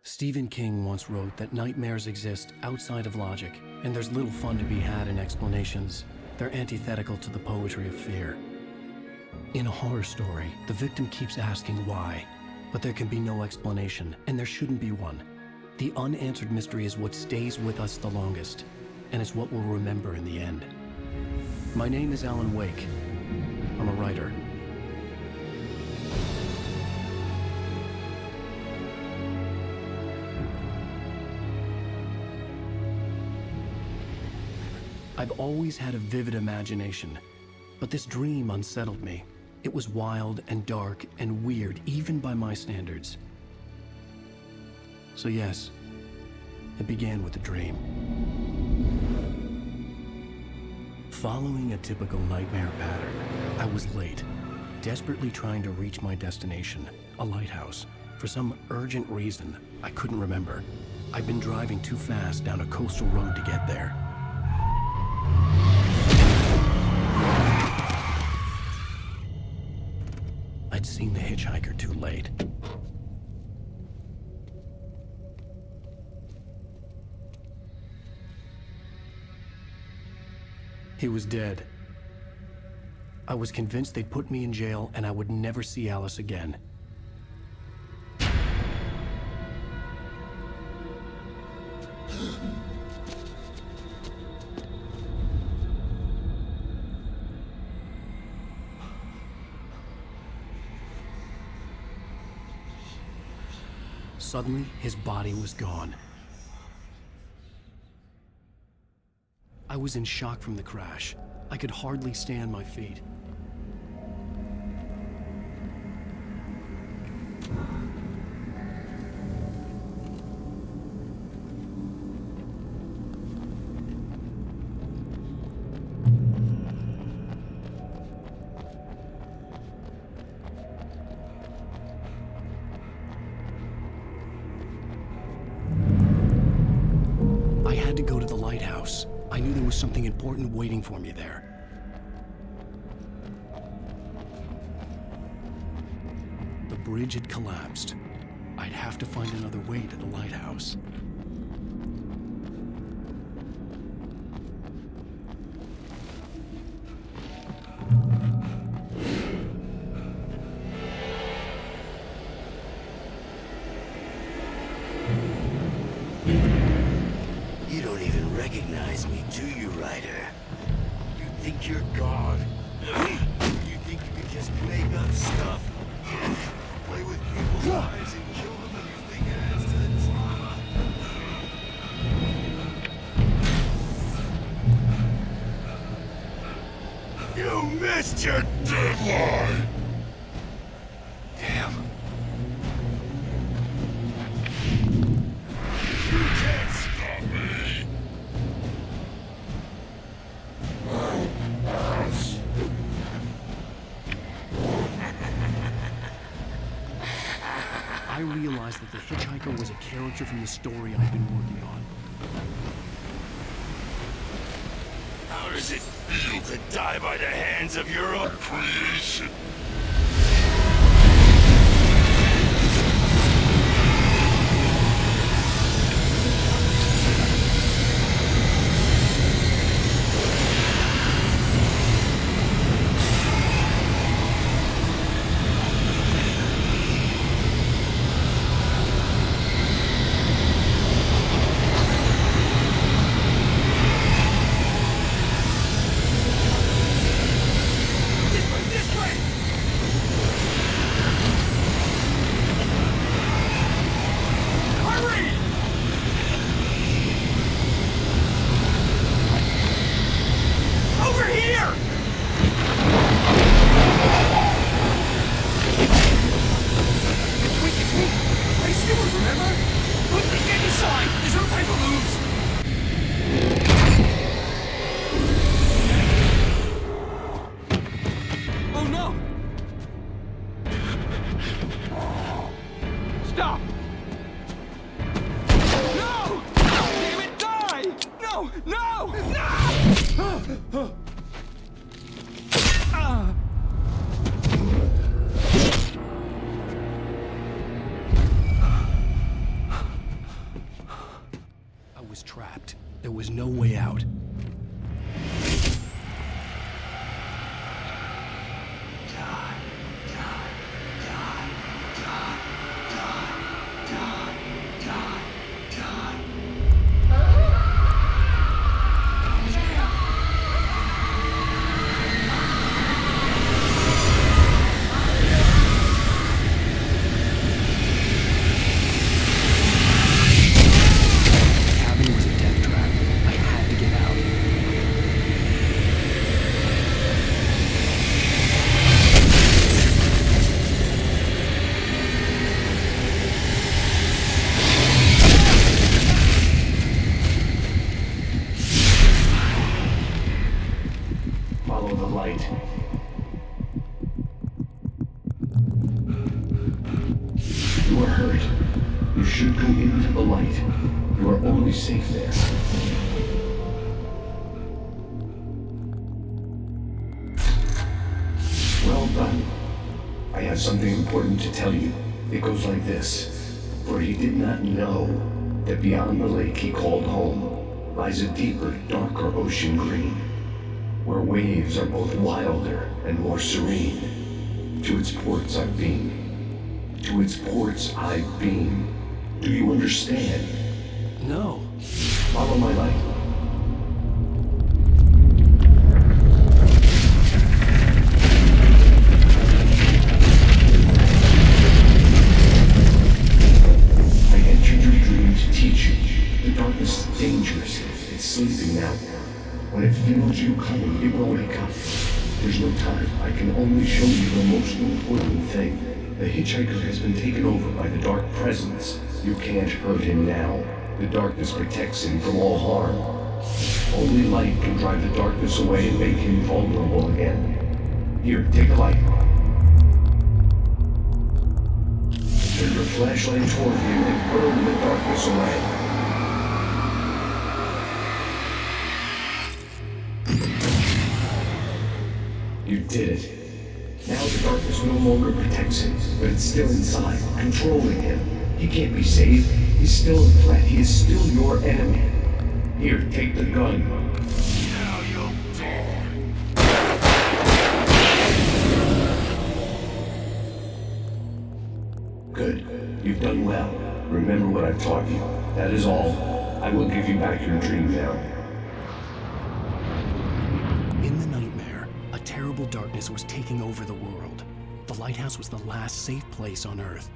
Stephen King once wrote that nightmares exist outside of logic, and there's little fun to be had in explanations. They're antithetical to the poetry of fear. In a horror story, the victim keeps asking why, but there can be no explanation, and there shouldn't be one. The unanswered mystery is what stays with us the longest, and it's what we'll remember in the end. My name is Alan Wake. I'm a writer. I've always had a vivid imagination, but this dream unsettled me. It was wild and dark and weird, even by my standards. So yes, it began with a dream. Following a typical nightmare pattern, I was late, desperately trying to reach my destination, a lighthouse. For some urgent reason, I couldn't remember. I'd been driving too fast down a coastal road to get there. I'd seen the hitchhiker too late. He was dead. I was convinced they'd put me in jail and I would never see Alice again. Suddenly, his body was gone. I was in shock from the crash. I could hardly stay on my feet. I had to go to the lighthouse. I knew there was something important waiting for me there. The bridge had collapsed. I'd have to find another way to the lighthouse. You don't even recognize me, do you, Ryder? You think you're God? You think you can just make up stuff? Play with people's lives and kill them and you think it adds to the drama? You missed your deadline! Damn. You can't stop me! I realized that the hitchhiker was a character from the story I'd been working on. How does it feel to die by the hands of your own creation? This way! was no way out. Safe there. Well done. I have something important to tell you. It goes like this. For he did not know that beyond the lake he called home lies a deeper, darker ocean green, where waves are both wilder and more serene. To its ports I've been. To its ports I've been. Do you understand? No. Follow my light. I entered your dream to teach you. The darkness is dangerous. It's sleeping now. When it feels you coming, it will wake up. There's no time. I can only show you the most important thing. The hitchhiker has been taken over by the dark presence. You can't hurt him now. The darkness protects him from all harm. Only light can drive the darkness away and make him vulnerable again. Here, take a light. Turn your flashlight toward him and burn the darkness away. You did it. Now the darkness no longer protects him, but it's still inside, controlling him. He can't be saved. He's still a threat. He is still your enemy. Here, take the gun. Now you'll die. Good. You've done well. Remember what I've taught you. That is all. I will give you back your dream now. In the nightmare, a terrible darkness was taking over the world. The lighthouse was the last safe place on Earth.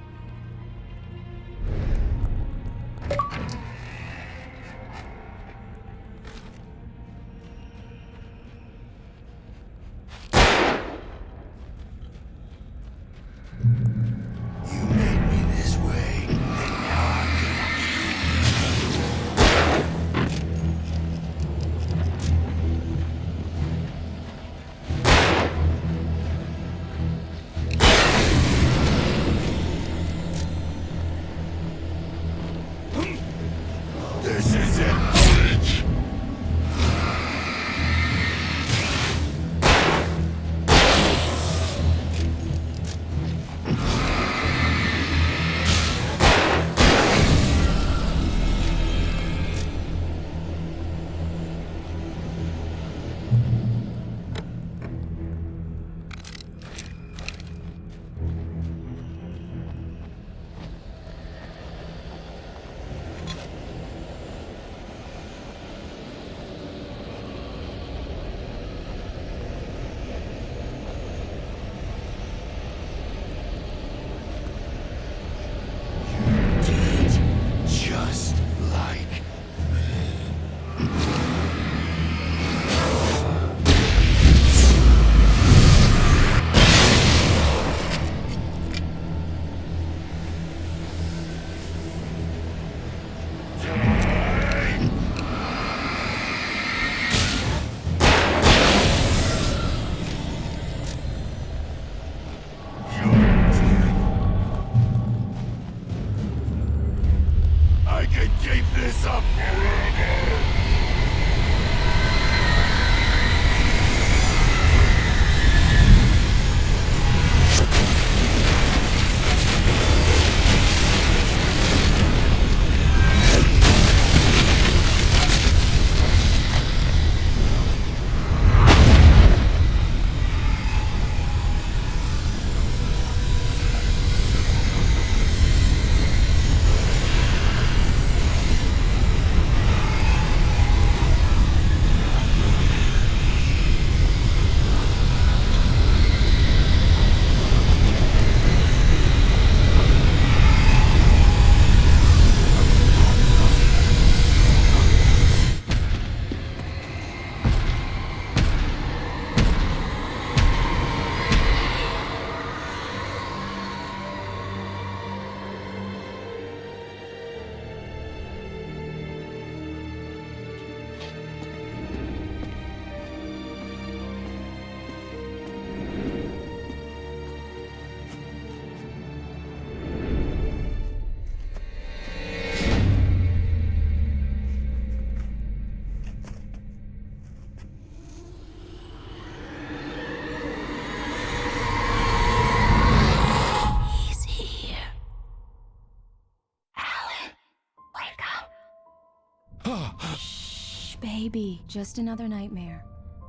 Baby, just another nightmare.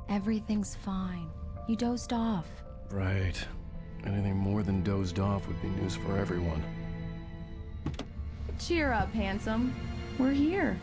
Everything's fine. You dozed off. Right. Anything more than dozed off would be news for everyone. Cheer up, handsome. We're here.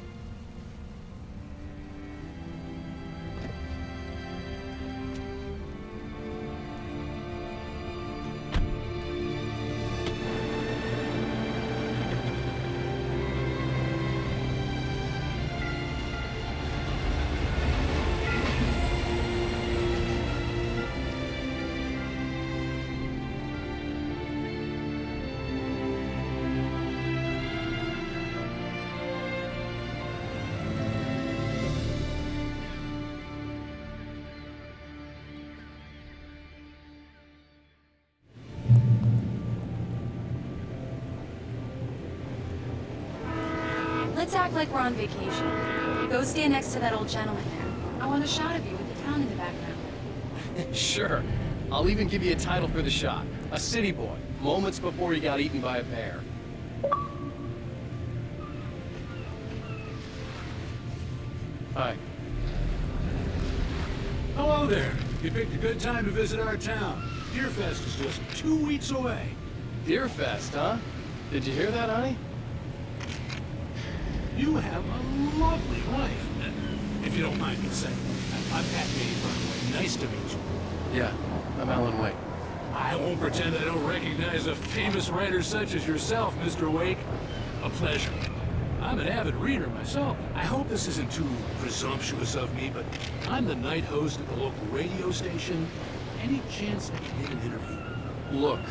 Let's act like we're on vacation. Go stand next to that old gentleman there. I want a shot of you with the town in the background. Sure. I'll even give you a title for the shot. A city boy, moments before he got eaten by a bear. Hi. Hello there. You picked a good time to visit our town. Deerfest is just 2 weeks away. Deerfest, huh? Did you hear that, honey? You have a lovely wife. If you don't mind me saying. I'm Pat Gay. Nice to meet you. Yeah, I'm Alan Wake. I won't pretend I don't recognize a famous writer such as yourself, Mr. Wake. A pleasure. I'm an avid reader myself. I hope this isn't too presumptuous of me, but I'm the night host at the local radio station. Any chance I can get an interview? Look,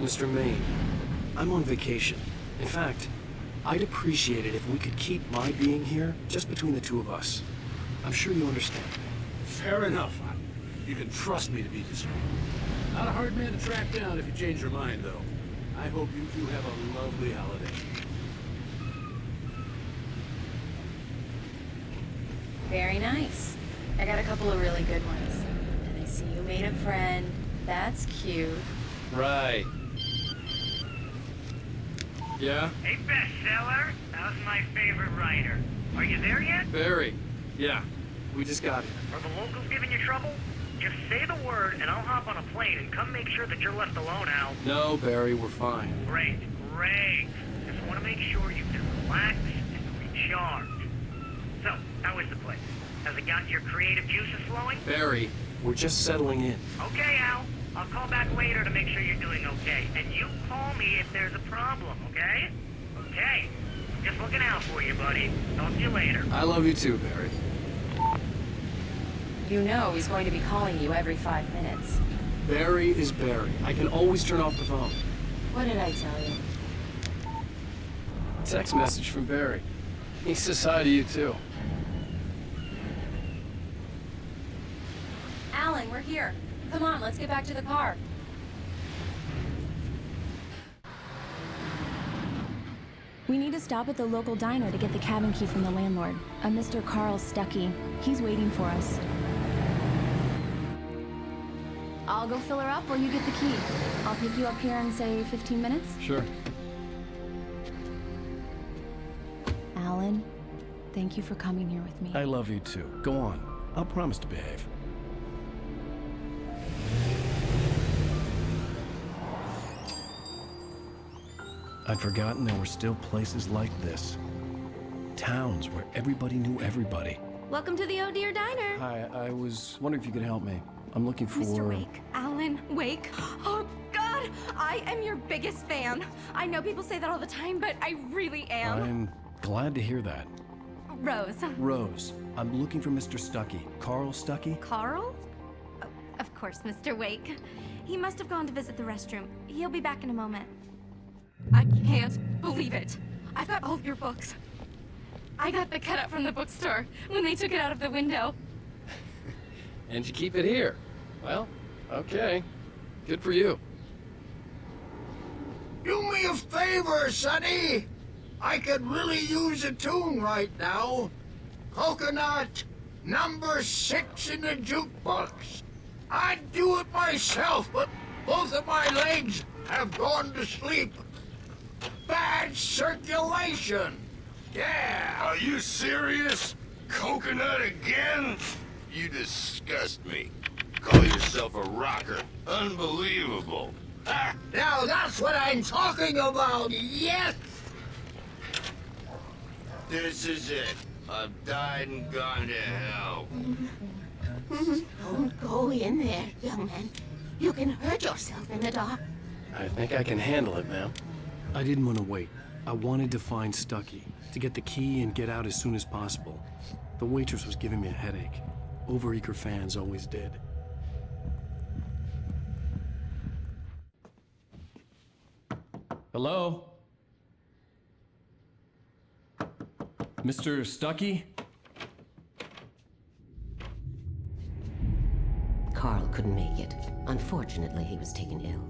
Mr. Maine, I'm on vacation. In fact, I'd appreciate it if we could keep my being here just between the two of us. I'm sure you understand. Fair enough. You can trust me to be discreet. Not a hard man to track down if you change your mind, though. I hope you two have a lovely holiday. Very nice. I got a couple of really good ones. And I see you made a friend. That's cute. Right. Yeah? Hey, bestseller. How's my favorite writer? Are you there yet? Barry. Yeah. We just got here. Are the locals giving you trouble? Just say the word, and I'll hop on a plane and come make sure that you're left alone, Al. No, Barry, we're fine. Great, great. Just want to make sure you can relax and recharge. So, how is the place? Has it got your creative juices flowing? Barry, we're just settling in. Okay, Al. I'll call back later to make sure you're doing okay. And you call me if there's a problem, okay? Okay. Just looking out for you, buddy. Talk to you later. I love you too, Barry. You know he's going to be calling you every 5 minutes. Barry is Barry. I can always turn off the phone. What did I tell you? Text message from Barry. He says hi to you too. Alan, we're here. Come on, let's get back to the car. We need to stop at the local diner to get the cabin key from the landlord, a Mr. Carl Stuckey. He's waiting for us. I'll go fill her up while you get the key. I'll pick you up here in, say, 15 minutes? Sure. Alan, thank you for coming here with me. I love you too. Go on. I'll promise to behave. I'd forgotten there were still places like this. Towns where everybody knew everybody. Welcome to the Oh Dear Diner. Hi, I was wondering if you could help me. I'm looking for... Mr. Wake. Alan Wake. Oh, God! I am your biggest fan. I know people say that all the time, but I really am. I'm glad to hear that. Rose. Rose, I'm looking for Mr. Stuckey. Carl Stuckey? Carl? Oh, of course, Mr. Wake. He must have gone to visit the restroom. He'll be back in a moment. I can't believe it. I've got all of your books. I got the cutout from the bookstore when they took it out of the window. And you keep it here. Well, okay. Good for you. Do me a favor, Sonny. I could really use a tune right now. Coconut, number 6 in the jukebox. I'd do it myself, but both of my legs have gone to sleep. Bad circulation. Yeah. Are you serious? coconut again? You disgust me. Call yourself a rocker. Unbelievable. Ah, Now that's what I'm talking about, yes! this is it. I've died and gone to hell. Don't go in there, young man. You can hurt yourself in the dark. I think I can handle it, ma'am. I didn't want to wait. I wanted to find Stucky, to get the key and get out as soon as possible. The waitress was giving me a headache. Overeager fans always did. Hello? Mr. Stucky? Carl couldn't make it. Unfortunately, he was taken ill.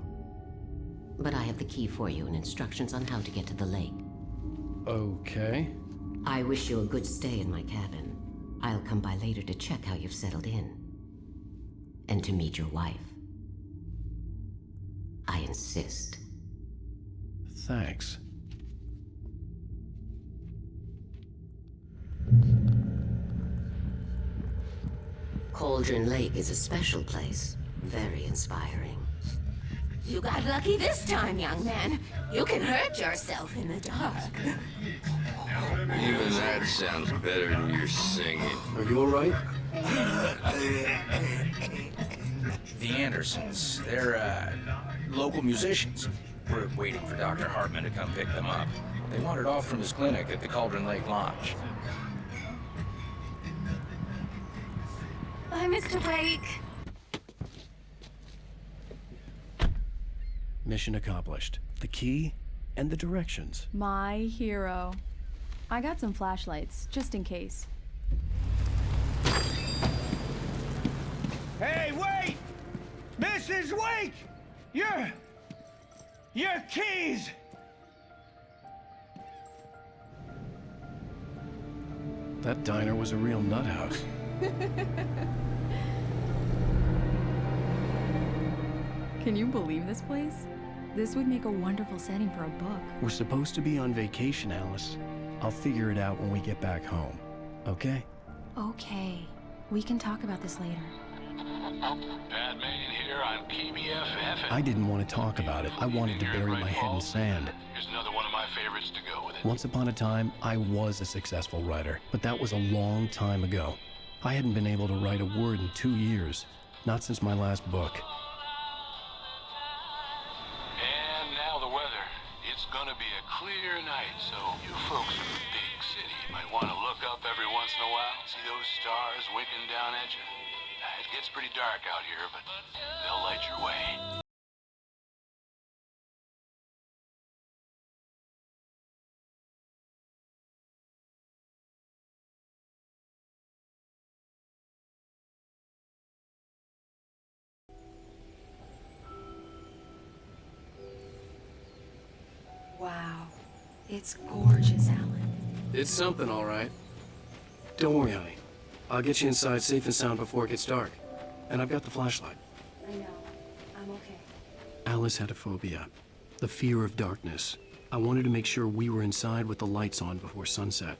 But I have the key for you and instructions on how to get to the lake. Okay. I wish you a good stay in my cabin. I'll come by later to check how you've settled in. And to meet your wife. I insist. Thanks. Cauldron Lake is a special place. Very inspiring. You got lucky this time, young man. You can hurt yourself in the dark. Even that sounds better than your singing. Are you alright? The Andersons, they're, local musicians. We're waiting for Dr. Hartman to come pick them up. They wandered off from his clinic at the Cauldron Lake Lodge. Bye, Mr. Wake. Mission accomplished. The key and the directions. My hero. I got some flashlights, just in case. Hey, wait! Mrs. Wake! Your keys! That diner was a real nut house. Can you believe this place? This would make a wonderful setting for a book. We're supposed to be on vacation, Alice. I'll figure it out when we get back home. Okay? Okay. We can talk about this later. Pat Main here on KBFF. I didn't want to talk about it. I wanted to bury my head in sand. Here's another one of my favorites to go with it. Once upon a time, I was a successful writer, but that was a long time ago. I hadn't been able to write a word in 2 years. Not since my last book. And now the weather. It's gonna be a clear night, so you folks in the big city might want to look up every once in a while. See those stars winking down at you? It gets pretty dark out here, but they'll light your way. Wow. It's gorgeous, Alan. It's something, all right. Don't worry, honey. I'll get you inside safe and sound before it gets dark. And I've got the flashlight. I know. I'm okay. Alice had a phobia. The fear of darkness. I wanted to make sure we were inside with the lights on before sunset.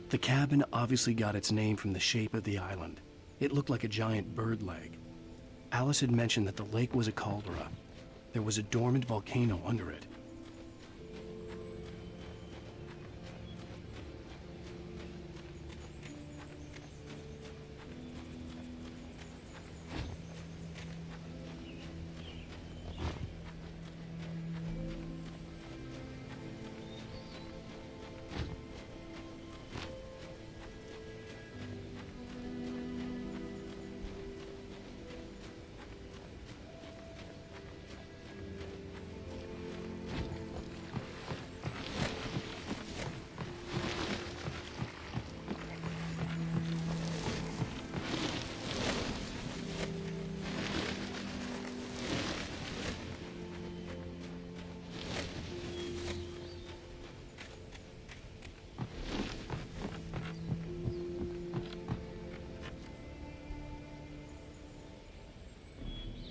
The cabin obviously got its name from the shape of the island. It looked like a giant bird leg. Alice had mentioned that the lake was a caldera. There was a dormant volcano under it.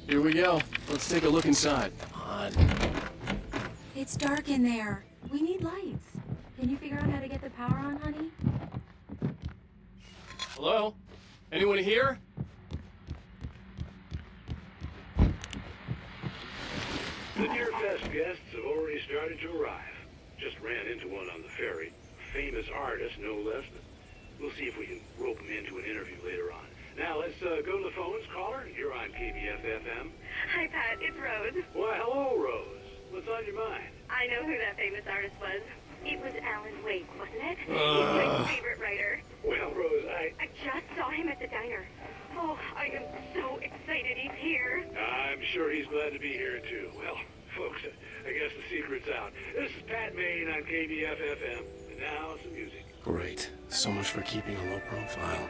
Here we go. Let's take a look inside. Come on. It's dark in there. We need lights. Can you figure out how to get the power on, honey? Hello? Anyone here? The Deer Fest guests have already started to arrive. Just ran into one on the ferry. A famous artist, no less. We'll see if we can rope him into an interview later on. Now, let's go to the phones. Caller, you're on KBF-FM. Hi, Pat. It's Rose. Why, hello, Rose. What's on your mind? I know who that famous artist was. It was Alan Wake, wasn't it? He's my favorite writer. Well, Rose, I just saw him at the diner. Oh, I am so excited he's here. I'm sure he's glad to be here, too. Well, folks, I guess the secret's out. This is Pat Maine on KBF-FM. And now, some music. Great. So much for keeping a low profile.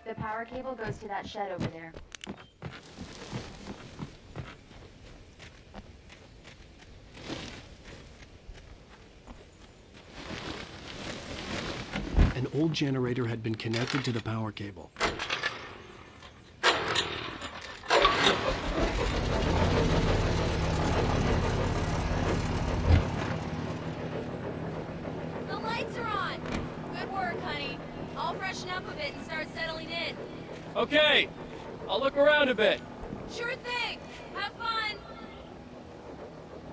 The power cable goes to that shed over there. An old generator had been connected to the power cable. The lights are on! Good work, honey. I'll freshen up a bit and start settling in. Okay, I'll look around a bit. Sure thing! Have fun!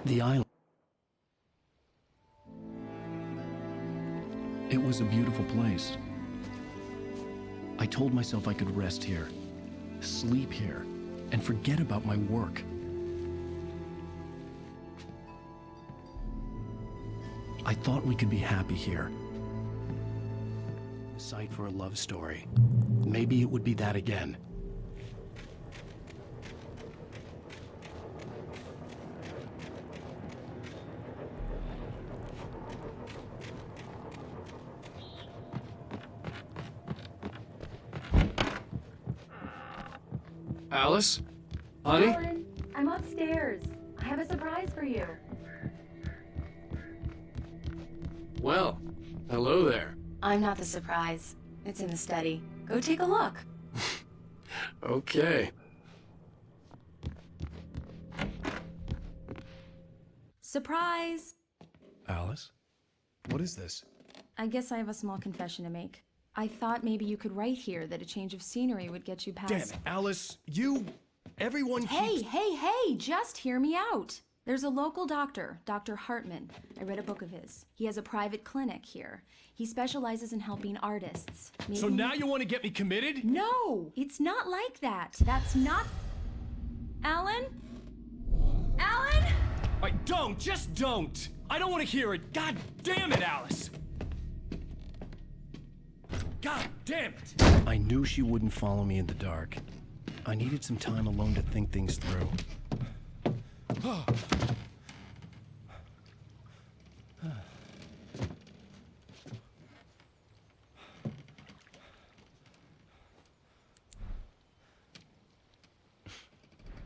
The island. It was a beautiful place. I told myself I could rest here, sleep here, and forget about my work. I thought we could be happy here. A site for a love story. Maybe it would be that again. Alice? Honey? Alan, I'm upstairs. I have a surprise for you. Well, hello there. I'm not the surprise. It's in the study. Go take a look. Okay. Surprise! Alice? What is this? I guess I have a small confession to make. I thought maybe you could write here that a change of scenery would get you past... Damn it, Alice, everyone Hey, just hear me out. There's a local doctor, Dr. Hartman. I read a book of his. He has a private clinic here. He specializes in helping artists. Maybe... So now you want to get me committed? No, it's not like that. That's not... Alan? Alan? Just don't! I don't want to hear it. God damn it, Alice! God damn it! I knew she wouldn't follow me in the dark. I needed some time alone to think things through.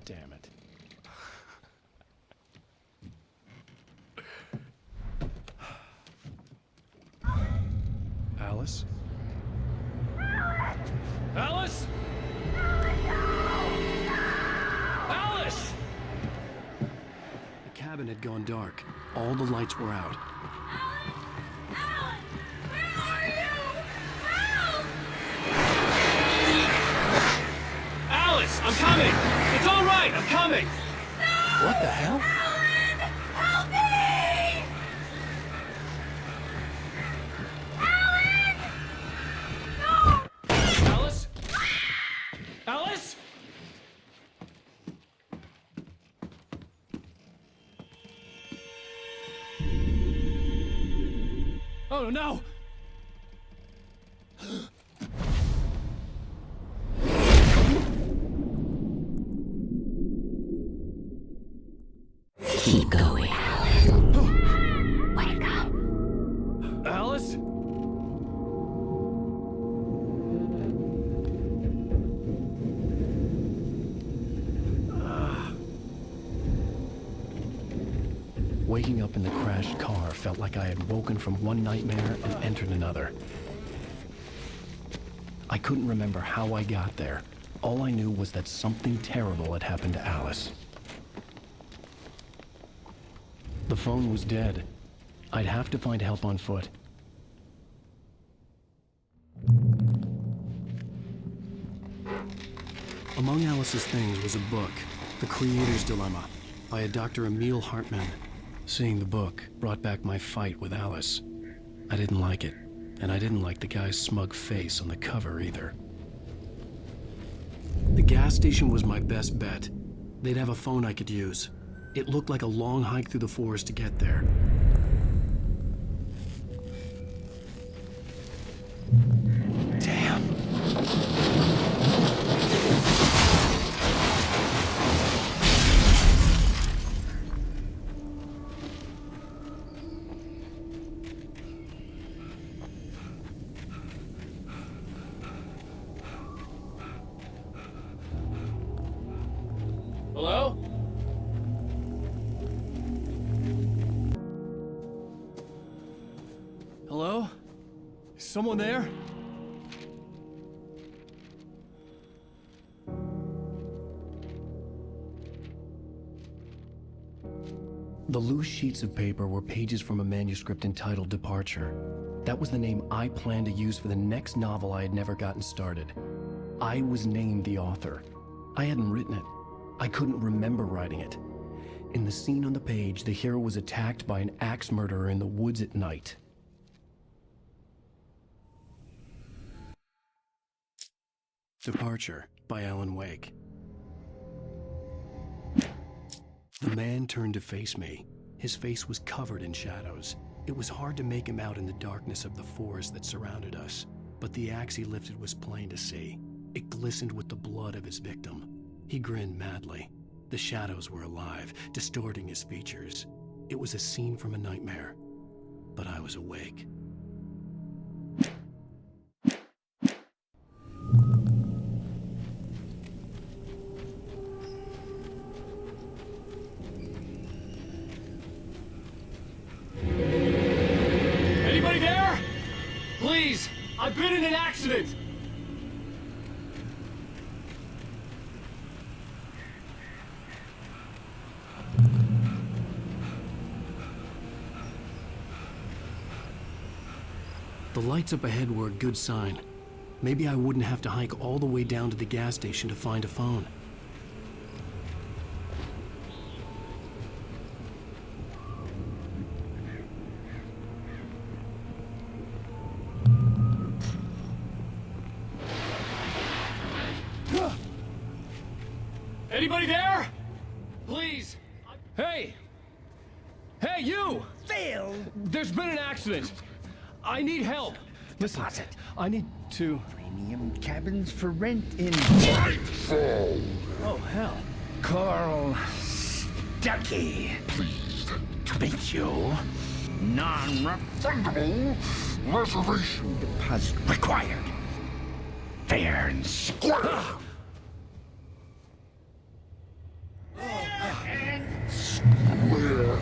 Damn it. Alice? Alice? Alice! The cabin had gone dark. All the lights were out. Alice, I'm coming! It's all right, I'm coming! No! What the hell? Alan! Help me! Alan! No! Alice? Alice? Oh no! Keep going. Wake up! Alice? Waking up in the crashed car felt like I had woken from one nightmare and entered another. I couldn't remember how I got there. All I knew was that something terrible had happened to Alice. The phone was dead. I'd have to find help on foot. Among Alice's things was a book, The Creator's Dilemma, by a Dr. Emil Hartman. Seeing the book brought back my fight with Alice. I didn't like it, and I didn't like the guy's smug face on the cover either. The gas station was my best bet. They'd have a phone I could use. It looked like a long hike through the forest to get there. Damn. Hello? Hello? Is someone there? The loose sheets of paper were pages from a manuscript entitled Departure. That was the name I planned to use for the next novel I had never gotten started. I was named the author. I hadn't written it. I couldn't remember writing it. In the scene on the page, the hero was attacked by an axe murderer in the woods at night. Departure by Alan Wake. The man turned to face me. His face was covered in shadows. It was hard to make him out in the darkness of the forest that surrounded us, but the axe he lifted was plain to see. It glistened with the blood of his victim. He grinned madly. The shadows were alive, distorting his features. It was a scene from a nightmare, but I was awake. Anybody there? Please, I've been in an accident. The lights up ahead were a good sign. Maybe I wouldn't have to hike all the way down to the gas station to find a phone. Anybody there? Please. Hey! Hey, you! Phil! There's been an accident. I need help. Listen, I need to... Premium cabins for rent in... Nightfall! Oh, hell. Carl Stuckey. Pleased to meet you. Non-refundable reservation deposit required. Fair and square. Square.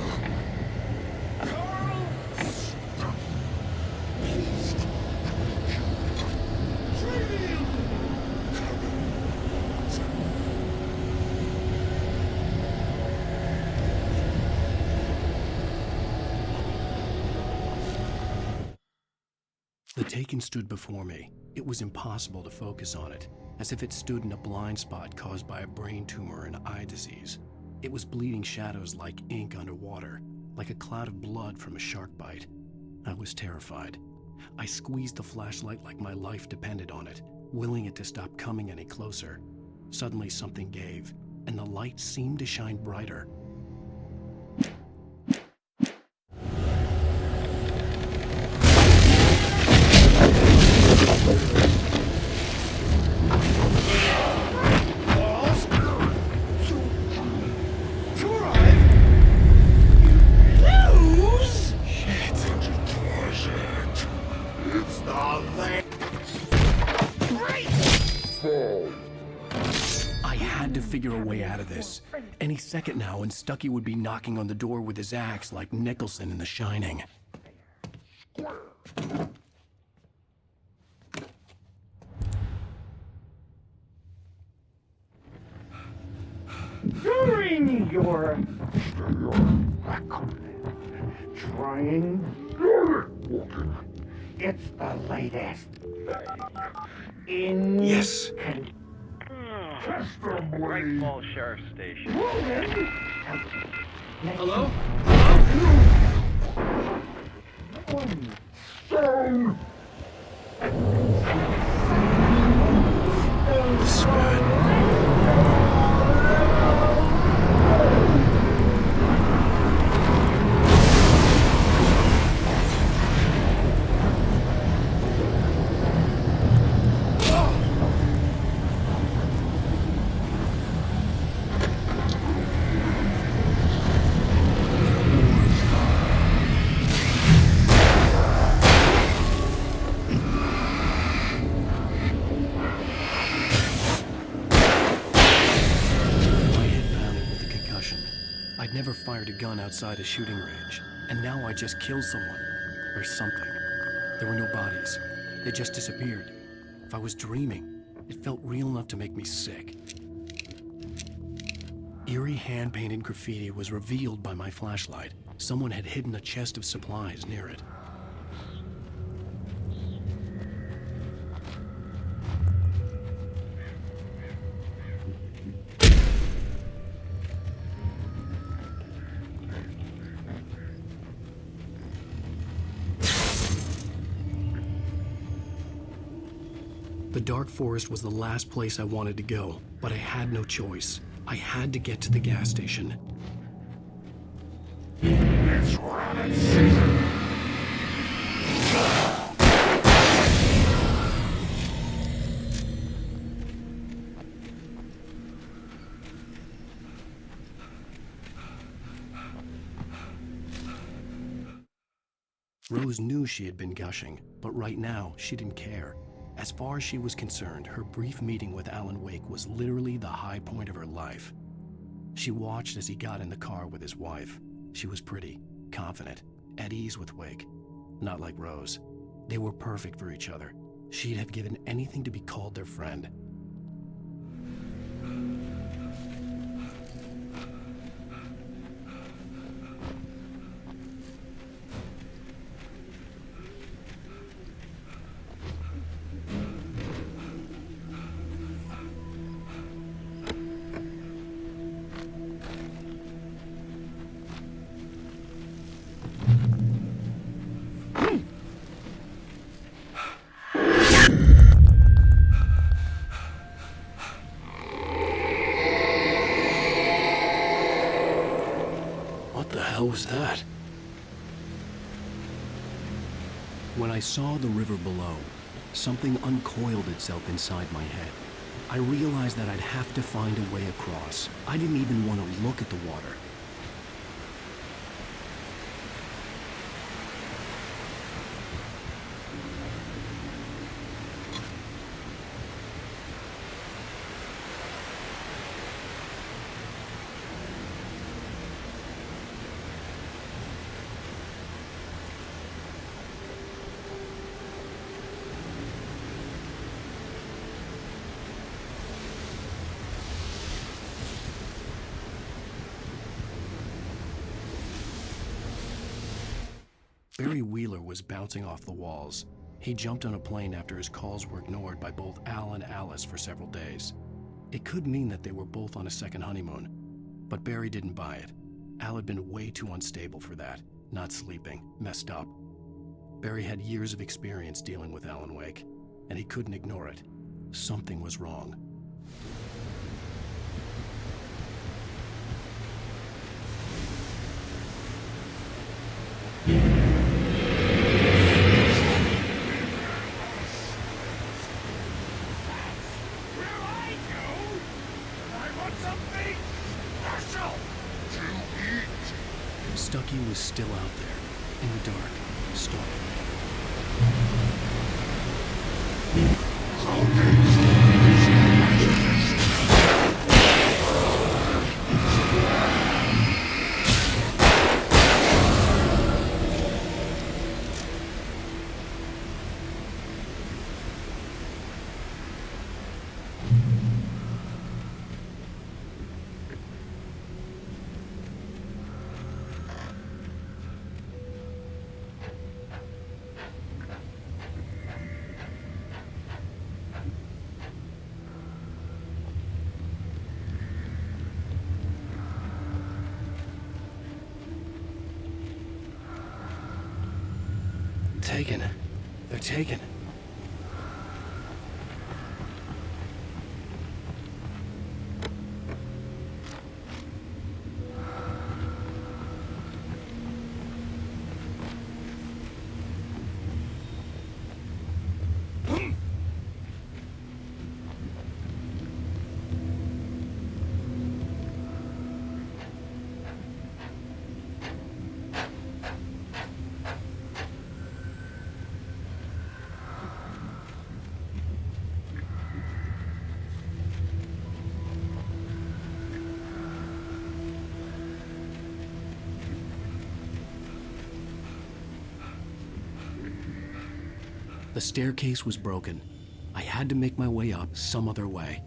The Taken stood before me. It was impossible to focus on it, as if it stood in a blind spot caused by a brain tumor and eye disease. It was bleeding shadows like ink underwater, like a cloud of blood from a shark bite. I was terrified. I squeezed the flashlight like my life depended on it, willing it to stop coming any closer. Suddenly something gave, and the light seemed to shine brighter. I had to figure a way out of this. Any second now, and Stuckey would be knocking on the door with his axe like Nicholson in The Shining. your trying. It's the latest in Yes. Great Falls Sheriff Station. Hello? This is bad. I'd never fired a gun outside a shooting range, and now I just killed someone. Or something. There were no bodies. They just disappeared. If I was dreaming, it felt real enough to make me sick. Eerie hand-painted graffiti was revealed by my flashlight. Someone had hidden a chest of supplies near it. The dark forest was the last place I wanted to go, but I had no choice. I had to get to the gas station. It's rabbit season. Rose knew she had been gushing, but right now she didn't care. As far as she was concerned, her brief meeting with Alan Wake was literally the high point of her life. She watched as he got in the car with his wife. She was pretty, confident, at ease with Wake. Not like Rose. They were perfect for each other. She'd have given anything to be called their friend. What was that? When I saw the river below, something uncoiled itself inside my head. I realized that I'd have to find a way across. I didn't even want to look at the water. Barry Wheeler was bouncing off the walls. He jumped on a plane after his calls were ignored by both Al and Alice for several days. It could mean that they were both on a second honeymoon, but Barry didn't buy it. Al had been way too unstable for that, not sleeping, messed up. Barry had years of experience dealing with Alan Wake, and he couldn't ignore it. Something was wrong. Stucky was still out there, in the dark, stalking taken. They're taken. The staircase was broken. I had to make my way up some other way.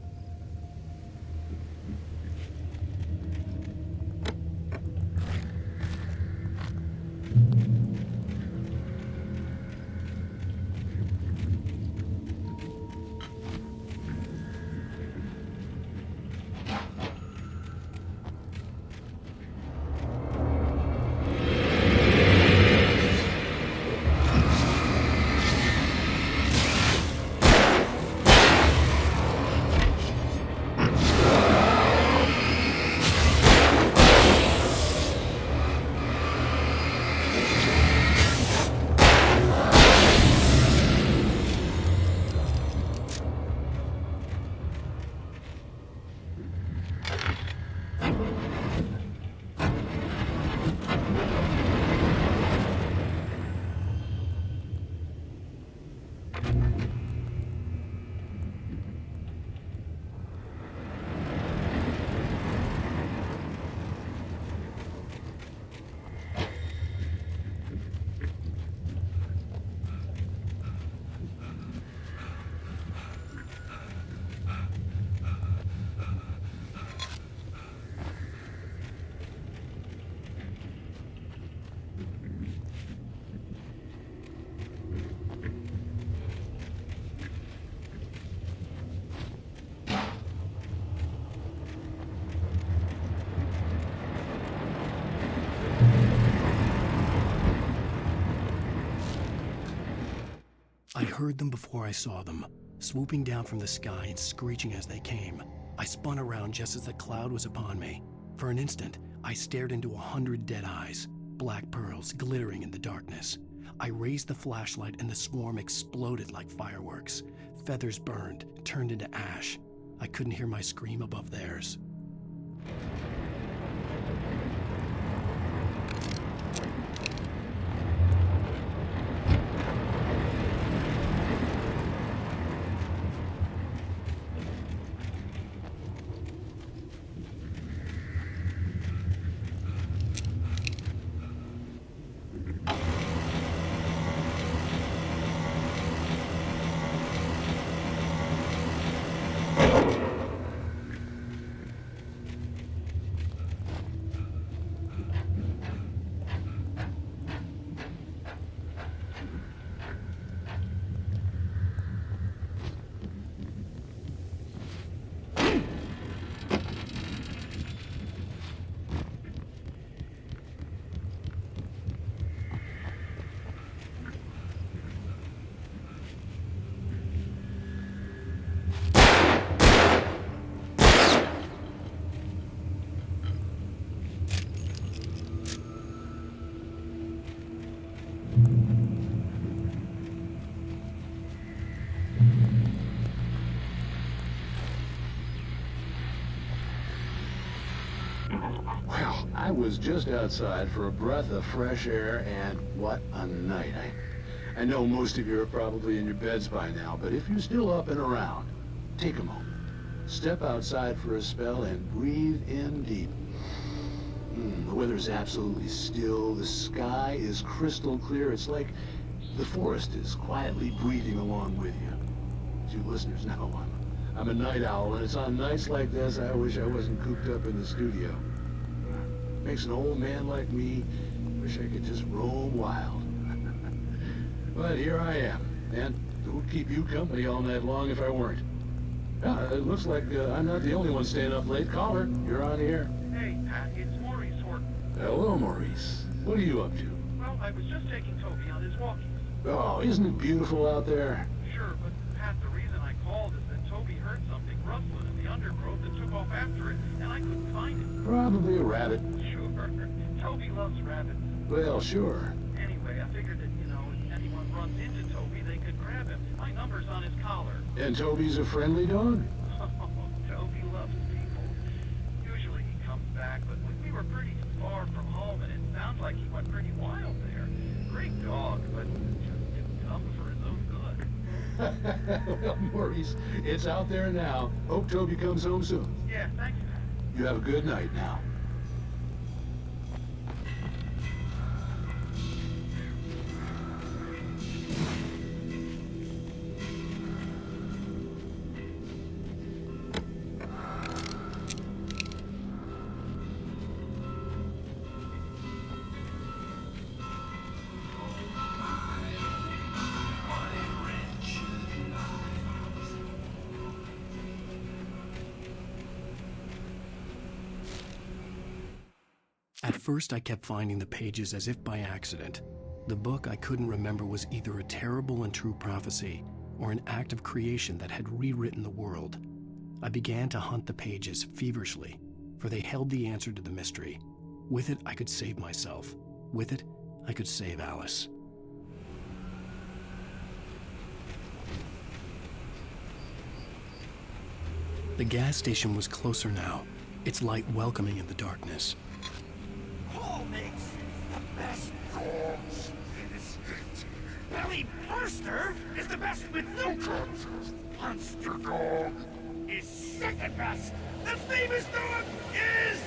I heard them before I saw them, swooping down from the sky and screeching as they came. I spun around just as the cloud was upon me. For an instant, I stared into 100 dead eyes, black pearls glittering in the darkness. I raised the flashlight and the swarm exploded like fireworks. Feathers burned, turned into ash. I couldn't hear my scream above theirs. Well, I was just outside for a breath of fresh air, and what a night. I know most of you are probably in your beds by now, but if you're still up and around, take a moment. Step outside for a spell and breathe in deep. The weather's absolutely still. The sky is crystal clear. It's like the forest is quietly breathing along with you. As you listeners know, I'm a night owl, and it's on nights like this I wish I wasn't cooped up in the studio. Makes an old man like me wish I could just roam wild. But here I am, and who'd keep you company all night long if I weren't? It looks like I'm not the only one staying up late. Caller, you're on the air. Hey, Pat, it's Maurice Horton. Hello, Maurice. What are you up to? Well, I was just taking Toby on his walkies. Oh, isn't it beautiful out there? Sure, but Pat, the reason I called is that Toby heard something rustling in the undergrowth and took off after it, and I couldn't find it. Probably a rabbit. Sure. Toby loves rabbits. Well, sure. Anyway, I figured that, if anyone runs into Toby, they could grab him. My number's on his collar. And Toby's a friendly dog? Toby loves people. Usually he comes back, but we were pretty far from home, and it sounds like he went pretty wild there. Great dog, but just dumb for his own good. Well, Maurice, it's out there now. Hope Toby comes home soon. Yeah, thanks, Pat. You have a good night now. At first, I kept finding the pages as if by accident. The book I couldn't remember was either a terrible and true prophecy or an act of creation that had rewritten the world. I began to hunt the pages feverishly, for they held the answer to the mystery. With it, I could save myself. With it, I could save Alice. The gas station was closer now, its light welcoming in the darkness. Paul makes the best dogs in the state. Belly Burster is the best with no contest. Monster Dog is second best. The famous dog is...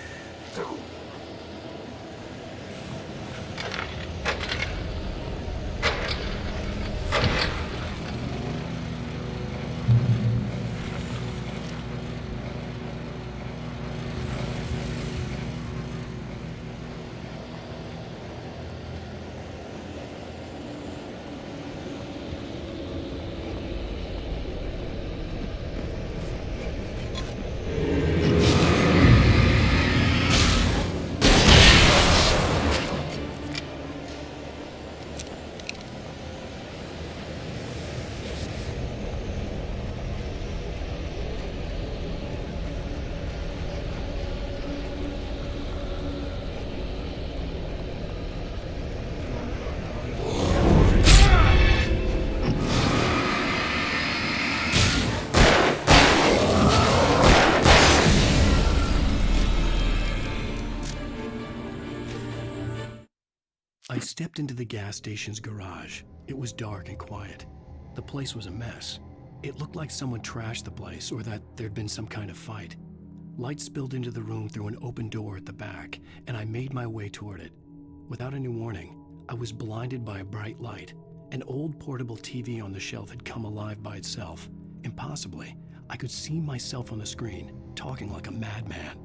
I stepped into the gas station's garage. It was dark and quiet. The place was a mess. It looked like someone trashed the place or that there'd been some kind of fight. Light spilled into the room through an open door at the back, and I made my way toward it. Without any warning, I was blinded by a bright light. An old portable TV on the shelf had come alive by itself. Impossibly, I could see myself on the screen, talking like a madman.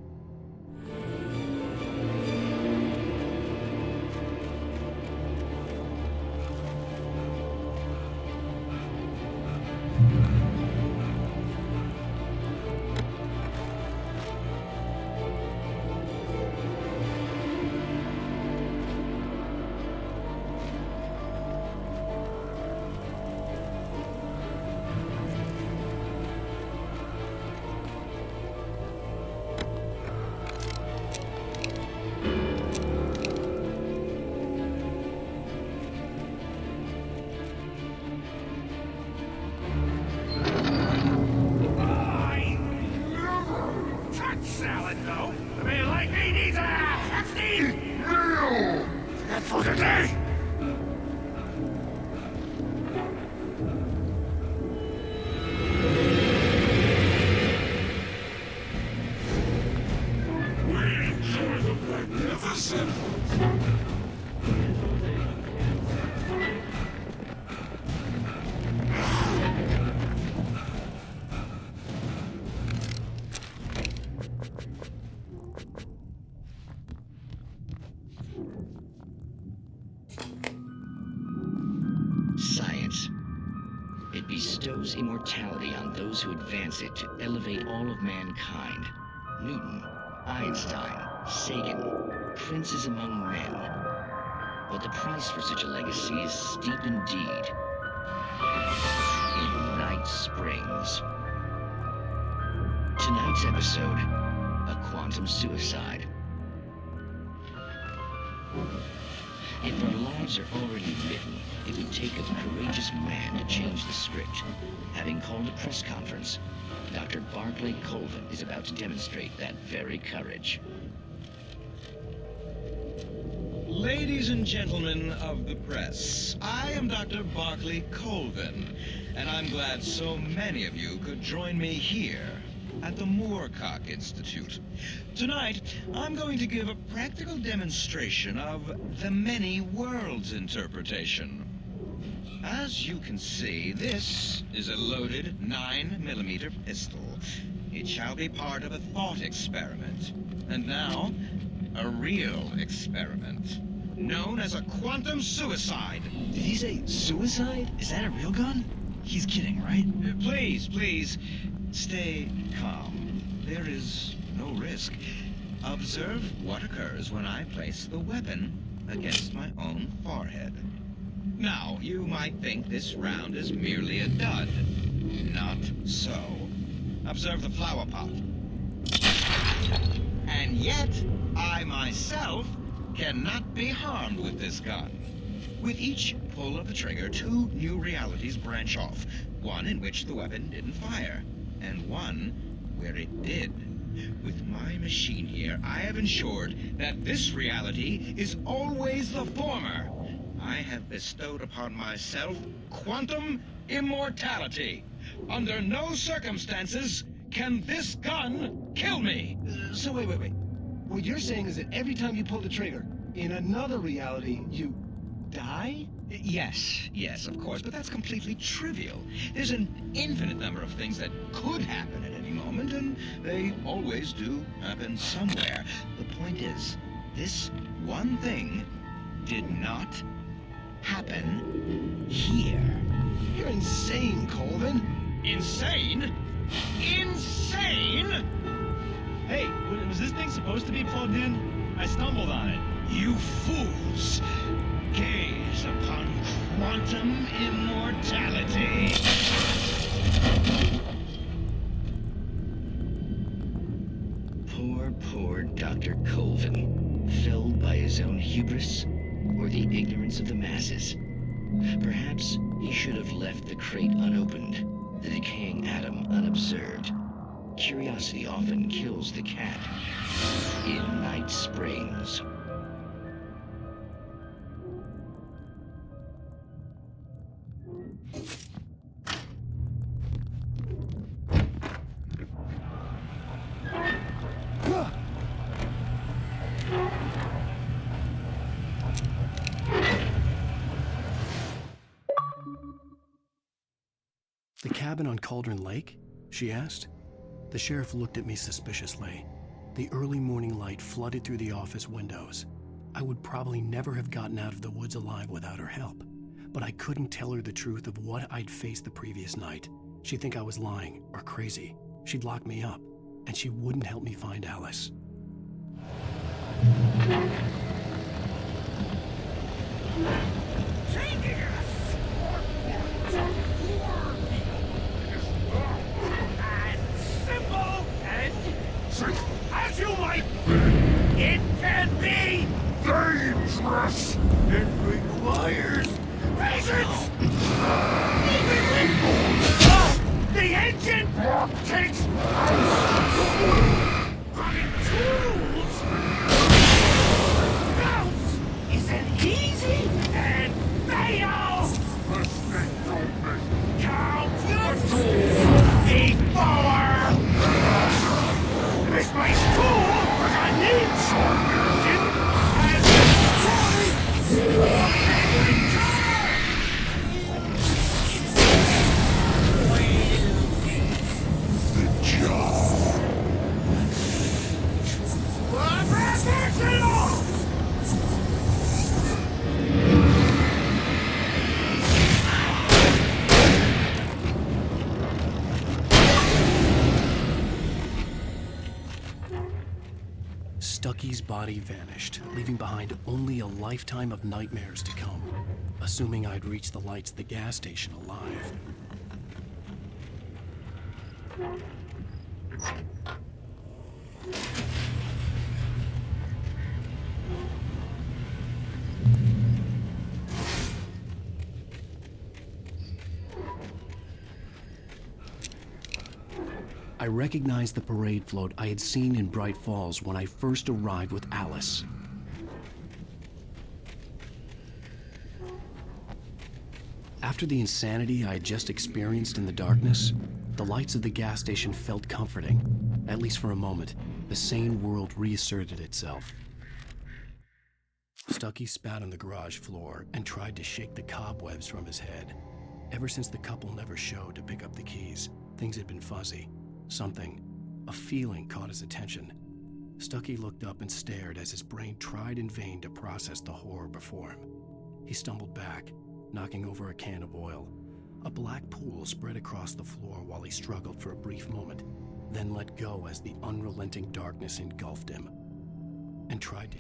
Salad, though. A man like me needs a hefty meal. That's for today. We enjoy the magnificent. Science. It bestows immortality on those who advance it to elevate all of mankind. Newton, Einstein, Sagan, princes among men. but the price for such a legacy is steep indeed. In Night Springs. Tonight's episode, a quantum suicide. If our lives are already written, it would take a courageous man to change the script. Having called a press conference, Dr. Barclay Colvin is about to demonstrate that very courage. Ladies and gentlemen of the press, I am Dr. Barclay Colvin, and I'm glad so many of you could join me here at the Moorcock Institute. Tonight, I'm going to give a practical demonstration of the many worlds interpretation. As you can see, this is a loaded 9mm pistol. It shall be part of a thought experiment. And now, a real experiment, known as a quantum suicide. Did he say suicide? Is that a real gun? He's kidding, right? Please, stay calm. There is no risk. Observe what occurs when I place the weapon against my own forehead. Now, you might think this round is merely a dud. Not so. Observe the flower pot. And yet, I myself cannot be harmed with this gun. With each pull of the trigger, 2 new realities branch off. One in which the weapon didn't fire, and one where it did. With my machine here, I have ensured that this reality is always the former. I have bestowed upon myself quantum immortality. Under no circumstances can this gun kill me. So wait. What you're saying is that every time you pull the trigger, in another reality, you die? Yes, of course, but that's completely trivial. There's an infinite number of things that could happen at any moment, and they always do happen somewhere. The point is, this one thing did not happen here. You're insane, Colvin. Insane? Insane? Hey, was this thing supposed to be plugged in? I stumbled on it. You fools! Gaze upon quantum immortality. Poor Dr. Colvin, felled by his own hubris or the ignorance of the masses. Perhaps he should have left the crate unopened, the decaying atom unobserved. Curiosity often kills the cat. In Night Springs. The cabin on Cauldron Lake? She asked. The sheriff looked at me suspiciously. The early morning light flooded through the office windows. I would probably never have gotten out of the woods alive without her help, but I couldn't tell her the truth of what I'd faced the previous night. She'd think I was lying or crazy. She'd lock me up, and she wouldn't help me find Alice. As you might think, it can be dangerous. It requires patience. Even when the engine takes running tools. Bounce is an easy and fail. Count before. This place cool, but I need something as the job Stucky's body vanished, leaving behind only a lifetime of nightmares to come, assuming I'd reached the lights of the gas station alive. I recognized the parade float I had seen in Bright Falls when I first arrived with Alice. After the insanity I had just experienced in the darkness, the lights of the gas station felt comforting. At least for a moment, the sane world reasserted itself. Stucky spat on the garage floor and tried to shake the cobwebs from his head. Ever since the couple never showed to pick up the keys, things had been fuzzy. A feeling caught his attention. Stucky looked up and stared as his brain tried in vain to process the horror before him. He stumbled back, knocking over a can of oil. A black pool spread across the floor while he struggled for a brief moment, then let go as the unrelenting darkness engulfed him, and tried to...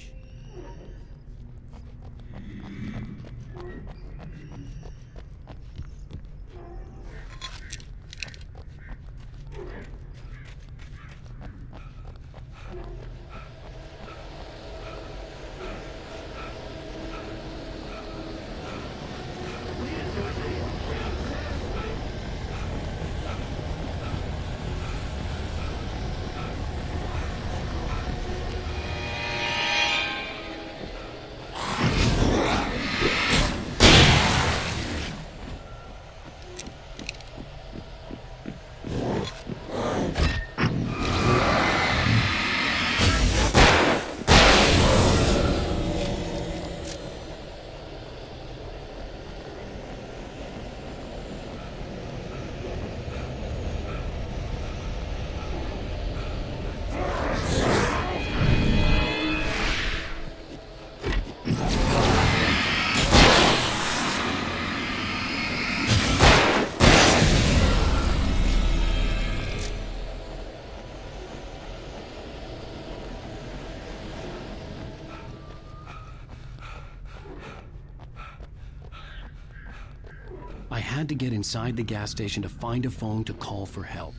I had to get inside the gas station to find a phone to call for help.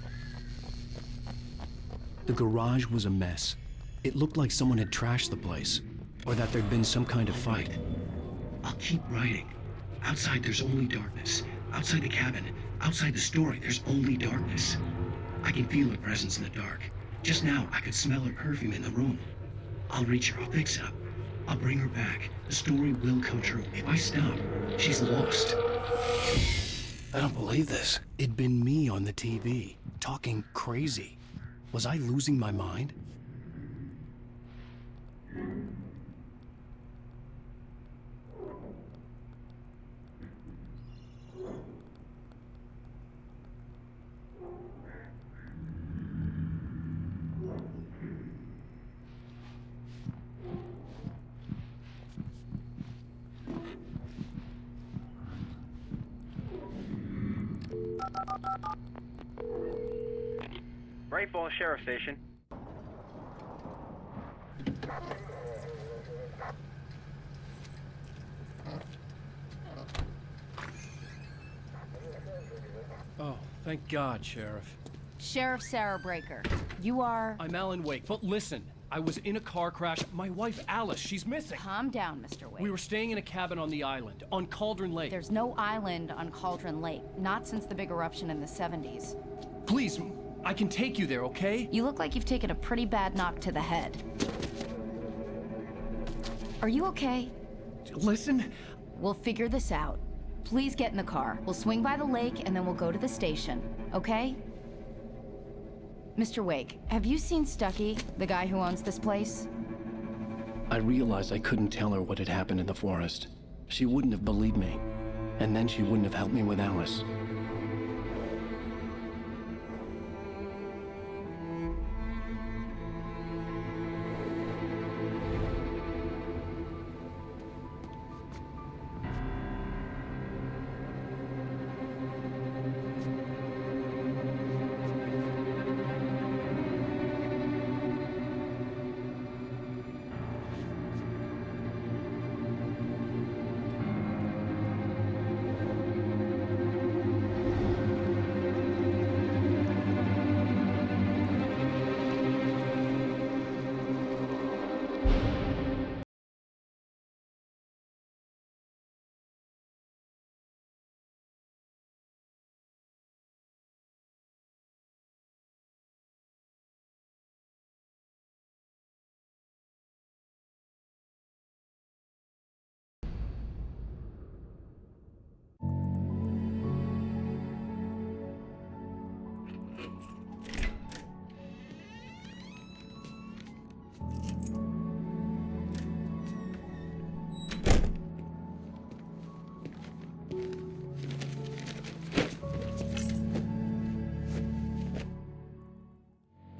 The garage was a mess. It looked like someone had trashed the place, or that there'd been some kind of fight. I'll keep writing. Outside there's only darkness. Outside the cabin, outside the story, there's only darkness. I can feel her presence in the dark. Just now, I could smell her perfume in the room. I'll reach her, I'll fix it up. I'll bring her back. The story will come true. If I stop, she's lost. I don't believe this. It'd been me on the TV, talking crazy. Was I losing my mind? Bright Falls Sheriff Station. Oh, thank God, Sheriff. Sheriff Sarah Breaker. You are... I'm Alan Wake, but listen. I was in a car crash. My wife, Alice, she's missing. Calm down, Mr. Wake. We were staying in a cabin on the island, on Cauldron Lake. There's no island on Cauldron Lake. Not since the big eruption in the 70s. Please, I can take you there, okay? You look like you've taken a pretty bad knock to the head. Are you okay? Listen. We'll figure this out. Please get in the car. We'll swing by the lake and then we'll go to the station, okay? Mr. Wake, have you seen Stucky, the guy who owns this place? I realized I couldn't tell her what had happened in the forest. She wouldn't have believed me. And then she wouldn't have helped me with Alice.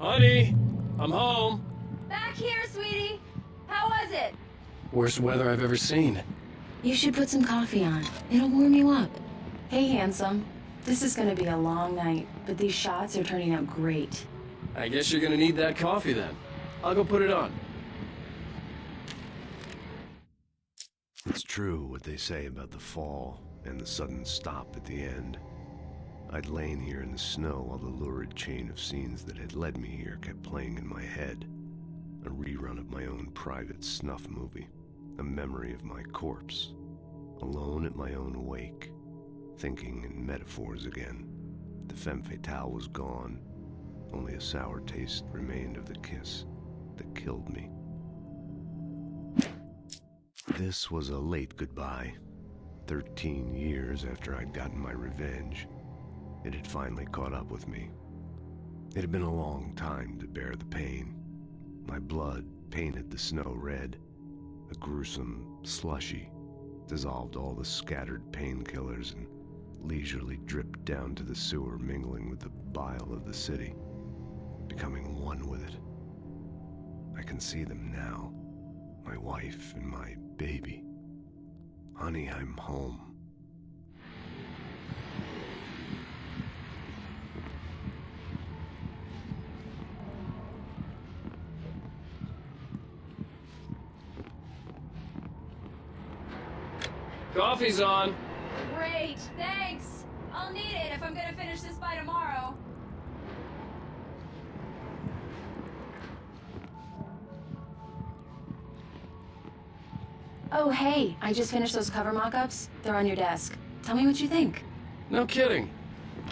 Honey, I'm home. Back here, sweetie. How was it? Worst weather I've ever seen. You should put some coffee on. It'll warm you up. Hey, handsome. This is gonna be a long night, but these shots are turning out great. I guess you're gonna need that coffee then. I'll go put it on. It's true what they say about the fall and the sudden stop at the end. I'd lain here in the snow while the lurid chain of scenes that had led me here kept playing in my head. A rerun of my own private snuff movie. A memory of my corpse. Alone at my own wake. Thinking in metaphors again. The femme fatale was gone. Only a sour taste remained of the kiss that killed me. This was a late goodbye. 13 years after I'd gotten my revenge. It had finally caught up with me. It had been a long time to bear the pain. My blood painted the snow red. A gruesome slushy dissolved all the scattered painkillers and leisurely dripped down to the sewer, mingling with the bile of the city, becoming one with it. I can see them now, my wife and my baby. Honey, I'm home. Coffee's on. Great, thanks. I'll need it if I'm gonna finish this by tomorrow. Oh, hey, I just finished those cover mock-ups. They're on your desk. Tell me what you think. No kidding.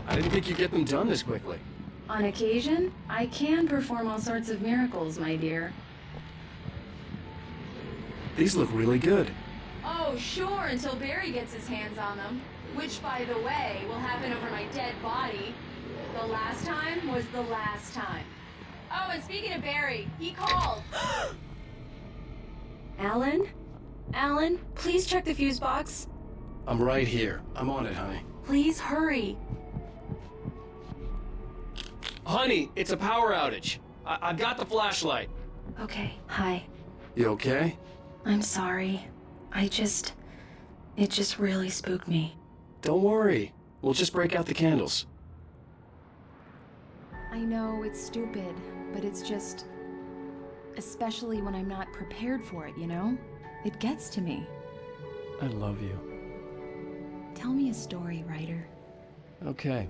I didn't think you'd get them done this quickly. On occasion, I can perform all sorts of miracles, my dear. These look really good. Oh, sure, until Barry gets his hands on them. Which, by the way, will happen over my dead body. The last time was the last time. Oh, and speaking of Barry, he called. Alan? Alan, please check the fuse box. I'm right here. I'm on it, honey. Please hurry. Honey, it's a power outage. I've got the flashlight. Okay, hi. You okay? I'm sorry. It just really spooked me. Don't worry. We'll just break out the candles. I know it's stupid, but it's just... especially when I'm not prepared for it, you know? It gets to me. I love you. Tell me a story, writer. Okay.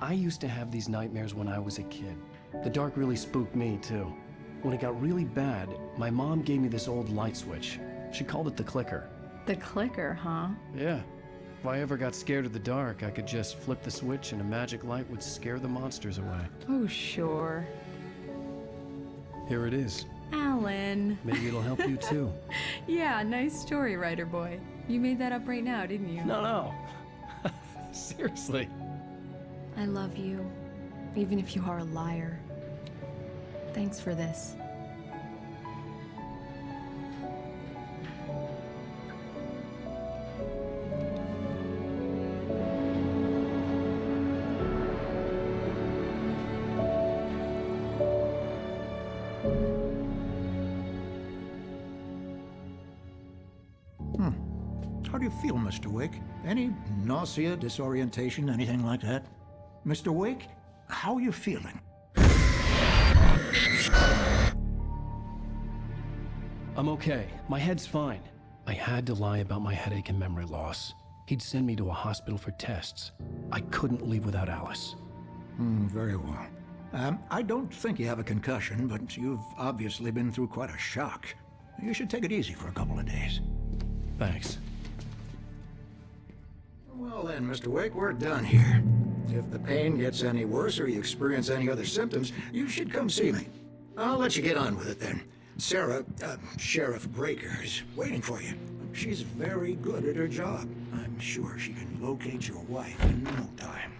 I used to have these nightmares when I was a kid. The dark really spooked me, too. When it got really bad, my mom gave me this old light switch. She called it the clicker. The clicker, huh? Yeah. If I ever got scared of the dark, I could just flip the switch and a magic light would scare the monsters away. Oh, sure. Here it is. Alan. Maybe it'll help you, too. Yeah, nice story, writer boy. You made that up right now, didn't you? No. Seriously. I love you, even if you are a liar. Thanks for this. How do you feel, Mr. Wake? Any nausea, disorientation, anything like that? Mr. Wake, how are you feeling? I'm okay. My head's fine. I had to lie about my headache and memory loss. He'd send me to a hospital for tests. I couldn't leave without Alice. Very well. I don't think you have a concussion, but you've obviously been through quite a shock. You should take it easy for a couple of days. Thanks. Well then, Mr. Wake, we're done here. If the pain gets any worse or you experience any other symptoms, you should come see me. I'll let you get on with it then. Sarah, Sheriff Breaker, is waiting for you. She's very good at her job. I'm sure she can locate your wife in no time.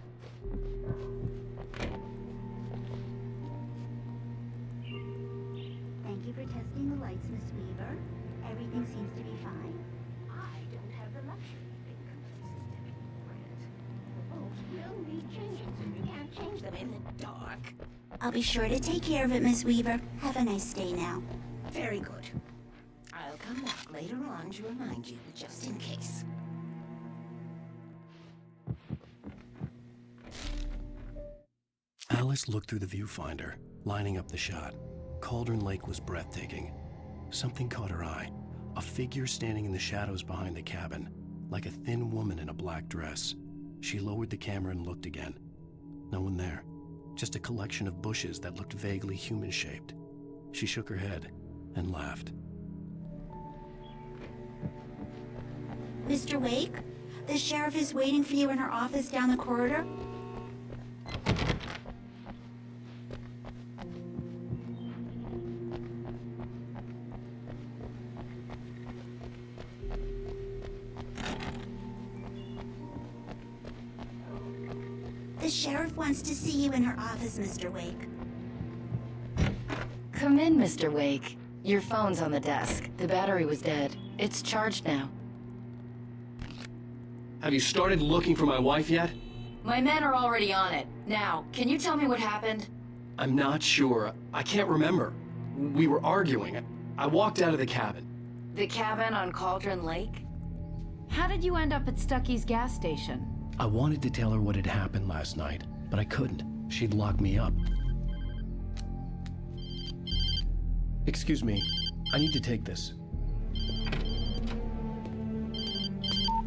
Thank you for testing the lights, Miss Weaver. Everything seems to be fine. I don't have the luxury of being complacent. The bulbs will need changing, so you can't change them them in the dark. I'll be sure to take care of it, Miss Weaver. Have a nice day now. Very good. I'll come back later on to remind you, just in case. Alice looked through the viewfinder, lining up the shot. Cauldron Lake was breathtaking. Something caught her eye. A figure standing in the shadows behind the cabin, like a thin woman in a black dress. She lowered the camera and looked again. No one there. Just a collection of bushes that looked vaguely human-shaped. She shook her head and laughed. Mr. Wake, the sheriff is waiting for you in her office down the corridor. The sheriff wants to see you in her office, Mr. Wake. Come in, Mr. Wake. Your phone's on the desk. The battery was dead. It's charged now. Have you started looking for my wife yet? My men are already on it. Now, can you tell me what happened? I'm not sure. I can't remember. We were arguing. I walked out of the cabin. The cabin on Cauldron Lake? How did you end up at Stucky's gas station? I wanted to tell her what had happened last night, but I couldn't. She'd lock me up. Excuse me. I need to take this.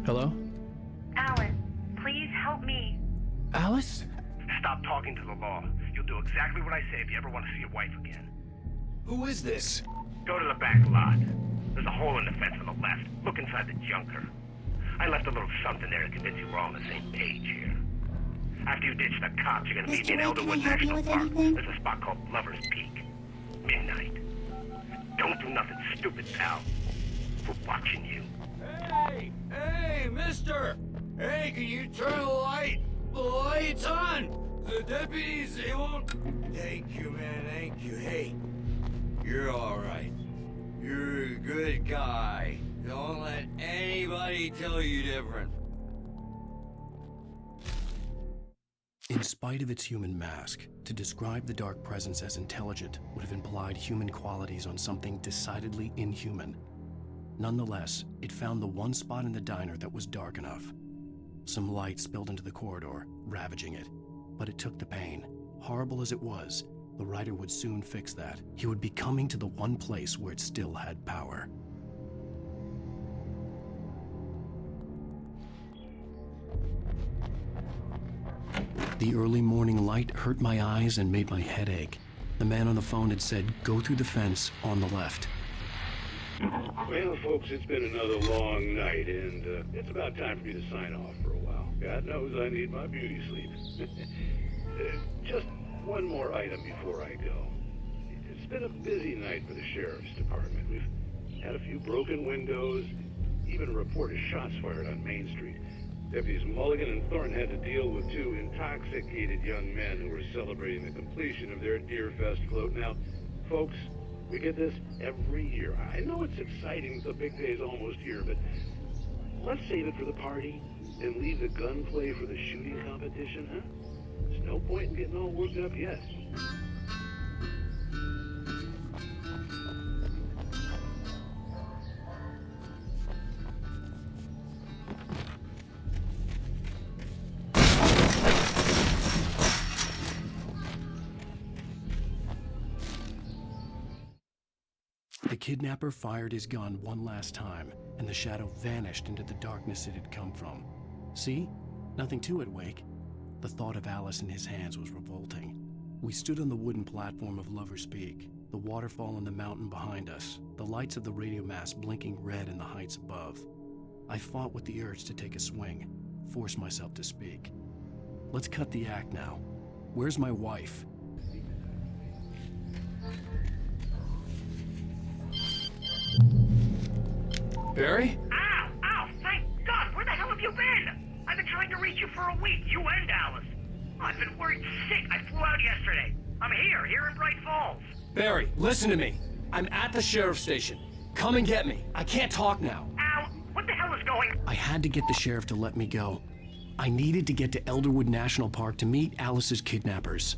Hello? Alice, please help me. Alice? Stop talking to the law. You'll do exactly what I say if you ever want to see your wife again. Who is this? Go to the back lot. There's a hole in the fence on the left. Look inside the junker. I left a little something there to convince you we're all on the same page here. After you ditch the cops, you're gonna meet me in Elderwood National Park. There's a spot called Lover's Peak. Midnight. Don't do nothing stupid, pal. We're watching you. Hey! Hey, mister! Hey, can you turn the light? The light's on! The deputies, they won't... Thank you, man, thank you. Hey, you're alright. You're a good guy. Don't let anybody tell you different. In spite of its human mask, to describe the dark presence as intelligent would have implied human qualities on something decidedly inhuman. Nonetheless, it found the one spot in the diner that was dark enough. Some light spilled into the corridor, ravaging it. But it took the pain. Horrible as it was, the writer would soon fix that. He would be coming to the one place where it still had power. The early morning light hurt my eyes and made my head ache. The man on the phone had said, go through the fence on the left. Well, folks, it's been another long night, and it's about time for me to sign off for a while. God knows I need my beauty sleep. Just one more item before I go. It's been a busy night for the sheriff's department. We've had a few broken windows, even a report of shots fired on Main Street. Deputies Mulligan and Thornton had to deal with two intoxicated young men who were celebrating the completion of their Deer Fest float. Now, folks, we get this every year. I know it's exciting, the big day's almost here, but let's save it for the party and leave the gunplay for the shooting competition, huh? There's no point in getting all worked up yet. The kidnapper fired his gun one last time, and the shadow vanished into the darkness it had come from. See? Nothing to it, Wake. The thought of Alice in his hands was revolting. We stood on the wooden platform of Lover's Peak, the waterfall on the mountain behind us, the lights of the radio mast blinking red in the heights above. I fought with the urge to take a swing, force myself to speak. Let's cut the act now. Where's my wife? Barry? Ow! Ow! Thank God! Where the hell have you been? I've been trying to reach you for a week, you and Alice. I've been worried sick. I flew out yesterday. I'm here in Bright Falls. Barry, listen to me. I'm at the sheriff's station. Come and get me. I can't talk now. Ow! What the hell is going on? I had to get the sheriff to let me go. I needed to get to Elderwood National Park to meet Alice's kidnappers.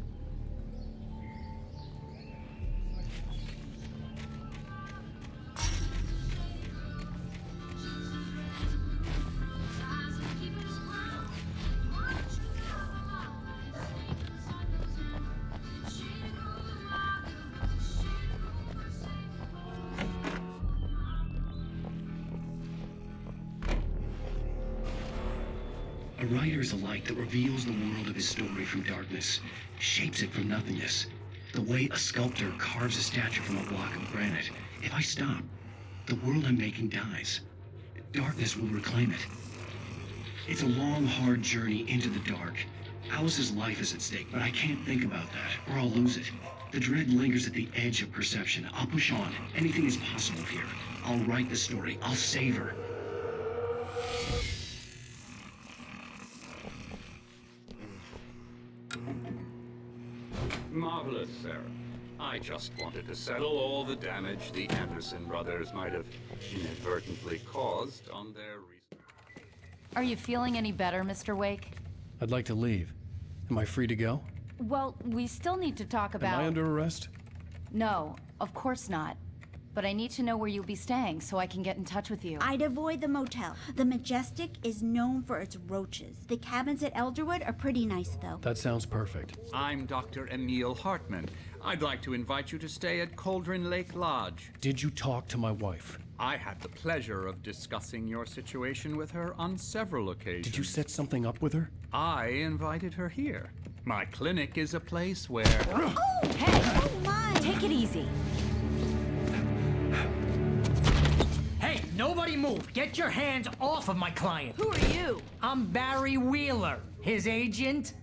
A writer is a light that reveals the world of his story from darkness, shapes it from nothingness. The way a sculptor carves a statue from a block of granite. If I stop, the world I'm making dies. Darkness will reclaim it. It's a long, hard journey into the dark. Alice's life is at stake, but I can't think about that, or I'll lose it. The dread lingers at the edge of perception. I'll push on. Anything is possible here. I'll write the story. I'll save her. Marvelous, Sarah. I just wanted to settle all the damage the Anderson brothers might have inadvertently caused on their recent... Are you feeling any better, Mr. Wake? I'd like to leave. Am I free to go? Well, we still need to talk about... Am I under arrest? No, of course not. But I need to know where you'll be staying so I can get in touch with you. I'd avoid the motel. The Majestic is known for its roaches. The cabins at Elderwood are pretty nice, though. That sounds perfect. I'm Dr. Emil Hartman. I'd like to invite you to stay at Cauldron Lake Lodge. Did you talk to my wife? I had the pleasure of discussing your situation with her on several occasions. Did you set something up with her? I invited her here. My clinic is a place where... Oh, hey! Oh, my! Take it easy. Hey, nobody move! Get your hands off of my client! Who are you? I'm Barry Wheeler, his agent.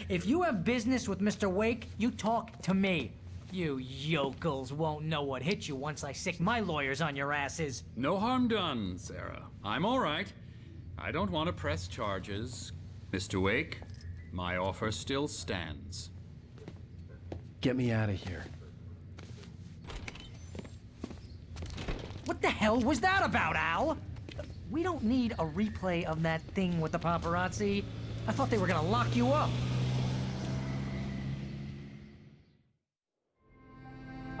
If you have business with Mr. Wake, you talk to me. You yokels won't know what hit you once I sick my lawyers on your asses. No harm done, Sarah. I'm all right. I don't want to press charges. Mr. Wake, my offer still stands. Get me out of here. What the hell was that about, Al? We don't need a replay of that thing with the paparazzi. I thought they were gonna lock you up.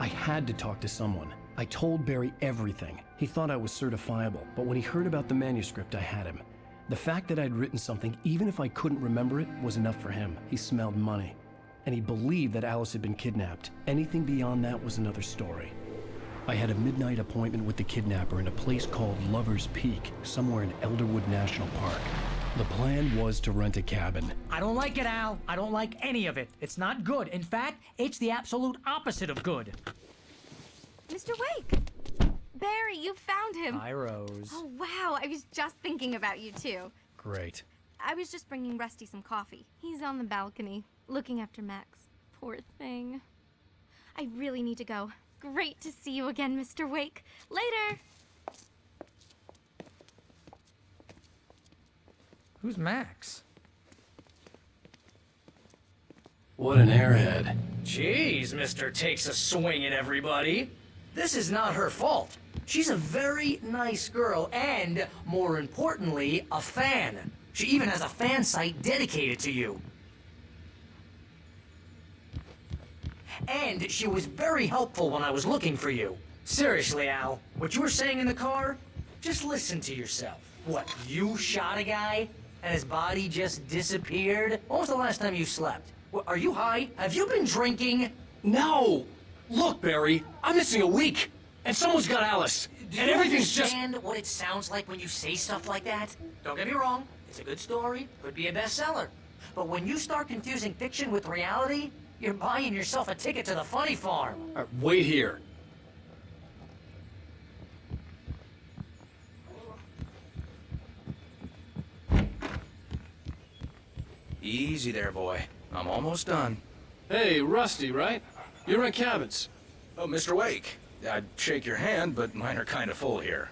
I had to talk to someone. I told Barry everything. He thought I was certifiable, but when he heard about the manuscript, I had him. The fact that I'd written something, even if I couldn't remember it, was enough for him. He smelled money. And he believed that Alice had been kidnapped. Anything beyond that was another story. I had a midnight appointment with the kidnapper in a place called Lover's Peak, somewhere in Elderwood National Park. The plan was to rent a cabin. I don't like it, Al. I don't like any of it. It's not good. In fact, it's the absolute opposite of good. Mr. Wake! Barry, you found him. Hi, Rose. Oh, wow. I was just thinking about you, too. Great. I was just bringing Rusty some coffee. He's on the balcony, looking after Max. Poor thing. I really need to go. Great to see you again, Mr. Wake. Later! Who's Max? What an airhead. Jeez, Mr. Takes a swing at everybody. This is not her fault. She's a very nice girl and, more importantly, a fan. She even has a fan site dedicated to you. And she was very helpful when I was looking for you. Seriously, Al, what you were saying in the car, just listen to yourself. What, you shot a guy and his body just disappeared? When was the last time you slept? What, are you high? Have you been drinking? No! Look, Barry, I'm missing a week, and someone's got Alice, and everything's just... Do you understand what it sounds like when you say stuff like that? Don't get me wrong, it's a good story, could be a bestseller. But when you start confusing fiction with reality, you're buying yourself a ticket to the funny farm. Wait here. Easy there, boy. I'm almost done. Hey, Rusty, right? You rent cabins. Oh, Mr. Wake. I'd shake your hand, but mine are kind of full here.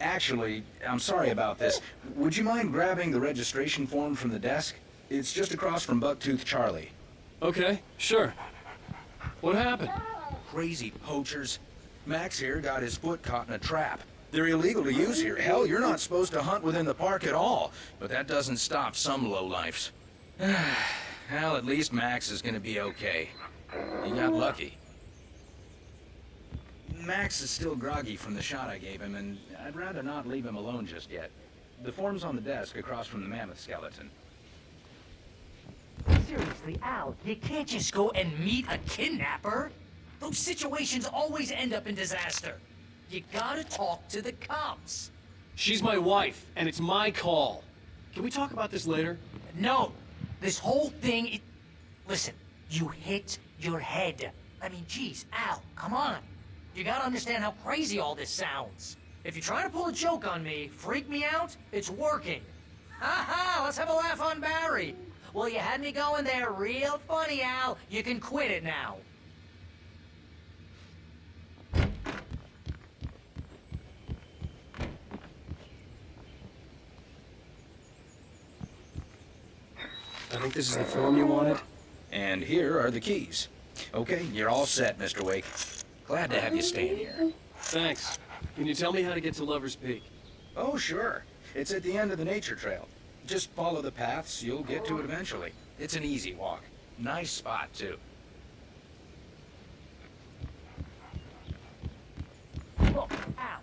Actually, I'm sorry about this. Would you mind grabbing the registration form from the desk? It's just across from Bucktooth Charlie. Okay, sure. What happened? Crazy poachers. Max here got his foot caught in a trap. They're illegal to use here. Hell, you're not supposed to hunt within the park at all. But that doesn't stop some lowlifes. Well, at least Max is gonna be okay. He got lucky. Max is still groggy from the shot I gave him, and I'd rather not leave him alone just yet. The form's on the desk across from the mammoth skeleton. Seriously, Al, you can't just go and meet a kidnapper. Those situations always end up in disaster. You gotta talk to the cops. She's my wife, and it's my call. Can we talk about this later? No. This whole thing, Listen, you hit your head. I mean, geez, Al, come on. You gotta understand how crazy all this sounds. If you're trying to pull a joke on me, freak me out, it's working. Ha-ha, let's have a laugh on Barry. Well, you had me going there real funny, Al. You can quit it now. I think this is the form you wanted. And here are the keys. Okay, you're all set, Mr. Wake. Glad to have you staying here. Thanks. Can you tell me how to get to Lover's Peak? Oh, sure. It's at the end of the nature trail. Just follow the paths, you'll get to it eventually. It's an easy walk. Nice spot, too. Look, Al,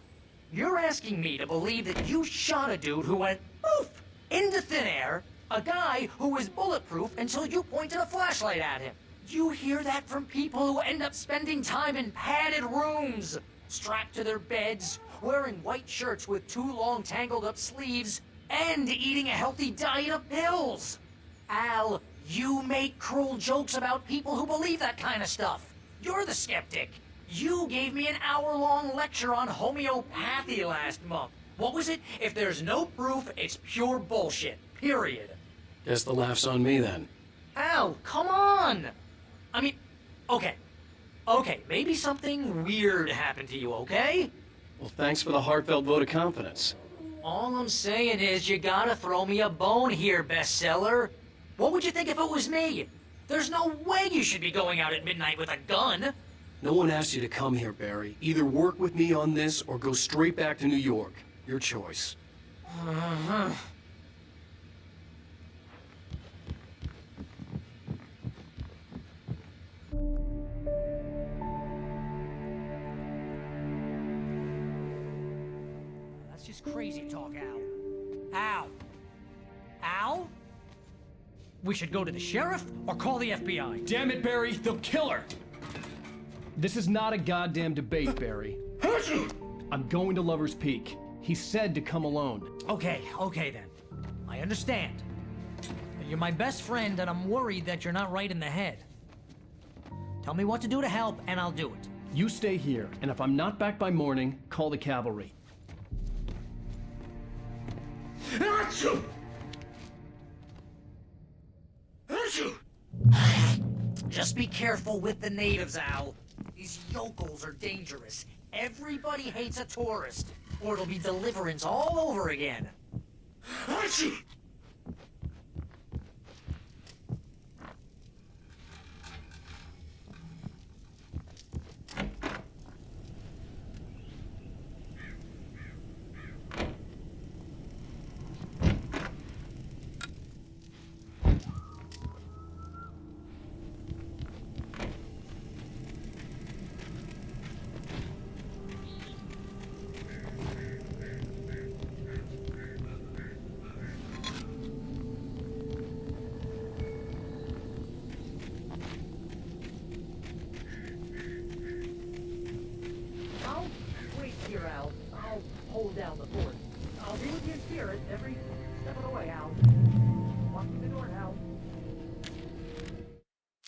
you're asking me to believe that you shot a dude who went poof into thin air, a guy who was bulletproof until you pointed a flashlight at him. You hear that from people who end up spending time in padded rooms, strapped to their beds, wearing white shirts with too long tangled up sleeves, and eating a healthy diet of pills. Al, you make cruel jokes about people who believe that kind of stuff. You're the skeptic. You gave me an hour-long lecture on homeopathy last month. What was it? If there's no proof, it's pure bullshit. Period. Guess the laugh's on me then. Al, come on! I mean, okay, maybe something weird happened to you, okay? Well, thanks for the heartfelt vote of confidence. All I'm saying is you gotta throw me a bone here, bestseller. What would you think if it was me? There's no way you should be going out at midnight with a gun. No one asked you to come here, Barry. Either work with me on this or go straight back to New York. Your choice. That's just crazy talk, Al. Al? Al? We should go to the sheriff or call the FBI. Damn it, Barry, they'll kill her! This is not a goddamn debate, Barry. I'm going to Lover's Peak. He said to come alone. Okay then. I understand. You're my best friend, and I'm worried that you're not right in the head. Tell me what to do to help, and I'll do it. You stay here, and if I'm not back by morning, call the cavalry. Just be careful with the natives, Al. These yokels are dangerous. Everybody hates a tourist, or it'll be Deliverance all over again. I'll wait here, Al. I'll hold down the fort. I'll be with you in spirit every step of the way, Al. Walking the door, Al.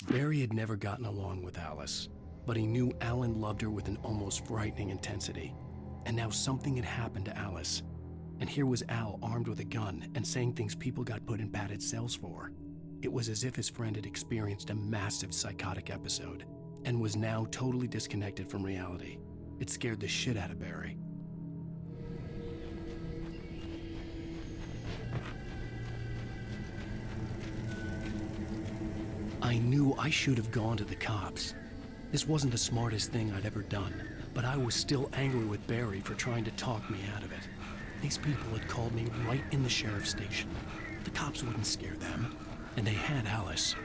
Barry had never gotten along with Alice, but he knew Alan loved her with an almost frightening intensity. And now something had happened to Alice. And here was Al armed with a gun and saying things people got put in padded cells for. It was as if his friend had experienced a massive psychotic episode and was now totally disconnected from reality. It scared the shit out of Barry. I knew I should have gone to the cops. This wasn't the smartest thing I'd ever done, but I was still angry with Barry for trying to talk me out of it. These people had called me right in the sheriff's station. The cops wouldn't scare them, and they had Alice.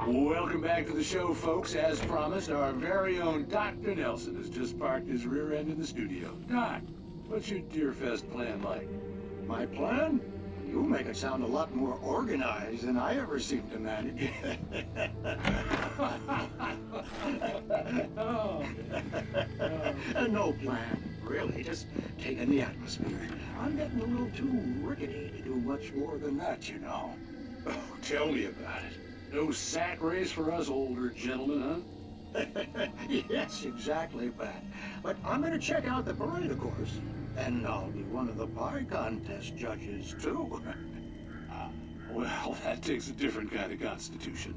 Welcome back to the show, folks. As promised, our very own Dr. Nelson has just parked his rear end in the studio. Doc, what's your Deerfest plan like? My plan? You make it sound a lot more organized than I ever seem to manage. No plan, really. Just taking the atmosphere. I'm getting a little too rickety to do much more than that, you know. Oh, tell me about it. No sack race for us older gentlemen, huh? Yes, exactly, Pat. But I'm gonna check out the parade, of course. And I'll be one of the pie contest judges, too. Well, that takes a different kind of constitution.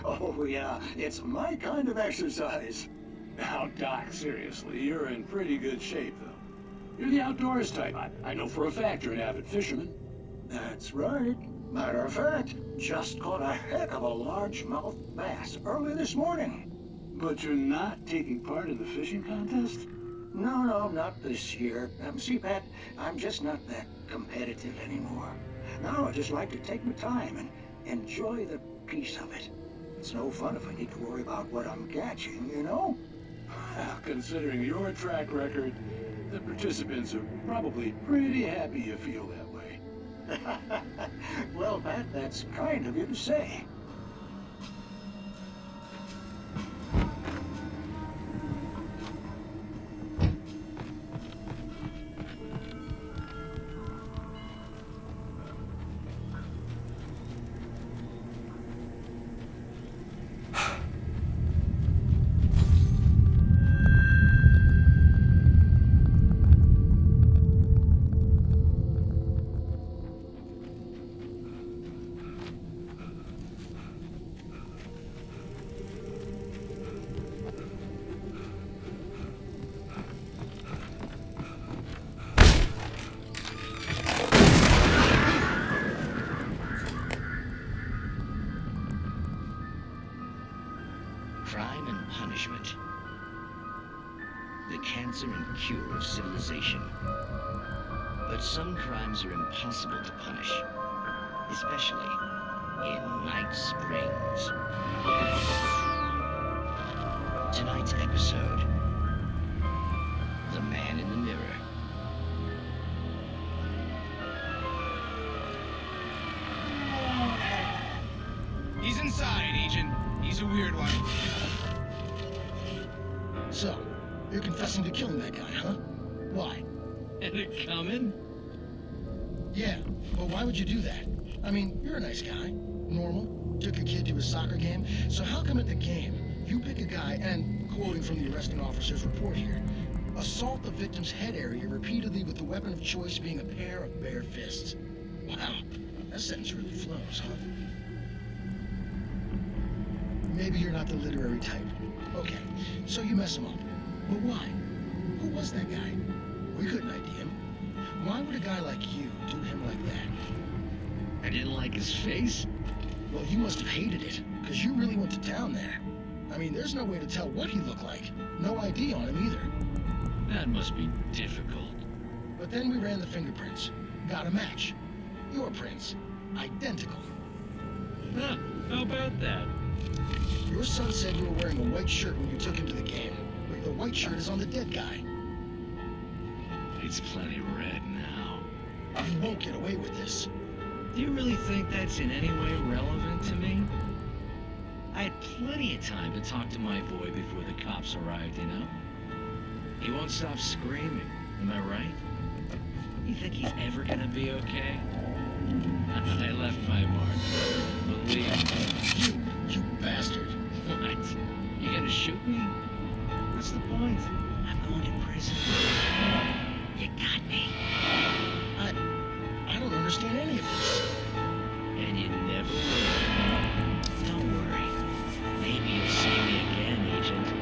Oh, yeah, it's my kind of exercise. Now, Doc, seriously, you're in pretty good shape, though. You're the outdoors type. I know for a fact you're an avid fisherman. That's right. Matter of fact, just caught a heck of a largemouth bass early this morning. But you're not taking part in the fishing contest? No, not this year. See, Pat, I'm just not that competitive anymore. Now I just like to take my time and enjoy the peace of it. It's no fun if I need to worry about what I'm catching, you know? Well, considering your track record, the participants are probably pretty happy you feel that way. Well, Pat, that's kind of you to say. Crime and punishment. The cancer and cure of civilization. But some crimes are impossible to punish, especially in Night Springs. Tonight's episode, The Man in the Mirror. He's inside, Agent. He's a weird one. So, you're confessing to killing that guy, huh? Why? Had it coming? Yeah, but why would you do that? I mean, you're a nice guy. Normal. Took your kid to a soccer game. So how come at the game, you pick a guy and, quoting from the arresting officer's report here, assault the victim's head area repeatedly with the weapon of choice being a pair of bare fists? Wow, that sentence really flows, huh? Maybe you're not the literary type. Okay, so you mess him up. But why? Who was that guy? We couldn't ID him. Why would a guy like you do him like that? I didn't like his face? Well, you must have hated it, because you really went to town there. I mean, there's no way to tell what he looked like. No ID on him either. That must be difficult. But then we ran the fingerprints. Got a match. Your prints. Identical. Huh, how about that? Your son said you were wearing a white shirt when you took him to the game. But the white shirt is on the dead guy. It's plenty red now. You won't get away with this. Do you really think that's in any way relevant to me? I had plenty of time to talk to my boy before the cops arrived, you know? He won't stop screaming, am I right? You think he's ever gonna be okay? I left my mark. Believe me. You bastard. What? You gonna shoot me? What's the point? I'm going to prison. You got me. I don't understand any of this. And you never will. Don't worry. Maybe you'll see me again, Agent.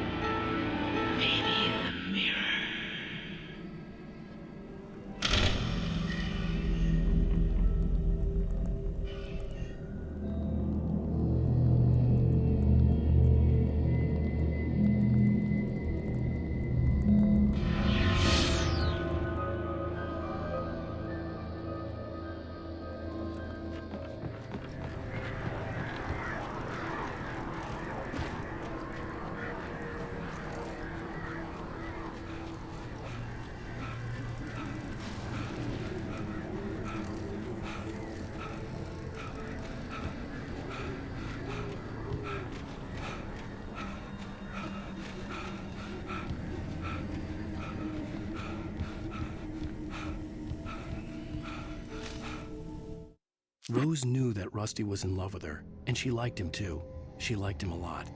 Rose knew that Rusty was in love with her, and she liked him too. She liked him a lot.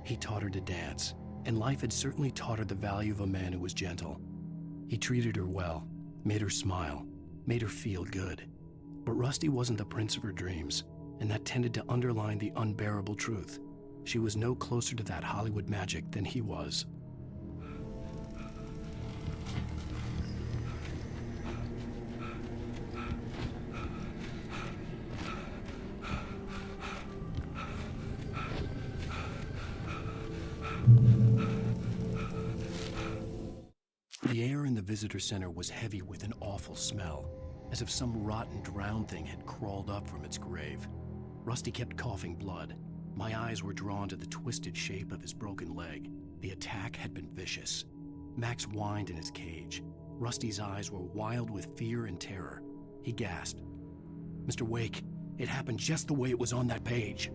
He taught her to dance, and life had certainly taught her the value of a man who was gentle. He treated her well, made her smile, made her feel good. But Rusty wasn't the prince of her dreams, and that tended to underline the unbearable truth. She was no closer to that Hollywood magic than he was. The air in the visitor center was heavy with an awful smell, as if some rotten drowned thing had crawled up from its grave. Rusty kept coughing blood. My eyes were drawn to the twisted shape of his broken leg. The attack had been vicious. Max whined in his cage. Rusty's eyes were wild with fear and terror. He gasped, "Mr. Wake, it happened just the way it was on that page."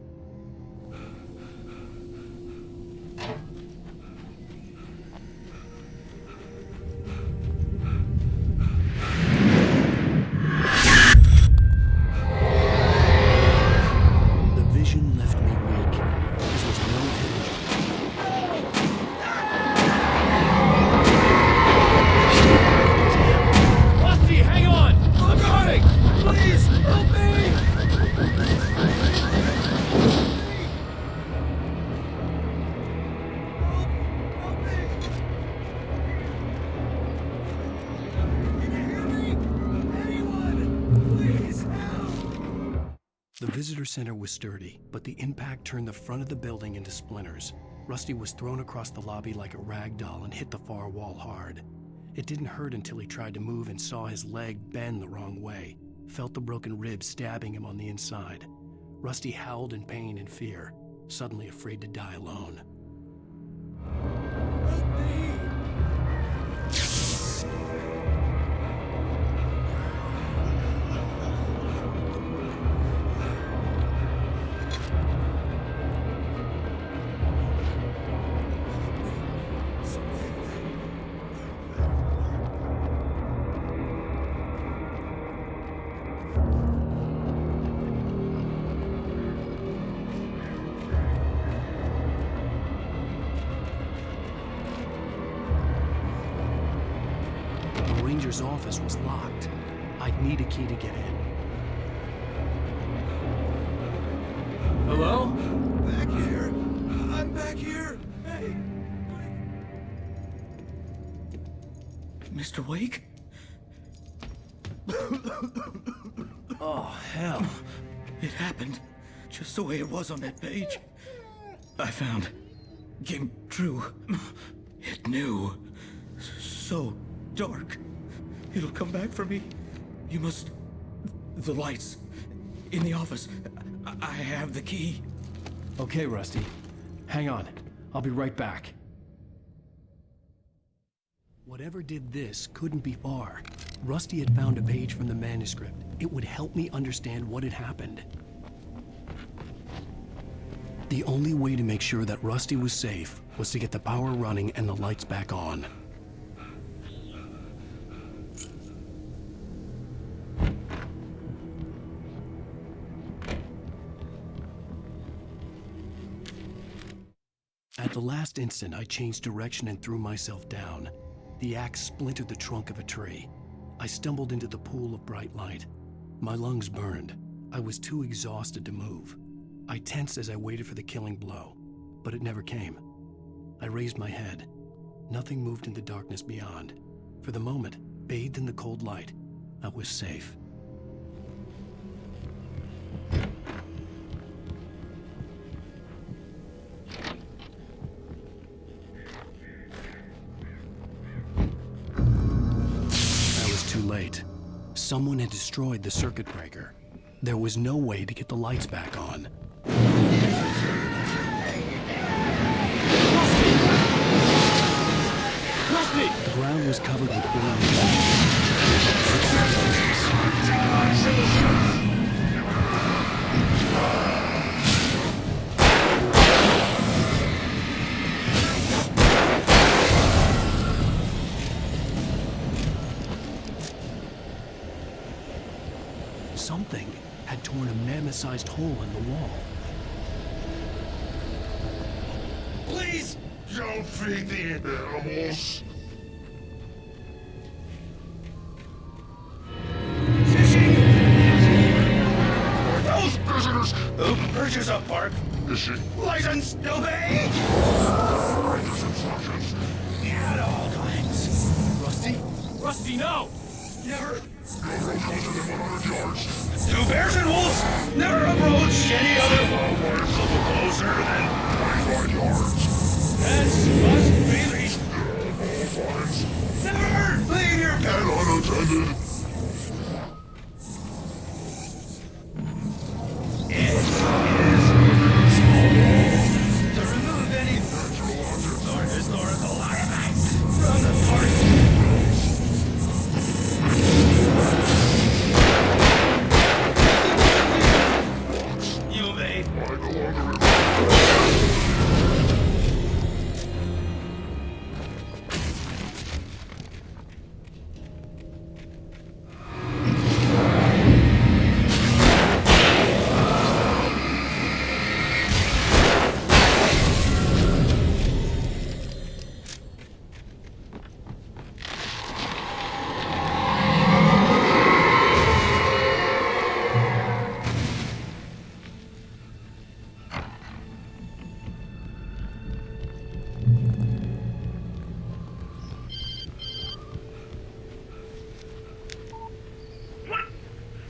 The visitor center was sturdy, but the impact turned the front of the building into splinters. Rusty was thrown across the lobby like a rag doll and hit the far wall hard. It didn't hurt until he tried to move and saw his leg bend the wrong way, felt the broken ribs stabbing him on the inside. Rusty howled in pain and fear, suddenly afraid to die alone. Ranger's office was locked. I'd need a key to get in. Hello? Back here. I'm back here. Hey. Mr. Wake? Oh, hell. It happened just the way it was on that page. I found. Came true. It knew. So dark. It'll come back for me. You must... The lights. In the office. I have the key. Okay, Rusty. Hang on. I'll be right back. Whatever did this couldn't be far. Rusty had found a page from the manuscript. It would help me understand what had happened. The only way to make sure that Rusty was safe was to get the power running and the lights back on. At the last instant, I changed direction and threw myself down. The axe splintered the trunk of a tree. I stumbled into the pool of bright light. My lungs burned. I was too exhausted to move. I tensed as I waited for the killing blow, but it never came. I raised my head. Nothing moved in the darkness beyond. For the moment, bathed in the cold light, I was safe. Too late. Someone had destroyed the circuit breaker. There was no way to get the lights back on. Rusty! The ground was covered with blood. Something had torn a mammoth-sized hole in the wall. Please! Don't feed the animals! Those visitors! Who purchase a park? License to obey! Instructions. At all times. Rusty? Rusty, no! Never. Go closer than 100 yards. Two bears and wolves never approach any other wildlife closer than 25 yards. Pets must be leashed. All times. Never leave your pet unattended. To remove any or historical artifacts from the park. You may.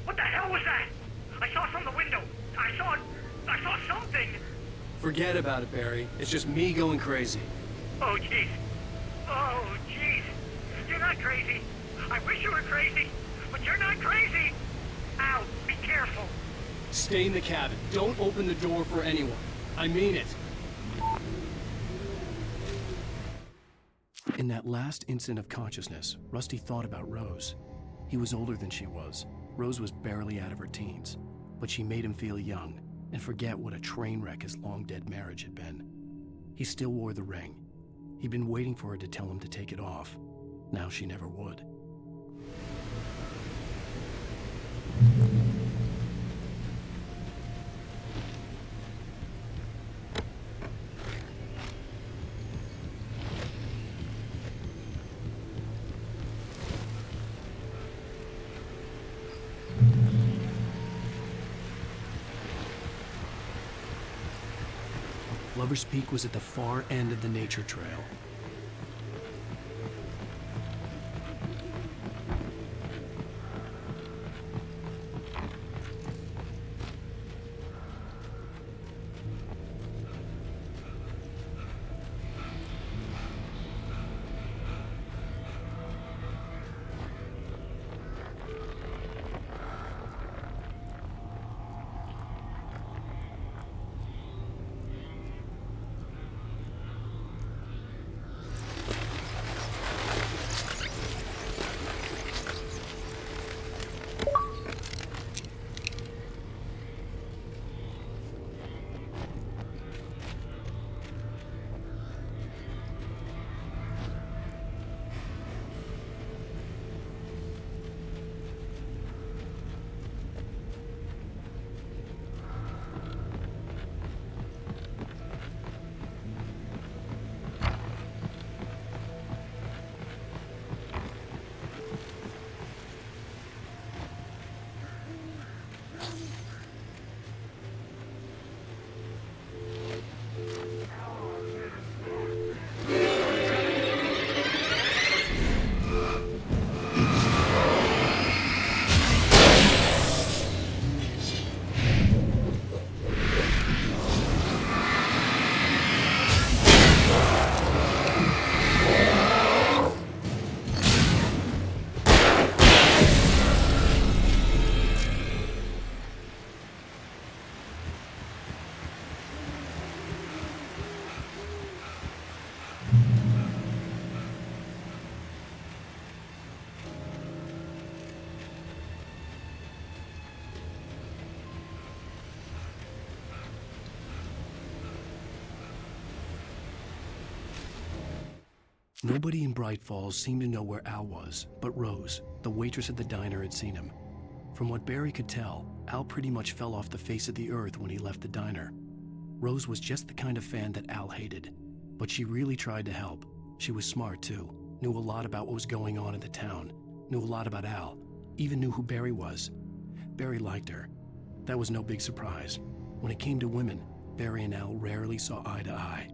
What the hell was that? I saw from the window. I saw something. Forget about it, Barry. It's just me going crazy. Oh, jeez. Oh, jeez. You're not crazy. I wish you were crazy, but you're not crazy. Ow, be careful. Stay in the cabin. Don't open the door for anyone. I mean it. In that last instant of consciousness, Rusty thought about Rose. He was older than she was. Rose was barely out of her teens, but she made him feel young and forget what a train wreck his long-dead marriage had been. He still wore the ring. He'd been waiting for her to tell him to take it off. Now she never would. Lover's Peak was at the far end of the nature trail. Nobody in Bright Falls seemed to know where Al was, but Rose, the waitress at the diner, had seen him. From what Barry could tell, Al pretty much fell off the face of the earth when he left the diner. Rose was just the kind of fan that Al hated, but she really tried to help. She was smart too, knew a lot about what was going on in the town, knew a lot about Al, even knew who Barry was. Barry liked her. That was no big surprise. When it came to women, Barry and Al rarely saw eye to eye.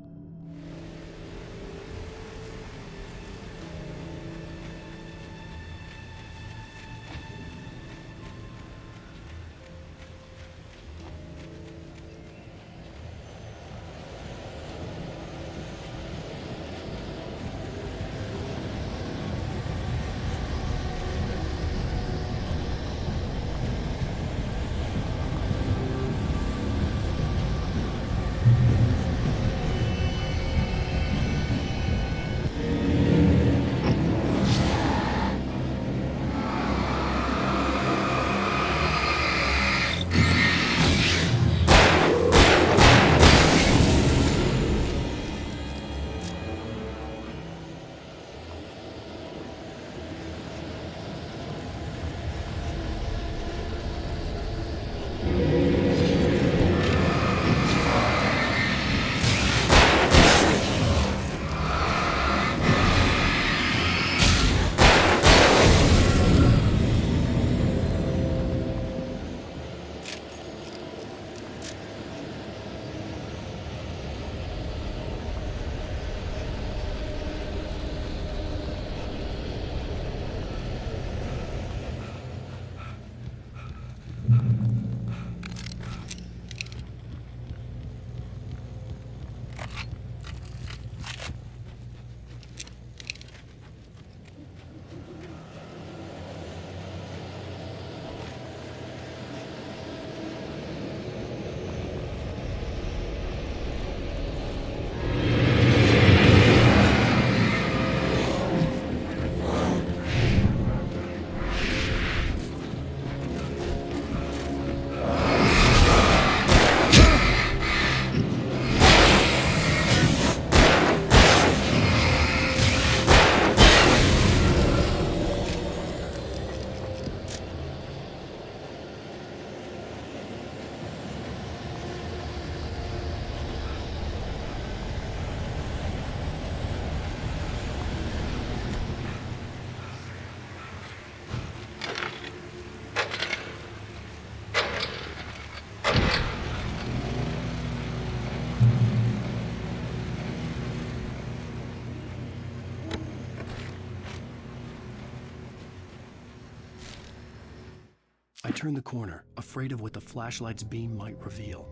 I turned the corner, afraid of what the flashlight's beam might reveal.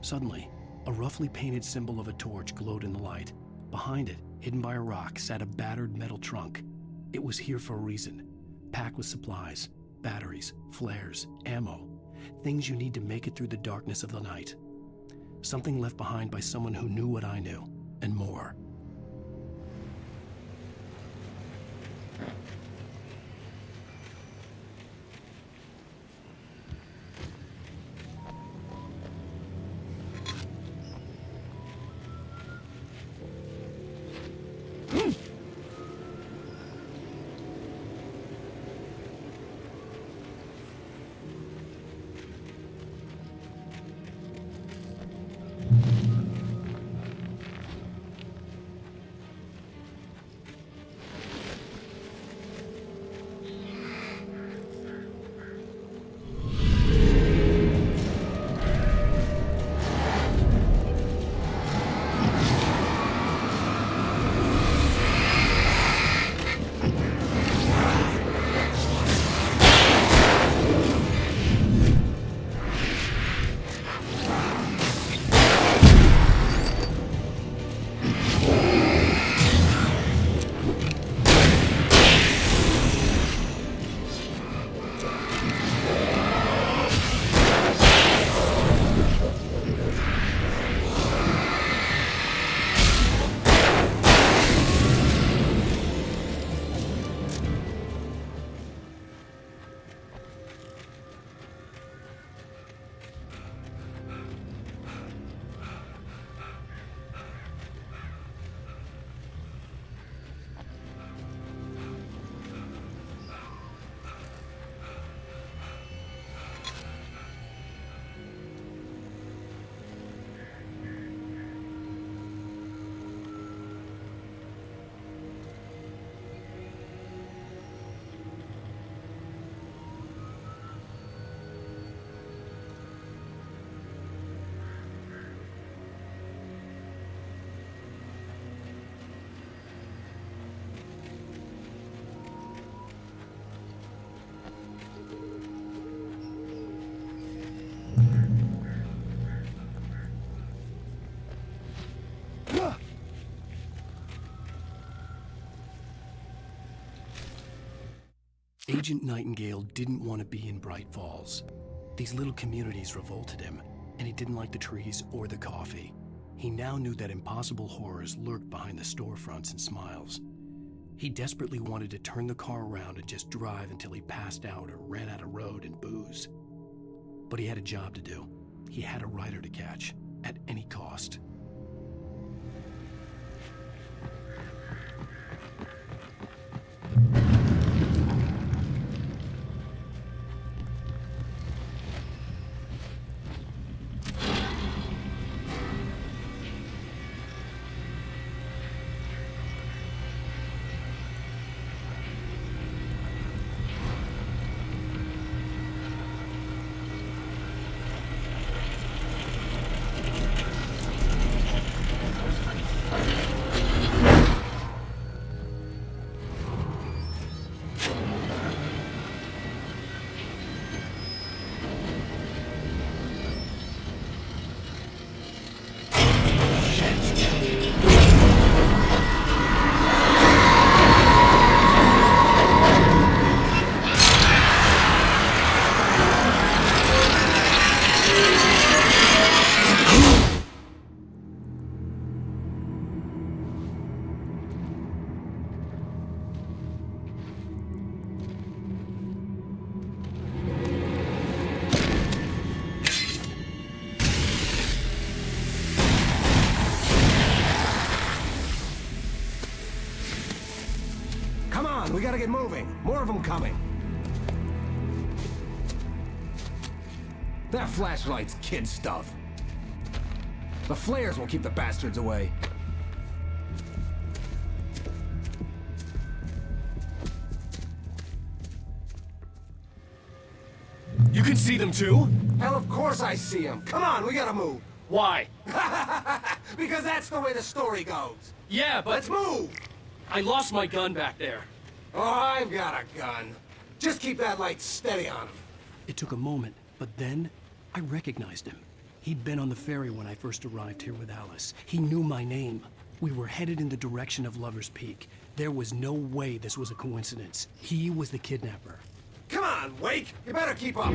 Suddenly, a roughly painted symbol of a torch glowed in the light. Behind it, hidden by a rock, sat a battered metal trunk. It was here for a reason, packed with supplies, batteries, flares, ammo, things you need to make it through the darkness of the night. Something left behind by someone who knew what I knew, and more. Agent Nightingale didn't want to be in Bright Falls. These little communities revolted him, and he didn't like the trees or the coffee. He now knew that impossible horrors lurked behind the storefronts and smiles. He desperately wanted to turn the car around and just drive until he passed out or ran out of road and booze. But he had a job to do. He had a rider to catch, at any cost. We gotta get moving. More of them coming. That flashlight's kid stuff. The flares will keep the bastards away. You can see them too? Hell, of course I see them. Come on, we gotta move. Why? Because that's the way the story goes. Yeah, but... Let's move! I lost my gun back there. Oh, I've got a gun. Just keep that light steady on him. It took a moment, but then I recognized him. He'd been on the ferry when I first arrived here with Alice. He knew my name. We were headed in the direction of Lover's Peak. There was no way this was a coincidence. He was the kidnapper. Come on, Wake! You better keep up!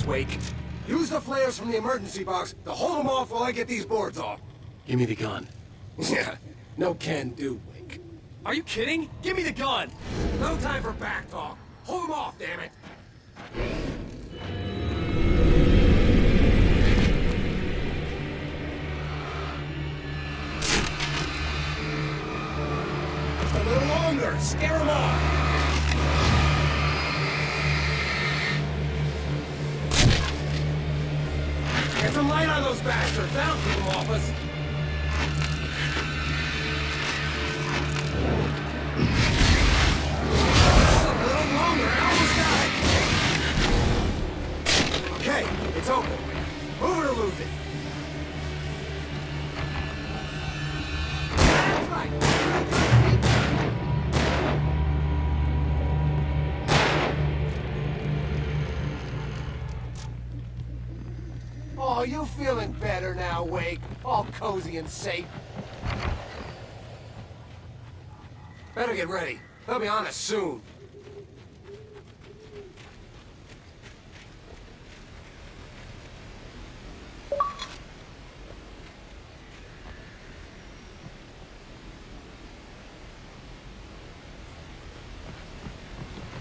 Wake. Use the flares from the emergency box to hold them off while I get these boards off. Give me the gun. Yeah, no can do, Wake. Are you kidding? Give me the gun! No time for back talk. Hold them off, damn it. Just a little longer. Scare them off. Get some light on those bastards. That'll keep them off us. A little longer. Almost got it. Okay, it's open. Move it or lose it. That's right. Oh, you feeling better now, Wake? All cozy and safe. Better get ready. They'll be on us soon.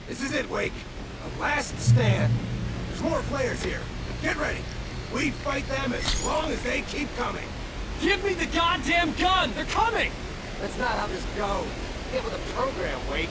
This is it, Wake. The last stand. There's more flares here. Get ready. We fight them as long as they keep coming. Give me the goddamn gun! They're coming! That's not how this goes. Get with the program, Wake.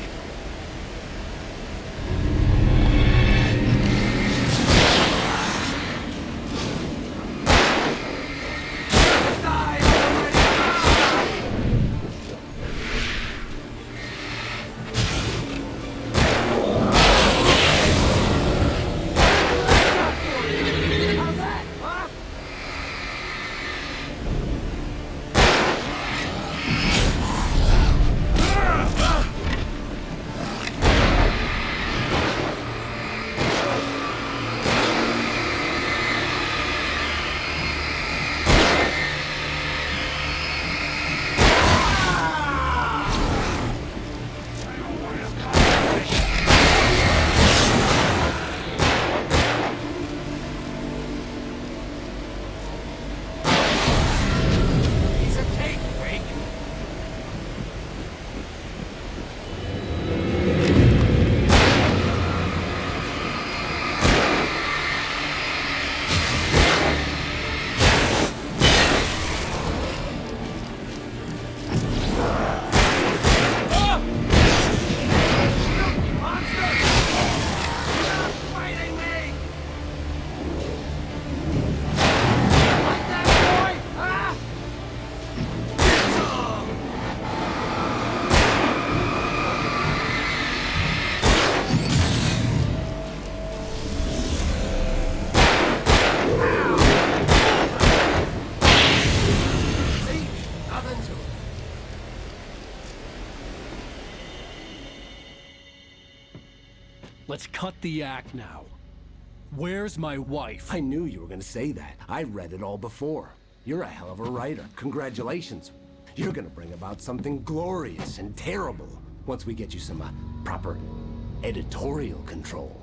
Let's cut the act now. Where's my wife? I knew you were gonna say that. I read it all before. You're a hell of a writer. Congratulations. You're gonna bring about something glorious and terrible once we get you some proper editorial control.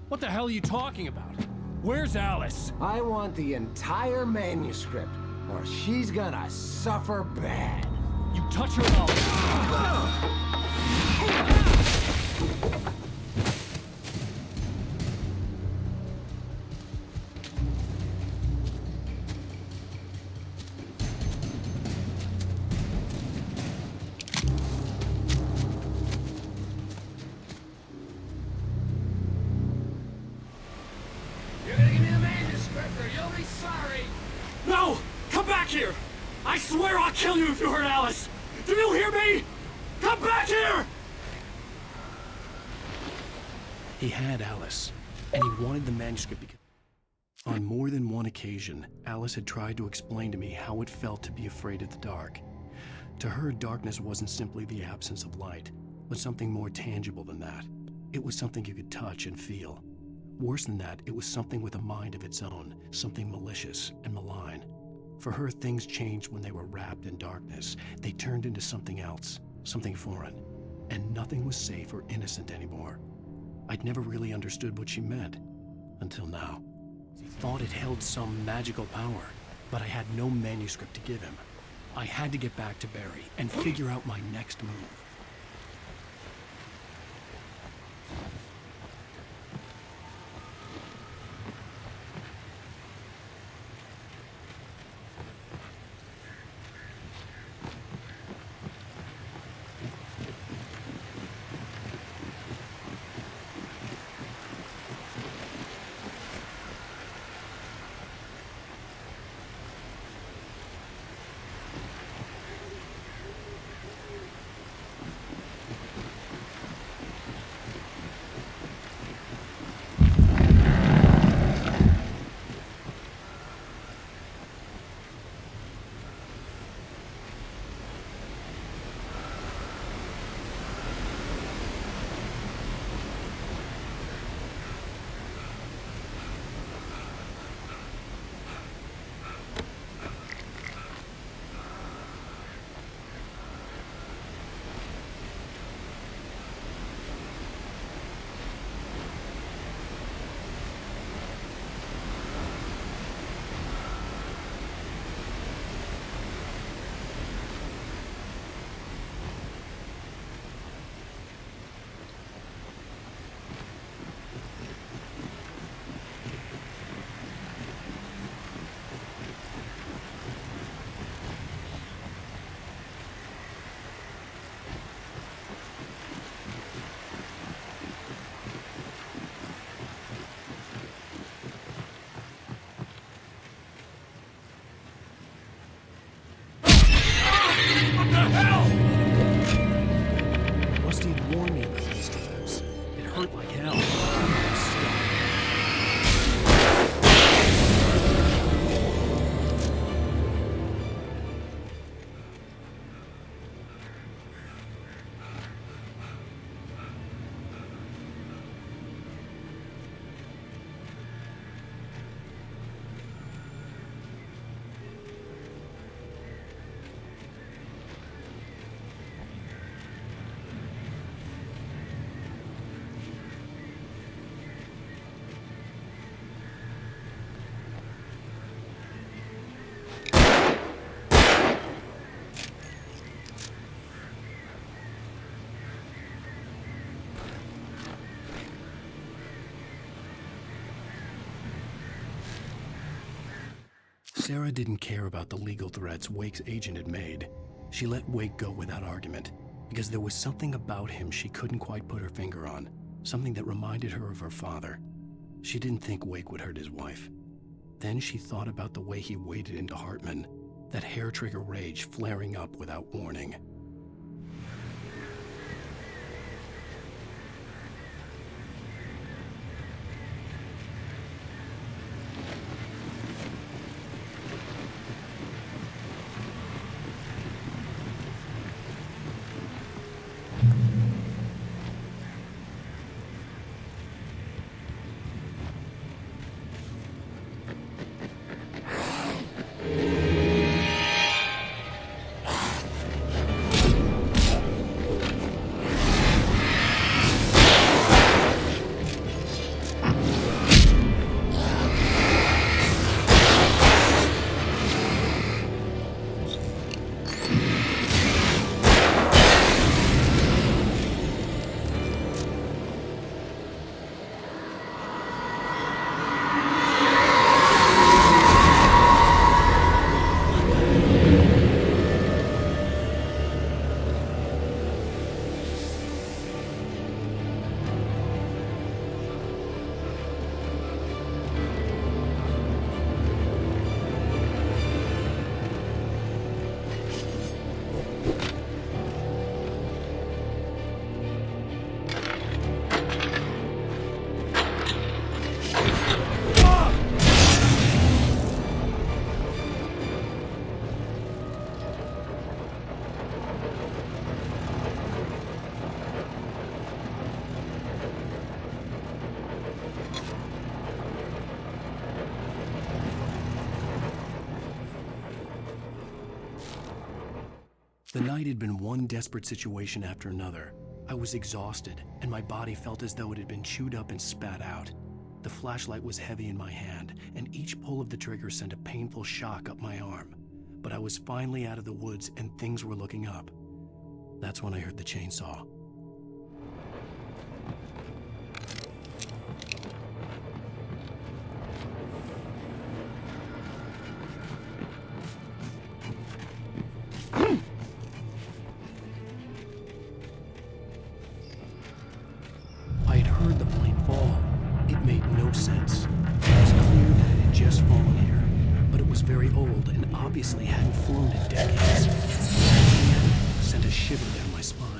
What the hell are you talking about? Where's Alice? I want the entire manuscript, or she's gonna suffer bad. You touch her and I'll... You're gonna give me the manuscript, or you'll be sorry. No! Come back here! I swear I'll kill you if you hurt Alice! Do you hear me? Come back here! He had Alice, and he wanted the manuscript because... On more than one occasion, Alice had tried to explain to me how it felt to be afraid of the dark. To her, darkness wasn't simply the absence of light, but something more tangible than that. It was something you could touch and feel. Worse than that, it was something with a mind of its own, something malicious and malign. For her, things changed when they were wrapped in darkness. They turned into something else, something foreign, and nothing was safe or innocent anymore. I'd never really understood what she meant, until now. I thought it held some magical power, but I had no manuscript to give him. I had to get back to Barry and figure out my next move. hurt like hell. Stop. Sarah didn't care about the legal threats Wake's agent had made. She let Wake go without argument, because there was something about him she couldn't quite put her finger on, something that reminded her of her father. She didn't think Wake would hurt his wife. Then she thought about the way he waded into Hartman, that hair-trigger rage flaring up without warning. The night had been one desperate situation after another. I was exhausted, and my body felt as though it had been chewed up and spat out. The flashlight was heavy in my hand, and each pull of the trigger sent a painful shock up my arm. But I was finally out of the woods, and things were looking up. That's when I heard the chainsaw. Obviously hadn't flown in decades. Sent a shiver down my spine.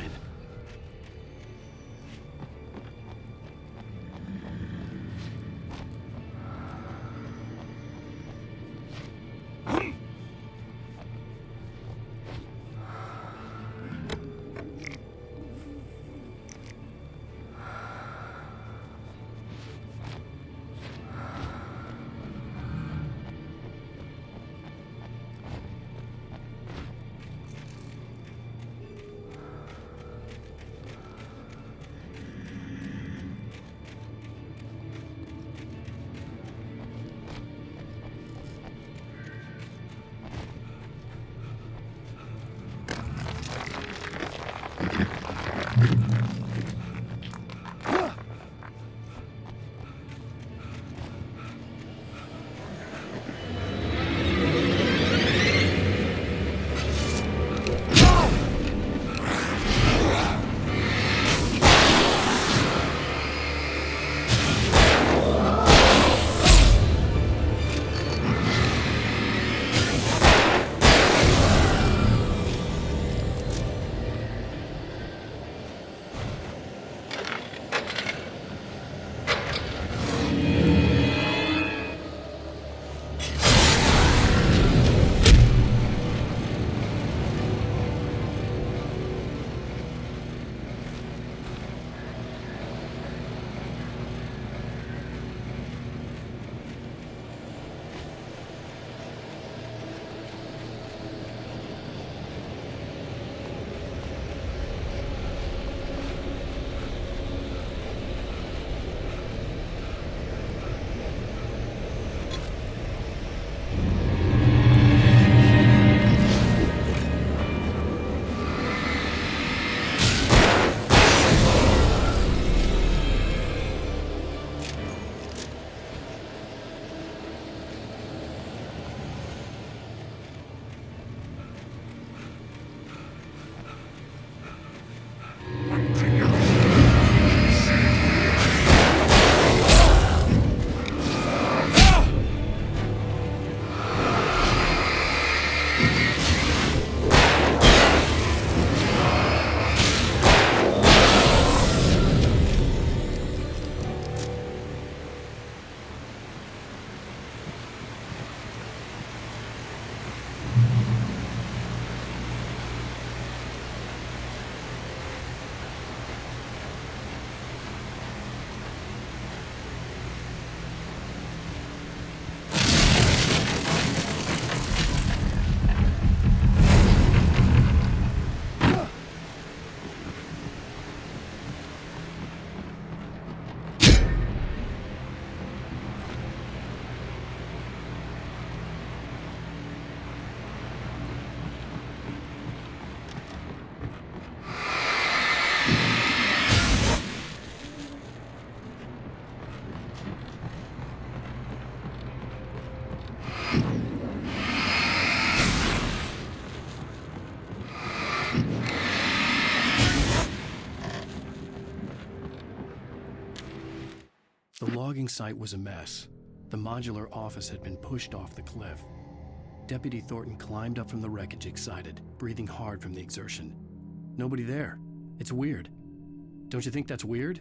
The logging site was a mess. The modular office had been pushed off the cliff. Deputy Thornton climbed up from the wreckage excited, breathing hard from the exertion. Nobody there. It's weird. Don't you think that's weird?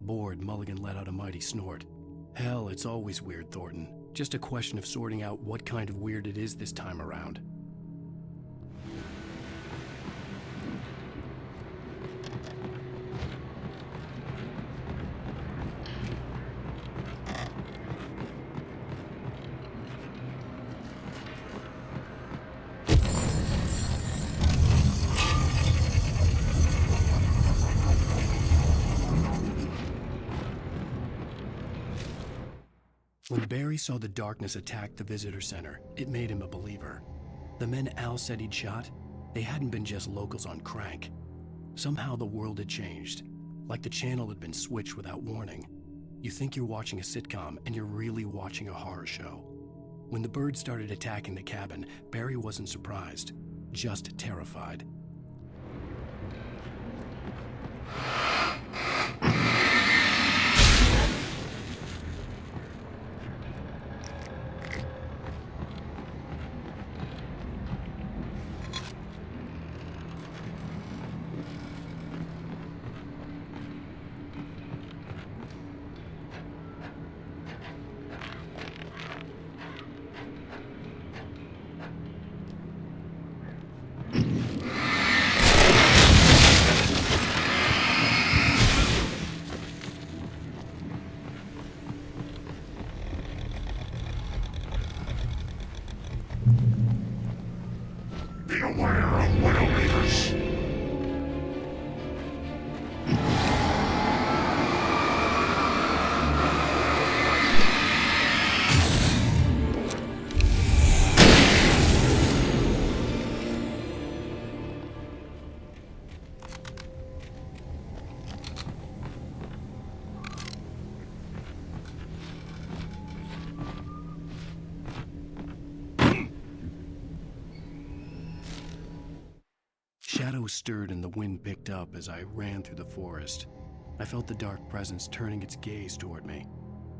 Bored, Mulligan let out a mighty snort. Hell, it's always weird, Thornton. Just a question of sorting out what kind of weird it is this time around. When Barry saw the darkness attack the visitor center, it made him a believer. The men Al said he'd shot, they hadn't been just locals on crank. Somehow the world had changed, like the channel had been switched without warning. You think you're watching a sitcom, and you're really watching a horror show. When the birds started attacking the cabin, Barry wasn't surprised, just terrified. Shadows stirred and the wind picked up as I ran through the forest. I felt the dark presence turning its gaze toward me.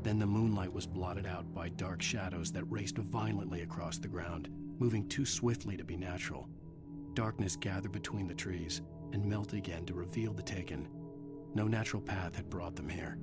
Then the moonlight was blotted out by dark shadows that raced violently across the ground, moving too swiftly to be natural. Darkness gathered between the trees and melted again to reveal the Taken. No natural path had brought them here.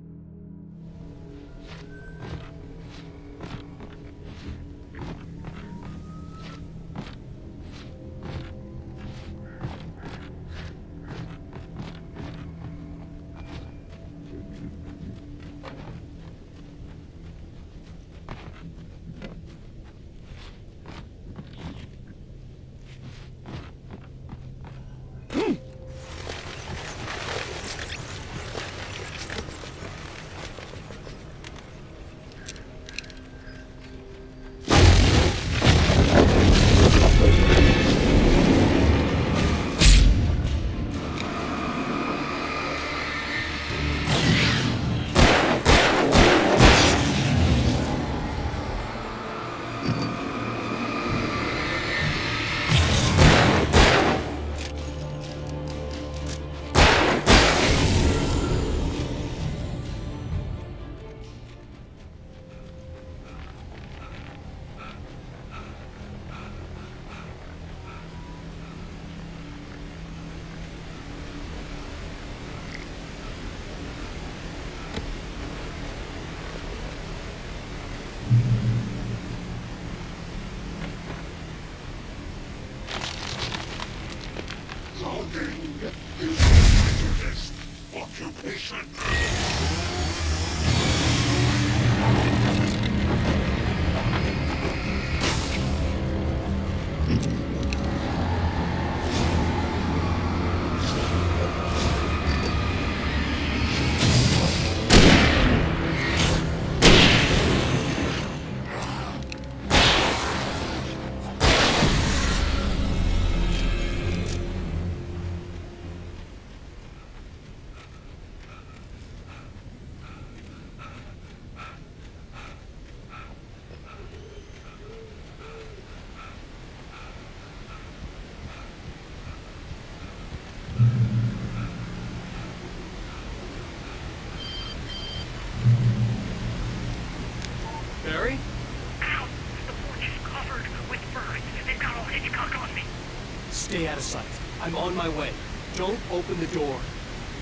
out of sight. I'm on my way. Don't open the door.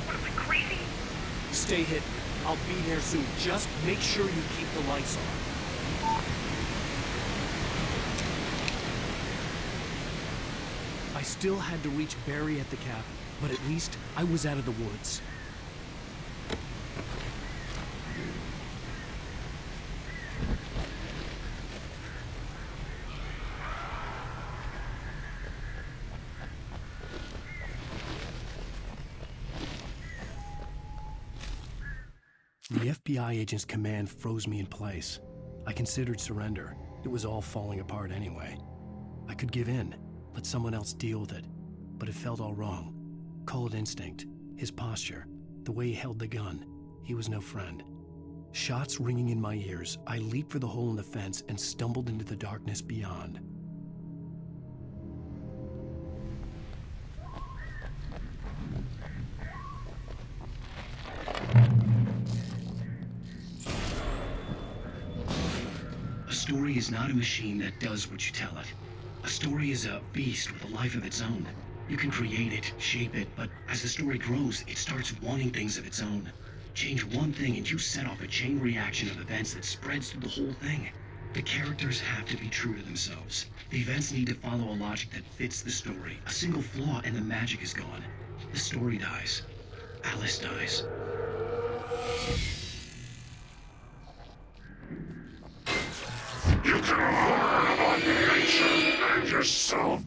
What am I, crazy? Stay hidden. I'll be there soon. Just make sure you keep the lights on. I still had to reach Barry at the cabin, but at least I was out of the woods. The FBI agent's command froze me in place. I considered surrender. It was all falling apart anyway. I could give in, let someone else deal with it, but it felt all wrong. Call it instinct, his posture, the way he held the gun. He was no friend. Shots ringing in my ears, I leaped for the hole in the fence and stumbled into the darkness beyond. A story is not a machine that does what you tell it. A story is a beast with a life of its own. You can create it, shape it, but as the story grows, it starts wanting things of its own. Change one thing and you set off a chain reaction of events that spreads through the whole thing. The characters have to be true to themselves. The events need to follow a logic that fits the story. A single flaw and the magic is gone. The story dies. Alice dies. You can learn about nature and yourself.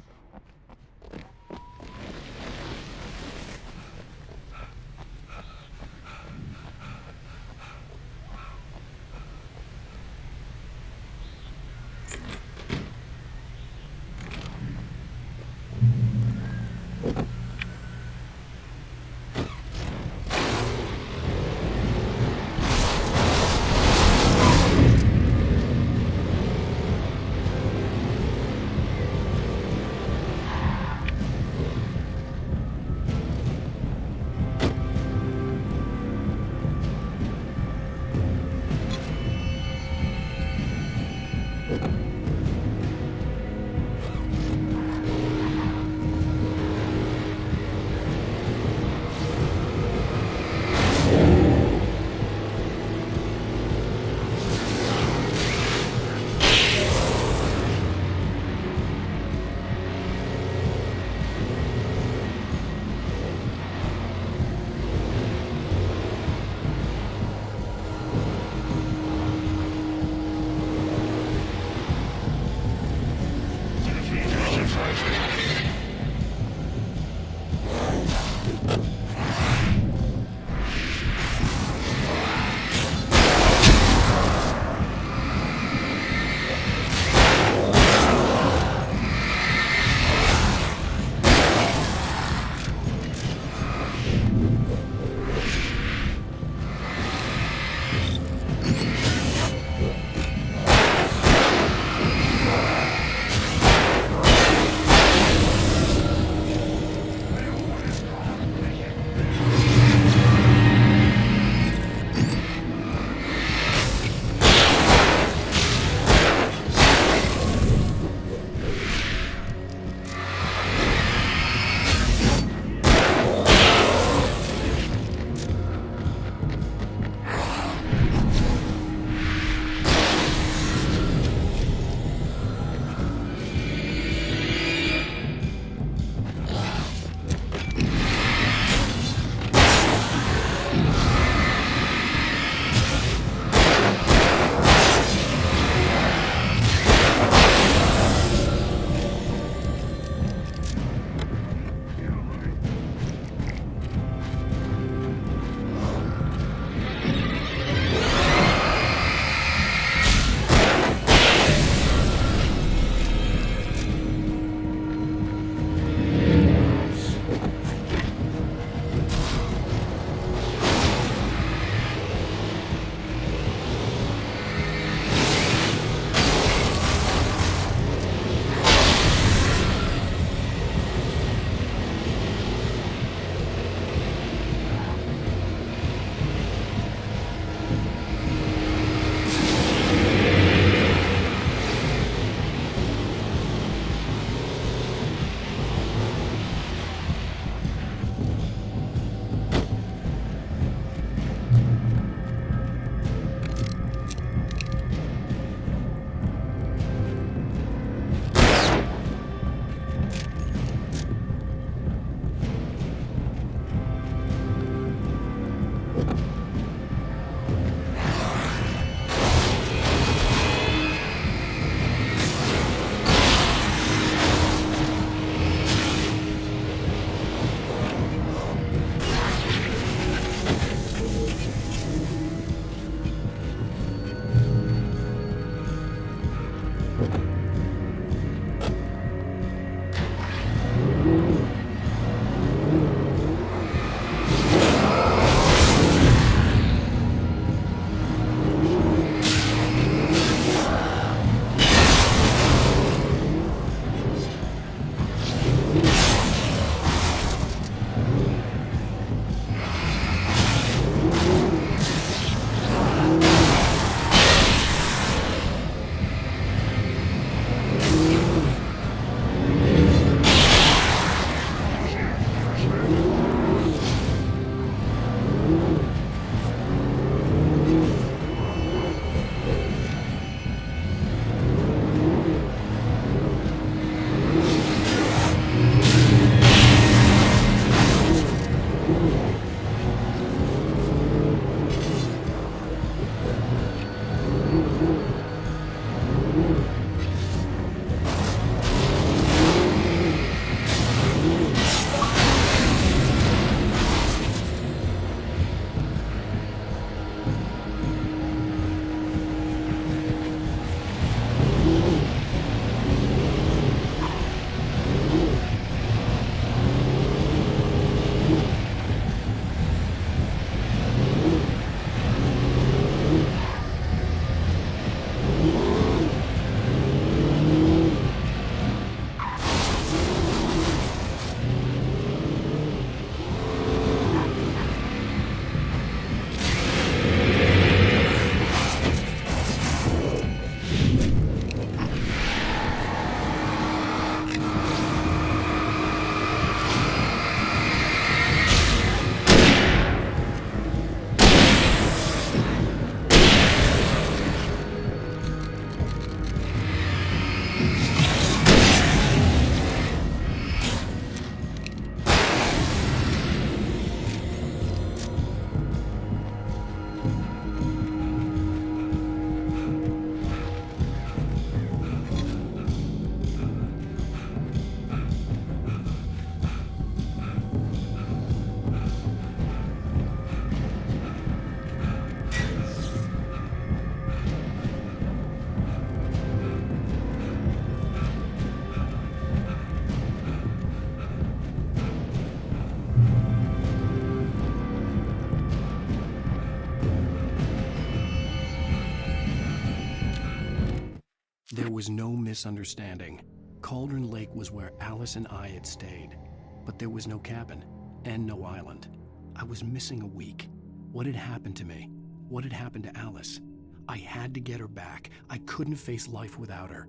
There was no misunderstanding. Cauldron Lake was where Alice and I had stayed, but there was no cabin and no island. I was missing a week. What had happened to me? What had happened to Alice? I had to get her back. I couldn't face life without her.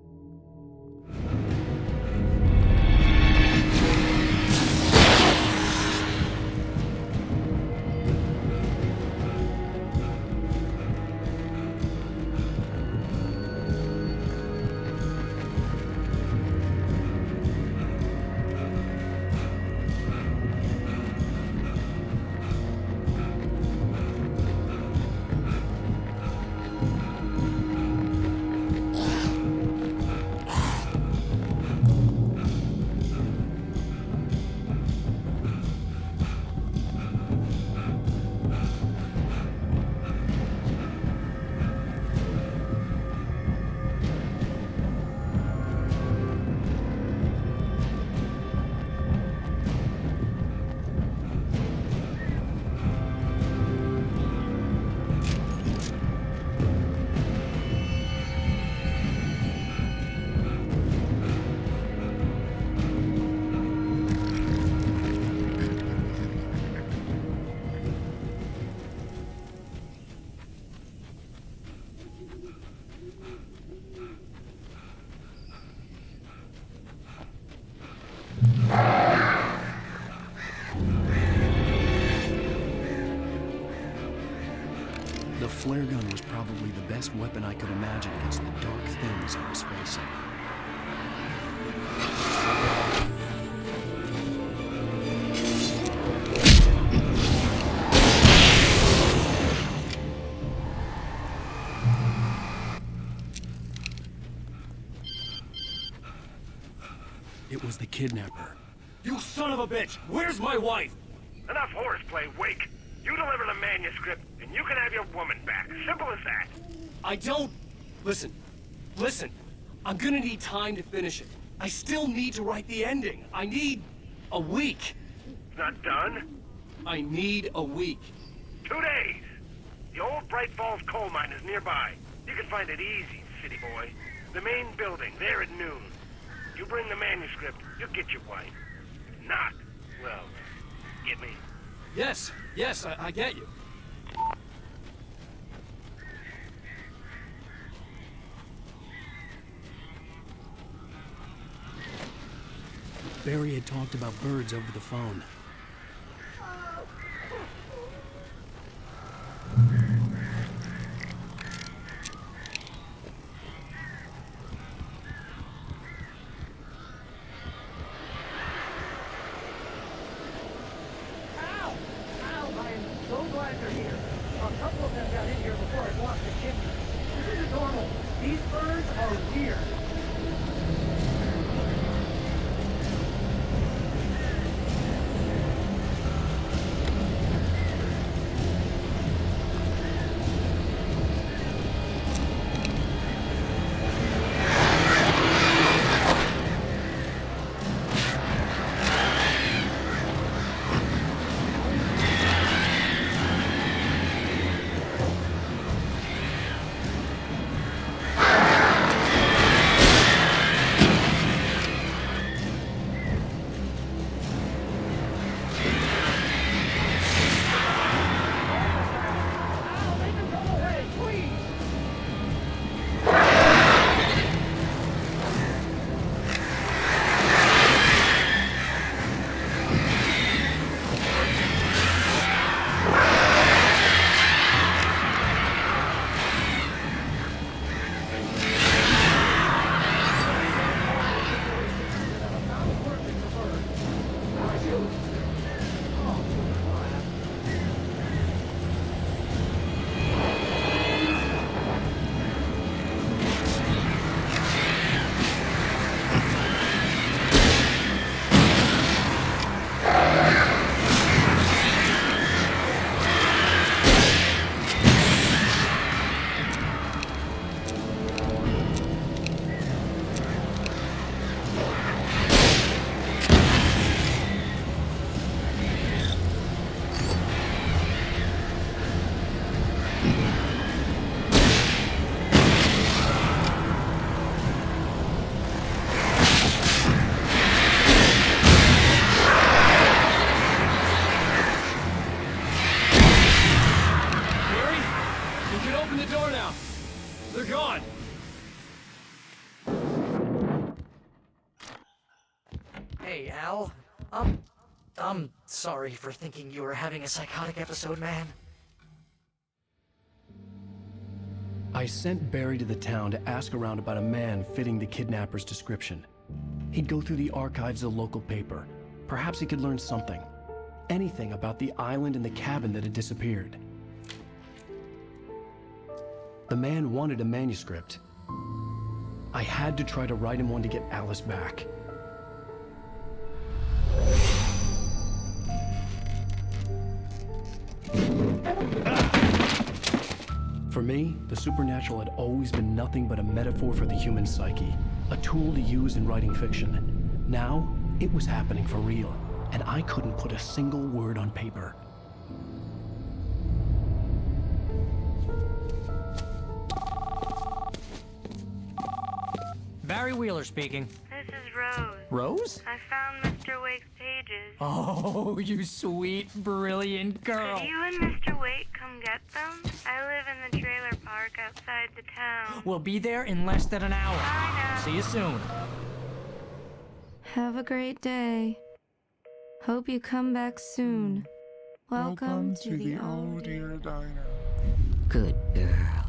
The flare gun was probably the best weapon I could imagine against the dark things I was facing. It was the kidnapper. You son of a bitch! Where's my wife? Enough horseplay, Wake. You deliver the manuscript, and you can have your woman back. Simple as that. I don't... Listen. I'm gonna need time to finish it. I still need to write the ending. I need a week. Not done? I need a week. 2 days. The old Bright Falls coal mine is nearby. You can find it easy, city boy. The main building, there at noon. You bring the manuscript, you'll get your wife. If not, well, get me? Yes, I get you. Barry had talked about birds over the phone. can open the door now. They're gone. Hey, Al. I'm sorry for thinking you were having a psychotic episode, man. I sent Barry to the town to ask around about a man fitting the kidnapper's description. He'd go through the archives of the local paper. Perhaps he could learn something. Anything about the island and the cabin that had disappeared. The man wanted a manuscript. I had to try to write him one to get Alice back. For me, the supernatural had always been nothing but a metaphor for the human psyche, a tool to use in writing fiction. Now, it was happening for real, and I couldn't put a single word on paper. Barry Wheeler speaking. This is Rose. Rose? I found Mr. Wake's pages. Oh, you sweet, brilliant girl. Could you and Mr. Wake come get them? I live in the trailer park outside the town. We'll be there in less than an hour. Bye now. See you soon. Have a great day. Hope you come back soon. Welcome to the Oh Dear Diner. Good girl.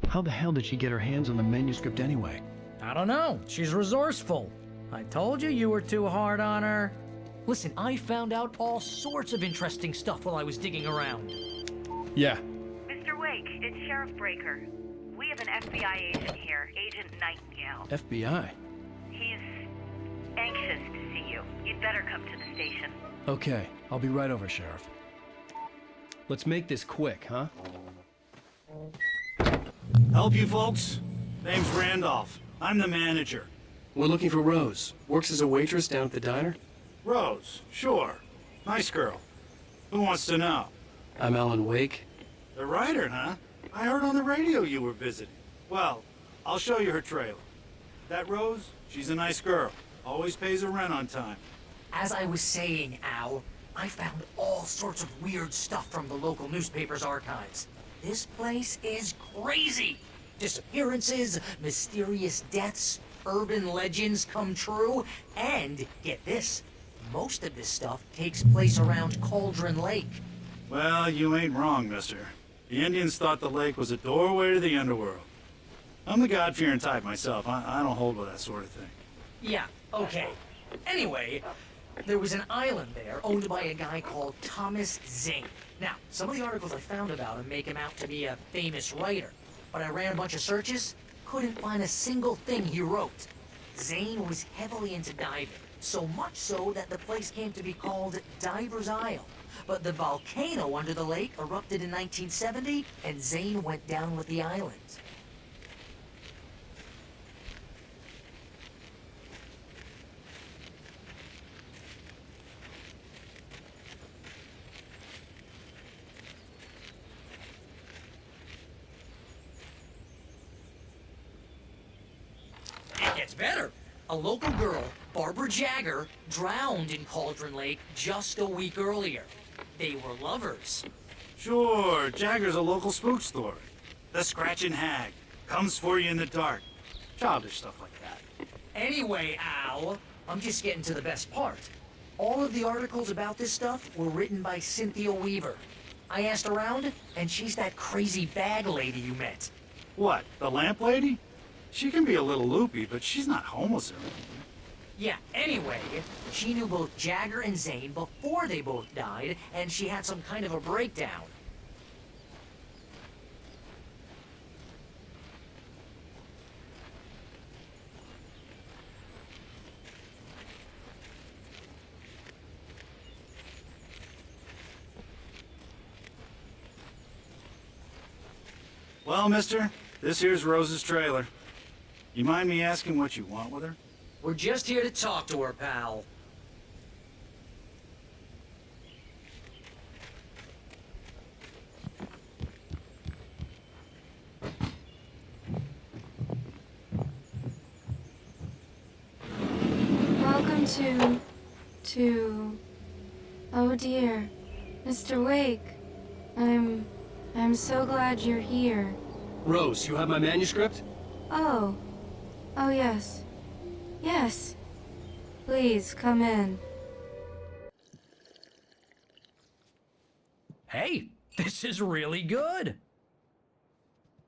How the hell did she get her hands on the manuscript anyway? I don't know. She's resourceful. I told you were too hard on her. Listen, I found out all sorts of interesting stuff while I was digging around. Yeah. Mr. Wake, it's Sheriff Breaker. We have an FBI agent here, Agent Nightingale. FBI? He's anxious to see you. You'd better come to the station. Okay, I'll be right over, Sheriff. Let's make this quick, huh? Help you folks? Name's Randolph. I'm the manager. We're looking for Rose. Works as a waitress down at the diner? Rose, sure. Nice girl. Who wants to know? I'm Alan Wake. The writer, huh? I heard on the radio you were visiting. Well, I'll show you her trailer. That Rose, she's a nice girl. Always pays her rent on time. As I was saying, Al, I found all sorts of weird stuff from the local newspaper's archives. This place is crazy. Disappearances, mysterious deaths, urban legends come true, and get this, most of this stuff takes place around Cauldron Lake. Well, you ain't wrong, mister. The Indians thought the lake was a doorway to the underworld. I'm the God-fearing type myself. I don't hold with that sort of thing. Yeah, okay. Anyway, there was an island there owned by a guy called Thomas Zane. Now, some of the articles I found about him make him out to be a famous writer, but I ran a bunch of searches, couldn't find a single thing he wrote. Zane was heavily into diving, so much so that the place came to be called Diver's Isle. But the volcano under the lake erupted in 1970, and Zane went down with the island. It gets better. A local girl, Barbara Jagger, drowned in Cauldron Lake just a week earlier. They were lovers. Sure, Jagger's a local spook story. The Scratching Hag. Comes for you in the dark. Childish stuff like that. Anyway, Al, I'm just getting to the best part. All of the articles about this stuff were written by Cynthia Weaver. I asked around, and she's that crazy bag lady you met. What, the lamp lady? She can be a little loopy, but she's not homeless or anything. Yeah, anyway, she knew both Jagger and Zane before they both died, and she had some kind of a breakdown. Well, mister, this here's Rose's trailer. You mind me asking what you want with her? We're just here to talk to her, pal. Welcome to... Oh dear. Mr. Wake. I'm so glad you're here. Rose, you have my manuscript? Oh. Oh, yes. Yes. Please, come in. Hey, this is really good.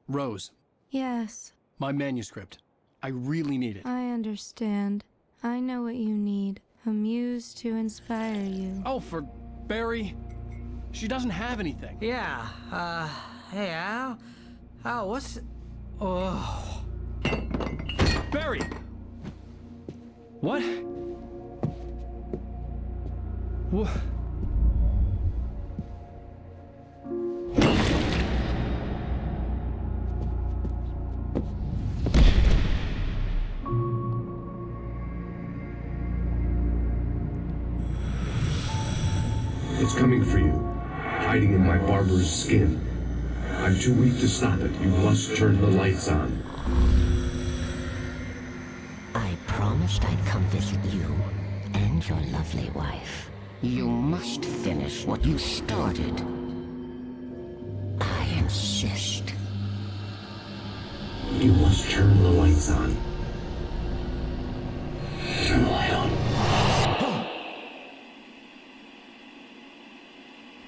Rose, Yes, my manuscript. I really need it. I understand. I know what you need. A muse to inspire you. Oh, for Barry. She doesn't have anything. Yeah, hey, Al? Al, what's... Oh... Barry! What? What? It's coming for you, hiding in my barber's skin. I'm too weak to stop it. You must turn the lights on. I promised I'd come visit you and your lovely wife. You must finish what you started. I insist. You must turn the lights on. Turn the light on.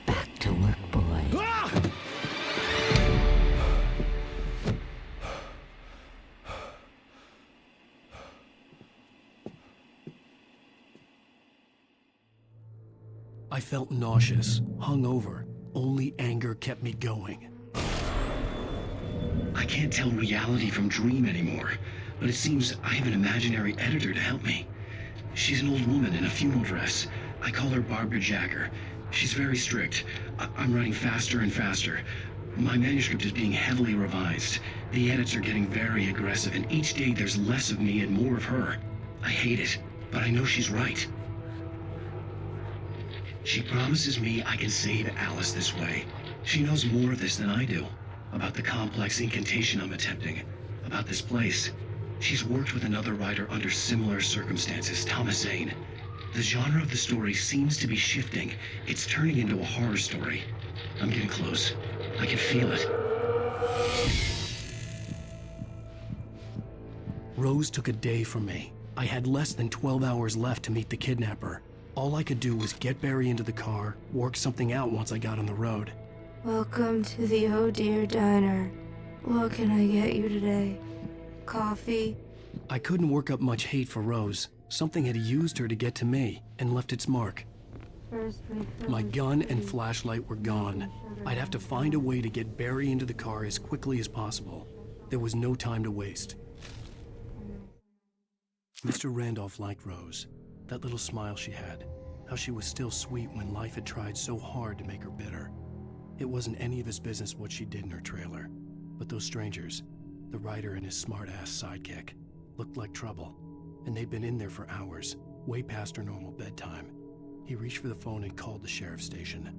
Back to work, boy. I felt nauseous, hungover. Only anger kept me going. I can't tell reality from dream anymore, but it seems I have an imaginary editor to help me. She's an old woman in a funeral dress. I call her Barbara Jagger. She's very strict. I'm writing faster and faster. My manuscript is being heavily revised. The edits are getting very aggressive, and each day there's less of me and more of her. I hate it, but I know she's right. She promises me I can save Alice this way. She knows more of this than I do. About the complex incantation I'm attempting. About this place. She's worked with another writer under similar circumstances, Thomas Zane. The genre of the story seems to be shifting. It's turning into a horror story. I'm getting close. I can feel it. Rose took a day from me. I had less than 12 hours left to meet the kidnapper. All I could do was get Barry into the car, work something out once I got on the road. Welcome to the Oh Dear Diner. What can I get you today? Coffee? I couldn't work up much hate for Rose. Something had used her to get to me and left its mark. My gun and flashlight were gone. I'd have to find a way to get Barry into the car as quickly as possible. There was no time to waste. Mr. Randolph liked Rose. That little smile she had. How she was still sweet when life had tried so hard to make her bitter. It wasn't any of his business what she did in her trailer. But those strangers, the writer and his smart-ass sidekick, looked like trouble. And they'd been in there for hours, way past her normal bedtime. He reached for the phone and called the sheriff's station.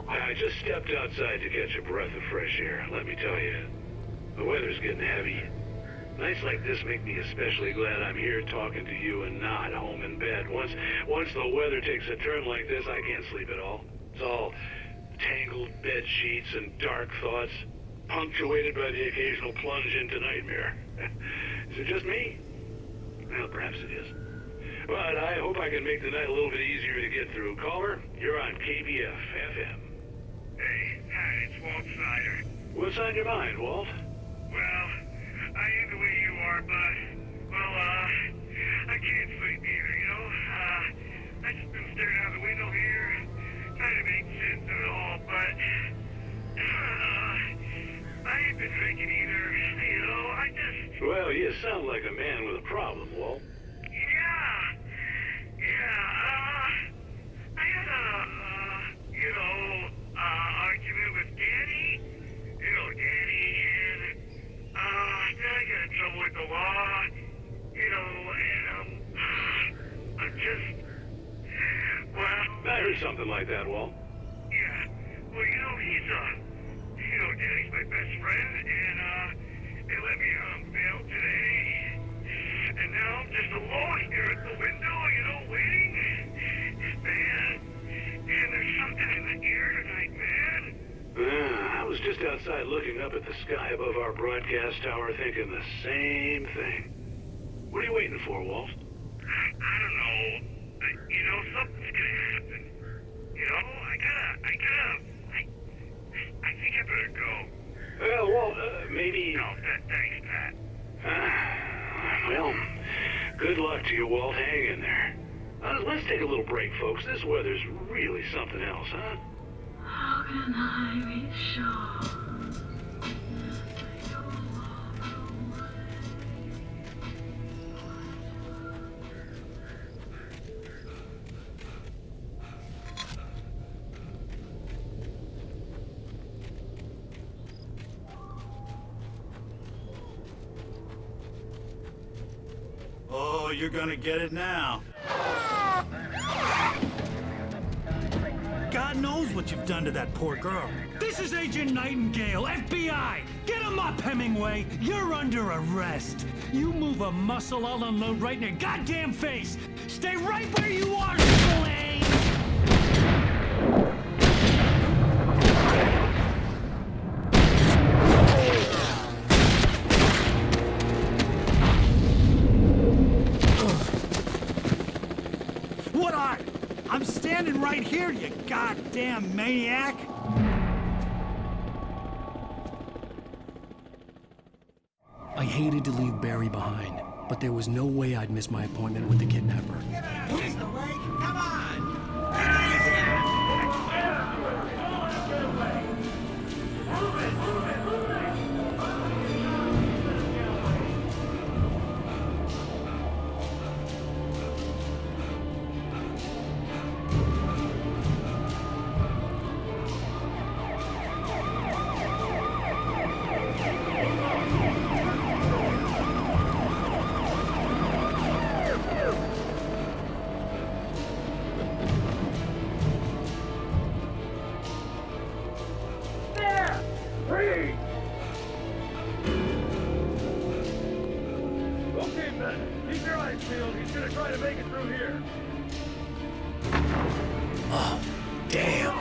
I just stepped outside to catch a breath of fresh air, let me tell you. The weather's getting heavy. Nights like this make me especially glad I'm here talking to you and not home in bed. Once the weather takes a turn like this, I can't sleep at all. It's all tangled bed sheets and dark thoughts, punctuated by the occasional plunge into nightmare. Is it just me? Well, perhaps it is. But I hope I can make the night a little bit easier to get through. Caller, you're on KBF FM. Hey, it's Walt Snyder. What's on your mind, Walt? Well, I am the way you are, but, I can't sleep either, you know? I just been staring out the window here, trying to make sense of it all, but, I ain't been drinking either, you know? I just Well, you sound like a man with a problem, Walt. I had argument with Danny. Danny, and, then I got in trouble with the law, I'm just, I heard something like that, Walt. yeah, well, Danny's my best friend, and, they let me on bail today, and now I'm just alone here at the window, waiting, man, and there's something in the air tonight, man. I was just outside looking up at the sky above our broadcast tower thinking the same thing. What are you waiting for, Walt? I don't know. Something's gonna happen. I think I better go. Well, Walt, maybe... No, thanks, Pat. Well, good luck to you, Walt. Hang in there. Let's take a little break, folks. This weather's really something else, huh? How can I be sure? Oh, you're gonna get it now. God knows what you've done to that poor girl. This is Agent Nightingale, FBI! Get him up, Hemingway! You're under arrest! You move a muscle, I'll unload right in your goddamn face! Stay right where you are, Slade! What are you? I'm standing right here, you goddamn maniac! I hated to leave Barry behind, but there was no way I'd miss my appointment with the kidnapper. Mr. Wake, come on! Oh, damn.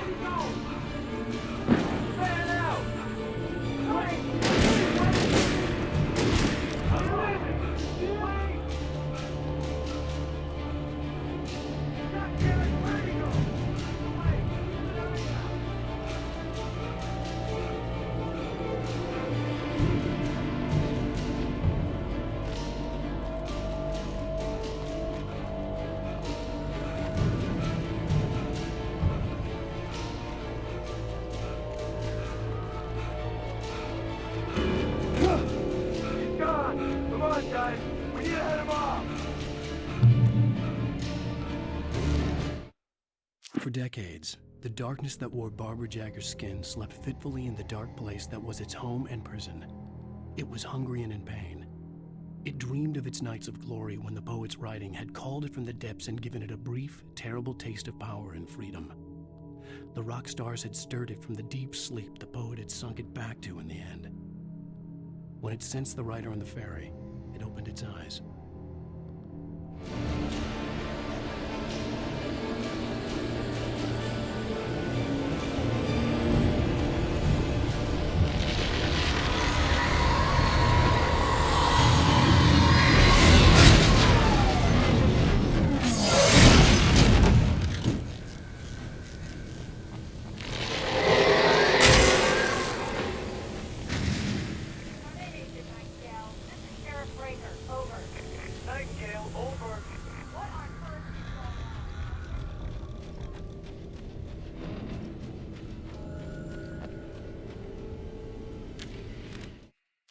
For decades, the darkness that wore Barbara Jagger's skin slept fitfully in the dark place that was its home and prison. It was hungry and in pain. It dreamed of its nights of glory when the poet's writing had called it from the depths and given it a brief, terrible taste of power and freedom. The rock stars had stirred it from the deep sleep the poet had sunk it back to in the end. When it sensed the writer on the ferry, it opened its eyes.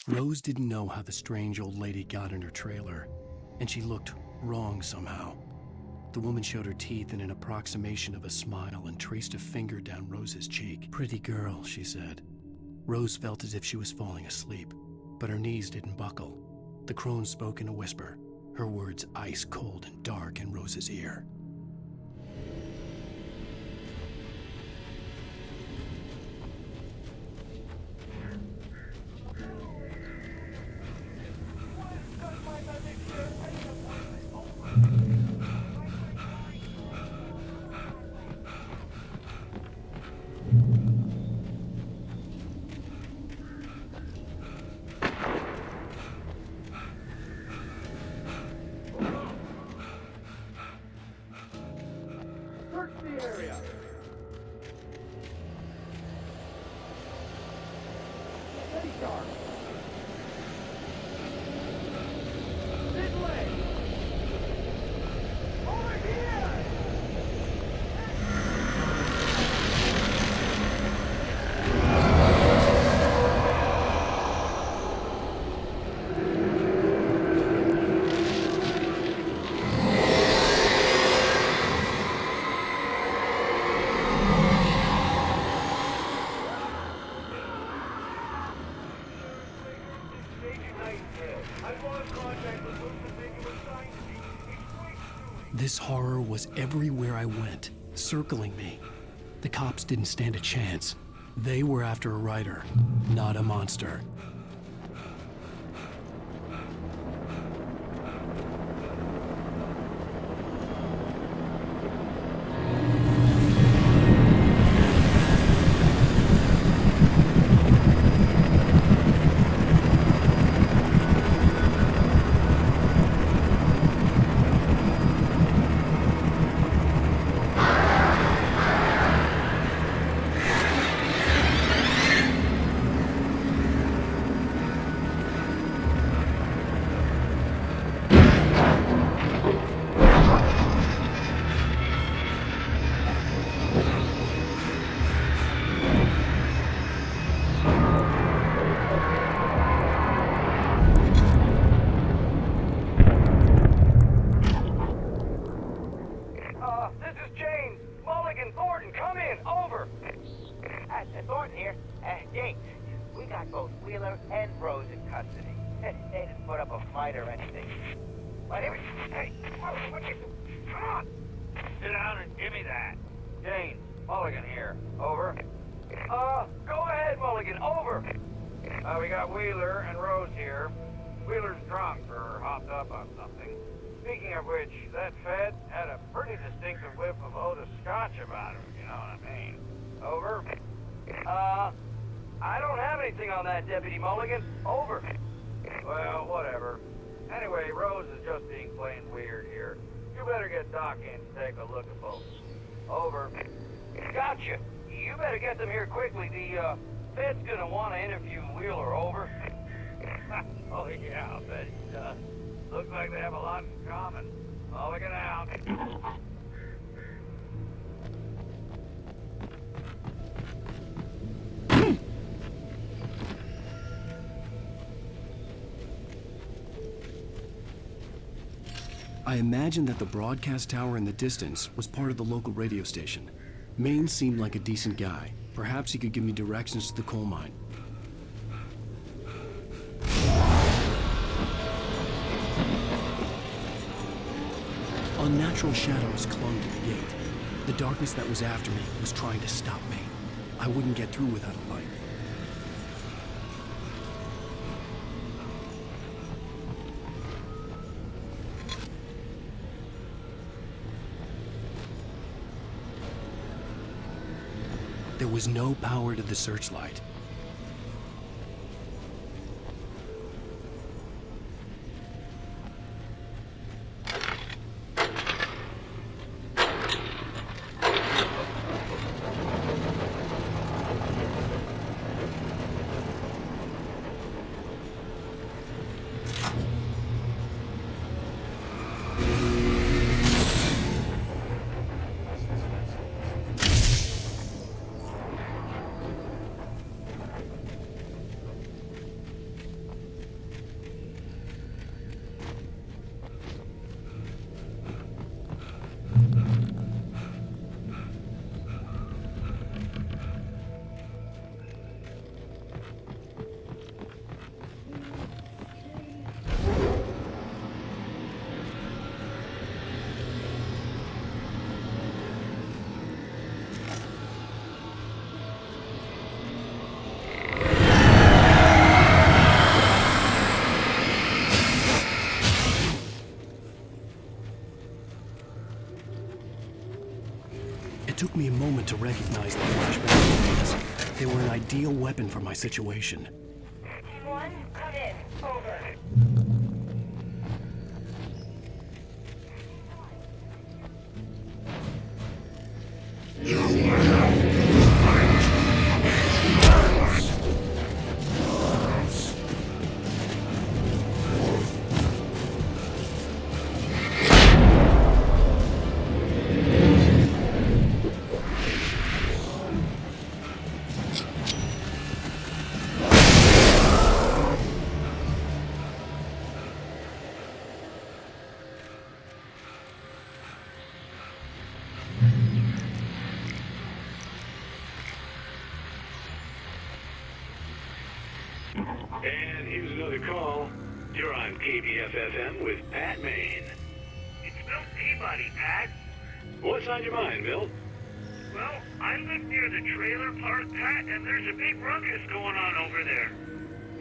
Rose didn't know how the strange old lady got in her trailer, and she looked wrong somehow. The woman showed her teeth in an approximation of a smile and traced a finger down Rose's cheek. "Pretty girl," she said. Rose felt as if she was falling asleep, but her knees didn't buckle. The crone spoke in a whisper, her words ice cold and dark in Rose's ear. This horror was everywhere I went, circling me. The cops didn't stand a chance. They were after a writer, not a monster. Thornton here. James, we got both Wheeler and Rose in custody. They didn't put up a fight or anything. But here we... Hey, what you... Come on! Sit down and give me that. James, Mulligan here. Over. Go ahead, Mulligan. Over. We got Wheeler and Rose here. Wheeler's drunk or hopped up on something. Speaking of which, that Fed had a pretty distinctive whiff of Otis Scotch about him, you know what I mean. Over. I don't have anything on that, Deputy Mulligan. Over. Well, whatever. Anyway, Rose is just being plain weird here. You better get Doc in to take a look at both. Over. Gotcha. You better get them here quickly. The, Fed's gonna want to interview Wheeler. Over. Oh, yeah, I'll bet he does. Looks like they have a lot in common. Mulligan out. I imagined that the broadcast tower in the distance was part of the local radio station. Maine seemed like a decent guy. Perhaps he could give me directions to the coal mine. Unnatural shadows clung to the gate. The darkness that was after me was trying to stop me. I wouldn't get through without a light. There was no power to the searchlight. took me a moment to recognize the flashback blades. They were an ideal weapon for my situation. Team 1, come in. Over. And here's another call. You're on KBFFM with Pat Maine. It's Milt Peabody, Pat. What's on your mind, Milt? Well, I live near the trailer park, Pat, and there's a big ruckus going on over there.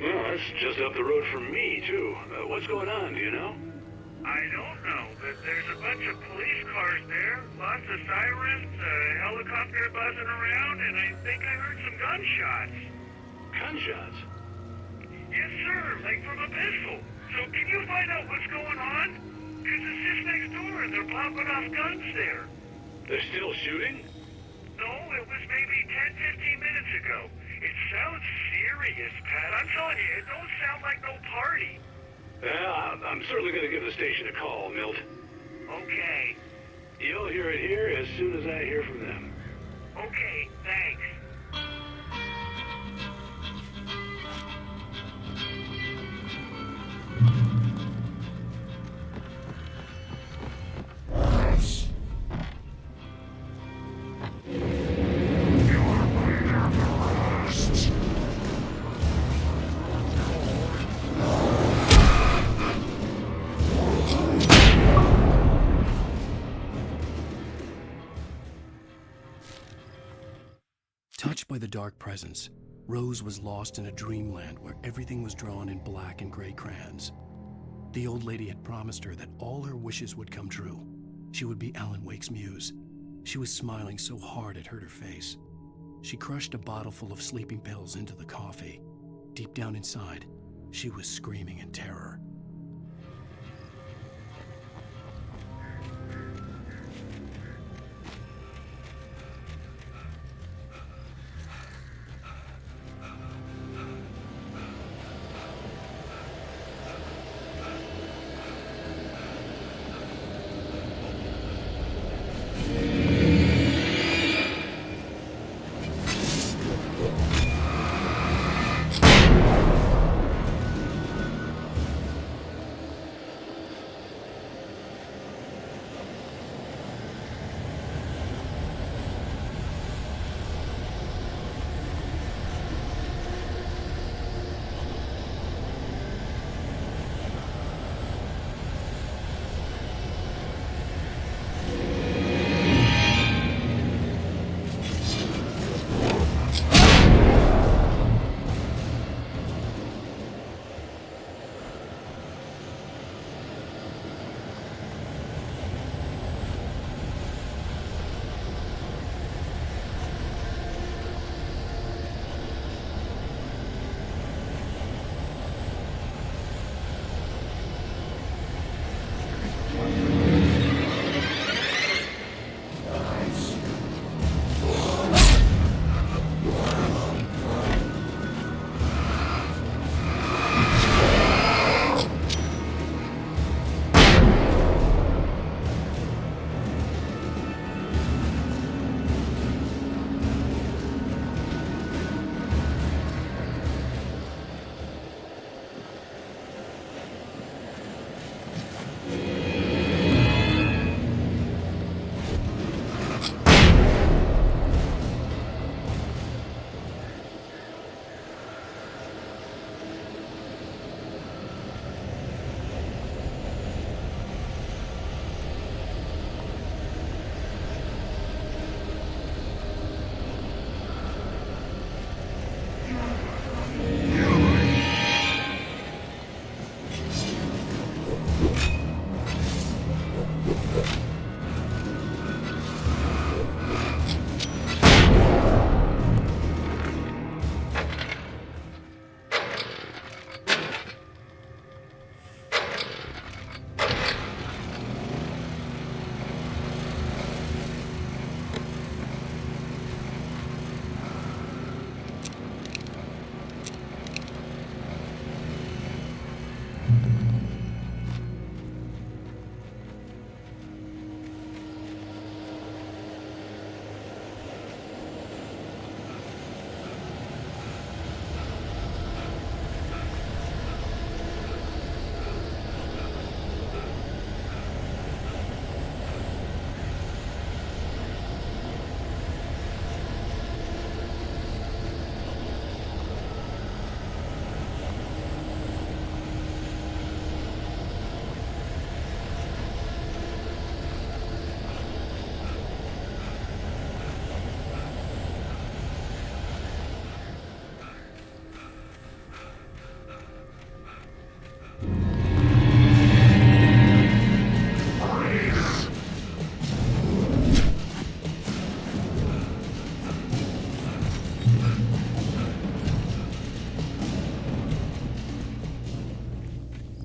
Well, that's just up the road from me, too. What's going on, do you know? I don't know, but there's a bunch of police cars there, lots of sirens, a helicopter buzzing around, and I think I heard some gunshots. Gunshots? Yes, sir, like from a pistol. So can you find out what's going on? Because it's just next door and they're popping off guns there. They're still shooting? No, it was maybe 10, 15 minutes ago. It sounds serious, Pat. I'm telling you, it don't sound like no party. Well, I'm certainly going to give the station a call, Milt. Okay. You'll hear it here as soon as I hear from them. Okay, thanks. Touched by the dark presence, Rose was lost in a dreamland where everything was drawn in black and gray crayons. The old lady had promised her that all her wishes would come true. She would be Alan Wake's muse. She was smiling so hard it hurt her face. She crushed a bottle full of sleeping pills into the coffee. Deep down inside, she was screaming in terror.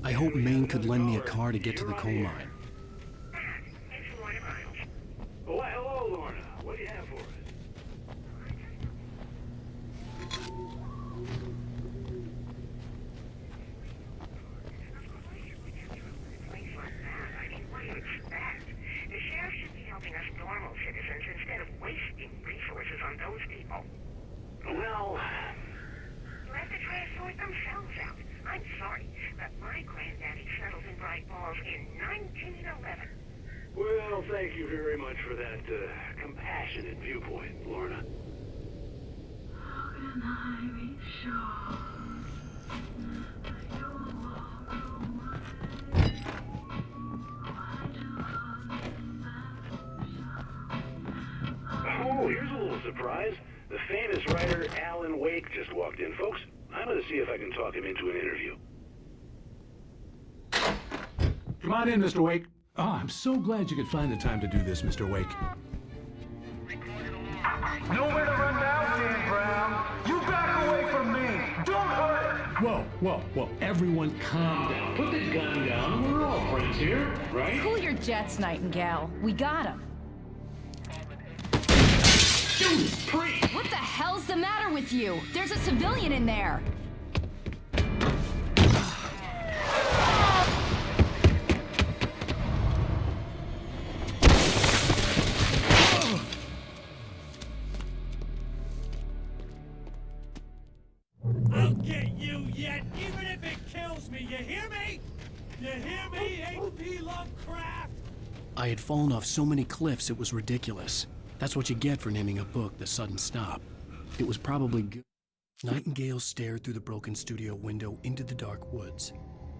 I hope Maine could lend me a car to get to the coal mine. Oh, hello, Lorna. What do you have for us? The sheriff should be helping us normal citizens instead of wasting resources on those people. Well... You'll have to try to sort themselves out. I'm sorry, but my granddaddy settled in Bright Falls in 1911. Well, thank you very much for that, compassionate viewpoint, Lorna. How can I be sure? Oh, here's a little surprise. The famous writer Alan Wake just walked in. Folks, I'm going to see if I can talk him into an interview. Come on in, Mr. Wake. Oh, I'm so glad you could find the time to do this, Mr. Wake. Nowhere to run now, Dan Brown. You back away from me. Don't hurt. Whoa. Everyone calm down. Put the gun down. We're all friends here, right? Cool your jets, Nightingale. We got him. Judas Priest! What the hell's the matter with you? There's a civilian in there. I'll get you yet, even if it kills me. You hear me? You hear me, H.P. Lovecraft? I had fallen off so many cliffs it was ridiculous. That's what you get for naming a book The Sudden Stop. It was probably good. Nightingale stared through the broken studio window into the dark woods.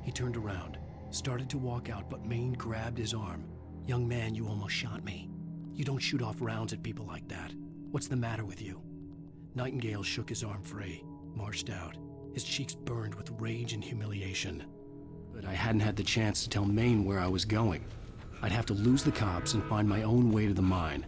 He turned around, started to walk out, but Maine grabbed his arm. "Young man, you almost shot me. You don't shoot off rounds at people like that. What's the matter with you?" Nightingale shook his arm free, marched out. His cheeks burned with rage and humiliation. But I hadn't had the chance to tell Maine where I was going. I'd have to lose the cops and find my own way to the mine.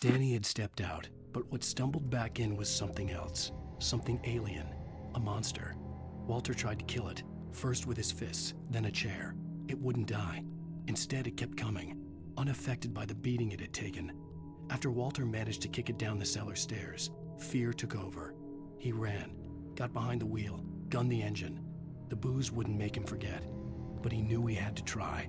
Danny had stepped out, but what stumbled back in was something else. Something alien. A monster. Walter tried to kill it, first with his fists, then a chair. It wouldn't die. Instead, it kept coming, unaffected by the beating it had taken. After Walter managed to kick it down the cellar stairs, fear took over. He ran, got behind the wheel, gunned the engine. The booze wouldn't make him forget, but he knew he had to try.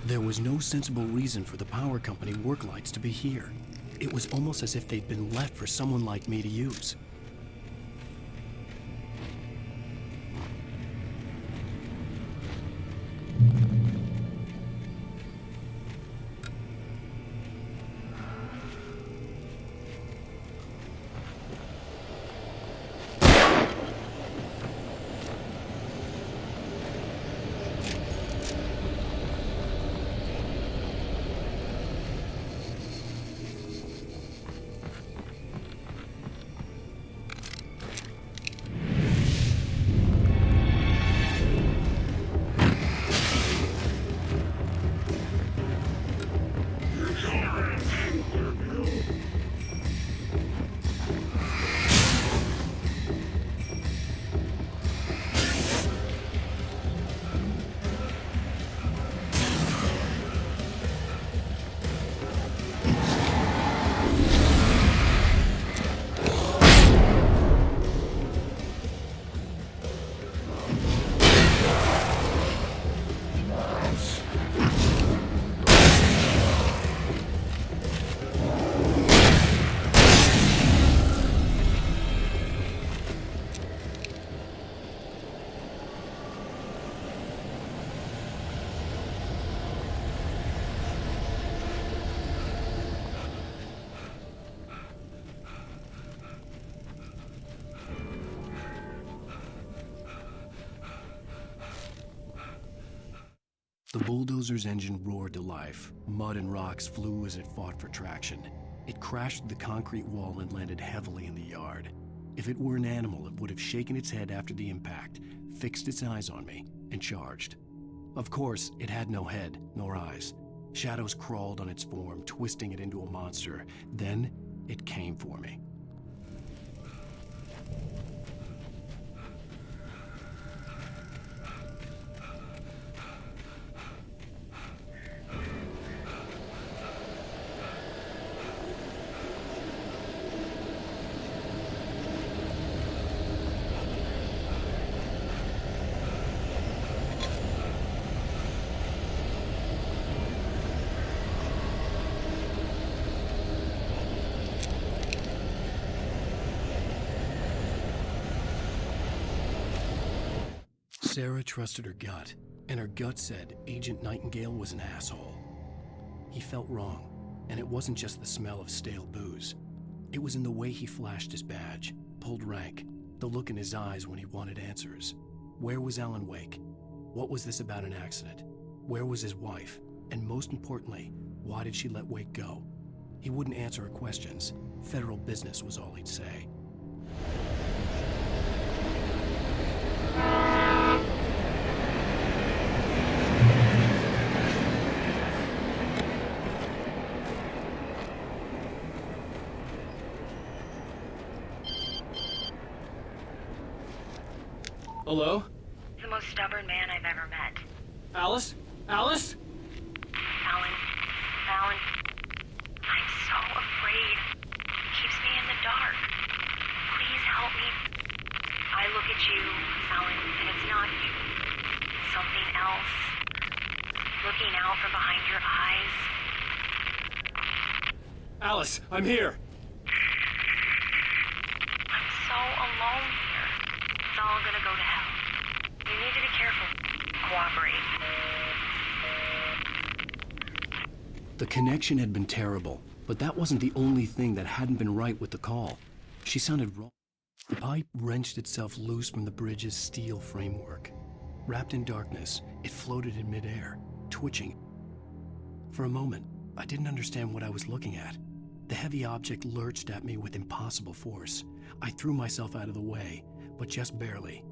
There was no sensible reason for the power company work lights to be here. It was almost as if they'd been left for someone like me to use. The bulldozer's engine roared to life. Mud and rocks flew as it fought for traction. It crashed through the concrete wall and landed heavily in the yard. If it were an animal, it would have shaken its head after the impact, fixed its eyes on me, and charged. Of course, it had no head, nor eyes. Shadows crawled on its form, twisting it into a monster. Then, it came for me. Sarah trusted her gut, and her gut said Agent Nightingale was an asshole. He felt wrong, and it wasn't just the smell of stale booze. It was in the way he flashed his badge, pulled rank, the look in his eyes when he wanted answers. Where was Alan Wake? What was this about an accident? Where was his wife? And most importantly, why did she let Wake go? He wouldn't answer her questions. Federal business was all he'd say. Hello? The most stubborn man I've ever met. Alice? Alice? Alan, I'm so afraid. It keeps me in the dark. Please help me. I look at you, Alan, and it's not you. It's something else. Looking out from behind your eyes. Alice, I'm here. I'm so alone here. It's all gonna go to hell. You need to be careful. Cooperate. The connection had been terrible, but that wasn't the only thing that hadn't been right with the call. She sounded wrong. The pipe wrenched itself loose from the bridge's steel framework. Wrapped in darkness, it floated in midair, twitching. For a moment, I didn't understand what I was looking at. The heavy object lurched at me with impossible force. I threw myself out of the way, but just barely.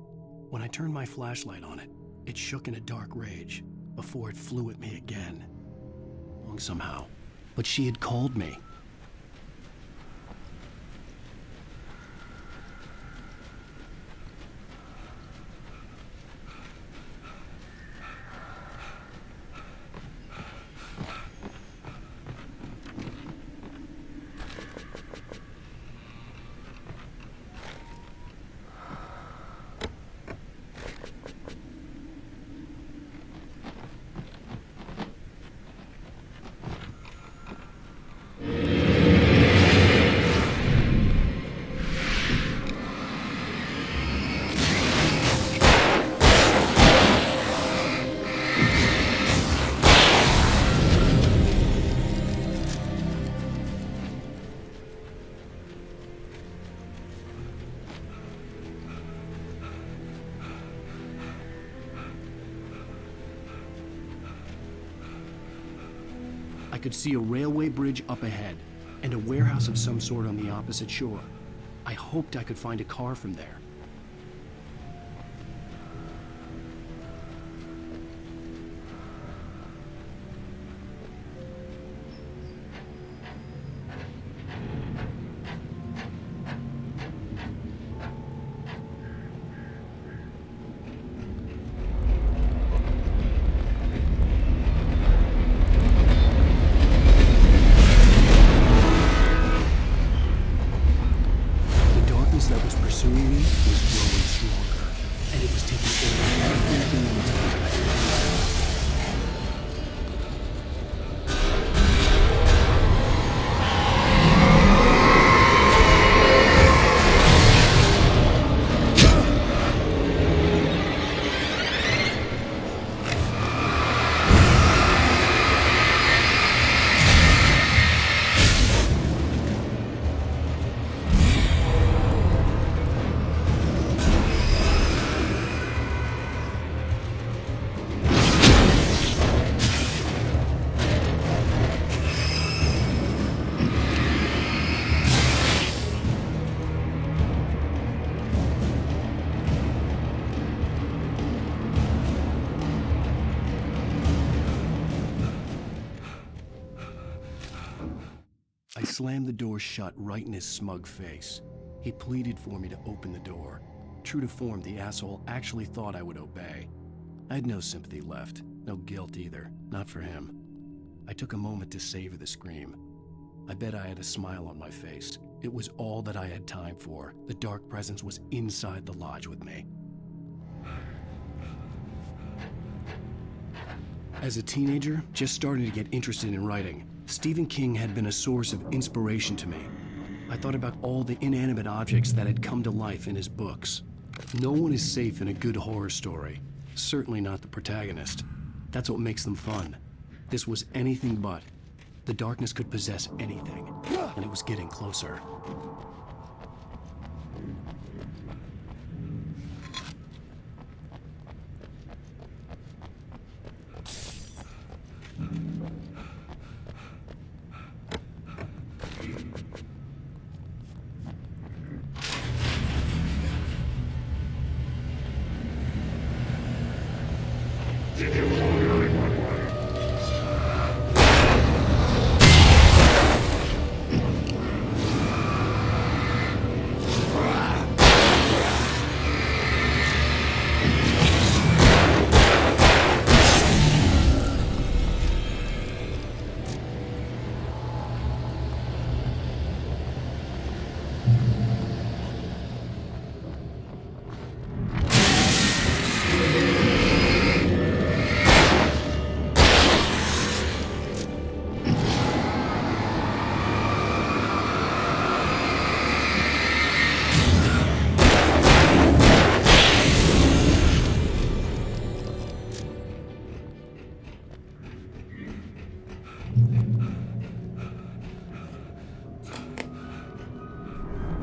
When I turned my flashlight on it, it shook in a dark rage before it flew at me again. Wrong somehow, but she had called me. I could see a railway bridge up ahead, and a warehouse of some sort on the opposite shore. I hoped I could find a car from there. That was pursuing me was growing stronger, and it was taking over everything in its I slammed the door shut right in his smug face. He pleaded for me to open the door. True to form, the asshole actually thought I would obey. I had no sympathy left, no guilt either, not for him. I took a moment to savor the scream. I bet I had a smile on my face. It was all that I had time for. The dark presence was inside the lodge with me. As a teenager, just starting to get interested in writing, Stephen King had been a source of inspiration to me. I thought about all the inanimate objects that had come to life in his books. No one is safe in a good horror story, certainly not the protagonist. That's what makes them fun. This was anything but. The darkness could possess anything, and it was getting closer.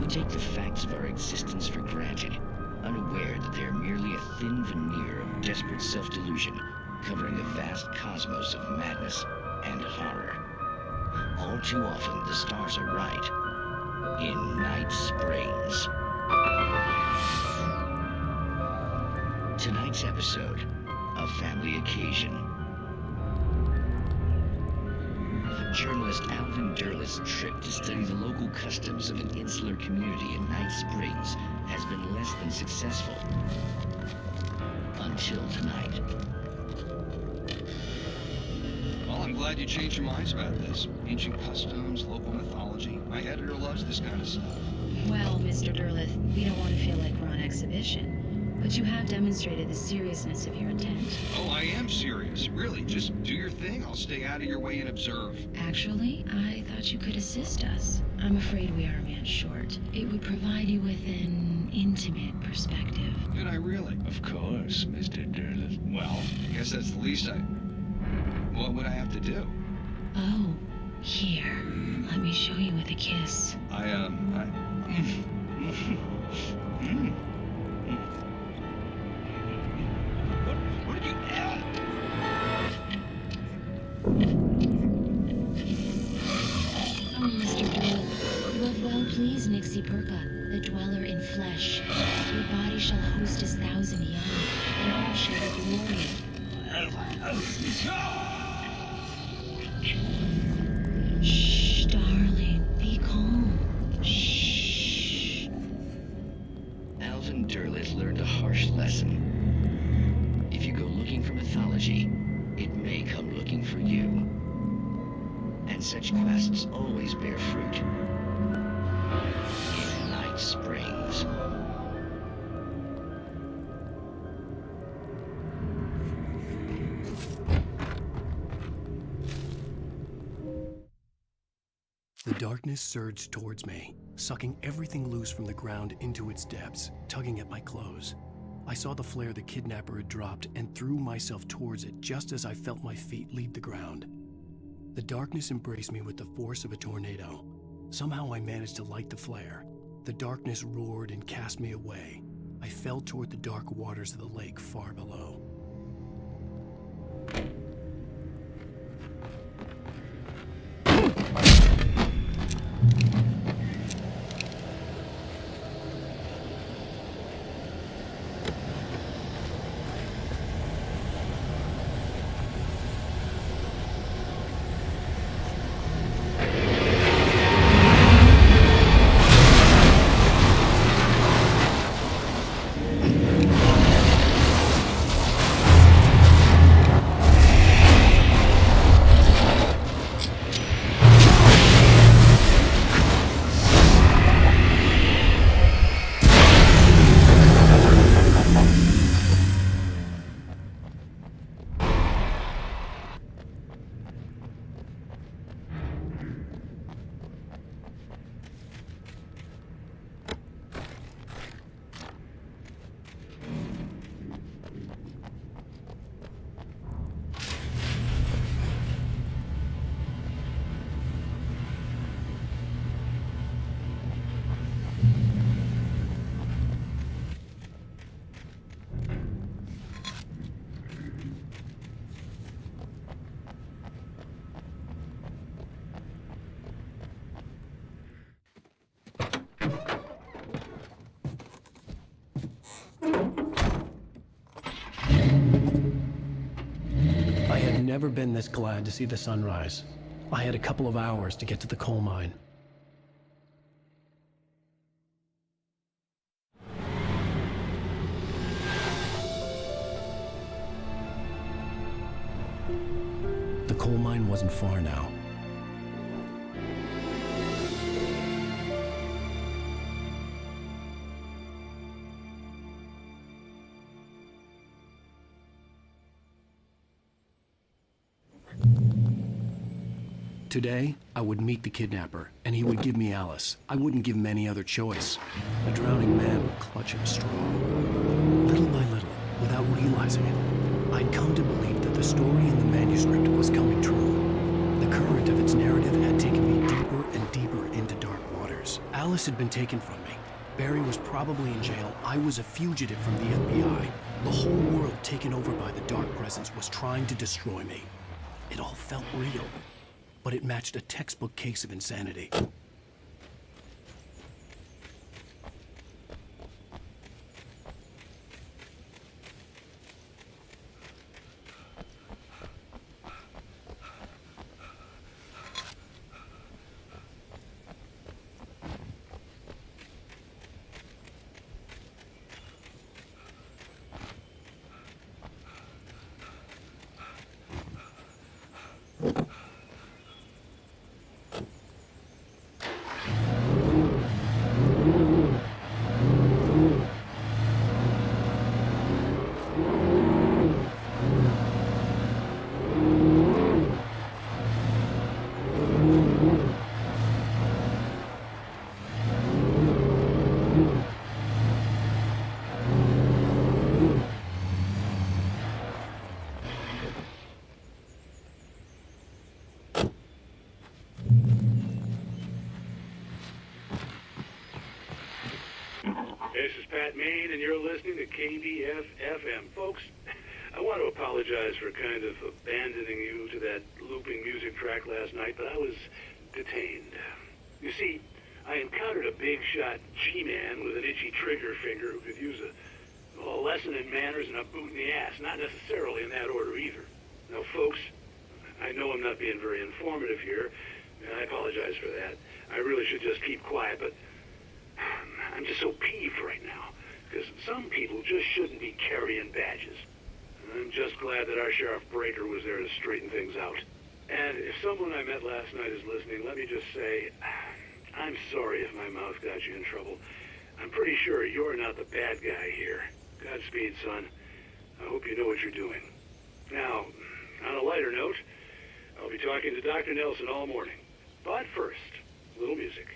We take the facts of our existence for granted, unaware that they are merely a thin veneer of desperate self-delusion, covering a vast cosmos of madness and horror. All too often, the stars are right. In Night Springs. Tonight's episode, A Family Occasion. Journalist Alvin Derleth's trip to study the local customs of an insular community in Night Springs has been less than successful. Until tonight. Well, I'm glad you changed your minds about this. Ancient customs, local mythology. My editor loves this kind of stuff. Well, Mr. Derleth, we don't want to feel like we're on exhibition. But you have demonstrated the seriousness of your intent. Oh, I am serious. Really, just do your thing. I'll stay out of your way and observe. Actually, I thought you could assist us. I'm afraid we are a man short. It would provide you with an intimate perspective. Could I really? Of course, Mr. Derleth. Well, I guess that's the least What would I have to do? Oh, here. Let me show you with a kiss. What did you add? Oh, Mr. Derleth, love well please, Nixie Perka, the dweller in flesh. Your body shall host 1,000 young, and all shall be glory. Shh, darling, be calm. Shh. Alvin Derleth learned a harsh lesson. If you go looking for mythology, it may come looking for you. And such quests always bear fruit. In Night Springs. The darkness surged towards me, sucking everything loose from the ground into its depths, tugging at my clothes. I saw the flare the kidnapper had dropped and threw myself towards it just as I felt my feet leave the ground. The darkness embraced me with the force of a tornado. Somehow I managed to light the flare. The darkness roared and cast me away. I fell toward the dark waters of the lake far below. never been this glad to see the sunrise. I had a couple of hours to get to the coal mine. The coal mine wasn't far now. Today, I would meet the kidnapper, and he would give me Alice. I wouldn't give him any other choice. A drowning man would clutch at a straw. Little by little, without realizing it, I'd come to believe that the story in the manuscript was coming true. The current of its narrative had taken me deeper and deeper into dark waters. Alice had been taken from me. Barry was probably in jail. I was a fugitive from the FBI. The whole world taken over by the dark presence was trying to destroy me. It all felt real, but it matched a textbook case of insanity. This is Pat Main, and you're listening to KBF-FM. Folks, I want to apologize for kind of abandoning you to that looping music track last night, but I was detained. You see, I encountered a big-shot G-man with an itchy trigger finger who could use a lesson in manners and a boot in the ass, not necessarily in that order either. Now, folks, I know I'm not being very informative here, and I apologize for that. I really should just keep quiet, but I'm just so peeved right now, because some people just shouldn't be carrying badges. I'm just glad that our Sheriff Breaker was there to straighten things out. And if someone I met last night is listening, let me just say, I'm sorry if my mouth got you in trouble. I'm pretty sure you're not the bad guy here. Godspeed, son. I hope you know what you're doing. Now, on a lighter note, I'll be talking to Dr. Nelson all morning. But first, a little music.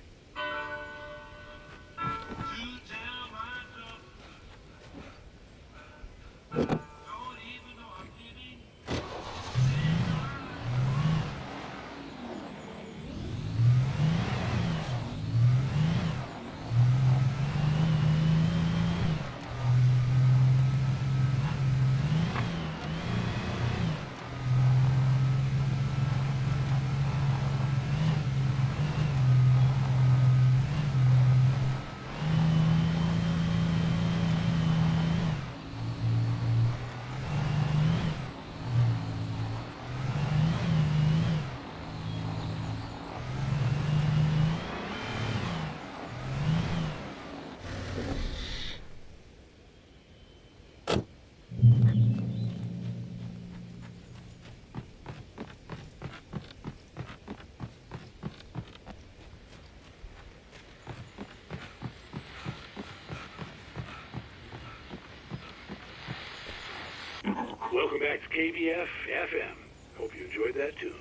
Welcome back to KBF-FM. Hope you enjoyed that tune.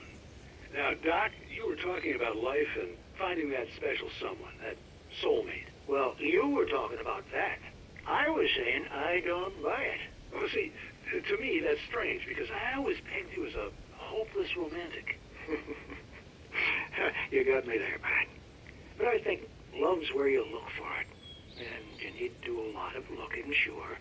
Now, Doc, you were talking about life and finding that special someone, that soulmate. Well, you were talking about that. I was saying I don't buy it. Well, see, to me, that's strange, because I always pegged you as a hopeless romantic. You got me there, Pat. But I think love's where you look for it. And you need to do a lot of looking, sure.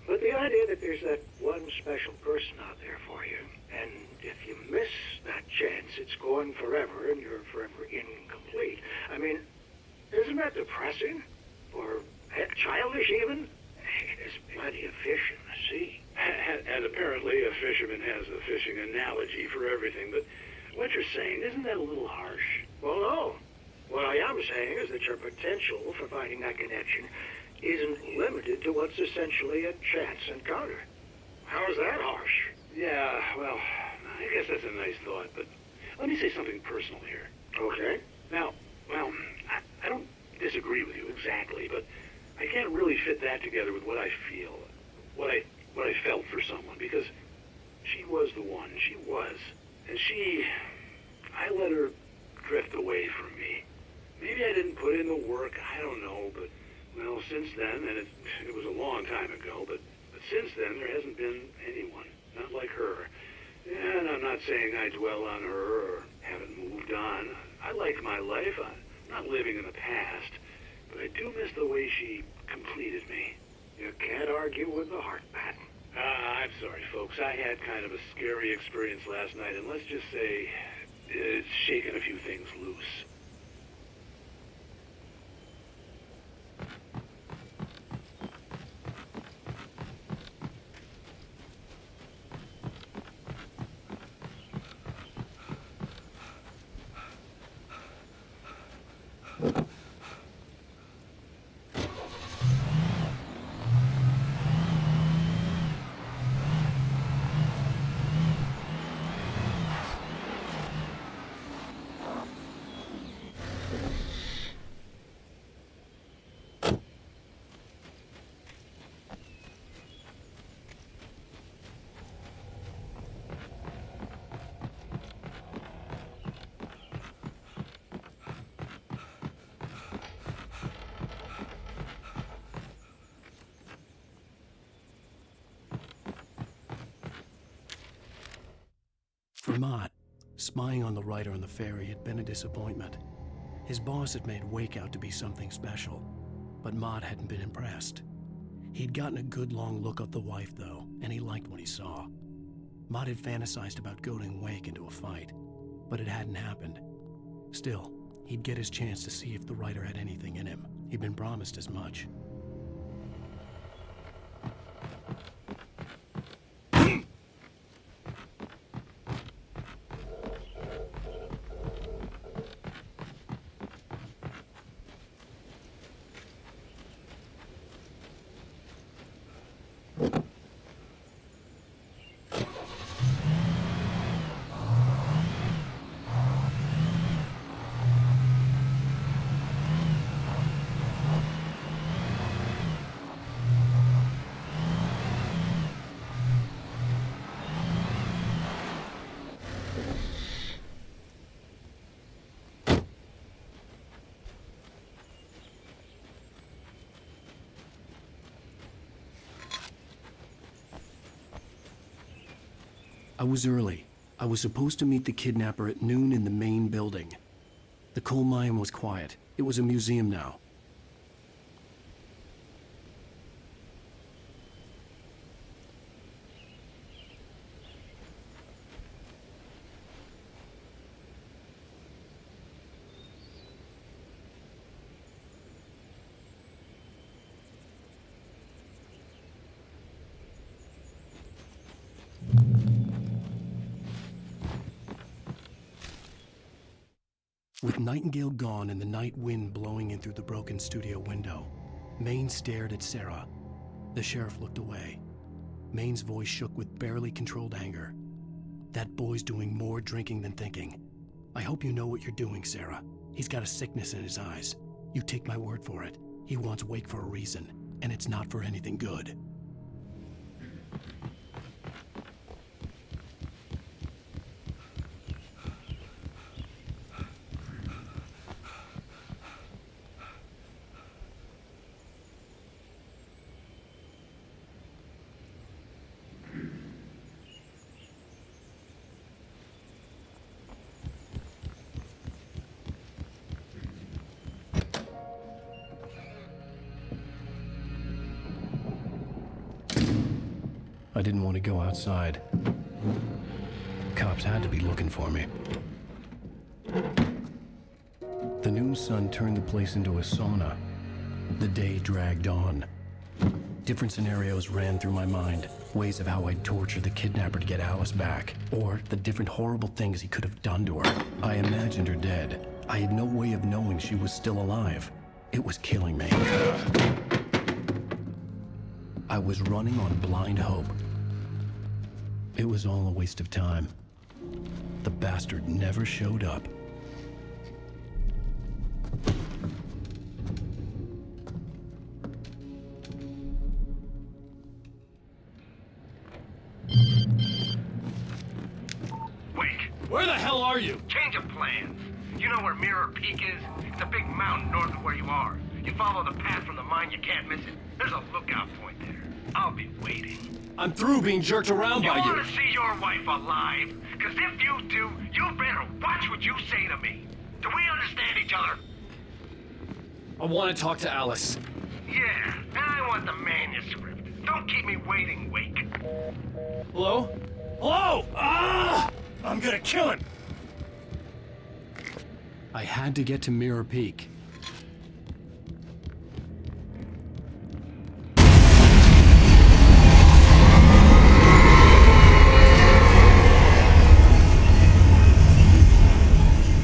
But the idea that there's that one special person out there for you, and if you miss that chance, it's gone forever, and you're forever incomplete. I mean, isn't that depressing? Or heck, childish even? There's plenty of fish in the sea. And Apparently, a fisherman has a fishing analogy for everything, but what you're saying, isn't that a little harsh? Well, no. What I am saying is that your potential for finding that connection isn't limited to what's essentially a chance encounter. How's that harsh? Yeah, well, I guess that's a nice thought, but let me say something personal here. Okay. Now, well, I don't disagree with you exactly, but I can't really fit that together with what I feel, what I felt for someone, because she was the one. She was. And I let her drift away from me. Maybe I didn't put in the work, I don't know, but, well, since then, and it was a long time ago, but since then, there hasn't been anyone, not like her. And I'm not saying I dwell on her or haven't moved on. I like my life. I'm not living in the past, but I do miss the way she completed me. You can't argue with the heart, Pat. I'm sorry, folks. I had kind of a scary experience last night, and let's just say it's shaken a few things loose. For Mott, spying on the writer on the ferry had been a disappointment. His boss had made Wake out to be something special, but Mott hadn't been impressed. He'd gotten a good long look at the wife, though, and he liked what he saw. Mott had fantasized about goading Wake into a fight, but it hadn't happened. Still, he'd get his chance to see if the writer had anything in him. He'd been promised as much. I was early. I was supposed to meet the kidnapper at noon in the main building. The coal mine was quiet. It was a museum now. With Nightingale gone and the night wind blowing in through the broken studio window, Maine stared at Sarah. The sheriff looked away. Maine's voice shook with barely controlled anger. That boy's doing more drinking than thinking. I hope you know what you're doing, Sarah. He's got a sickness in his eyes. You take my word for it. He wants Wake for a reason, and it's not for anything good. I didn't want to go outside. Cops had to be looking for me. The noon sun turned the place into a sauna. The day dragged on. Different scenarios ran through my mind. Ways of how I'd torture the kidnapper to get Alice back. Or the different horrible things he could have done to her. I imagined her dead. I had no way of knowing she was still alive. It was killing me. I was running on blind hope. It was all a waste of time. The bastard never showed up. Where the hell are you? Change of plans. You know where Mirror Peak is? It's a big mountain north of where you are. You follow the path from the mine, you can't miss it. There's a lookout point there. I'll be waiting. I'm through being jerked around by you. You want to see your wife alive? Because if you do, you better watch what you say to me. Do we understand each other? I want to talk to Alice. Yeah, and I want the manuscript. Don't keep me waiting, Wake. Hello? Hello! Ah! I'm gonna kill him! I had to get to Mirror Peak.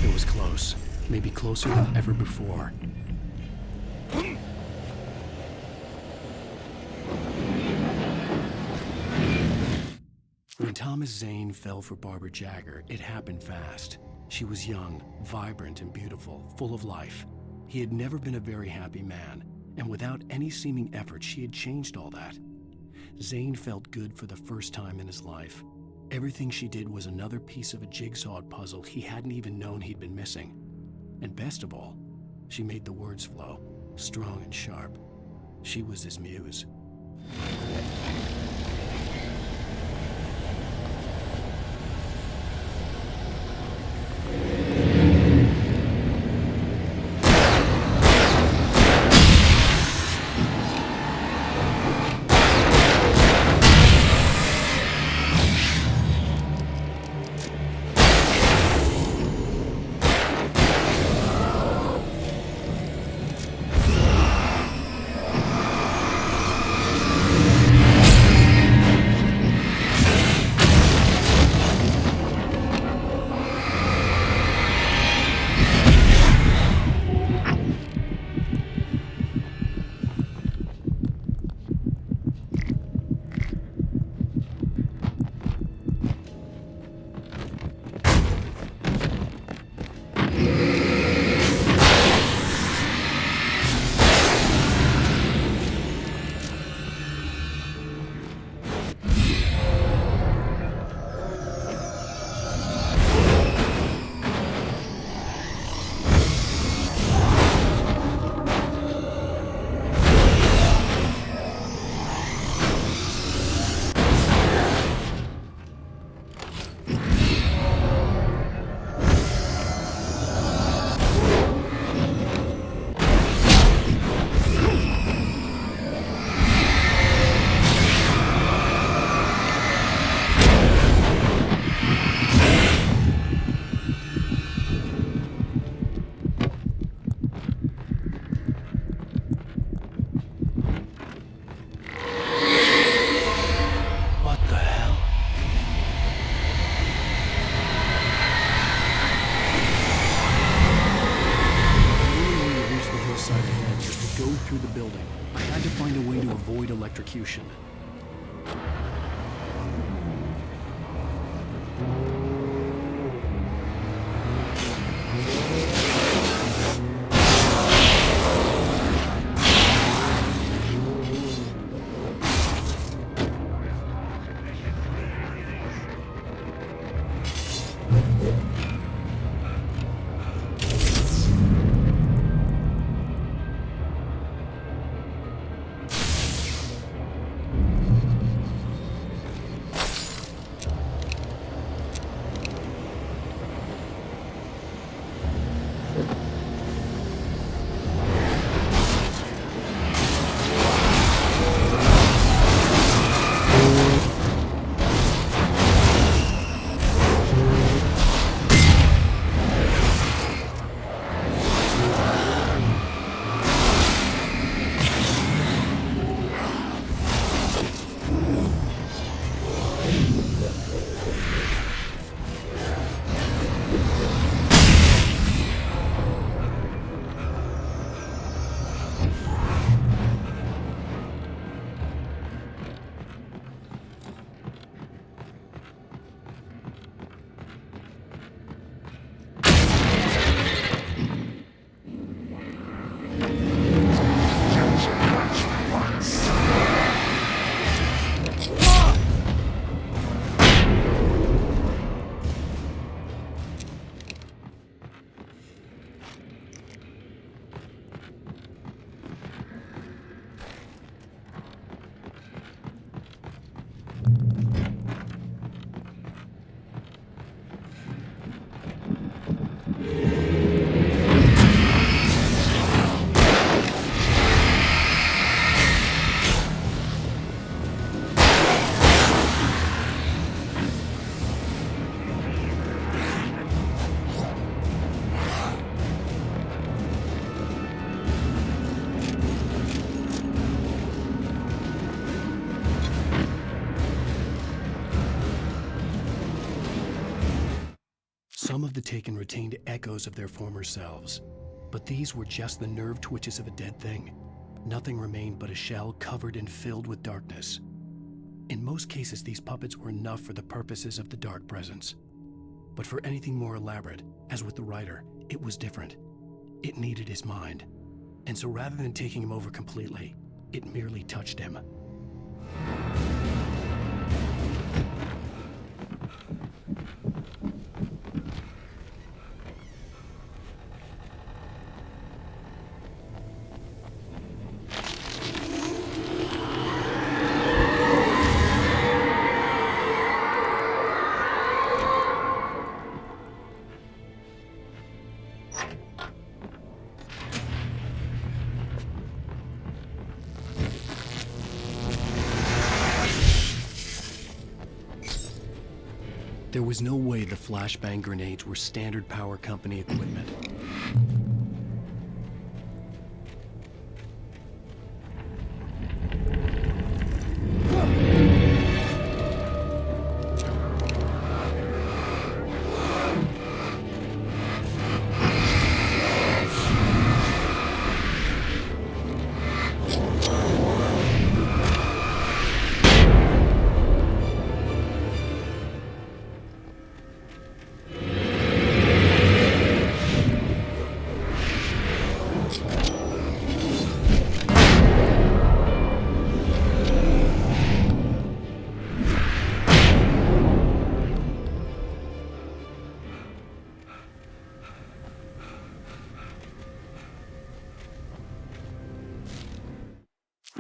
It was close. Maybe closer than ever before. When Thomas Zane fell for Barbara Jagger, it happened fast. She was young, vibrant, and beautiful, full of life. He had never been a very happy man, and without any seeming effort, she had changed all that. Zane felt good for the first time in his life. Everything she did was another piece of a jigsaw puzzle he hadn't even known he'd been missing. And best of all, she made the words flow, strong and sharp. She was his muse. Some of the taken retained echoes of their former selves, but these were just the nerve twitches of a dead thing. Nothing remained but a shell covered and filled with darkness. In most cases, these puppets were enough for the purposes of the dark presence. But for anything more elaborate, as with the writer, it was different. It needed his mind. And so rather than taking him over completely, it merely touched him. There was no way the flashbang grenades were standard power company equipment.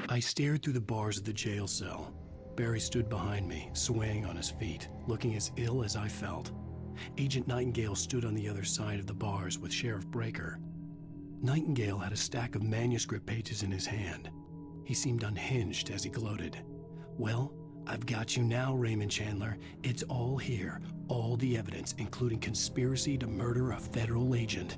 I stared through the bars of the jail cell. Barry stood behind me, swaying on his feet, looking as ill as I felt. Agent Nightingale stood on the other side of the bars with Sheriff Breaker. Nightingale had a stack of manuscript pages in his hand. He seemed unhinged as he gloated. "Well, I've got you now, Raymond Chandler. It's all here. All the evidence, including conspiracy to murder a federal agent."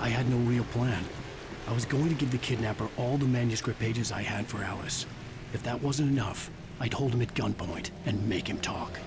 I had no real plan. I was going to give the kidnapper all the manuscript pages I had for Alice. If that wasn't enough, I'd hold him at gunpoint and make him talk.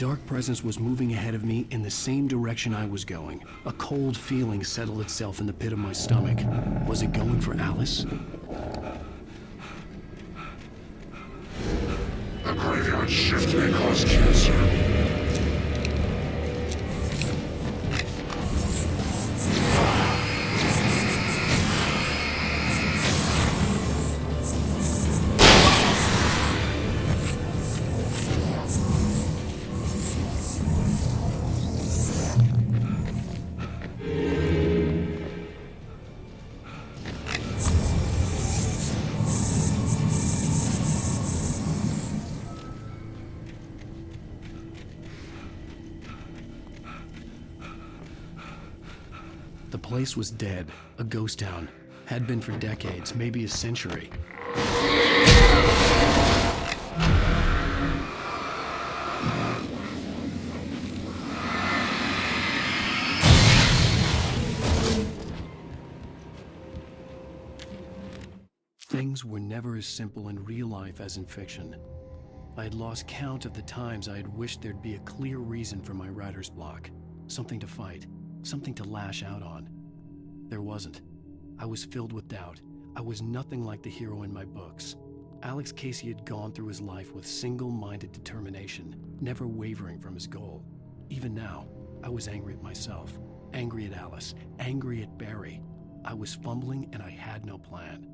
dark presence was moving ahead of me in the same direction I was going. A cold feeling settled itself in the pit of my stomach. Was it going for Alice? The graveyard shift may cause cancer. The place was dead, a ghost town. Had been for decades, maybe a century. Things were never as simple in real life as in fiction. I had lost count of the times I had wished there'd be a clear reason for my writer's block. Something to fight, something to lash out on. There wasn't. I was filled with doubt. I was nothing like the hero in my books. Alex Casey had gone through his life with single-minded determination, never wavering from his goal. Even now, I was angry at myself, angry at Alice, angry at Barry. I was fumbling and I had no plan.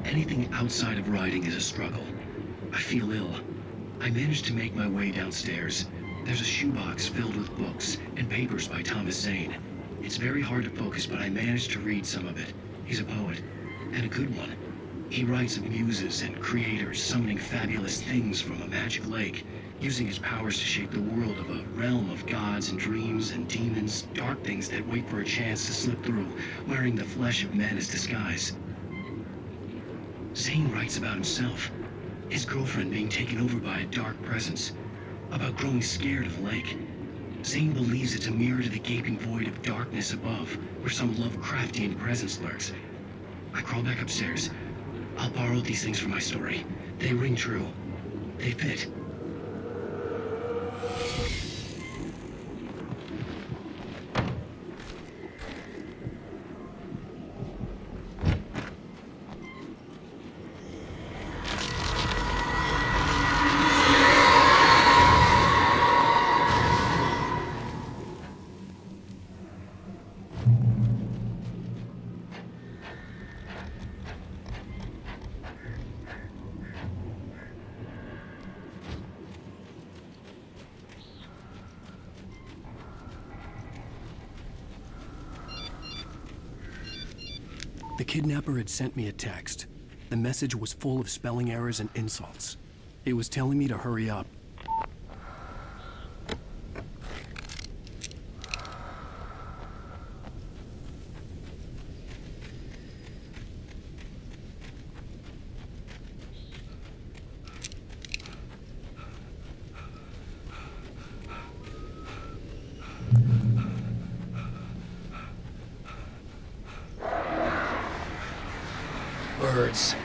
Anything outside of writing is a struggle. I feel ill. I managed to make my way downstairs. There's a shoebox filled with books and papers by Thomas Zane. It's very hard to focus, but I managed to read some of it. He's a poet, and a good one. He writes of muses and creators summoning fabulous things from a magic lake using his powers to shape the world of a realm of gods and dreams and demons, dark things that wait for a chance to slip through, wearing the flesh of men as disguise. Zane writes about himself, his girlfriend being taken over by a dark presence, about growing scared of the lake. Zane believes it's a mirror to the gaping void of darkness above, where some Lovecraftian presence lurks. I crawl back upstairs. I'll borrow these things for my story. They ring true. They fit. The kidnapper had sent me a text. The message was full of spelling errors and insults. It was telling me to hurry up. Birds.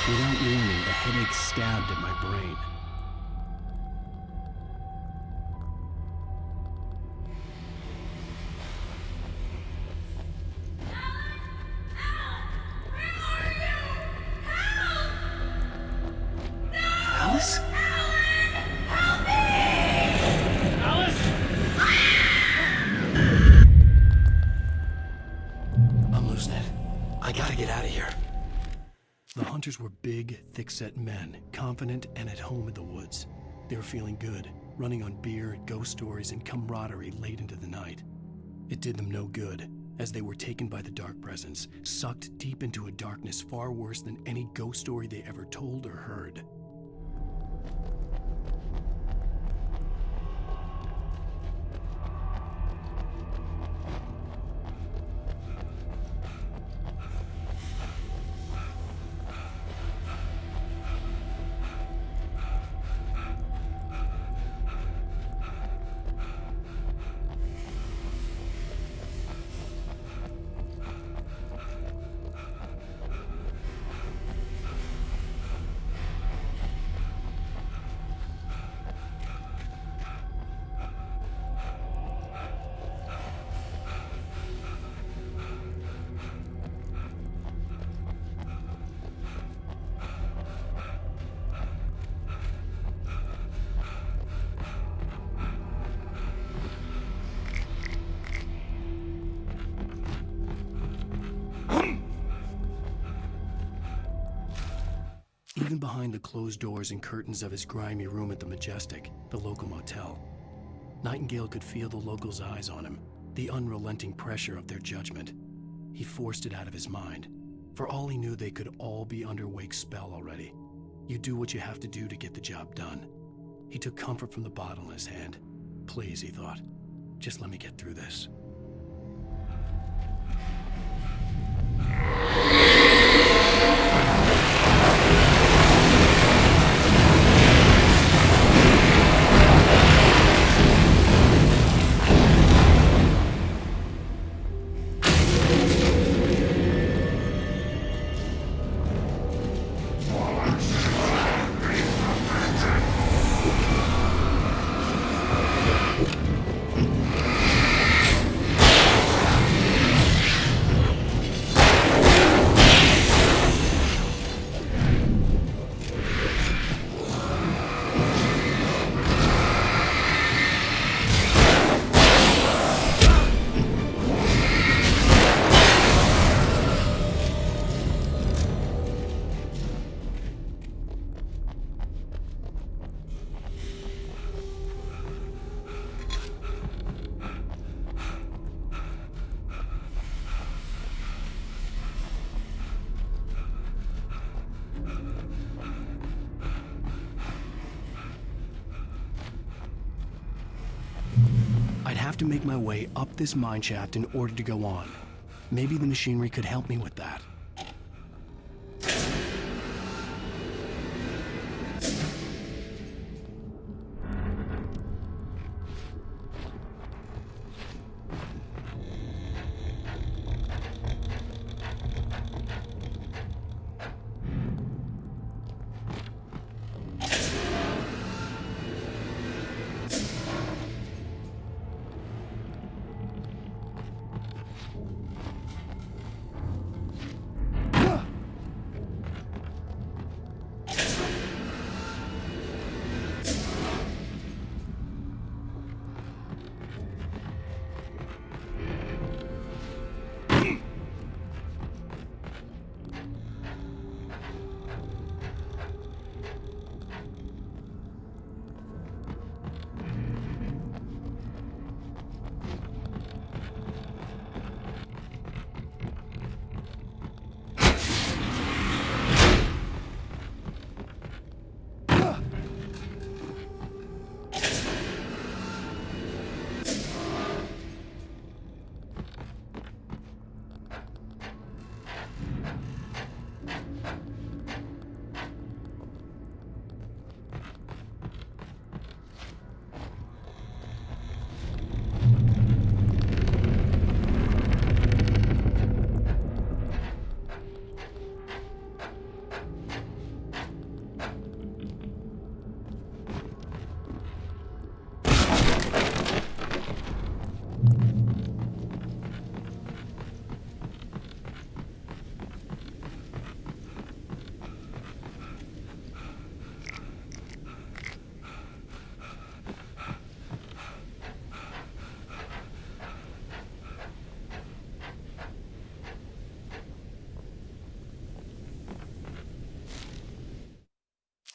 Without warning, the headache stabbed at my brain. Alice? I'm losing it. I gotta get out of here. The hunters were big, thick-set men, confident and at home in the woods. They were feeling good, running on beer, ghost stories, and camaraderie late into the night. It did them no good, as they were taken by the dark presence, sucked deep into a darkness far worse than any ghost story they ever told or heard. Even behind the closed doors and curtains of his grimy room at the Majestic, the local motel, Nightingale could feel the locals' eyes on him, the unrelenting pressure of their judgment. He forced it out of his mind. For all he knew, they could all be under Wake's spell already. You do what you have to do to get the job done. He took comfort from the bottle in his hand. Please, he thought, just let me get through this. I'd have to make my way up this mine shaft in order to go on. Maybe the machinery could help me with that.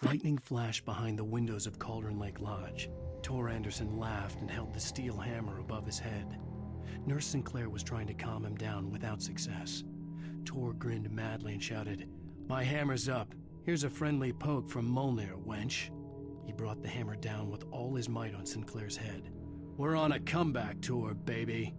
Lightning flashed behind the windows of Cauldron Lake Lodge. Tor Anderson laughed and held the steel hammer above his head. Nurse Sinclair was trying to calm him down without success. Tor grinned madly and shouted, "My hammer's up. Here's a friendly poke from Molnir, wench." He brought the hammer down with all his might on Sinclair's head. "We're on a comeback tour, baby."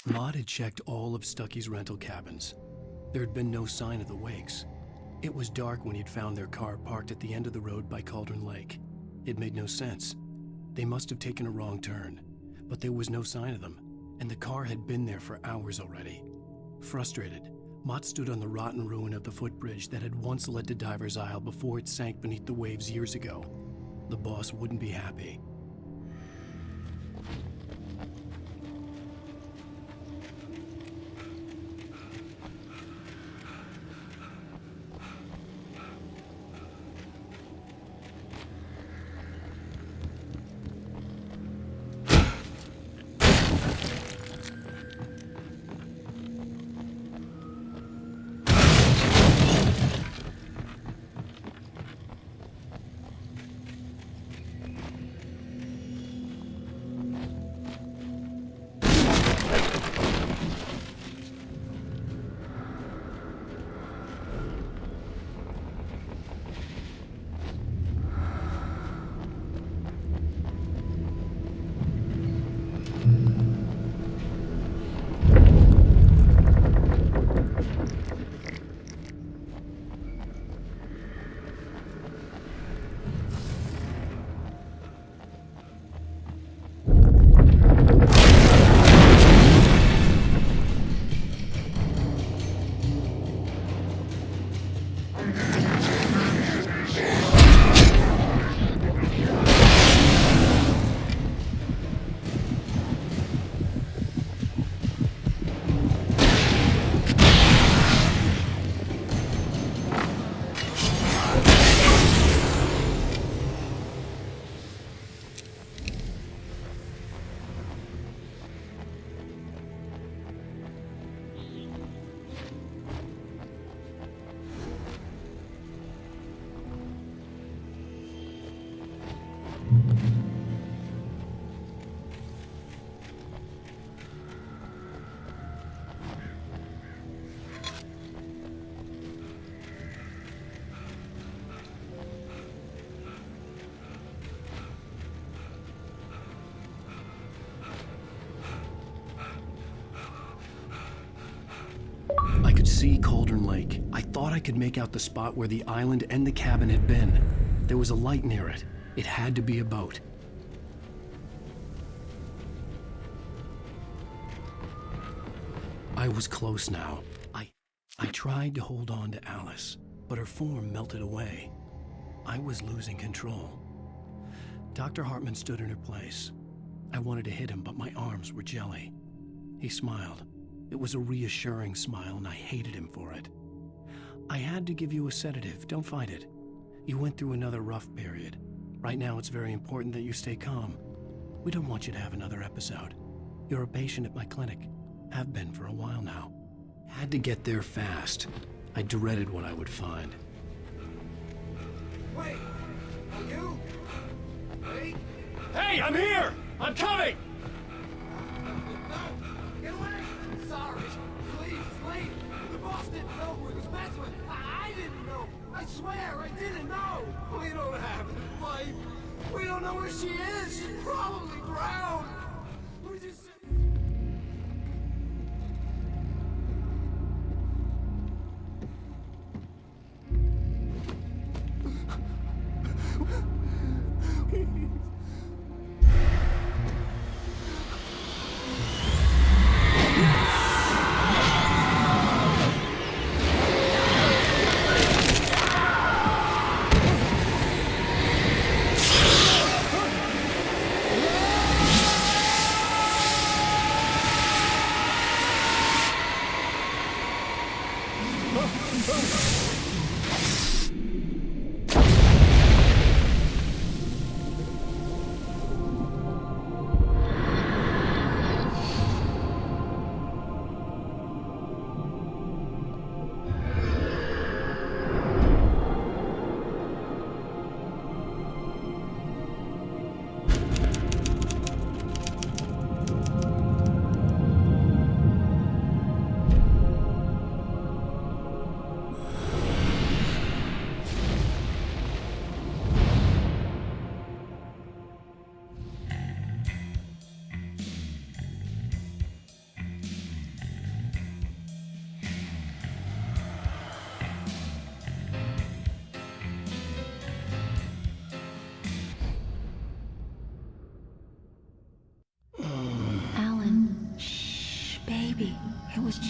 Maud had checked all of Stucky's rental cabins. There had been no sign of the Wakes. It was dark when he'd found their car parked at the end of the road by Cauldron Lake. It made no sense. They must have taken a wrong turn, but there was no sign of them, and the car had been there for hours already. Frustrated, Mott stood on the rotten ruin of the footbridge that had once led to Diver's Isle before it sank beneath the waves years ago. The boss wouldn't be happy. I could see Cauldron Lake. I thought I could make out the spot where the island and the cabin had been. There was a light near it. It had to be a boat. I was close now. I tried to hold on to Alice, but her form melted away. I was losing control. Dr. Hartman stood in her place. I wanted to hit him, but my arms were jelly. He smiled. It was a reassuring smile, and I hated him for it. I had to give you a sedative. Don't fight it. You went through another rough period. Right now, it's very important that you stay calm. We don't want you to have another episode. You're a patient at my clinic. Have been for a while now. Had to get there fast. I dreaded what I would find. Wait! Are you? Wait! Hey, I'm here! I'm coming! No! Get away! Sorry! Please, leave! The boss didn't know who he was messing with! I didn't know! I swear, I didn't know! We don't have his wife! We don't know where she is! She's probably drowned! We just...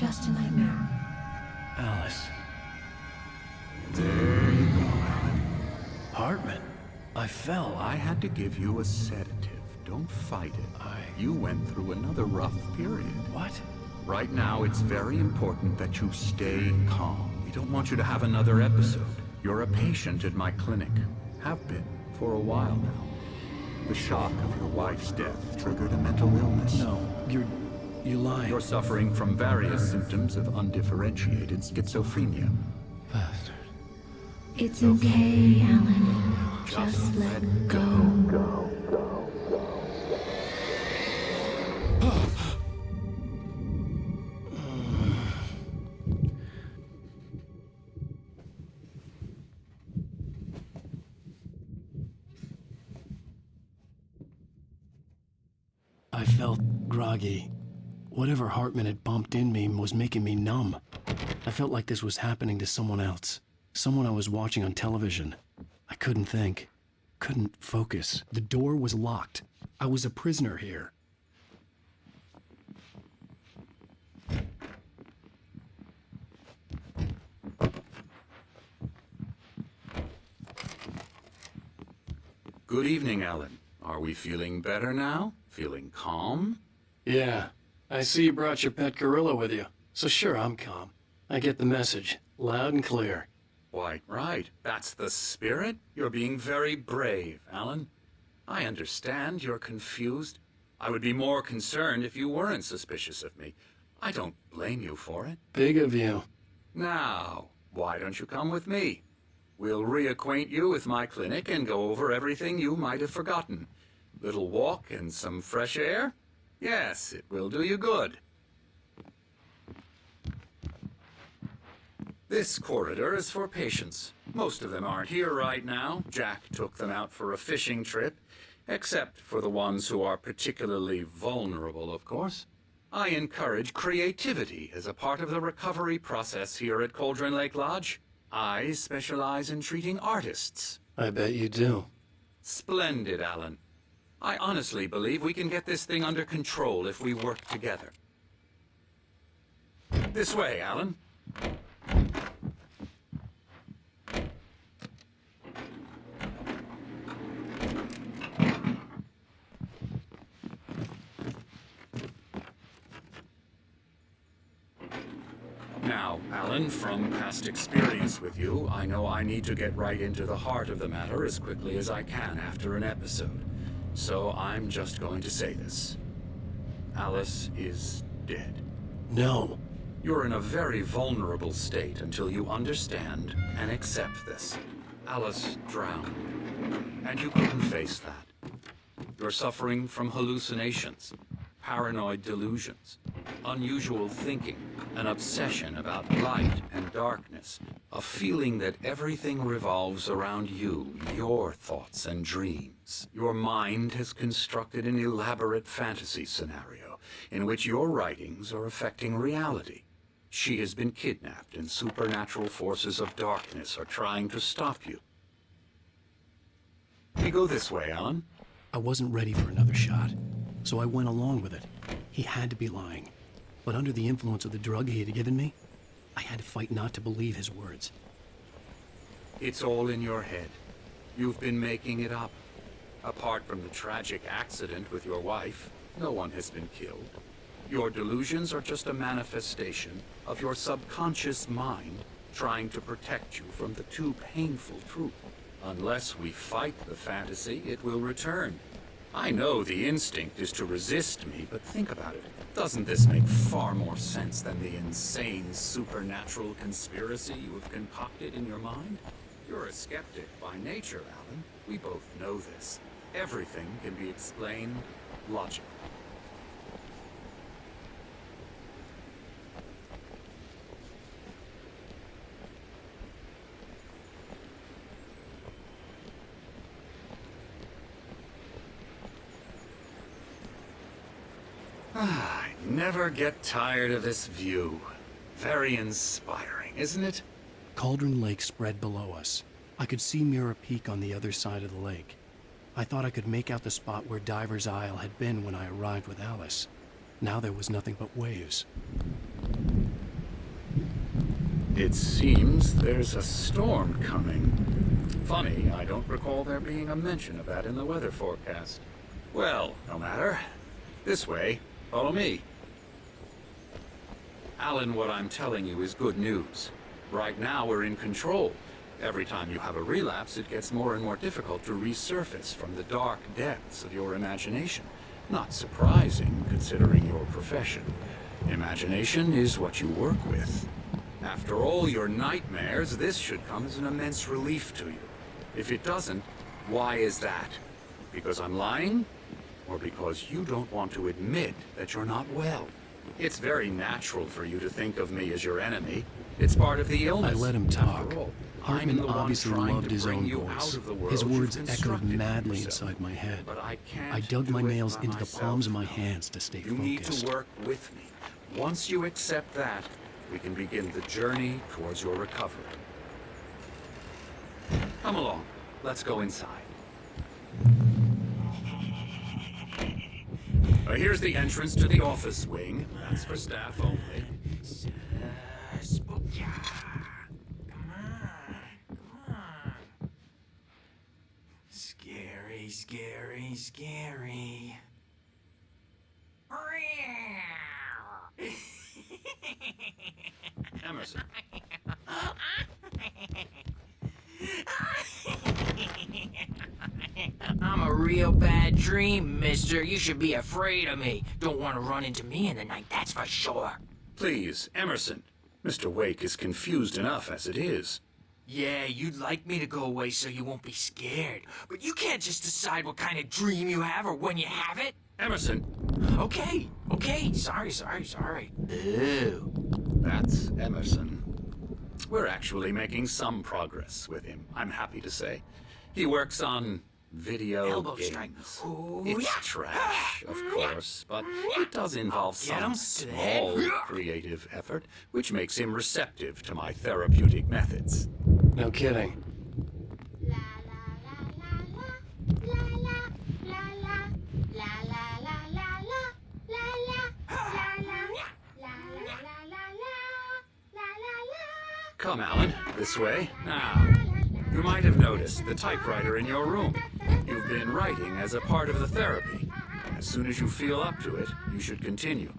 just a nightmare. Alice. There you go, Alan. Hartman. I fell. I had to give you a sedative. Don't fight it. You went through another rough period. What? Right now, it's very important that you stay calm. We don't want you to have another episode. You're a patient at my clinic. Have been for a while now. The shock of your wife's death triggered a mental illness. No, you're lying. You're suffering from various symptoms of undifferentiated schizophrenia. Bastard. It's okay, Alan. Just let go. I felt groggy. Whatever Hartman had bumped in me was making me numb. I felt like this was happening to someone else. Someone I was watching on television. I couldn't think. Couldn't focus. The door was locked. I was a prisoner here. Good evening, Alan. Are we feeling better now? Feeling calm? Yeah. I see you brought your pet gorilla with you. So sure, I'm calm. I get the message. Loud and clear. Why, right. That's the spirit. You're being very brave, Alan. I understand you're confused. I would be more concerned if you weren't suspicious of me. I don't blame you for it. Big of you. Now, why don't you come with me? We'll reacquaint you with my clinic and go over everything you might have forgotten. Little walk and some fresh air? Yes, it will do you good. This corridor is for patients. Most of them aren't here right now. Jack took them out for a fishing trip, except for the ones who are particularly vulnerable, of course. I encourage creativity as a part of the recovery process here at Cauldron Lake Lodge. I specialize in treating artists. I bet you do. Splendid, Alan. I honestly believe we can get this thing under control if we work together. This way, Alan. Now, Alan, from past experience with you, I know I need to get right into the heart of the matter as quickly as I can after an episode. So I'm just going to say this. Alice is dead. No. You're in a very vulnerable state until you understand and accept this. Alice drowned, and you couldn't face that. You're suffering from hallucinations, paranoid delusions, unusual thinking, an obsession about light and darkness, a feeling that everything revolves around you, your thoughts and dreams. Your mind has constructed an elaborate fantasy scenario in which your writings are affecting reality. She has been kidnapped and supernatural forces of darkness are trying to stop you. We go this way, Alan. I wasn't ready for another shot, so I went along with it. He had to be lying. But under the influence of the drug he had given me, I had to fight not to believe his words. It's all in your head. You've been making it up. Apart from the tragic accident with your wife, no one has been killed. Your delusions are just a manifestation of your subconscious mind trying to protect you from the too painful truth. Unless we fight the fantasy, it will return. I know the instinct is to resist me, but think about it. Doesn't this make far more sense than the insane supernatural conspiracy you have concocted in your mind? You're a skeptic by nature, Alan. We both know this. Everything can be explained logically. I never get tired of this view. Very inspiring, isn't it? Cauldron Lake spread below us. I could see Mirror Peak on the other side of the lake. I thought I could make out the spot where Diver's Isle had been when I arrived with Alice. Now there was nothing but waves. It seems there's a storm coming. Funny, I don't recall there being a mention of that in the weather forecast. Well, no matter. This way. Follow me. Alan, what I'm telling you is good news. Right now, we're in control. Every time you have a relapse, it gets more and more difficult to resurface from the dark depths of your imagination. Not surprising, considering your profession. Imagination is what you work with. After all your nightmares, this should come as an immense relief to you. If it doesn't, why is that? Because I'm lying? Or because you don't want to admit that you're not well? It's very natural for you to think of me as your enemy. It's part of the illness. I let him talk. After all, Hartman I'm the one obviously trying loved to his bring own you voice. out of the world His words you've echoed constructed madly for yourself. inside my head. But I can't I dug do my it nails by into the myself palms of my now. hands to stay You focused. need to work with me. Once you accept that, we can begin the journey towards your recovery. Come along. Let's go inside. Here's the entrance to the office wing. That's for staff only. Spooky. Come on. Scary, scary, scary. Emerson. I'm a real bad dream, mister. You should be afraid of me. Don't want to run into me in the night, that's for sure. Please, Emerson. Mr. Wake is confused enough as it is. Yeah, you'd like me to go away so you won't be scared. But you can't just decide what kind of dream you have or when you have it. Emerson. Okay. Sorry. Ew. That's Emerson. We're actually making some progress with him, I'm happy to say. He works on video Elbow games. strike. Ooh, It's yeah. trash, of course, but it does involve Get him some to the head. small creative effort, which makes him receptive to my therapeutic methods. No kidding. Come, Alan, this way. Now, you might have noticed the typewriter in your room. You've been writing as a part of the therapy. As soon as you feel up to it, you should continue.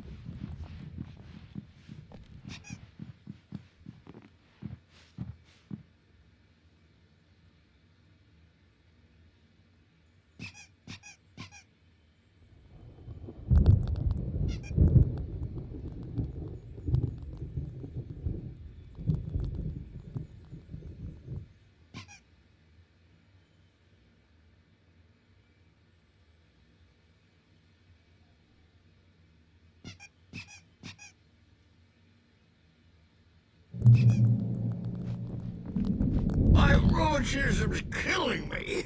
My rheumatism's killing me.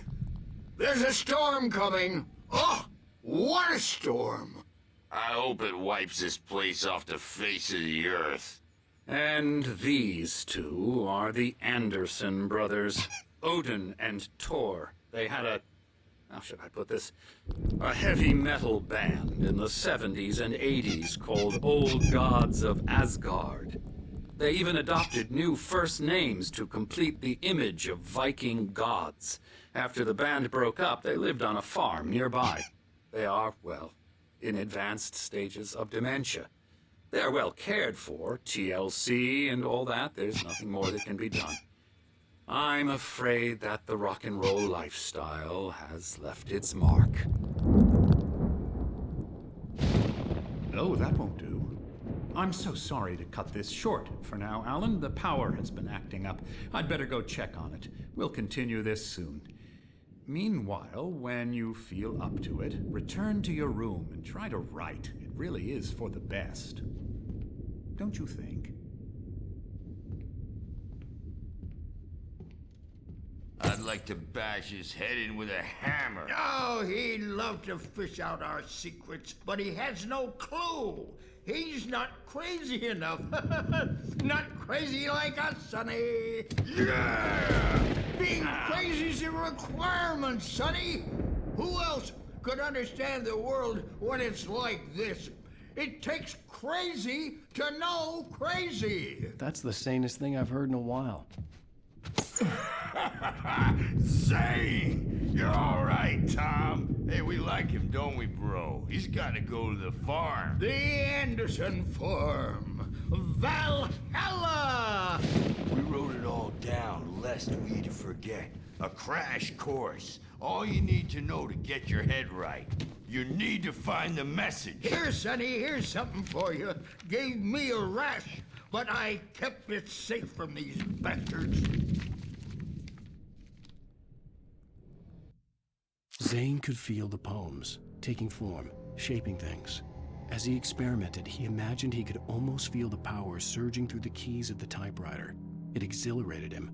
There's a storm coming. Oh, what a storm. I hope it wipes this place off the face of the earth. And these two are the Anderson brothers, Odin and Tor. They had how should I put this? A heavy metal band in the 70s and 80s called Old Gods of Asgard. They even adopted new first names to complete the image of Viking gods. After the band broke up, they lived on a farm nearby. They are, well, in advanced stages of dementia. They're well cared for, TLC and all that. There's nothing more that can be done. I'm afraid that the rock and roll lifestyle has left its mark. Oh, that won't do. I'm so sorry to cut this short for now, Alan. The power has been acting up. I'd better go check on it. We'll continue this soon. Meanwhile, when you feel up to it, return to your room and try to write. It really is for the best. Don't you think? I'd like to bash his head in with a hammer. Oh, he'd love to fish out our secrets, but he has no clue. He's not crazy enough. Not crazy like us, Sonny. Yeah! Being crazy's a requirement, Sonny. Who else could understand the world when it's like this? It takes crazy to know crazy. That's the sanest thing I've heard in a while. Zane! You're all right, Tom. Hey, we like him, don't we, bro? He's got to go to the farm. The Anderson Farm. Valhalla! We wrote it all down, lest we forget. A crash course. All you need to know to get your head right. You need to find the message. Here, Sonny, here's something for you. Gave me a rash, but I kept it safe from these bastards. Zane could feel the poems, taking form, shaping things. As he experimented, he imagined he could almost feel the power surging through the keys of the typewriter. It exhilarated him.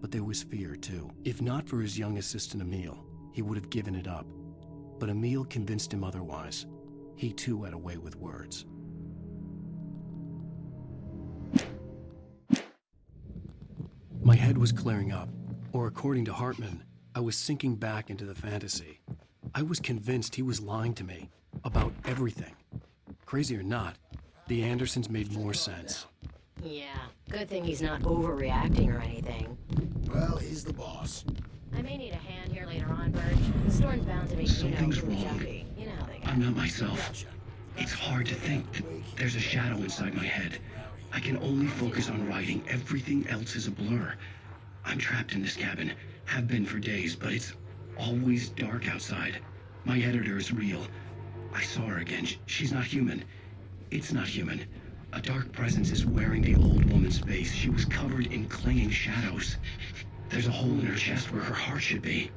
But there was fear, too. If not for his young assistant, Emil, he would have given it up. But Emil convinced him otherwise. He, too, had a way with words. My head was clearing up, or according to Hartman, I was sinking back into the fantasy. I was convinced he was lying to me about everything. Crazy or not, the Andersons made more sense. Yeah, good thing he's not overreacting or anything. Well, he's the boss. I may need a hand here later on, Birch. The storm's bound to make Something's really wrong. jumpy. You know how they go. I'm not myself. It's hard to think that there's a shadow inside my head. I can only focus on writing. Everything else is a blur. I'm trapped in this cabin. Have been for days, but it's always dark outside. My editor is real. I saw her again. She's not human. It's not human. A dark presence is wearing the old woman's face. She was covered in clinging shadows. There's a hole in her chest where her heart should be.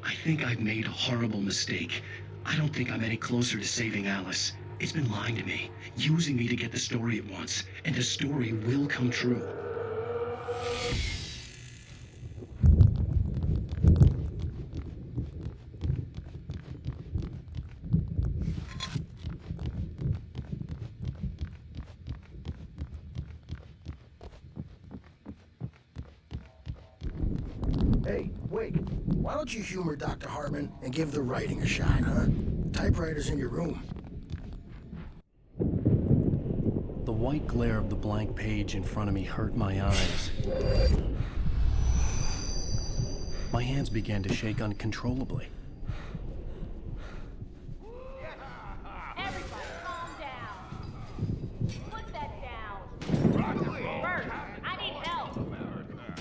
I think I've made a horrible mistake. I don't think I'm any closer to saving Alice. It's been lying to me, using me to get the story it wants, and the story will come true. Hey, wait. Why don't you humor Dr. Hartman and give the writing a shot, huh? Typewriter's in your room. The white glare of the blank page in front of me hurt my eyes. My hands began to shake uncontrollably. Everybody, calm down. Put that down. Bert, I need help.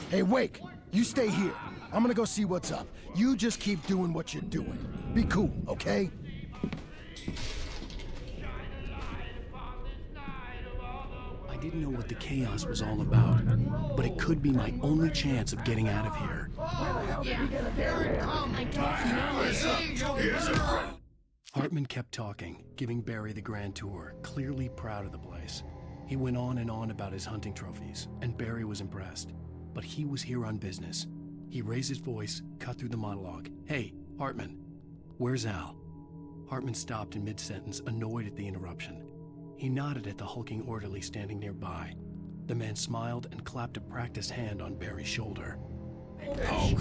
Hey, Wake, you stay here. I'm gonna go see what's up. You just keep doing what you're doing. Be cool, okay? I didn't know what the chaos was all about, but it could be my only chance of getting out of here. Hartman kept talking, giving Barry the grand tour, clearly proud of the place. He went on and on about his hunting trophies, and Barry was impressed. But he was here on business. He raised his voice, cut through the monologue. Hey, Hartman, where's Al? Hartman stopped in mid-sentence, annoyed at the interruption. He nodded at the hulking orderly standing nearby. The man smiled and clapped a practiced hand on Barry's shoulder. Oh,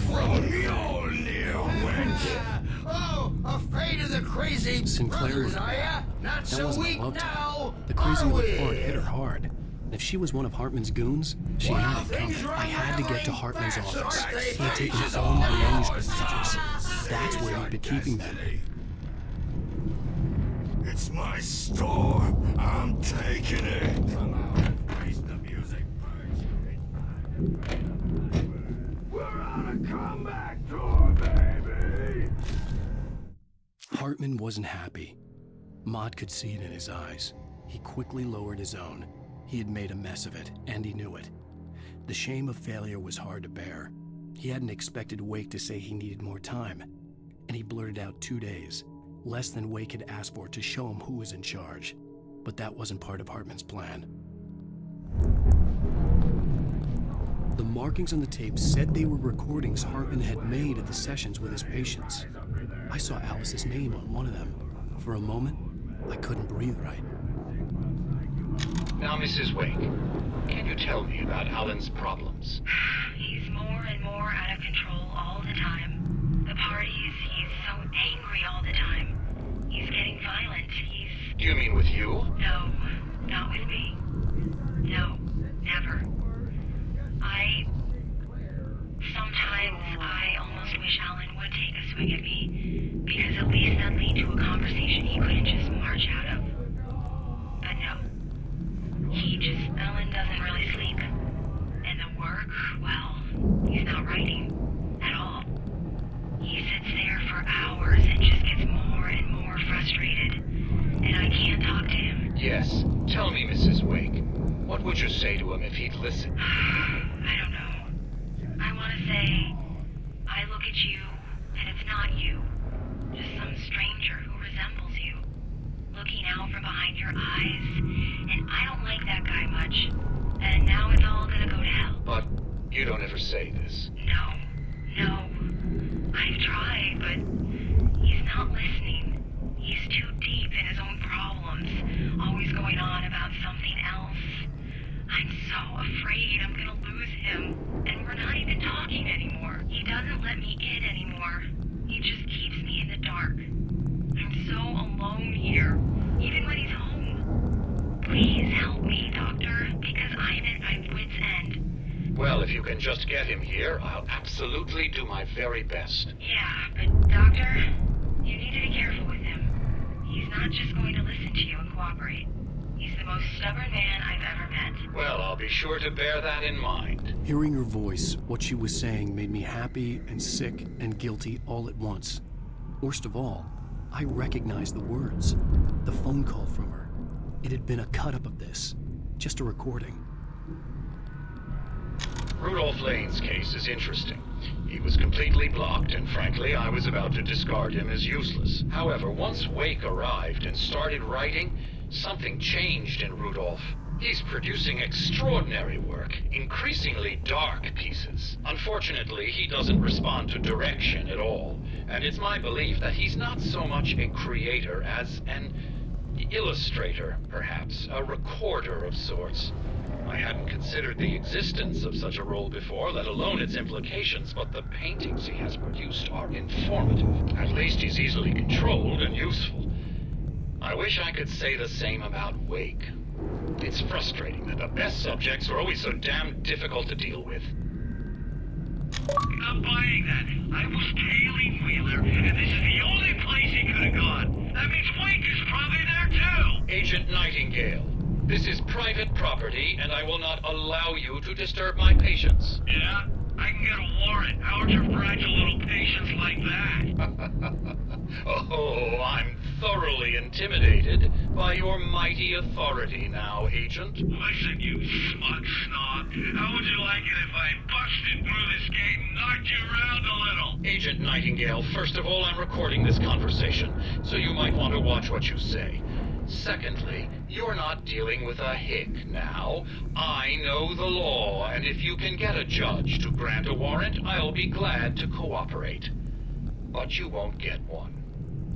afraid of the crazy Sinclair was brothers, are ya? Not That so wasn't weak love now, time. The crazy are old we? Ford hit her hard. And if she was one of Hartman's goons, she had it coming. I had to get to Hartman's office. He had taken all my manuscript pages. That's where he'd been keeping them. It's my store. I'm taking it. Come on, face the music, We're on a comeback tour, baby. Hartman wasn't happy. Maude could see it in his eyes. He quickly lowered his own. He had made a mess of it, and he knew it. The shame of failure was hard to bear. He hadn't expected Wake to say he needed more time, and he blurted out 2 days, less than Wake had asked for to show him who was in charge. But that wasn't part of Hartman's plan. The markings on the tape said they were recordings Hartman had made at the sessions with his patients. I saw Alice's name on one of them. For a moment, I couldn't breathe right. Now, Mrs. Wake, can you tell me about Alan's problems? He's more and more out of control all the time. The parties, he's so angry all the time. He's getting with you? No, not with me. No, never. Sometimes I almost wish Alan would take a swing at me, because at least that'd lead to a conversation he couldn't just march out of. But no. Alan doesn't really sleep. And the work, well, he's not writing at all. He sits there for hours and just gets more and more frustrated. And I can't talk to him. Yes. Tell me, Mrs. Wake. What would you say to him if he'd listen? I don't know. I want to say, I look at you, and it's not you. Just some stranger who resembles you. Looking out from behind your eyes, and I don't like that guy much. And now it's all gonna go to hell. But you don't ever say this. No. I've tried, but he's not listening. He's too deep in his own problems, always going on about something else. I'm so afraid I'm gonna lose him, and we're not even talking anymore. He doesn't let me in anymore. He just keeps me in the dark. I'm so alone here, even when he's home. Please help me, Doctor, because I'm at my wit's end. Well, if you can just get him here, I'll absolutely do my very best. Yeah, but Doctor, you need to be careful with him. He's not just going to listen to you and cooperate. He's the most stubborn man I've ever met. Well, I'll be sure to bear that in mind. Hearing her voice, what she was saying made me happy and sick and guilty all at once. Worst of all, I recognized the words. The phone call from her. It had been a cut-up of this. Just a recording. Rudolph Lane's case is interesting. He was completely blocked, and frankly, I was about to discard him as useless. However, once Wake arrived and started writing, something changed in Rudolph. He's producing extraordinary work, increasingly dark pieces. Unfortunately, he doesn't respond to direction at all, and it's my belief that he's not so much a creator as an illustrator, perhaps, a recorder of sorts. I hadn't considered the existence of such a role before, let alone its implications, but the paintings he has produced are informative. At least he's easily controlled and useful. I wish I could say the same about Wake. It's frustrating that the best subjects are always so damn difficult to deal with. I'm buying that. I was tailing Wheeler, and this is the only place he could have gone. That means Wake is probably there too! Agent Nightingale, this is private property, and I will not allow you to disturb my patients. Yeah? I can get a warrant. How'd your fragile little patients like that? Oh, I'm thoroughly intimidated by your mighty authority now, Agent. Listen, you smug snob. How would you like it if I busted through this gate and knocked you around a little? Agent Nightingale, first of all, I'm recording this conversation, so you might want to watch what you say. Secondly, you're not dealing with a hick now. I know the law, and if you can get a judge to grant a warrant, I'll be glad to cooperate. But you won't get one.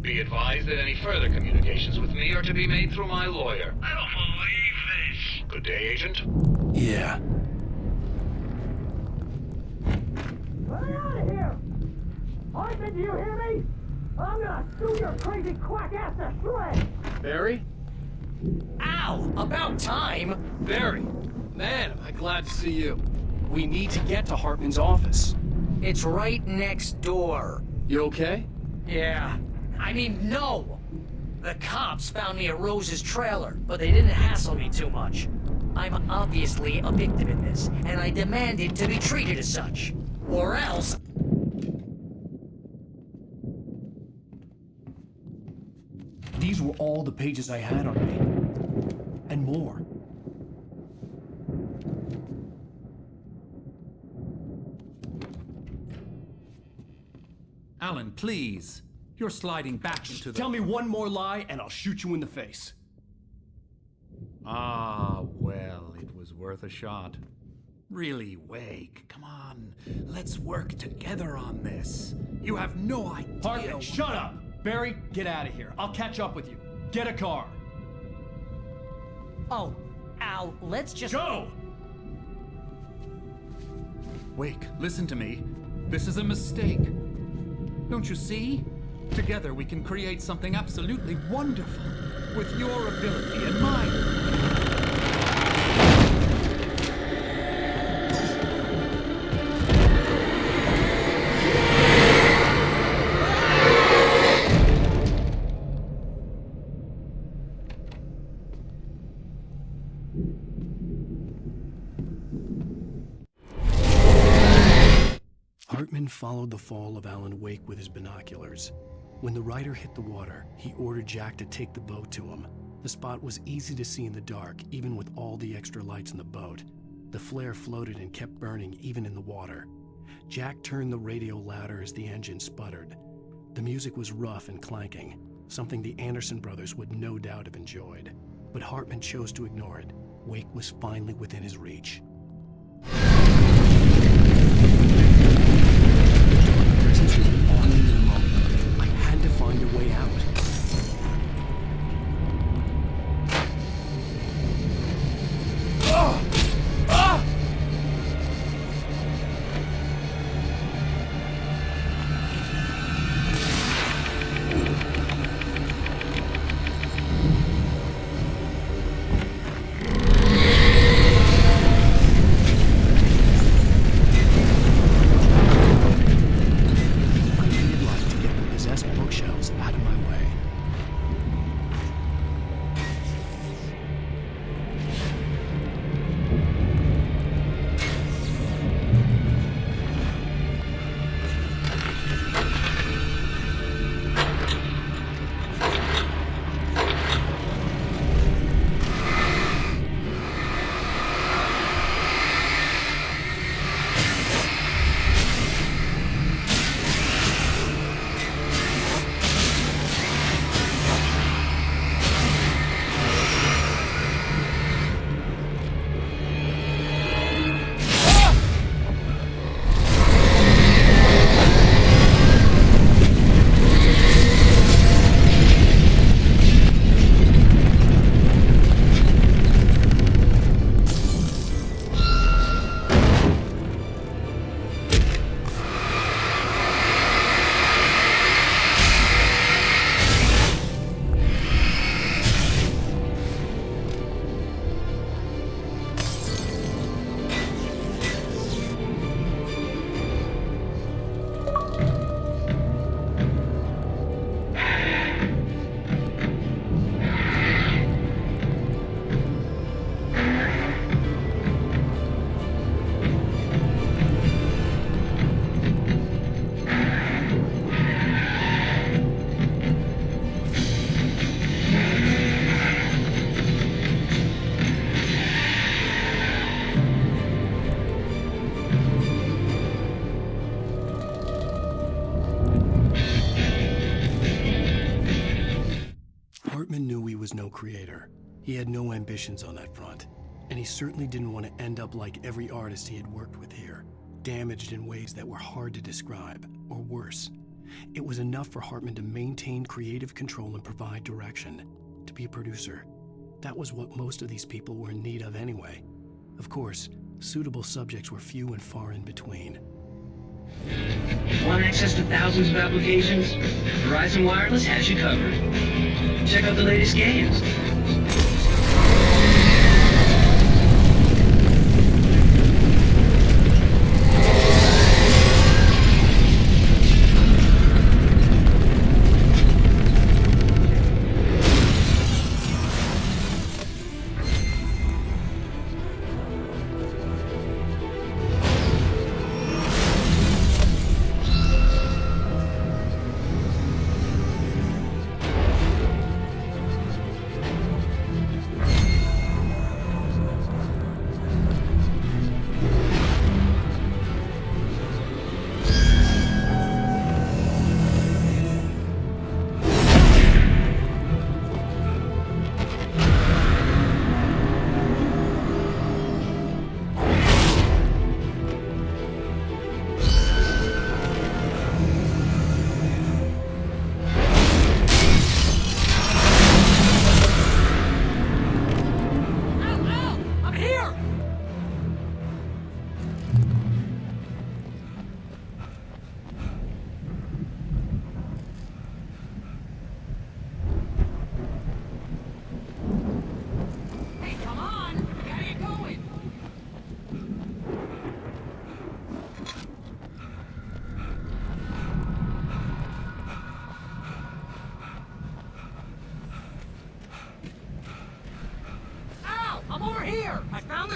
Be advised that any further communications with me are to be made through my lawyer. I don't believe this. Good day, Agent. Yeah. Let me out of here! Hartman, do you hear me? I'm gonna sue your crazy quack ass to shreds! Barry? Ow! About time! Barry, man, am I glad to see you. We need to get to Hartman's office. It's right next door. You okay? Yeah. I mean, no! The cops found me at Rose's trailer, but they didn't hassle me too much. I'm obviously a victim in this, and I demanded to be treated as such. Or else... These were all the pages I had on me. And more. Alan, please. You're sliding back into the... Tell me one more lie and I'll shoot you in the face. Ah, well, it was worth a shot. Really, Wake, come on. Let's work together on this. You have no idea... Hartman, shut up! Barry, get out of here. I'll catch up with you. Get a car. Oh, Al, let's just... Go! Wake, listen to me. This is a mistake. Don't you see? Together we can create something absolutely wonderful. with your ability in mind. Hartman followed the fall of Alan Wake with his binoculars. When the rider hit the water, he ordered Jack to take the boat to him. The spot was easy to see in the dark, even with all the extra lights in the boat. The flare floated and kept burning even in the water. Jack turned the radio louder as the engine sputtered. The music was rough and clanking, something the Anderson brothers would no doubt have enjoyed. But Hartman chose to ignore it. Wake was finally within his reach. Presence would be on me in a moment. I had to find a way out. Hartman knew he was no creator. He had no ambitions on that front, and he certainly didn't want to end up like every artist he had worked with here, damaged in ways that were hard to describe, or worse. It was enough for Hartman to maintain creative control and provide direction, to be a producer. That was what most of these people were in need of anyway. Of course, suitable subjects were few and far in between. Want access to thousands of applications? Verizon Wireless has you covered. Check out the latest games.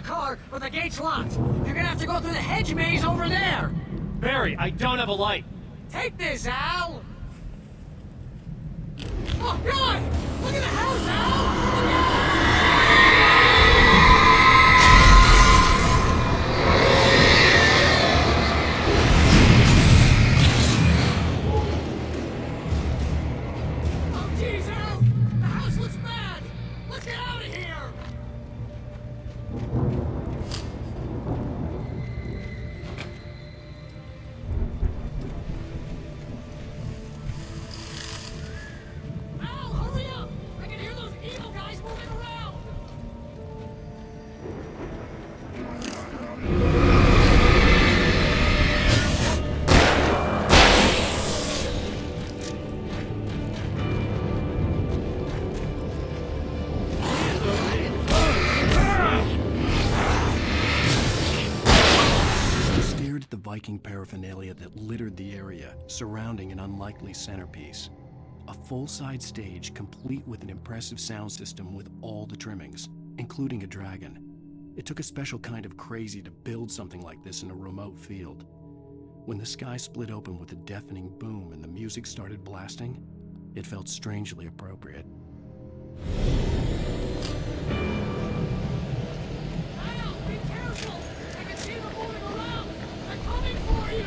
car, or the gate's locked. You're gonna have to go through the hedge maze over there. Barry, I don't have a light. Take this, Al! Oh, God! Look at the house, Al! Look at... Oh, jeez, Al! The house looks bad! Let's get out of here! Viking paraphernalia that littered the area surrounding an unlikely centerpiece. A full-side stage complete with an impressive sound system with all the trimmings, including a dragon. It took a special kind of crazy to build something like this in a remote field. When the sky split open with a deafening boom and the music started blasting, it felt strangely appropriate. Be careful! I can see them moving around! They're coming for you!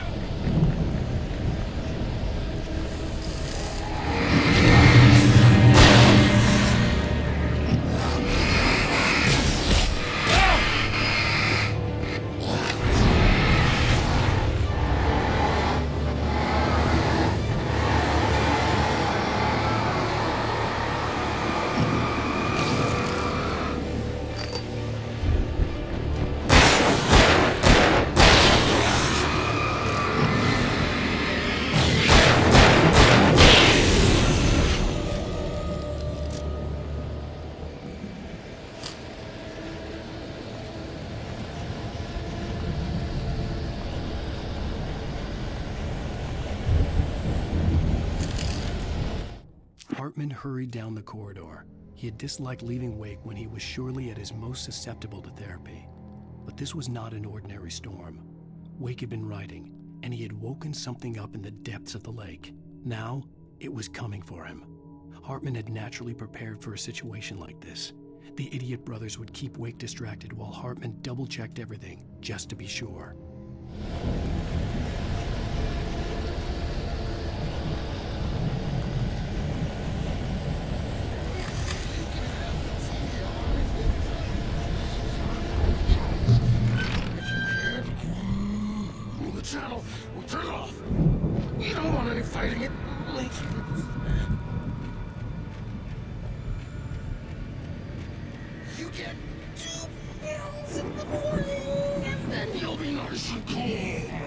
Hartman hurried down the corridor. He had disliked leaving Wake when he was surely at his most susceptible to therapy. But this was not an ordinary storm. Wake had been writing, and he had woken something up in the depths of the lake. Now, it was coming for him. Hartman had naturally prepared for a situation like this. The idiot brothers would keep Wake distracted while Hartman double-checked everything, just to be sure. Channel, we'll turn it off. We don't want any fighting it. You get 2 pills in the morning, and then you'll be nice and cool.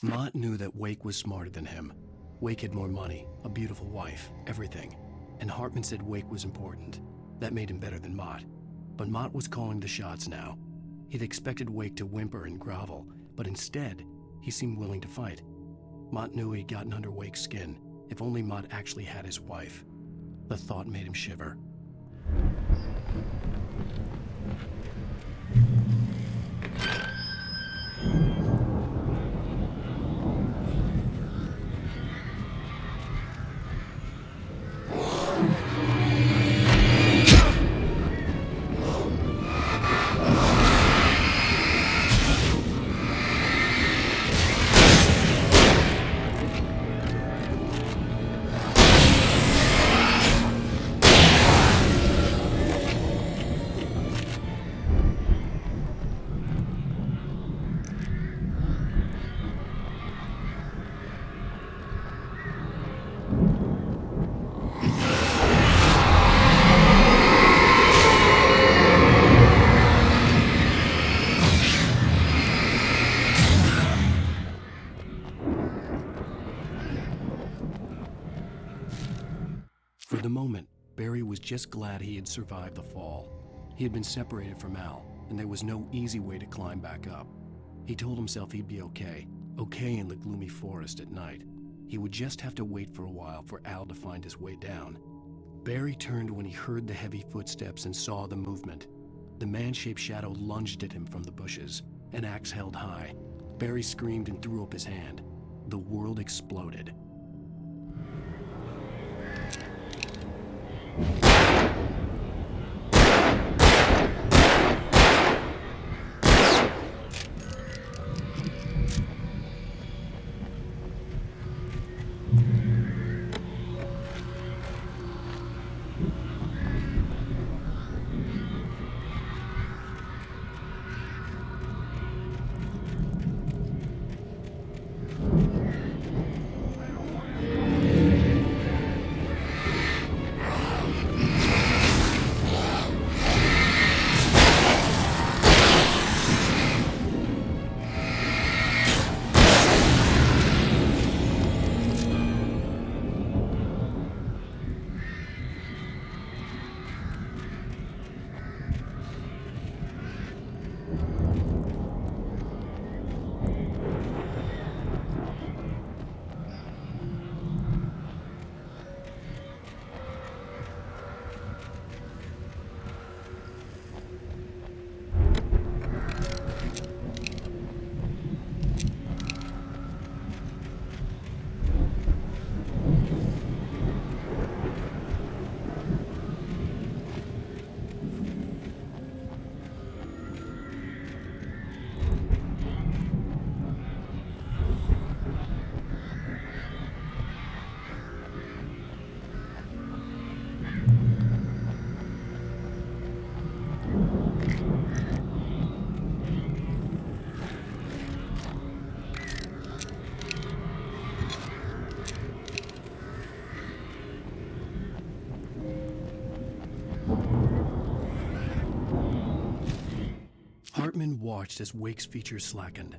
Mott knew that Wake was smarter than him. Wake had more money, a beautiful wife, everything. And Hartman said Wake was important. That made him better than Mott. But Mott was calling the shots now. He'd expected Wake to whimper and grovel, but instead, he seemed willing to fight. Mott knew he'd gotten under Wake's skin. If only Mott actually had his wife. The thought made him shiver. For the moment, Barry was just glad he had survived the fall. He had been separated from Al, and there was no easy way to climb back up. He told himself he'd be okay in the gloomy forest at night. He would just have to wait for a while for Al to find his way down. Barry turned when he heard the heavy footsteps and saw the movement. The man-shaped shadow lunged at him from the bushes, an axe held high. Barry screamed and threw up his hand. The world exploded. Hartman watched as Wake's features slackened.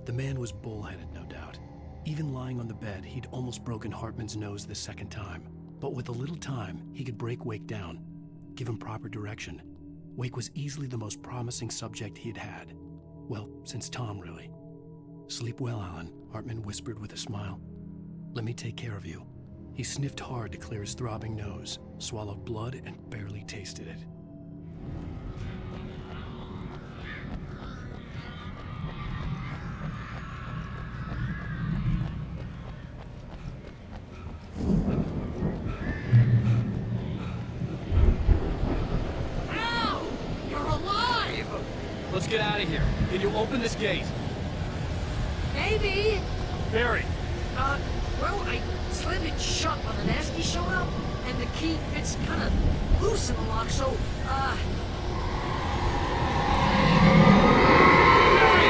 The man was bullheaded, no doubt. Even lying on the bed, he'd almost broken Hartman's nose the second time. But with a little time, he could break Wake down, give him proper direction. Wake was easily the most promising subject he'd had. Well, since Tom, really. "Sleep well, Alan," Hartman whispered with a smile. "Let me take care of you." He sniffed hard to clear his throbbing nose, swallowed blood, and barely tasted it. Let's get out of here. Can you open this gate? Maybe. Barry. Well, I slammed it shut when the nasty showed up, and the key fits kind of loose in the lock, so, Barry!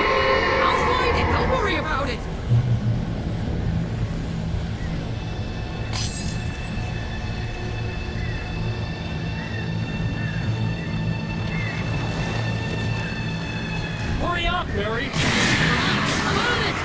I'll find it! Don't worry about it! Hurry up, Barry! I'm on it!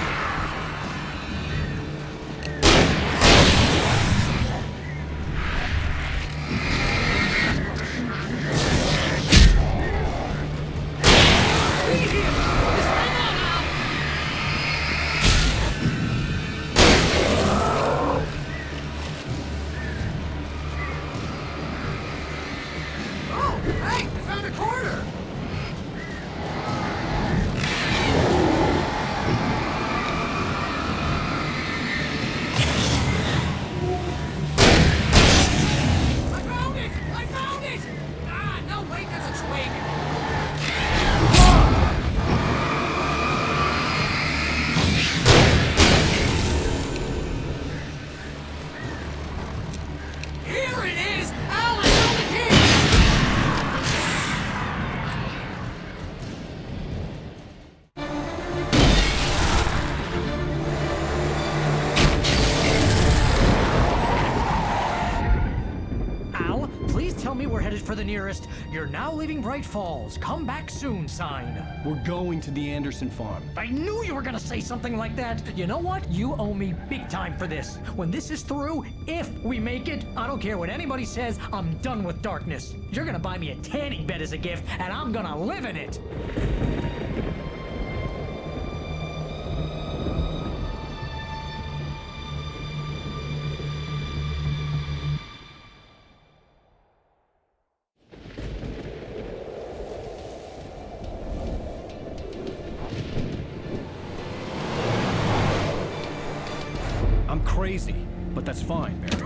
for the nearest "You're now leaving Bright Falls. Come back soon" sign. We're going to the Anderson farm. I knew you were gonna say something like that. You know what? You owe me big time for this. When this is through, if we make it, I don't care what anybody says, I'm done with darkness. You're gonna buy me a tanning bed as a gift, and I'm gonna live in it. Crazy, but that's fine, Barry.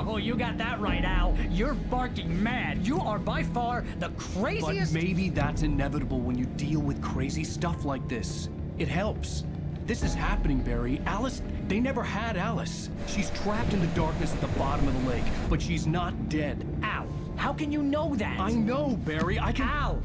Oh, you got that right, Al. You're barking mad. You are by far the craziest... But maybe that's inevitable when you deal with crazy stuff like this. It helps. This is happening, Barry. Alice, they never had Alice. She's trapped in the darkness at the bottom of the lake, but she's not dead. Al, how can you know that? I know, Barry. I can... Al,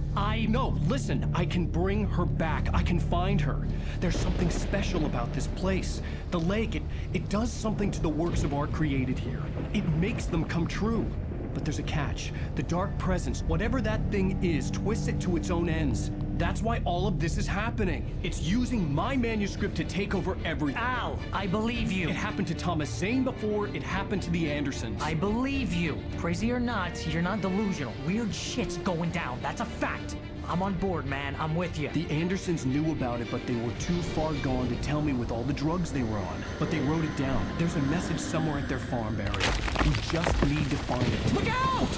No, listen. I can bring her back. I can find her. There's something special about this place. The lake, it does something to the works of art created here. It makes them come true. But there's a catch. The dark presence, whatever that thing is, twists it to its own ends. That's why all of this is happening. It's using my manuscript to take over everything. Al, I believe you. It happened to Thomas Zane before it happened to the Andersons. I believe you. Crazy or not, you're not delusional. Weird shit's going down. That's a fact. I'm on board, man. I'm with you. The Andersons knew about it, but they were too far gone to tell me with all the drugs they were on. But they wrote it down. There's a message somewhere at their farm, Barry. We just need to find it. Look out!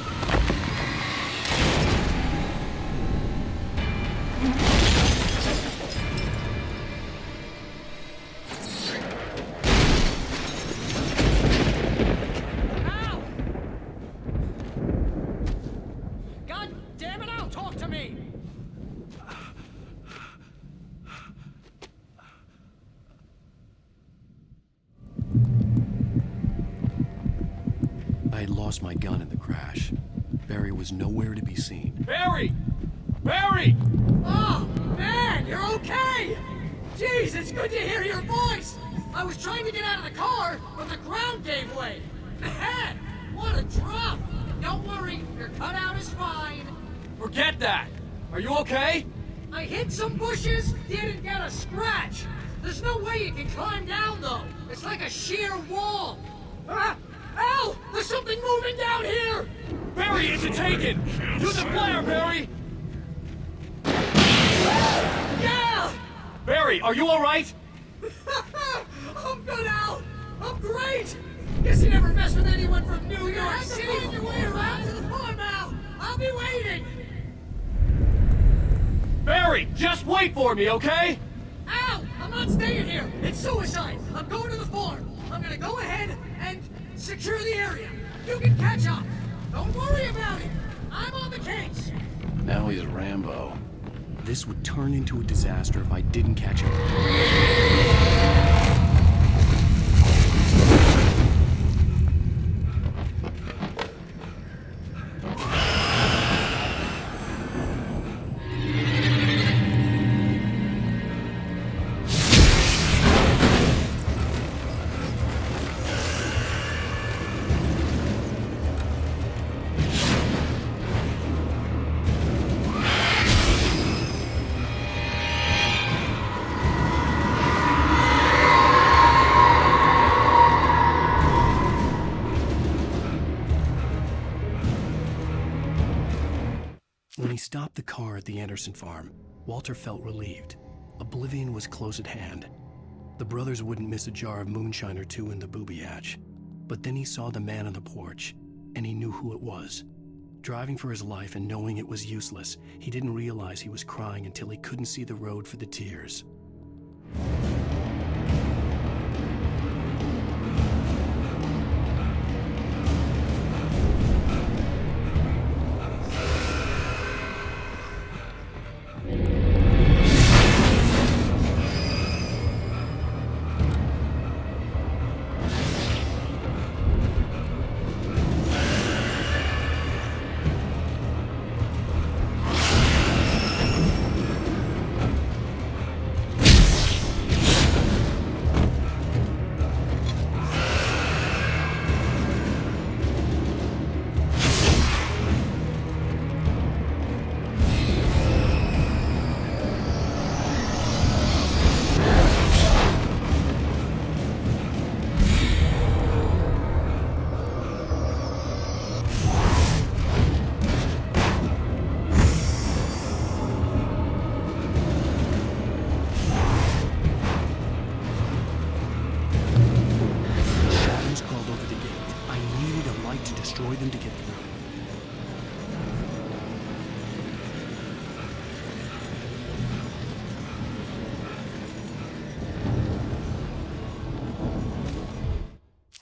I had lost my gun in the crash. Barry was nowhere to be seen. Barry! Barry! Oh, man, you're okay! Jeez, it's good to hear your voice! I was trying to get out of the car, but the ground gave way. Man, what a drop! Don't worry, your cutout is fine. Forget that! Are you okay? I hit some bushes, didn't get a scratch. There's no way you can climb down, though. It's like a sheer wall. Al! There's something moving down here! Barry, it's a taken! Use the flare, Barry! Yeah! Barry, are you alright? I'm good, Al! I'm great! Guess you never mess with anyone from New York City! Find your way around to the farm, Al! I'll be waiting! Barry, just wait for me, okay? Al! I'm not staying here! It's suicide! I'm going to the farm! I'm gonna go ahead and secure the area. You can catch up. Don't worry about it. I'm on the case. Now he's Rambo. This would turn into a disaster if I didn't catch him. When he stopped the car at the Anderson farm, Walter felt relieved. Oblivion was close at hand. The brothers wouldn't miss a jar of moonshine or two in the booby hatch. But then he saw the man on the porch, and he knew who it was. Driving for his life and knowing it was useless, he didn't realize he was crying until he couldn't see the road for the tears.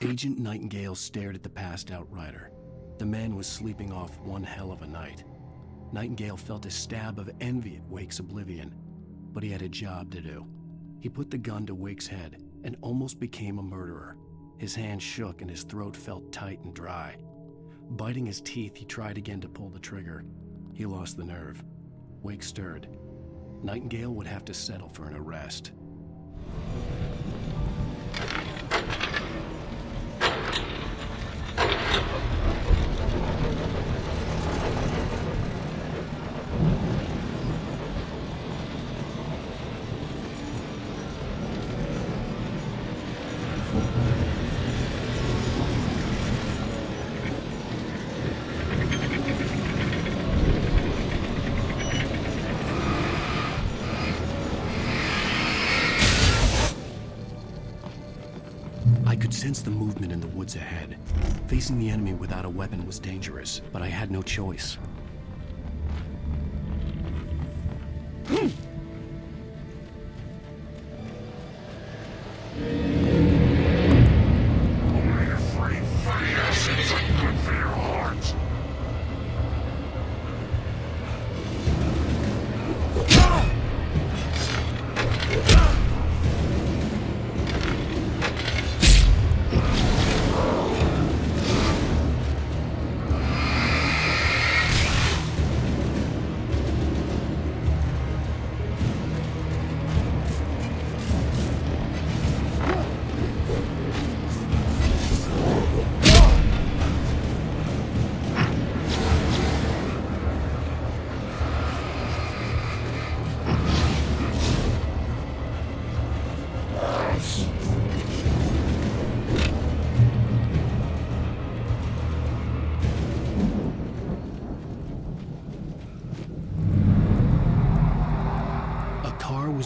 Agent Nightingale stared at the passed-out rider. The man was sleeping off one hell of a night. Nightingale felt a stab of envy at Wake's oblivion, but he had a job to do. He put the gun to Wake's head and almost became a murderer. His hand shook and his throat felt tight and dry. Biting his teeth, he tried again to pull the trigger. He lost the nerve. Wake stirred. Nightingale would have to settle for an arrest. I could sense the movement in the woods ahead. Facing the enemy without a weapon was dangerous, but I had no choice.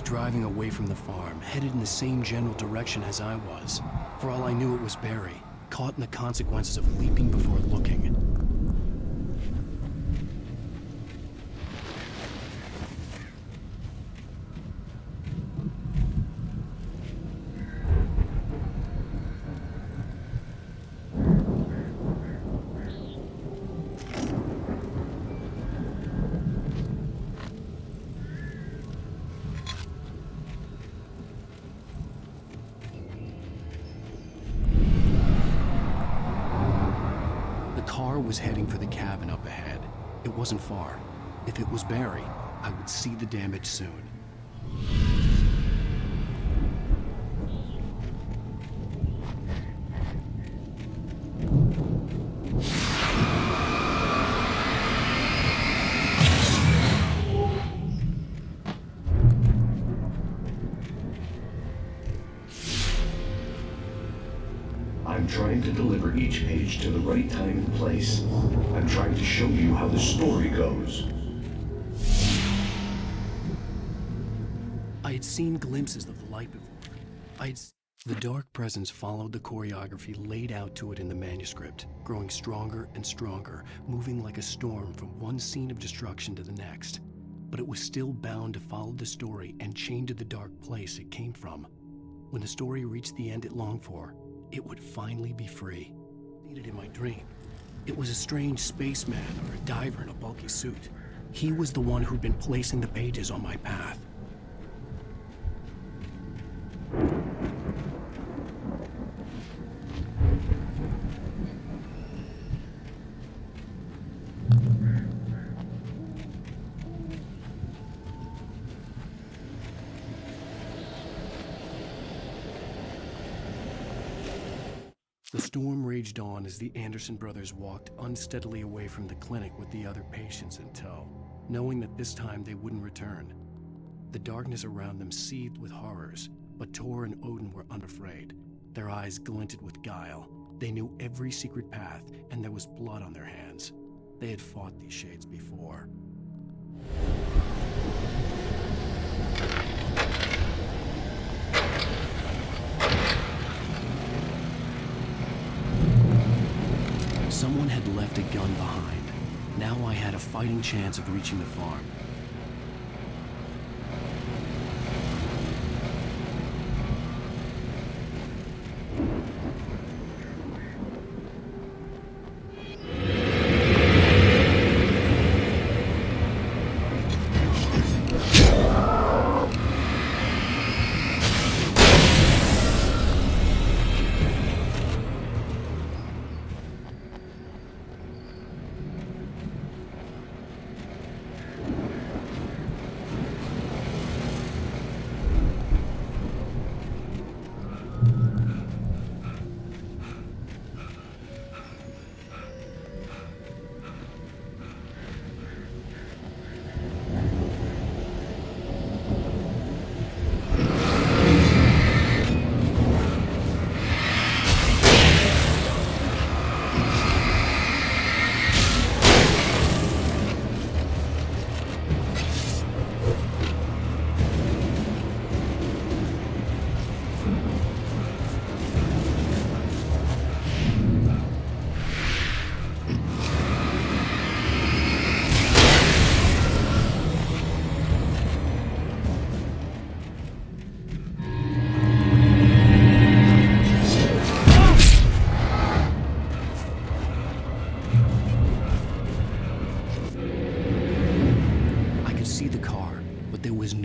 Driving away from the farm, headed in the same general direction as I was. For all I knew, it was Barry, caught in the consequences of leaping before looking. Was heading for the cabin up ahead. It wasn't far. If it was Barry, I would see the damage soon. I'm trying to deliver each page to the right time and place. I'm trying to show you how the story goes. I had seen glimpses of the light before. The dark presence followed the choreography laid out to it in the manuscript, growing stronger and stronger, moving like a storm from one scene of destruction to the next. But it was still bound to follow the story and chained to the dark place it came from. When the story reached the end it longed for, it would finally be free. Needed in my dream. It was a strange spaceman or a diver in a bulky suit. He was the one who'd been placing the pages on my path. The storm raged on as the Anderson brothers walked unsteadily away from the clinic with the other patients in tow, knowing that this time they wouldn't return. The darkness around them seethed with horrors, but Tor and Odin were unafraid. Their eyes glinted with guile. They knew every secret path, and there was blood on their hands. They had fought these shades before. Someone had left a gun behind. Now I had a fighting chance of reaching the farm.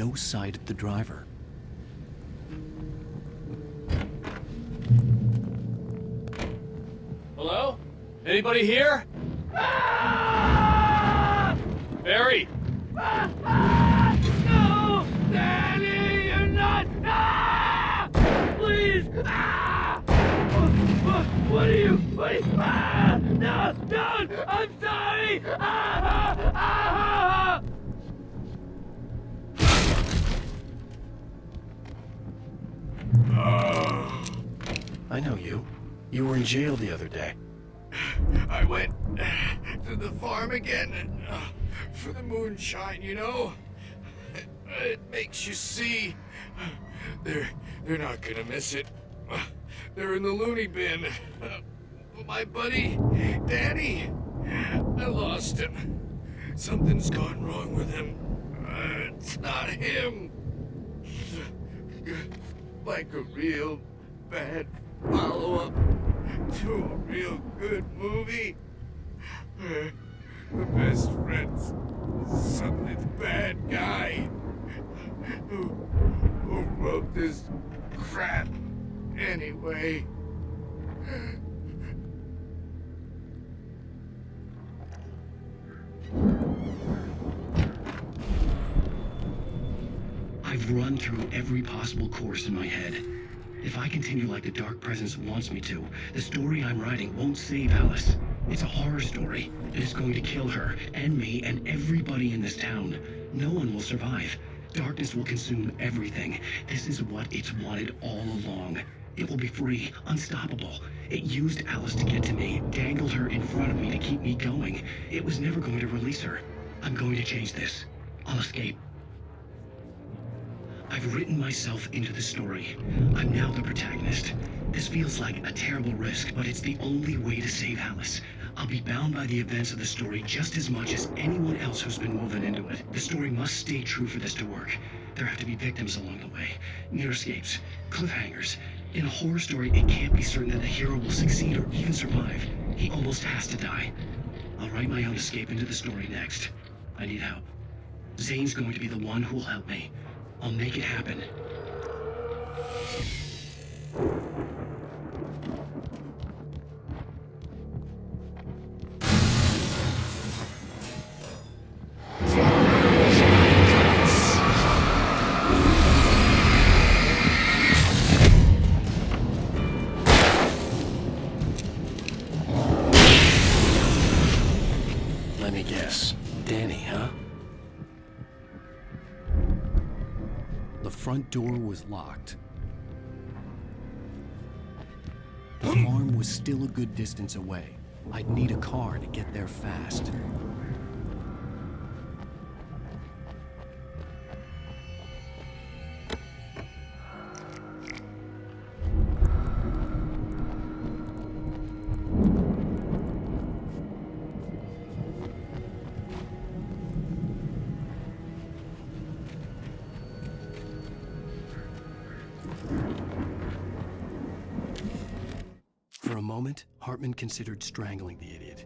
no sight of the driver. Hello? Anybody here? Barry! No! Danny, you're not! Please! What are you? No! Don't! I'm sorry! I know you. You were in jail the other day. I went to the farm again for the moonshine, you know? It makes you see. They're not gonna miss it. They're in the loony bin. My buddy, Danny, I lost him. Something's gone wrong with him. It's not him. Like a real bad follow-up to a real good movie. The best friend's suddenly the bad guy who wrote this crap anyway. I've run through every possible course in my head. If I continue like the Dark Presence wants me to, the story I'm writing won't save Alice. It's a horror story, and it's going to kill her, and me, and everybody in this town. No one will survive. Darkness will consume everything. This is what it's wanted all along. It will be free, unstoppable. It used Alice to get to me, dangled her in front of me to keep me going. It was never going to release her. I'm going to change this. I'll escape. I've written myself into the story. I'm now the protagonist. This feels like a terrible risk, but it's the only way to save Alice. I'll be bound by the events of the story just as much as anyone else who's been woven into it. The story must stay true for this to work. There have to be victims along the way, near escapes, cliffhangers. In a horror story, it can't be certain that the hero will succeed or even survive. He almost has to die. I'll write my own escape into the story next. I need help. Zane's going to be the one who will help me. I'll make it happen. Let me guess. Danny, huh? The front door was locked. The farm was still a good distance away. I'd need a car to get there fast. For a moment, Hartman considered strangling the idiot.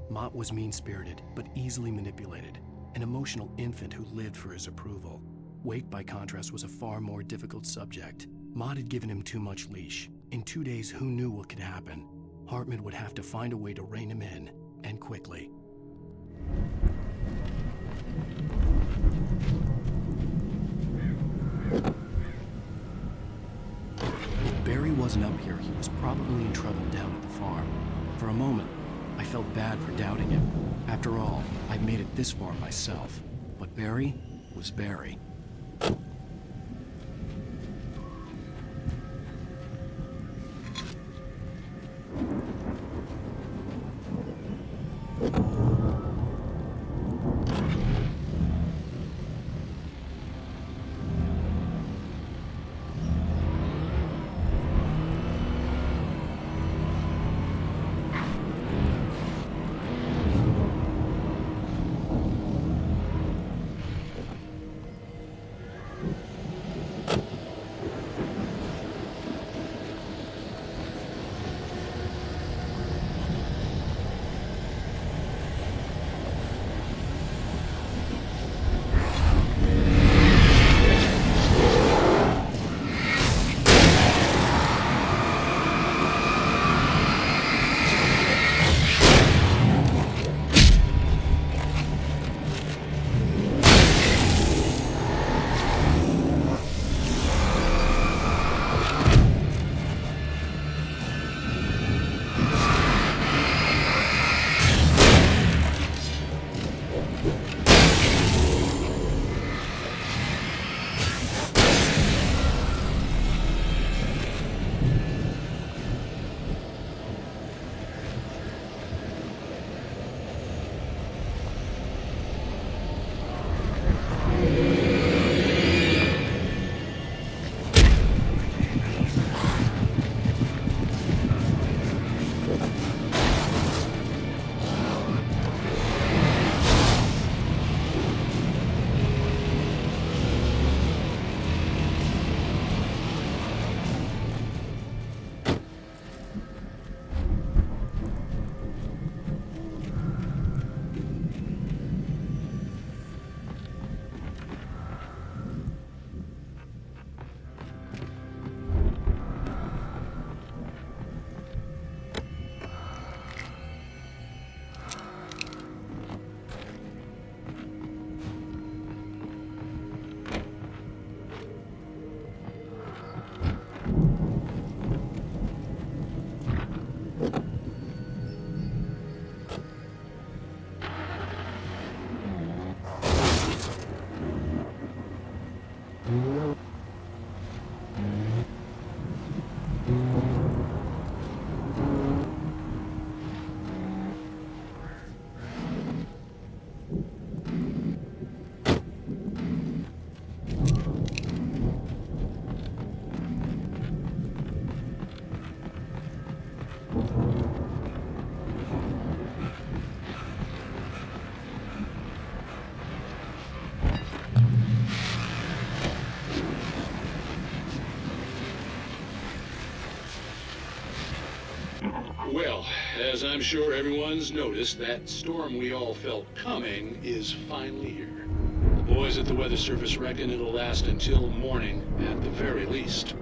Mott was mean-spirited, but easily manipulated, an emotional infant who lived for his approval. Wake, by contrast, was a far more difficult subject. Mott had given him too much leash. In 2 days, who knew what could happen? Hartman would have to find a way to rein him in, and quickly. If Barry wasn't up here, he was probably in trouble down at the farm. For a moment, I felt bad for doubting him. After all, I'd made it this far myself. But Barry was Barry. I'm sure everyone's noticed that storm we all felt coming is finally here. The boys at the Weather Service reckon it'll last until morning at the very least.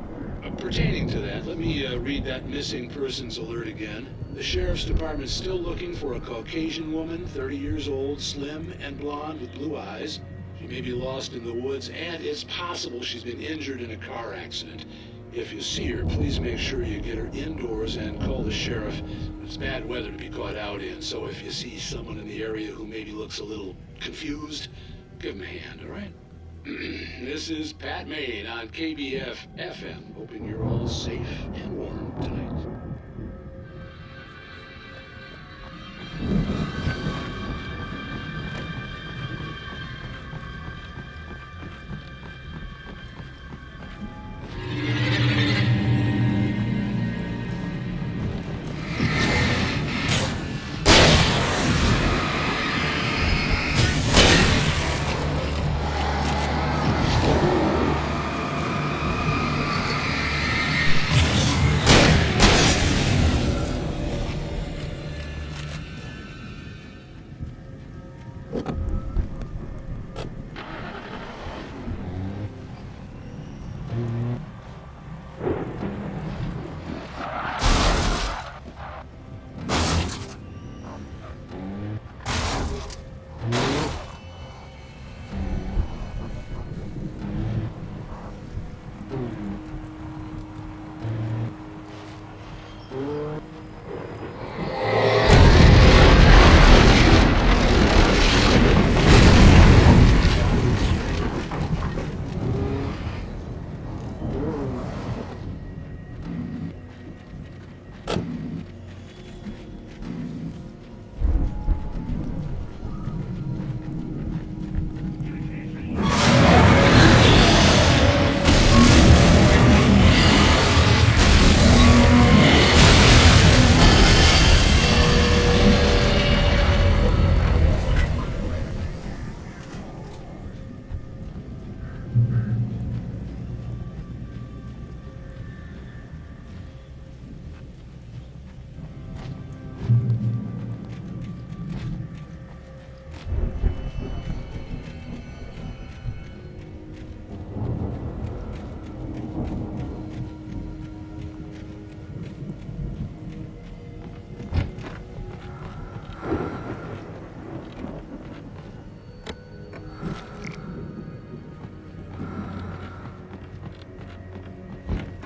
Pertaining to that, let me read that missing persons alert again. The Sheriff's Department's still looking for a Caucasian woman, 30 years old, slim and blonde with blue eyes. She may be lost in the woods, and it's possible she's been injured in a car accident. If you see her, please make sure you get her indoors and call the sheriff. It's bad weather to be caught out in, so if you see someone in the area who maybe looks a little confused, give him a hand, all right? This is Pat Maine on KBF FM, hoping you're all safe and warm tonight.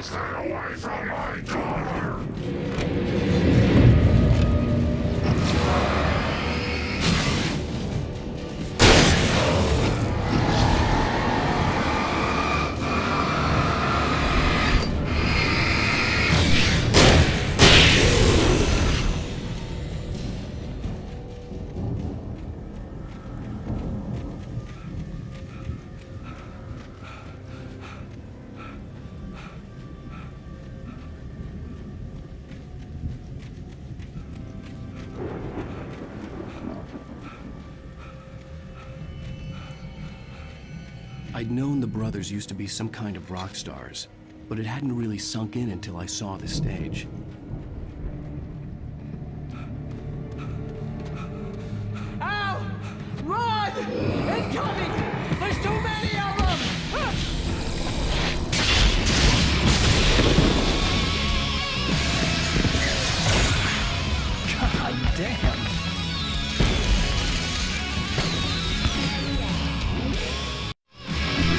Stay away from my daughter! I'd known the brothers used to be some kind of rock stars, but it hadn't really sunk in until I saw the stage. Ow! Run! Incoming! There's too many of them! God damn!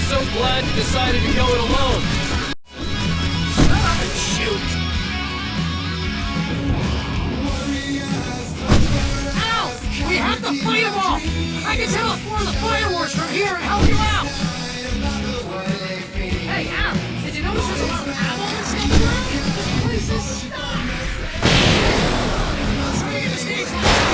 So glad you decided to go it alone. Shut up and shoot! Ow! We have to fight them off! I can teleport the fireworks from here and help you out! Hey, Al! Did you notice there's a lot of ammo in this area? This place is stuck! Let's make the stage light!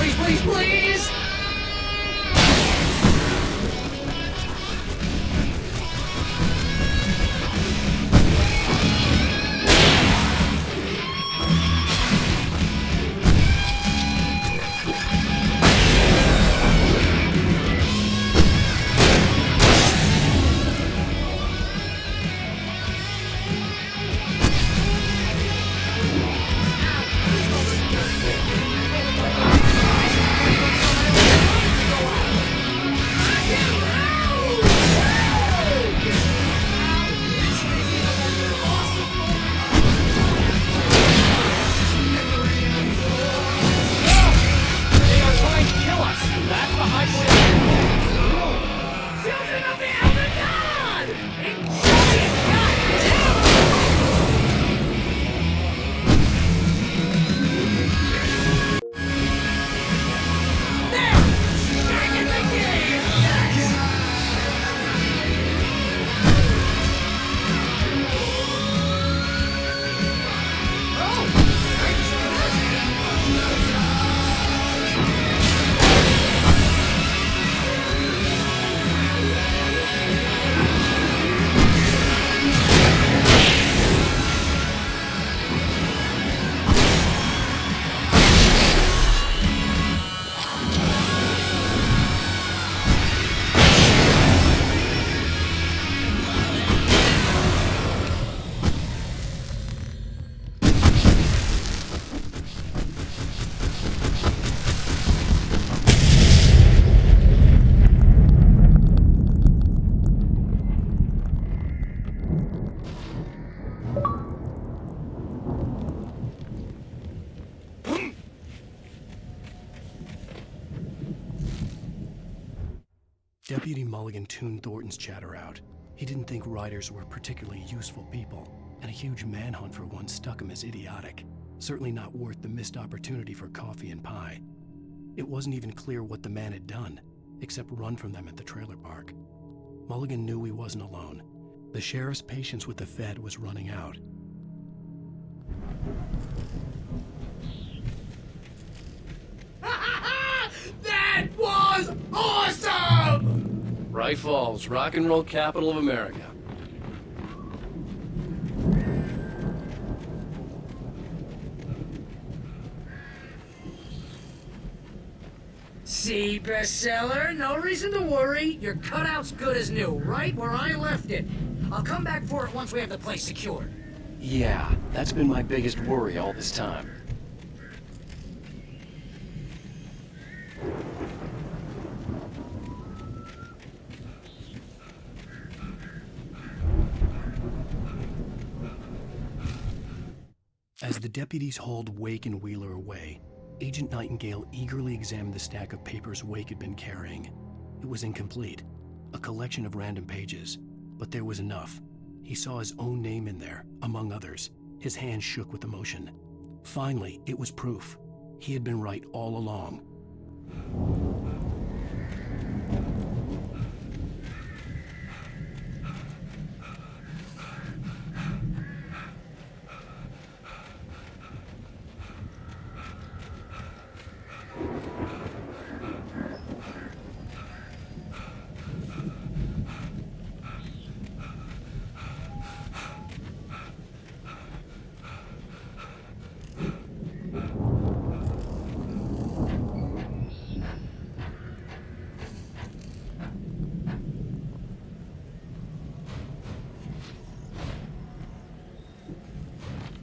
Please, please, please! Deputy Mulligan tuned Thornton's chatter out. He didn't think writers were particularly useful people, and a huge manhunt for one struck him as idiotic. Certainly not worth the missed opportunity for coffee and pie. It wasn't even clear what the man had done, except run from them at the trailer park. Mulligan knew he wasn't alone. The sheriff's patience with the Fed was running out. That was awesome! Bright Falls, rock and roll capital of America. See, bestseller? No reason to worry. Your cutout's good as new, right where I left it. I'll come back for it once we have the place secured. Yeah, that's been my biggest worry all this time. As the deputies hauled Wake and Wheeler away, Agent Nightingale eagerly examined the stack of papers Wake had been carrying. It was incomplete, a collection of random pages, but there was enough. He saw his own name in there, among others. His hand shook with emotion. Finally, it was proof. He had been right all along.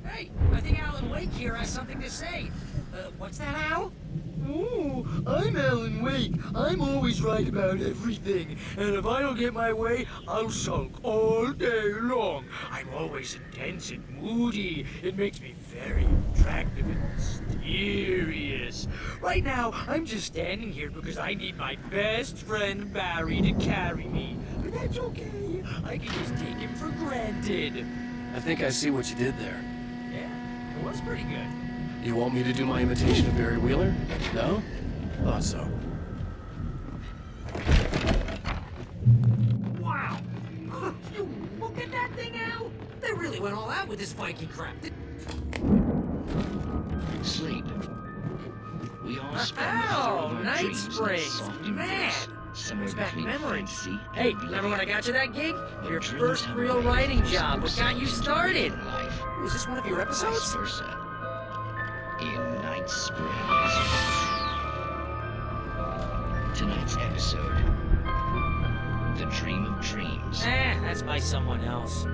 Hey, I think Alan Wake here has something to say. What's that, Al? Ooh, I'm Alan Wake. I'm always right about everything. And if I don't get my way, I'll sulk all day long. I'm always intense and moody. It makes me very attractive and mysterious. Right now, I'm just standing here because I need my best friend Barry to carry me. But that's okay. I can just take him for granted. I think I see what you did there. Yeah, it was pretty good. You want me to do my imitation of Barry Wheeler? No? Thought so. Wow! You look at that thing, Al! They really went all out with this Viking crap. Sleep. We all spend the whole of our Night dreams in Springs. soft Man, embrace, somewhere brings back between memories. fantasy Hey, and remember when I got you that gig? But Your dreams first have a real way of writing forcing job. What got you themselves into started? real life. Was this one of your Vice episodes? versa. In Night Springs. Tonight's episode, The Dream of Dreams. That's by someone else.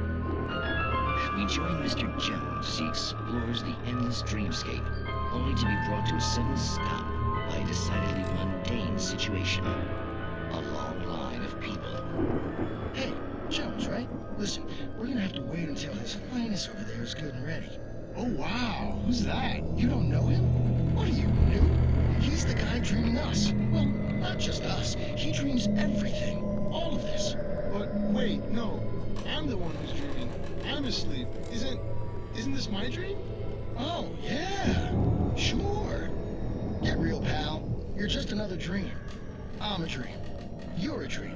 We join Mr. Jones as he explores the endless dreamscape, only to be brought to a sudden stop by a decidedly mundane situation. A long line of people. Hey, Jones, right? Listen, we're gonna have to wait until His Highness over there is good and ready. Oh, wow. Who's that? You don't know him? What are you, new? He's the guy dreaming us. Well, not just us. He dreams everything. All of this. But wait, no. I'm the one who's dreaming. I'm asleep. Isn't this my dream? Oh, yeah. Sure. Get real, pal. You're just another dream. I'm a dream. You're a dream.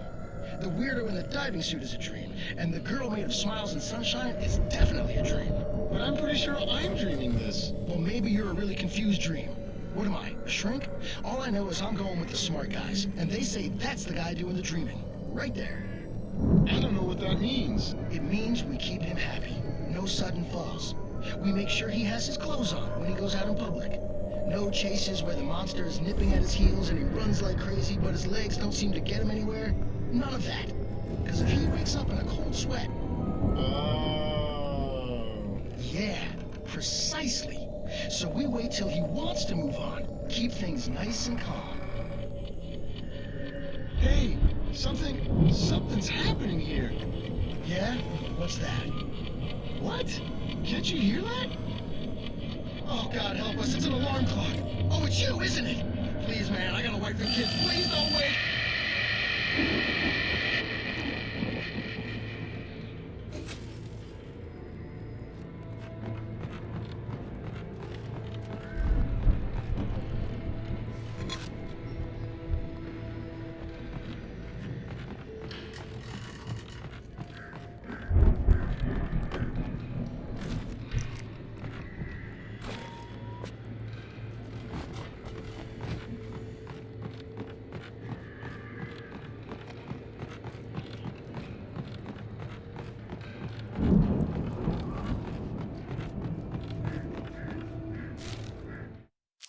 The weirdo in the diving suit is a dream. And the girl made of smiles and sunshine is definitely a dream. But I'm pretty sure I'm dreaming this. Well, maybe you're a really confused dream. What am I, a shrink? All I know is I'm going with the smart guys. And they say that's the guy doing the dreaming. Right there. I don't know what that means. It means we keep him happy. No sudden falls. We make sure he has his clothes on when he goes out in public. No chases where the monster is nipping at his heels and he runs like crazy, but his legs don't seem to get him anywhere. None of that. Because if he wakes up in a cold sweat... Oh. Yeah, precisely. So we wait till he wants to move on. Keep things nice and calm. Hey, something's happening here. Yeah? What's that? What? Can't you hear that? Oh, God help us, it's an alarm clock. Oh, it's you, isn't it? Please, man, I got a wife and kids. Please don't wait.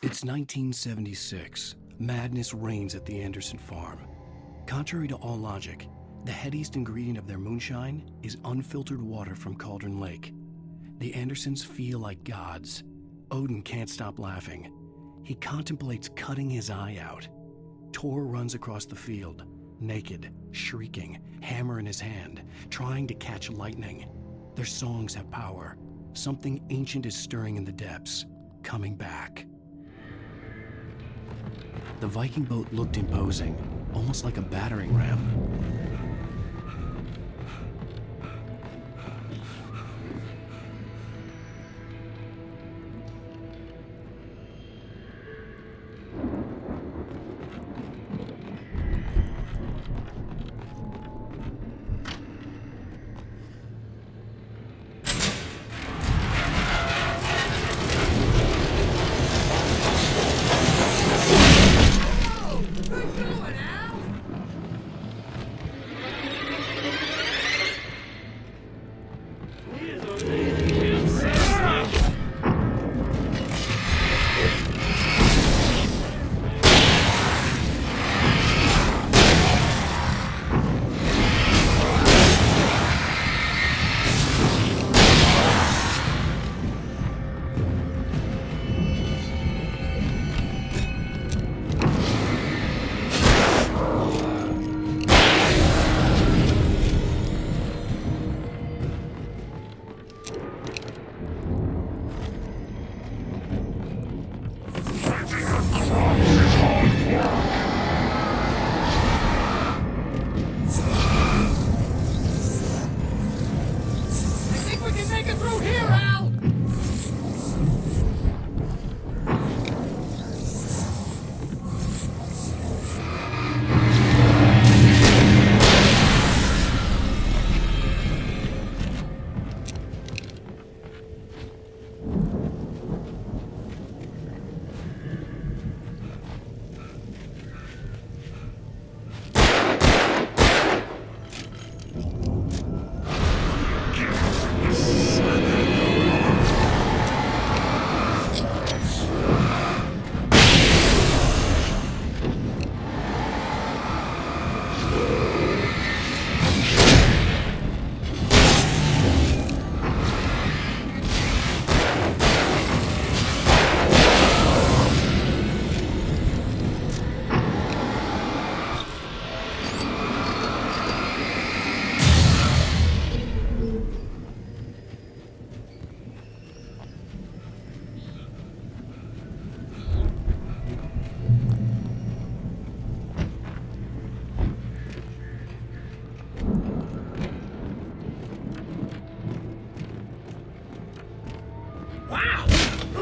It's 1976. Madness reigns at the Anderson farm. Contrary to all logic, the headiest ingredient of their moonshine is unfiltered water from Cauldron Lake. The Andersons feel like gods. Odin can't stop laughing. He contemplates cutting his eye out. Tor runs across the field, naked, shrieking, hammer in his hand, trying to catch lightning. Their songs have power. Something ancient is stirring in the depths, coming back. The Viking boat looked imposing, almost like a battering ram.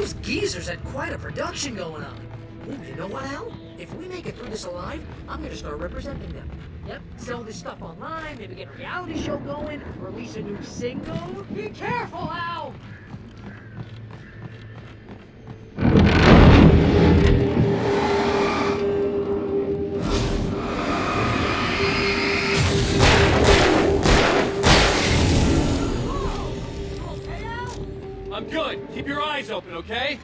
Those geezers had quite a production going on. Ooh, you know what, Al? If we make it through this alive, I'm gonna start representing them. Yep, sell this stuff online, maybe get a reality show going, release a new single. Be careful, Al! I'm good. Keep your eyes open, okay?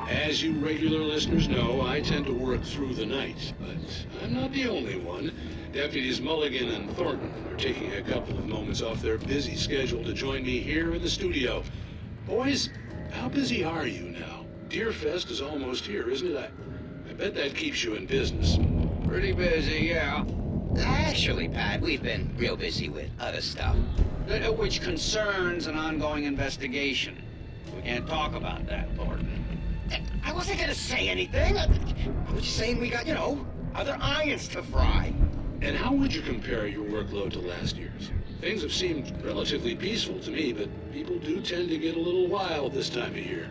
As you regular listeners know, I tend to work through the night, but I'm not the only one. Deputies Mulligan and Thornton are taking a couple of moments off their busy schedule to join me here in the studio. Boys, how busy are you now? Deerfest is almost here, isn't it? I bet that keeps you in business. Pretty busy, yeah. Actually, Pat, we've been real busy with other stuff, which concerns an ongoing investigation. We can't talk about that, Thornton. I wasn't gonna say anything. I was just saying we got, other irons to fry. And how would you compare your workload to last year's? Things have seemed relatively peaceful to me, but people do tend to get a little wild this time of year.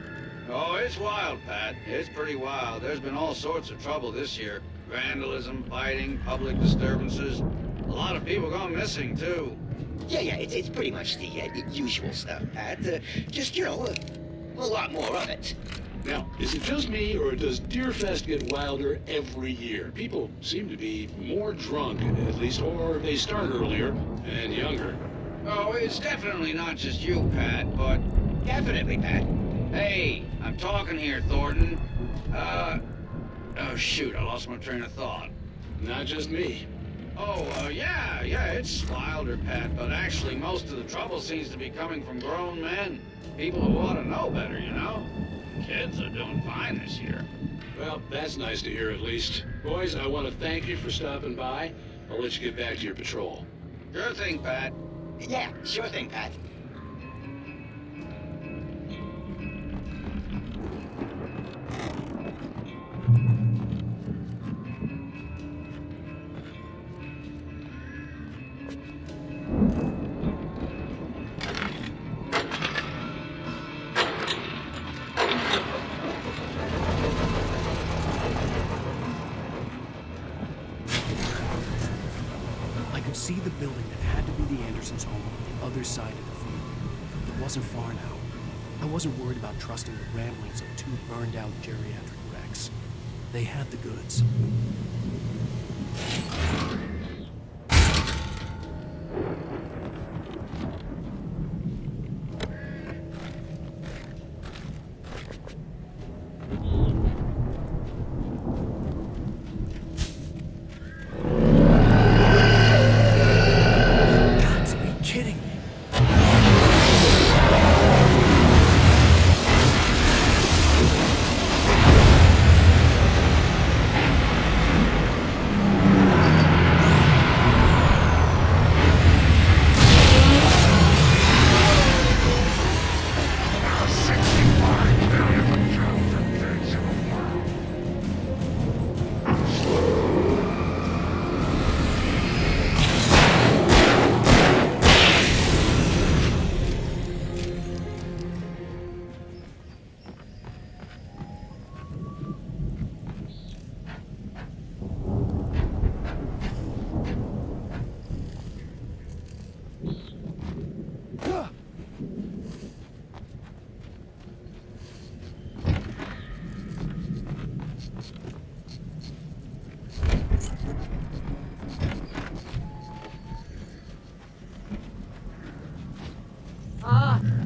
Oh, it's wild, Pat. It's pretty wild. There's been all sorts of trouble this year. Vandalism, fighting, public disturbances. A lot of people gone missing, too. Yeah, it's pretty much the usual stuff, Pat. Just, a lot more of it. Now, is it just me, or does Deerfest get wilder every year? People seem to be more drunk, at least, or they start earlier and younger. Oh, it's definitely not just you, Pat, but... Definitely, Pat. Hey, I'm talking here, Thornton. Oh, shoot, I lost my train of thought. Not just me. Oh, yeah, it's wilder, Pat, but actually most of the trouble seems to be coming from grown men. People who ought to know better, Kids are doing fine this year. Well, that's nice to hear at least. Boys, I want to thank you for stopping by. I'll let you get back to your patrol. Sure thing, Pat. Yeah, sure thing, Pat. See the building that had to be the Andersons' home on the other side of the field. It wasn't far now. I wasn't worried about trusting the ramblings of two burned-out geriatric wrecks. They had the goods.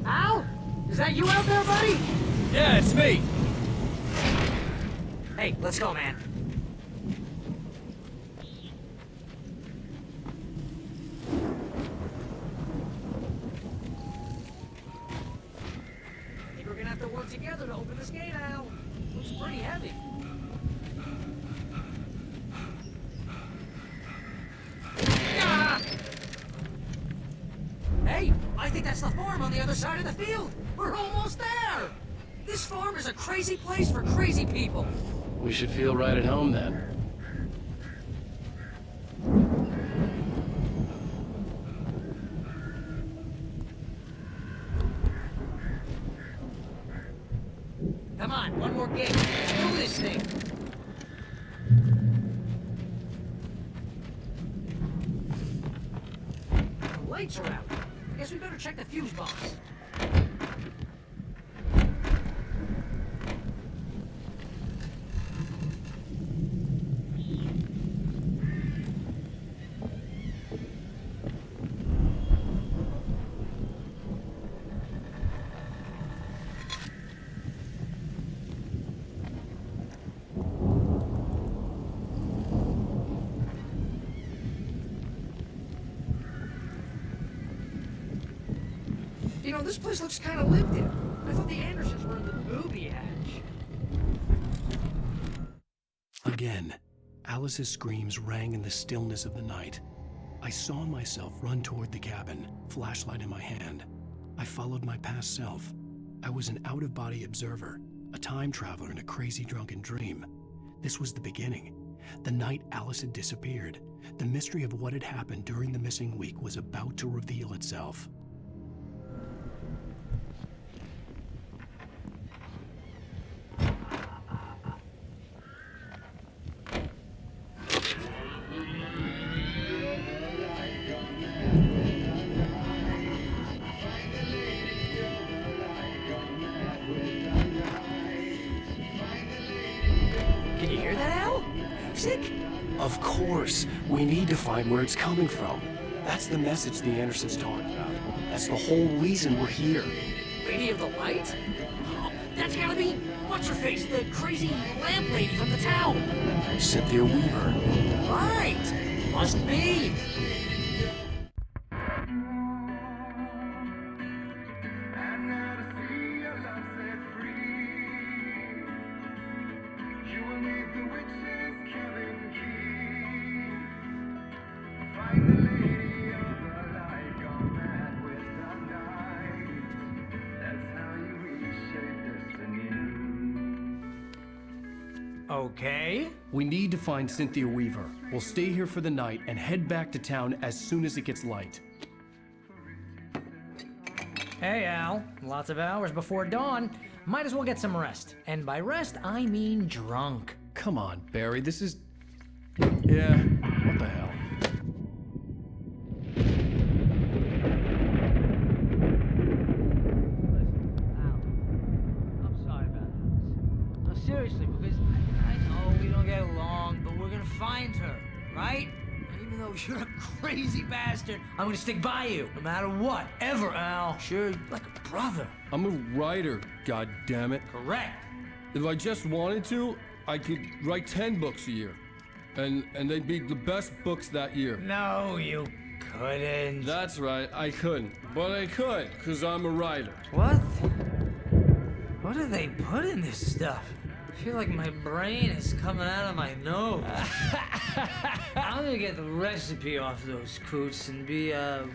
Al? Is that you out there, buddy? Yeah, it's me. Hey, let's go, man. I think we're gonna have to work together to open this gate, Al. Looks pretty heavy. That's the farm on the other side of the field. We're almost there. This farm is a crazy place for crazy people. We should feel right at home then. Come on, one more gig. Let's do this thing. The lights are out. Guess we better check the fuse box. You know, this place looks kind of lived in. I thought the Andersons were in the booby hatch. Again, Alice's screams rang in the stillness of the night. I saw myself run toward the cabin, flashlight in my hand. I followed my past self. I was an out-of-body observer, a time traveler in a crazy drunken dream. This was the beginning. The night Alice had disappeared. The mystery of what had happened during the missing week was about to reveal itself. Can you hear that, Al? Music? Of course. We need to find where it's coming from. That's the message the Andersons talked about. That's the whole reason we're here. Lady of the Light? Oh, that's gotta be what's-her-face, the crazy lamp lady from the town. Cynthia Weaver. Right! Must be! Okay. We need to find Cynthia Weaver. We'll stay here for the night and head back to town as soon as it gets light. Hey, Al. Lots of hours before dawn. Might as well get some rest. And by rest, I mean drunk. Come on, Barry, this is... Yeah, what the hell? I'm sorry about this. No, seriously, because I know we don't get along, but we're gonna find her, right? And even though you're a crazy bastard, I'm gonna stick by you, no matter what, ever, Al. Sure, like a brother. I'm a writer, goddammit. Correct. If I just wanted to, I could write 10 books a year. And they'd be the best books that year. No, you couldn't. That's right, I couldn't. But I could, because I'm a writer. What? What do they put in this stuff? I feel like my brain is coming out of my nose. I'm gonna get the recipe off those coots and be a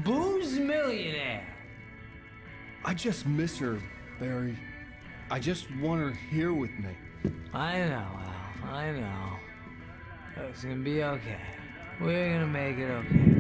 booze millionaire. I just miss her, Barry. I just want her here with me. I know, Al. I know. It's gonna be okay. We're gonna make it okay.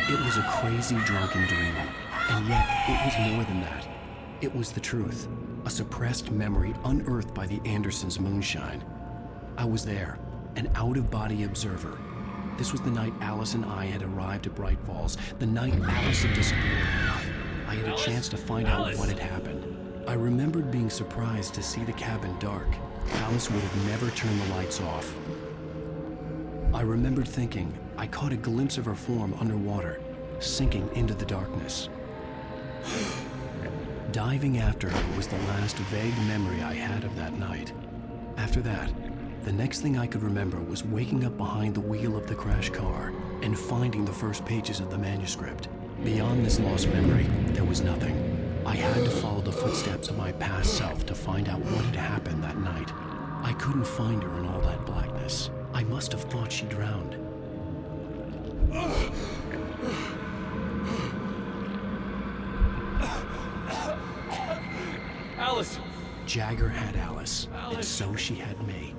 It was a crazy drunken dream. And yet, it was more than that. It was the truth, a suppressed memory unearthed by the Andersons' moonshine. I was there, an out-of-body observer. This was the night Alice and I had arrived at Bright Falls, the night Alice had disappeared. I had a chance to find out what had happened. I remembered being surprised to see the cabin dark. Alice would have never turned the lights off. I remembered thinking I caught a glimpse of her form underwater, sinking into the darkness. Diving after her was the last vague memory I had of that night. After that, the next thing I could remember was waking up behind the wheel of the crashed car and finding the first pages of the manuscript. Beyond this lost memory, there was nothing. I had to follow the footsteps of my past self to find out what had happened that night. I couldn't find her in all that blackness. I must have thought she drowned. Alice! Jagger had Alice, and so she had me.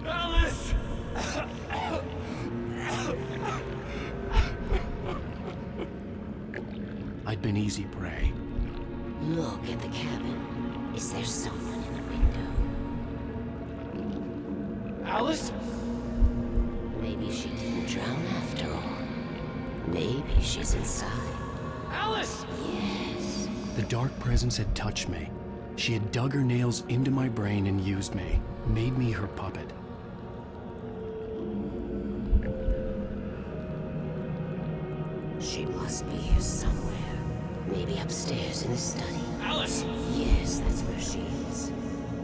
Alice! I'd been easy prey. Look at the cabin. Is there someone in the window? Alice? Maybe she didn't drown after all. Maybe she's inside. Alice! Yes. The dark presence had touched me. She had dug her nails into my brain and used me, made me her puppet. She must be here somewhere. Maybe upstairs in the study. Alice! Yes, that's where she is.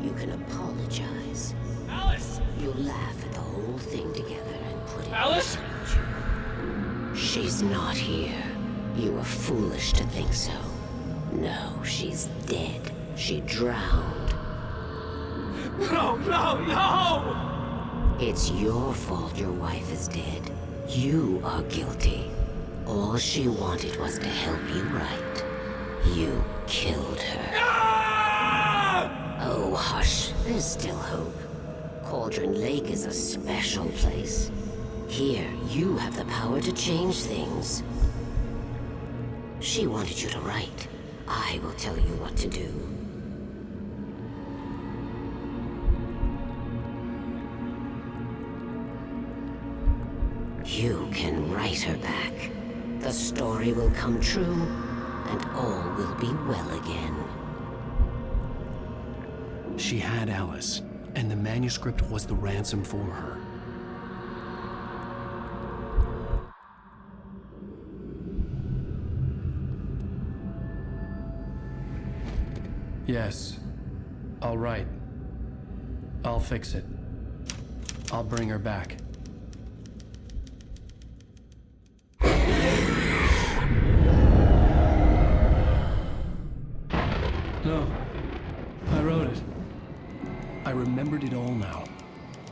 You can apologize. Alice! You'll laugh at the whole thing together and put it Alice! behind you. She's not here. You were foolish to think so. No, she's dead. She drowned. No, no, no! It's your fault your wife is dead. You are guilty. All she wanted was to help you right. You killed her. Ah! Oh, hush. There's still hope. Cauldron Lake is a special place. Here, you have the power to change things. She wanted you to write. I will tell you what to do. You can write her back. The story will come true, and all will be well again. She had Alice, and the manuscript was the ransom for her. Yes. All right. I'll fix it. I'll bring her back. No. I wrote it. I remembered it all now.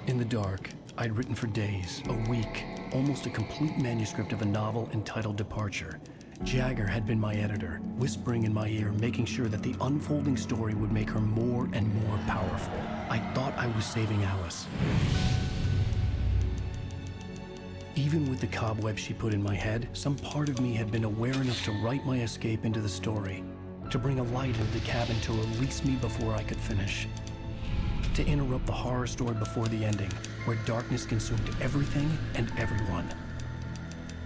In the dark, I'd written for days, a week, almost a complete manuscript of a novel entitled Departure. Jagger had been my editor, whispering in my ear, making sure that the unfolding story would make her more and more powerful. I thought I was saving Alice. Even with the cobwebs she put in my head, some part of me had been aware enough to write my escape into the story, to bring a light into the cabin to release me before I could finish, to interrupt the horror story before the ending, where darkness consumed everything and everyone.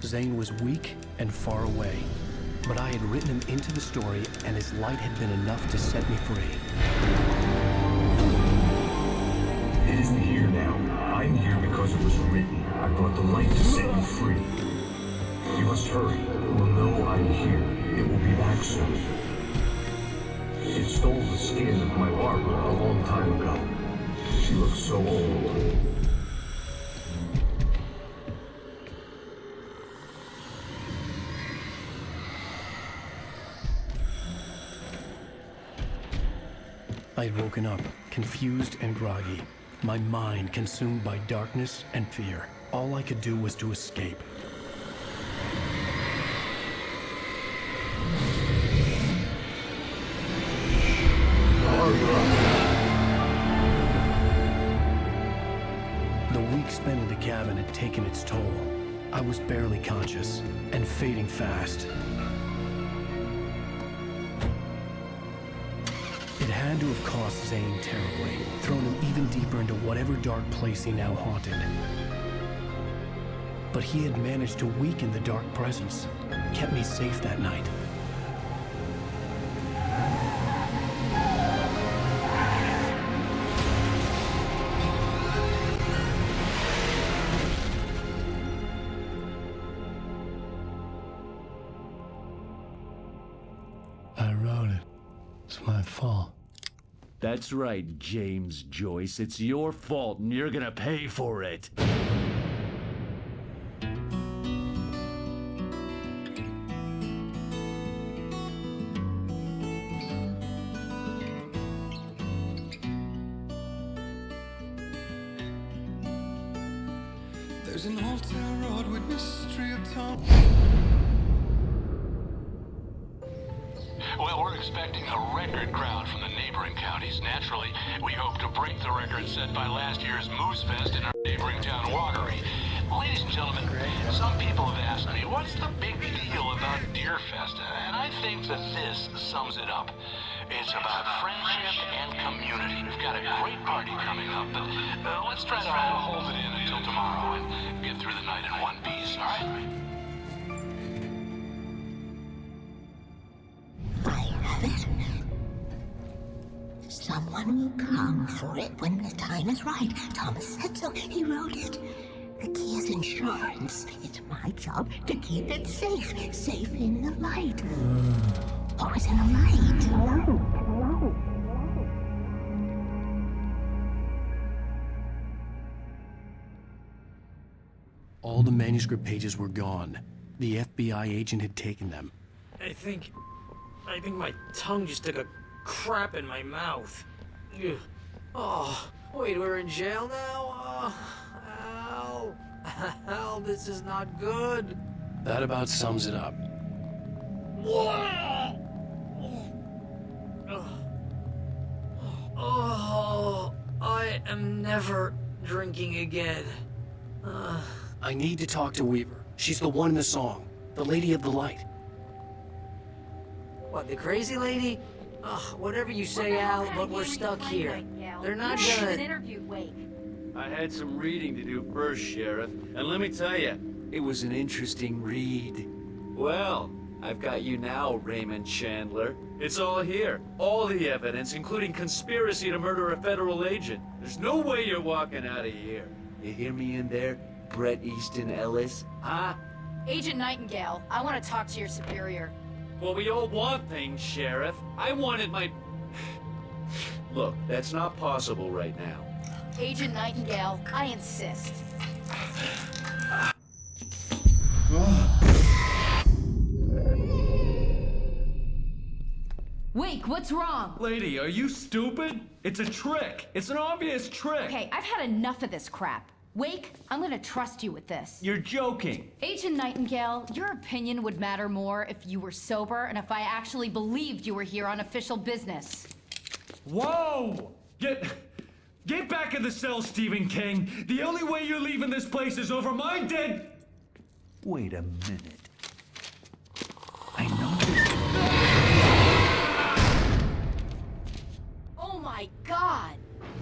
Zane was weak and far away, but I had written him into the story, and his light had been enough to set me free. It isn't here now. I'm here because it was written. I brought the light to set you free. You must hurry. It will know I'm here. It will be back soon. It stole the skin of my Barbara a long time ago. She looks so old. I had woken up, confused and groggy, my mind consumed by darkness and fear. All I could do was to escape. The week spent in the cabin had taken its toll. I was barely conscious, and fading fast. had to have cost Zane terribly, thrown him even deeper into whatever dark place he now haunted. But he had managed to weaken the dark presence, kept me safe that night. I wrote it. It's my fault. That's right, James Joyce. It's your fault, and you're gonna pay for it. There's an old town road with mystery of town. Well, we're expecting a record crowd from the neighboring counties. Naturally, we hope to break the record set by last year's Moose Fest in our neighboring town, Watery. Ladies and gentlemen, some people have asked me, what's the big deal about Deer Fest? And I think that this sums it up. It's about friendship and community. We've got a great party coming up, but let's try to hold it in until tomorrow and get through the night in one piece, all right? Someone will come for it when the time is right. Thomas said so. He wrote it. The key is insurance. It's my job to keep it safe. Safe in the light. Always in the light. All the manuscript pages were gone. The FBI agent had taken them. I think my tongue just took a crap in my mouth. Ugh. Oh, wait, we're in jail now? Al. Al, this is not good. That about sums it up. Oh, I am never drinking again. I need to talk to Weaver. She's the one in the song. The Lady of the Light. What, the crazy lady? Ugh, whatever you say, Al, but we're stuck here. They're not gonna... interview, Wake. I had some reading to do first, Sheriff, and let me tell you, it was an interesting read. Well, I've got you now, Raymond Chandler. It's all here. All the evidence, including conspiracy to murder a federal agent. There's no way you're walking out of here. You hear me in there, Bret Easton Ellis? Huh? Agent Nightingale, I want to talk to your superior. Well, we all want things, Sheriff. I wanted my... Look, that's not possible right now. Agent Nightingale, I insist. Wake, what's wrong? Lady, are you stupid? It's a trick. It's an obvious trick. Okay, I've had enough of this crap. Wake, I'm gonna trust you with this. You're joking. Agent Nightingale, your opinion would matter more if you were sober and if I actually believed you were here on official business. Whoa! Get back in the cell, Stephen King. The only way you're leaving this place is over my dead... Wait a minute. I know this. Oh my God!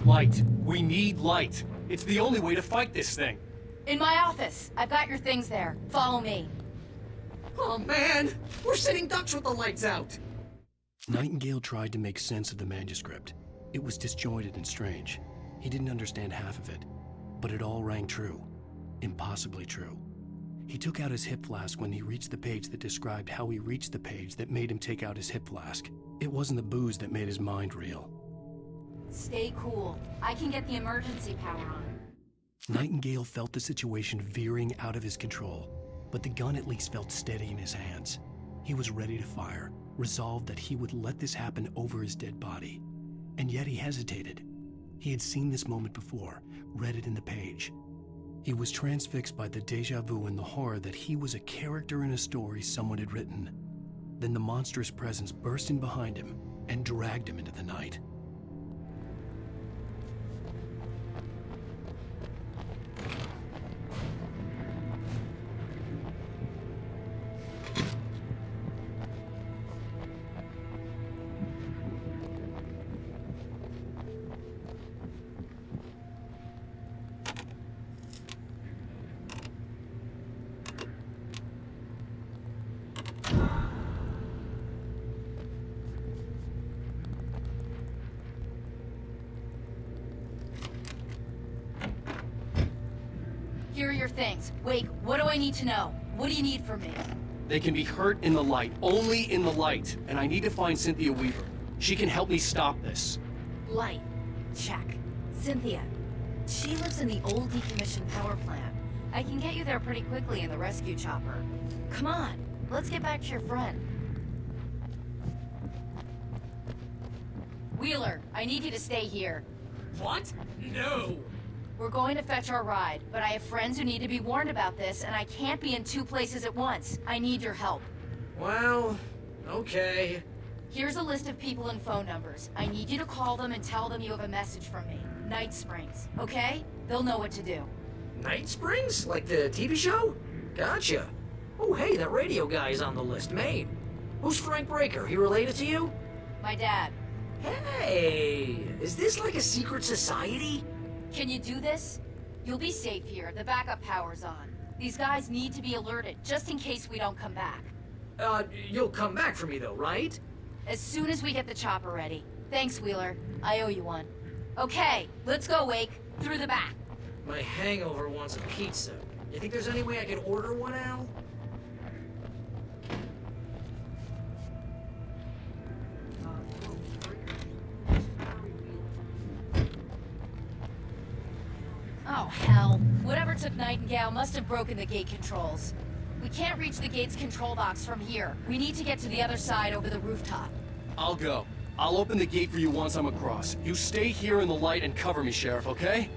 Light. We need light. It's the only way to fight this thing. In my office. I've got your things there. Follow me. Oh man, we're sitting ducks with the lights out. Nightingale tried to make sense of the manuscript. It was disjointed and strange. He didn't understand half of it, but it all rang true. Impossibly true. He took out his hip flask when he reached the page that described how he reached the page that made him take out his hip flask. It wasn't the booze that made his mind reel. Stay cool. I can get the emergency power on. Nightingale felt the situation veering out of his control, but the gun at least felt steady in his hands. He was ready to fire, resolved that he would let this happen over his dead body. And yet he hesitated. He had seen this moment before, read it in the page. He was transfixed by the deja vu and the horror that he was a character in a story someone had written. Then the monstrous presence burst in behind him and dragged him into the night. Here are your things. Wake, what do I need to know? What do you need from me? They can be hurt in the light, only in the light. And I need to find Cynthia Weaver. She can help me stop this. Light. Check. Cynthia. She lives in the old decommissioned power plant. I can get you there pretty quickly in the rescue chopper. Come on, let's get back to your friend. Wheeler, I need you to stay here. What? No! We're going to fetch our ride, but I have friends who need to be warned about this, and I can't be in 2 places at once. I need your help. Well, okay. Here's a list of people and phone numbers. I need you to call them and tell them you have a message from me. Night Springs, okay? They'll know what to do. Night Springs? Like the TV show? Gotcha. Oh, hey, that radio guy is on the list. Maine. Who's Frank Breaker? He related to you? My dad. Hey, is this like a secret society? Can you do this? You'll be safe here. The backup power's on. These guys need to be alerted, just in case we don't come back. You'll come back for me though, right? As soon as we get the chopper ready. Thanks, Wheeler. I owe you one. Okay, let's go, Wake. Through the back. My hangover wants a pizza. You think there's any way I could order one, Al? Oh, hell. Whatever took Nightingale must have broken the gate controls. We can't reach the gate's control box from here. We need to get to the other side over the rooftop. I'll go. I'll open the gate for you once I'm across. You stay here in the light and cover me, Sheriff, okay?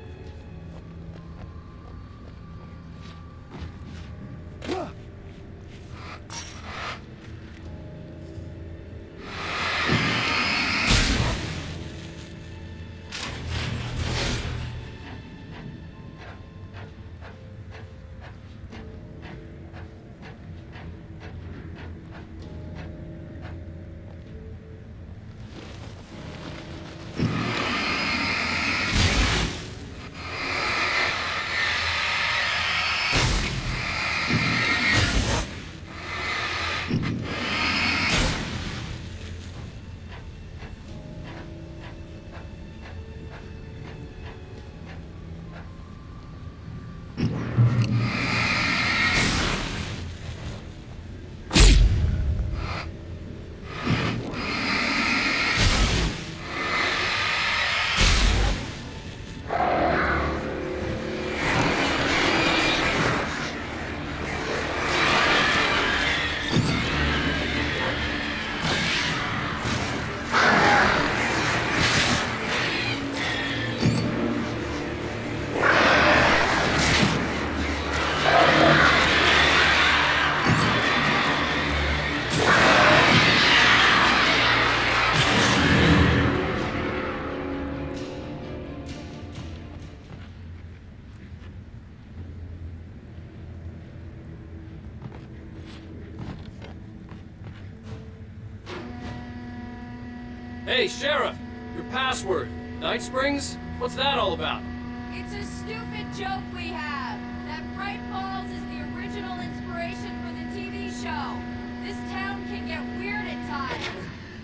Hey, Sheriff! Your password. Night Springs? What's that all about? It's a stupid joke we have. That Bright Falls is the original inspiration for the TV show. This town can get weird at times.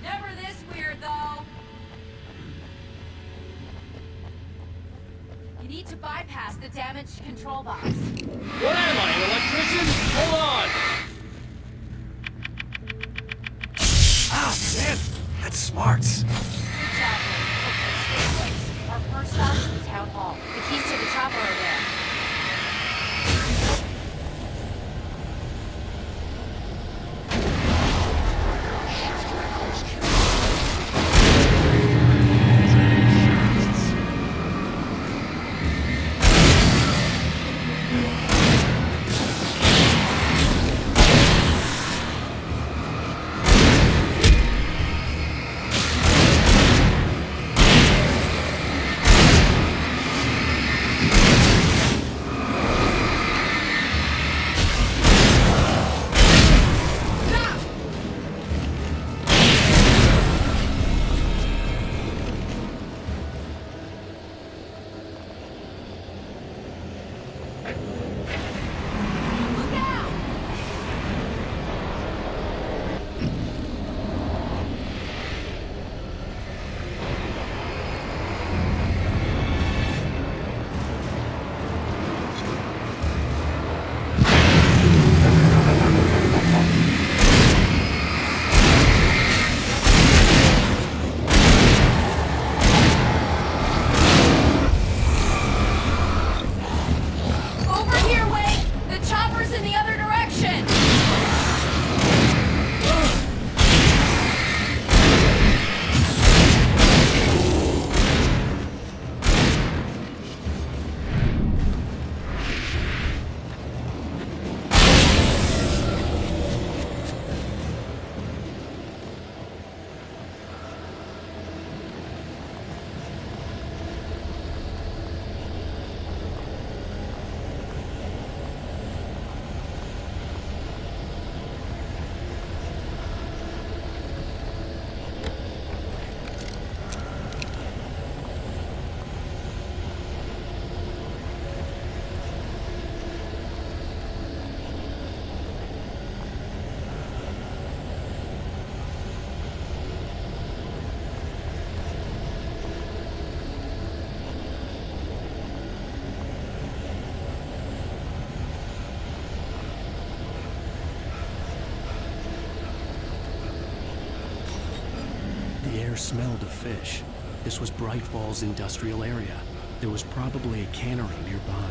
Never this weird, though. You need to bypass the damaged control box. What am I, an electrician? Hold on! Ah, man! That's smart. Good job, Wade. Okay, stay close. Our first stop is the town hall. The keys to the chopper are there. air smelled of fish. This was Bright Falls industrial area. There was probably a cannery nearby.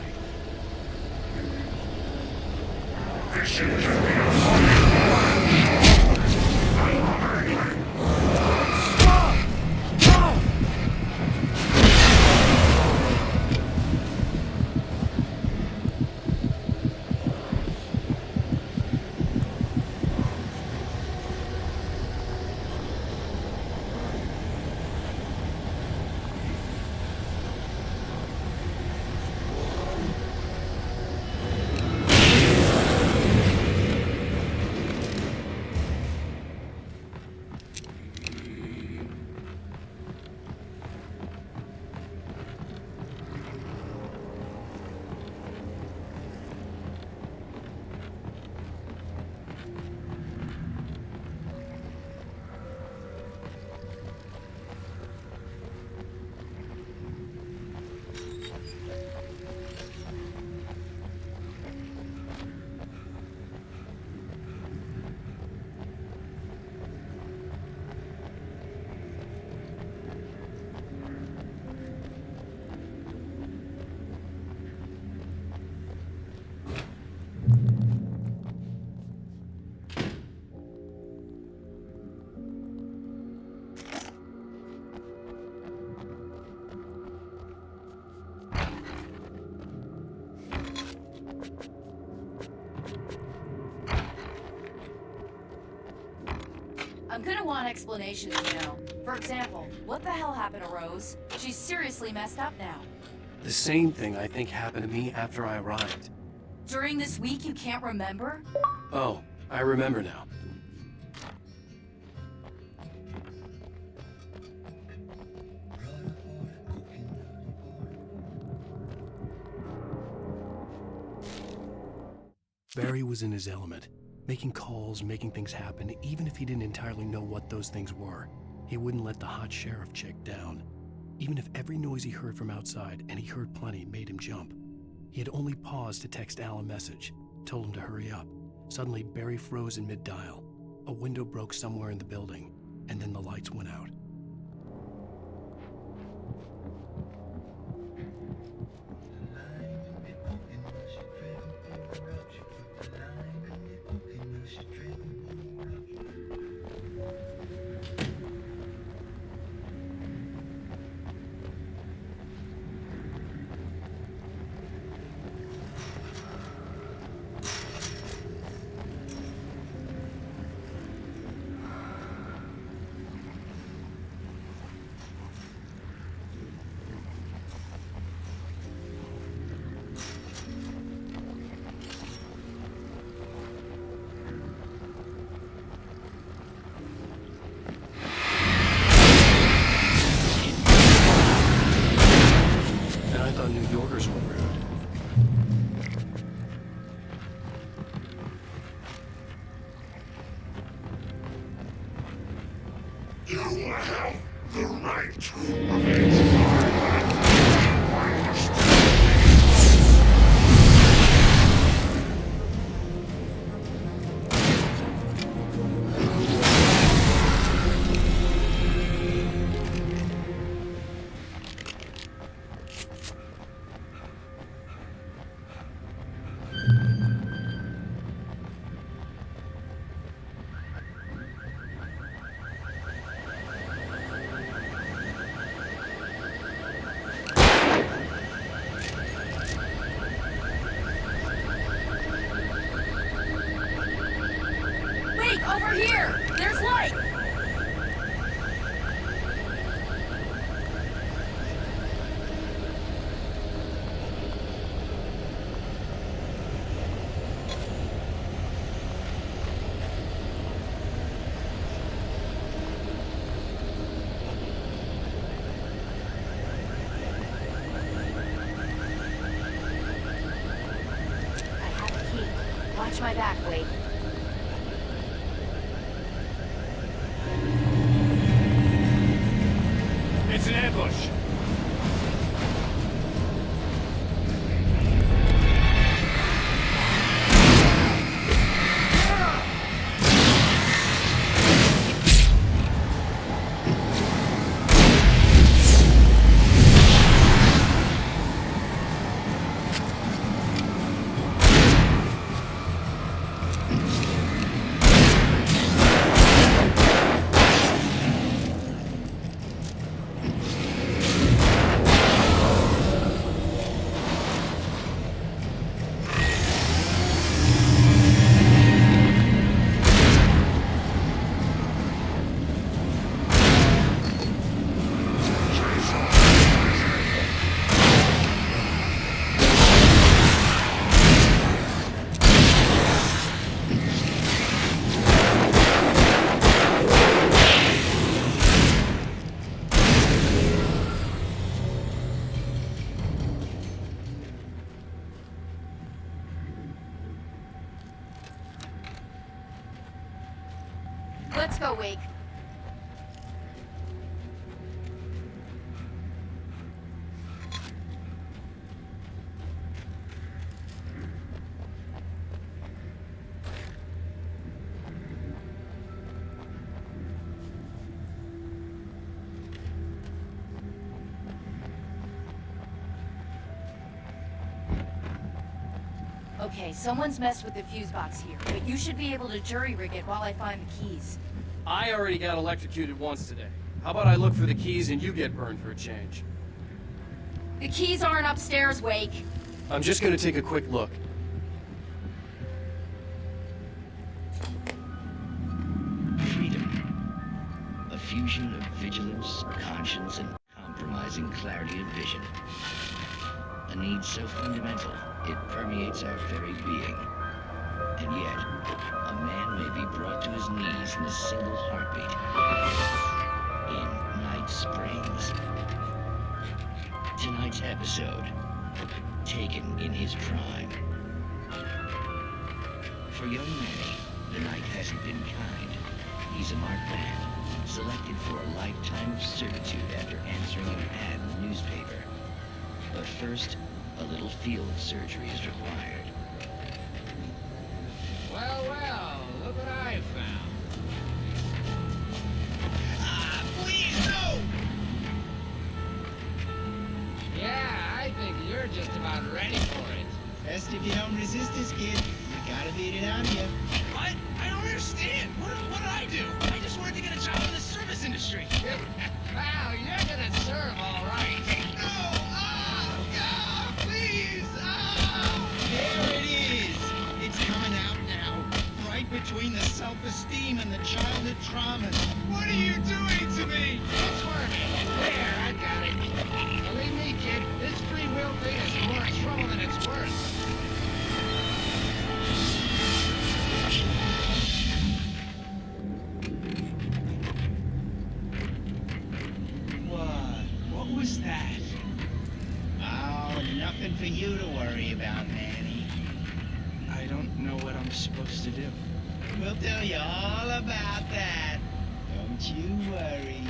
I'm gonna want explanations, you know. For example, what the hell happened to Rose? She's seriously messed up now. The same thing I think happened to me after I arrived. During this week you can't remember? Oh, I remember now. Barry was in his element, making calls, making things happen, even if he didn't entirely know what those things were. He wouldn't let the hot sheriff chick down. Even if every noise he heard from outside, and he heard plenty, made him jump. He had only paused to text Al a message, told him to hurry up. Suddenly, Barry froze in mid-dial. A window broke somewhere in the building, and then the lights went out. New Yorkers were rude. You have the right to Over here! There's light! I have a key. Watch my back, Wade. It's an ambush! Let's go, Wake. Okay, someone's messed with the fuse box here, but you should be able to jury-rig it while I find the keys. I already got electrocuted once today. How about I look for the keys and you get burned for a change? The keys aren't upstairs, Wake. I'm just gonna take a quick look. Freedom. A fusion of vigilance, conscience, and compromising clarity of vision. A need so fundamental, it permeates our very being. And yet, a man may be brought to his knees in a single heartbeat. In Night Springs. Tonight's episode, taken in his prime. For young Manny, the night hasn't been kind. He's a marked man, selected for a lifetime of servitude after answering an ad in the newspaper. But first, a little field surgery is required. Well, look what I found. Please, no! Yeah, I think you're just about ready for it. Best if you don't resist this, kid. You gotta beat it out of you. What? I don't understand. What did I do? I just wanted to get a job in the service industry. Wow, you're gonna serve all right. No! Please! There it is! It's coming out now. Right between the self-esteem and the childhood traumas. What are you doing to me? It's working. There, I got it. Believe me, kid, this free will thing is more trouble than it's worth. What was that? Oh, nothing for you to worry about, Manny. I don't know what I'm supposed to do. We'll tell you all about that. Don't you worry.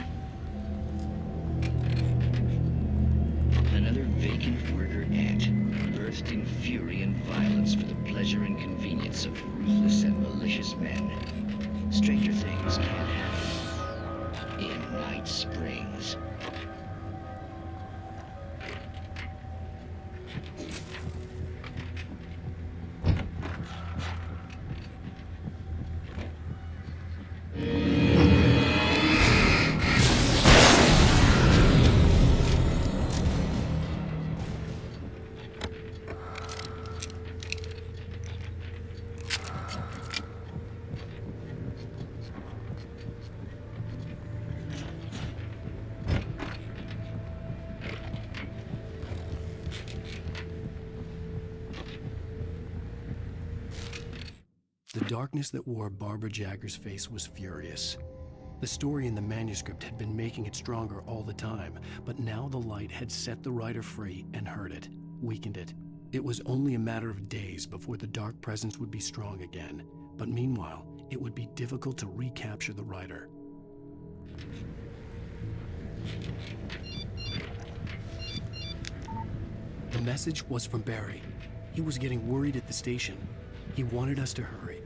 Another vacant worker ant, burst in fury and violence for the pleasure and convenience of ruthless and malicious men. Stranger things can happen in Night Springs. The darkness that wore Barbara Jagger's face was furious. The story in the manuscript had been making it stronger all the time, but now the light had set the writer free and hurt it, weakened it. It was only a matter of days before the dark presence would be strong again, but meanwhile, it would be difficult to recapture the writer. The message was from Barry. He was getting worried at the station. He wanted us to hurry.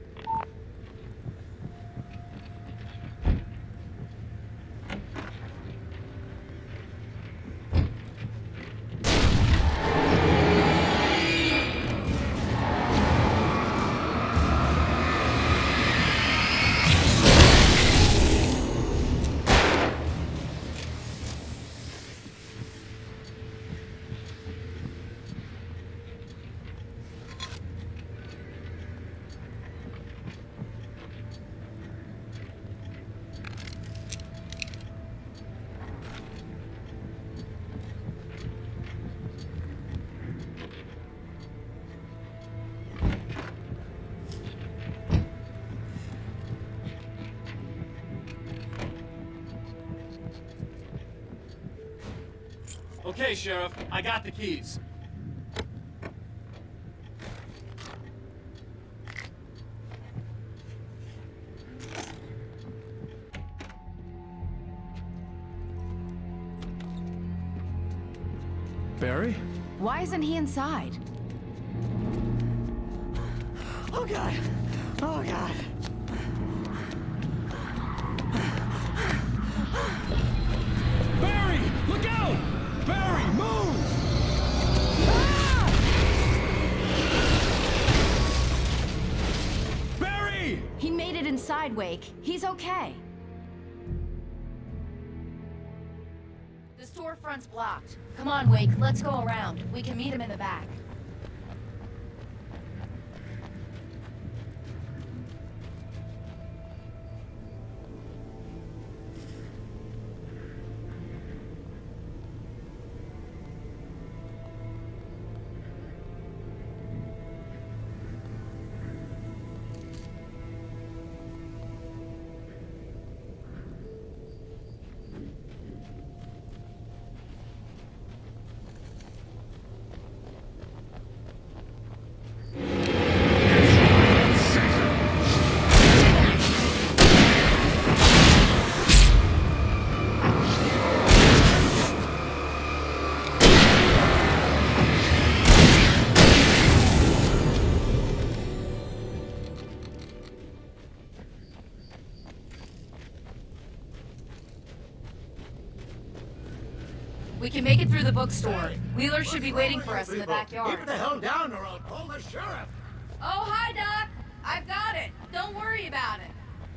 Okay, Sheriff, I got the keys. Barry? Why isn't he inside? Oh God! Oh God! Barry! Look out! Barry, move! Barry! He made it inside, Wake. He's okay. The storefront's blocked. Come on, Wake, let's go around. We can meet him in the back. We can make it through the bookstore. Wheeler should be waiting for us in the backyard. Keep the hell down or I'll call the sheriff. Oh, hi, Doc. I've got it. Don't worry about it.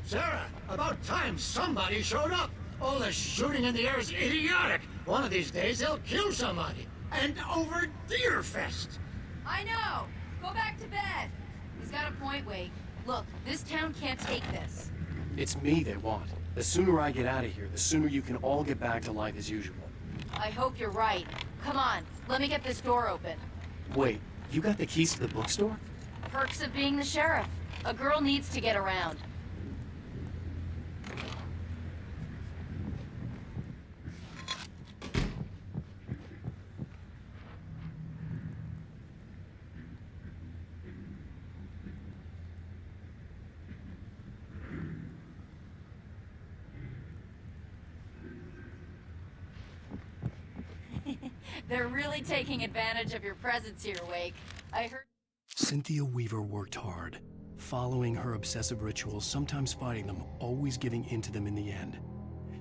Sarah, about time somebody showed up. All this shooting in the air is idiotic. One of these days they'll kill somebody. And over Deerfest. I know. Go back to bed. He's got a point, Wake. Look, this town can't take this. It's me they want. The sooner I get out of here, the sooner you can all get back to life as usual. I hope you're right. Come on, let me get this door open. Wait, you got the keys to the bookstore? Perks of being the sheriff. A girl needs to get around. They're really taking advantage of your presence here, Wake. I heard... Cynthia Weaver worked hard, following her obsessive rituals, sometimes fighting them, always giving in to them in the end.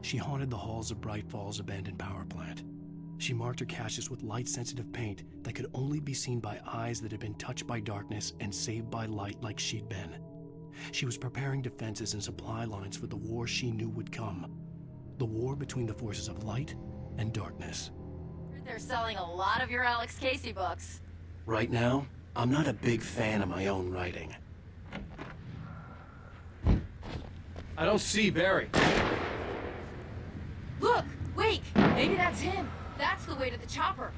She haunted the halls of Bright Falls' abandoned power plant. She marked her caches with light-sensitive paint that could only be seen by eyes that had been touched by darkness and saved by light like she'd been. She was preparing defenses and supply lines for the war she knew would come. The war between the forces of light and darkness. They're selling a lot of your Alex Casey books. Right now, I'm not a big fan of my own writing. I don't see Barry. Look! Wake! Maybe that's him. That's the way to the chopper.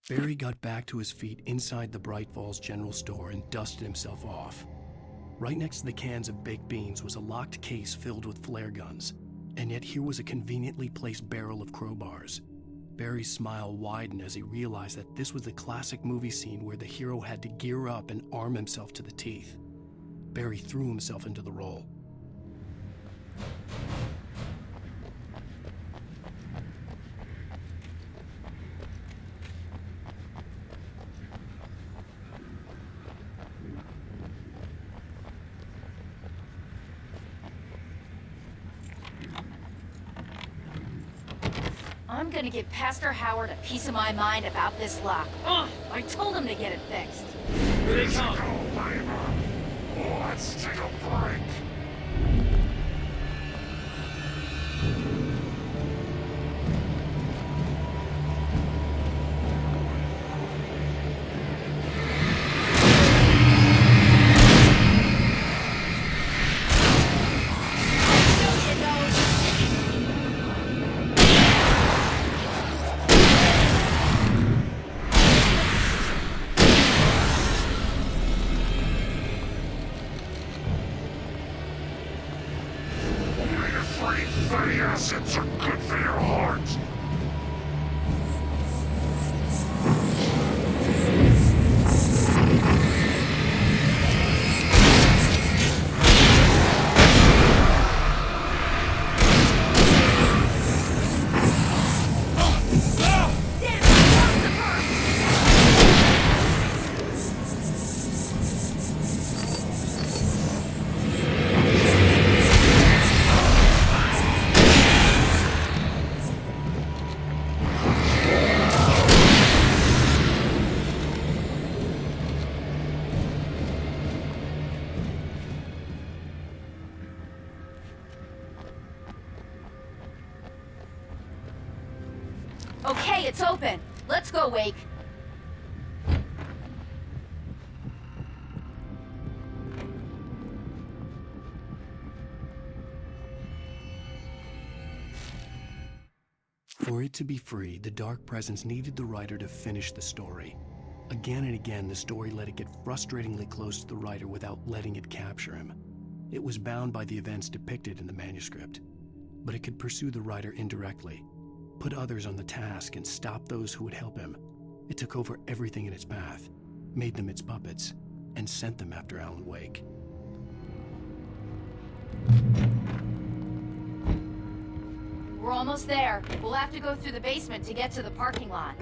Barry got back to his feet inside the Bright Falls General Store and dusted himself off. Right next to the cans of baked beans was a locked case filled with flare guns, and yet here was a conveniently placed barrel of crowbars. Barry's smile widened as he realized that this was the classic movie scene where the hero had to gear up and arm himself to the teeth. Barry threw himself into the role. I'm gonna give Pastor Howard a piece of my mind about this lock. Ugh, I told him to get it fixed. Here they come. Let's take a break. Fatty acids are good for your heart. Okay, it's open. Let's go, Wake. For it to be free, the Dark Presence needed the writer to finish the story. Again and again, the story let it get frustratingly close to the writer without letting it capture him. It was bound by the events depicted in the manuscript, but it could pursue the writer indirectly, put others on the task, and stop those who would help him. It took over everything in its path, made them its puppets, and sent them after Alan Wake. We're almost there. We'll have to go through the basement to get to the parking lot.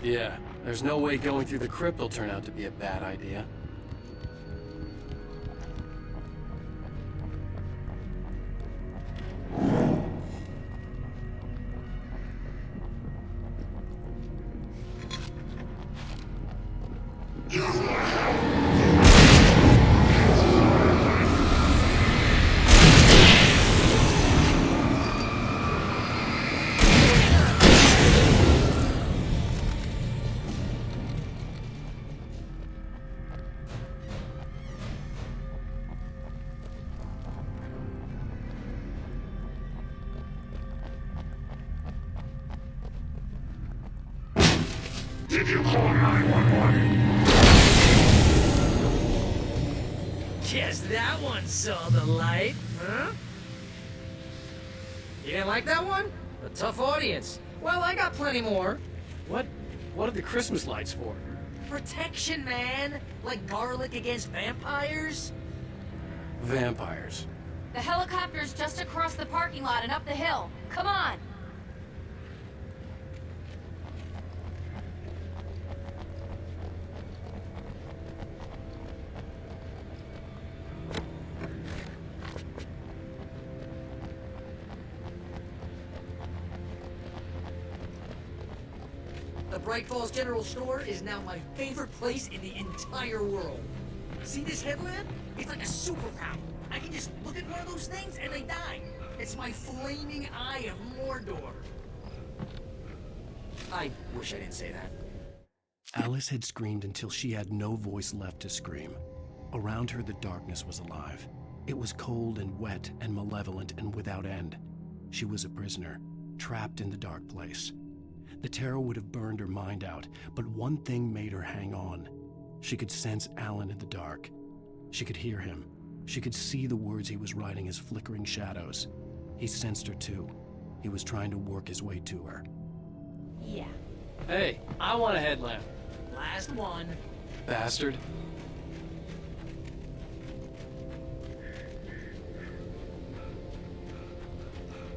Yeah, there's no way going through the crypt will turn out to be a bad idea. Did you call 911? Guess that one saw the light, huh? You didn't like that one? A tough audience. Well, I got plenty more. What are the Christmas lights for? Protection, man. Like garlic against vampires. Vampires. The helicopter's just across the parking lot and up the hill. Come on! The Bright Falls General Store is now my favorite place in the entire world. See this headlamp? It's like a superpower. I can just look at one of those things and they die. It's my flaming eye of Mordor. I wish I didn't say that. Alice had screamed until she had no voice left to scream. Around her, the darkness was alive. It was cold and wet and malevolent and without end. She was a prisoner, trapped in the dark place. The terror would have burned her mind out, but one thing made her hang on. She could sense Alan in the dark. She could hear him. She could see the words he was writing as flickering shadows. He sensed her too. He was trying to work his way to her. Yeah. Hey, I want a headlamp. Last one. Bastard.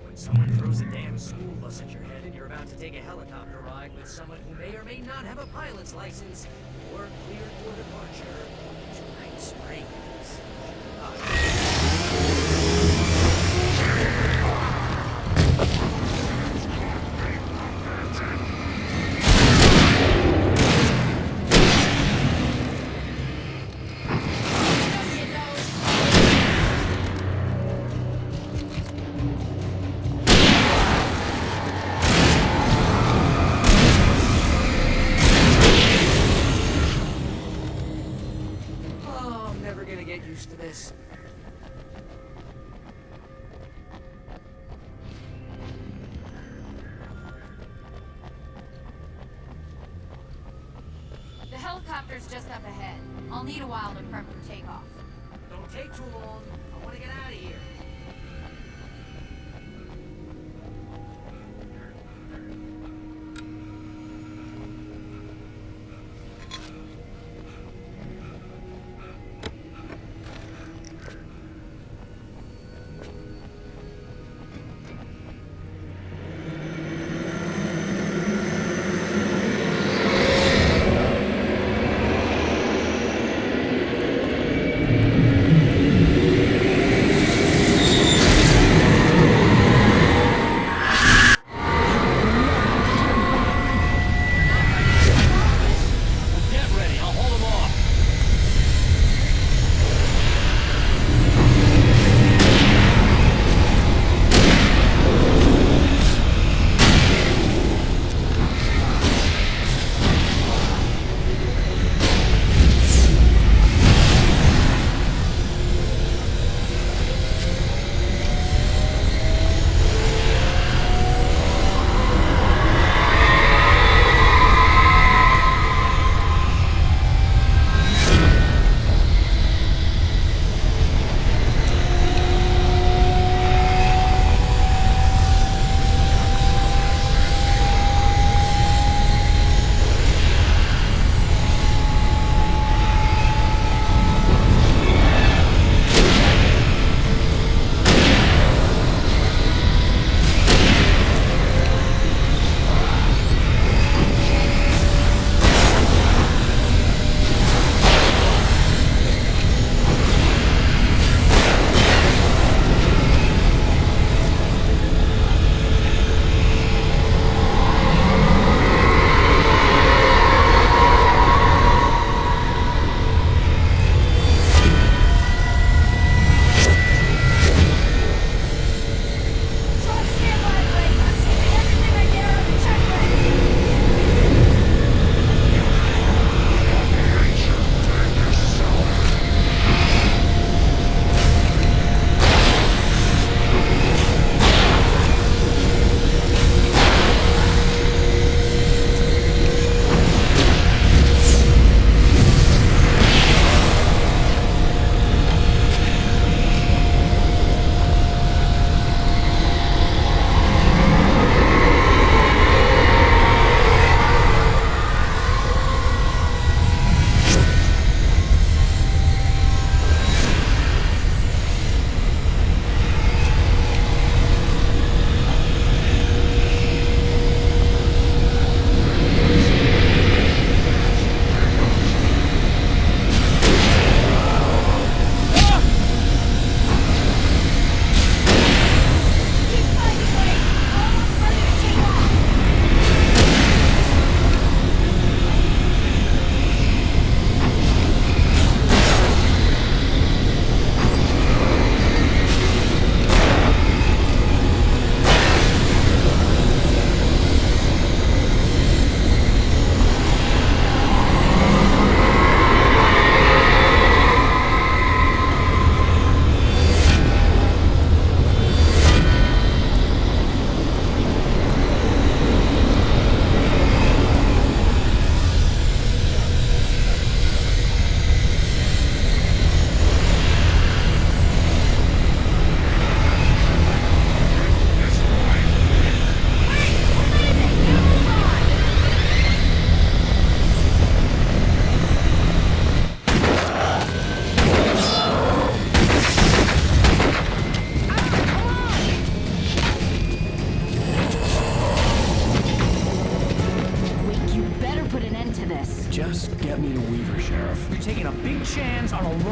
When someone throws a damn school bus at your head and you're about to take a helicopter ride with someone who may or may not have a pilot's license, or cleared for departure, tonight's springs. Used to this. The helicopter's just up ahead. I'll need a while to prep for takeoff. Don't take too long. I want to get out of here.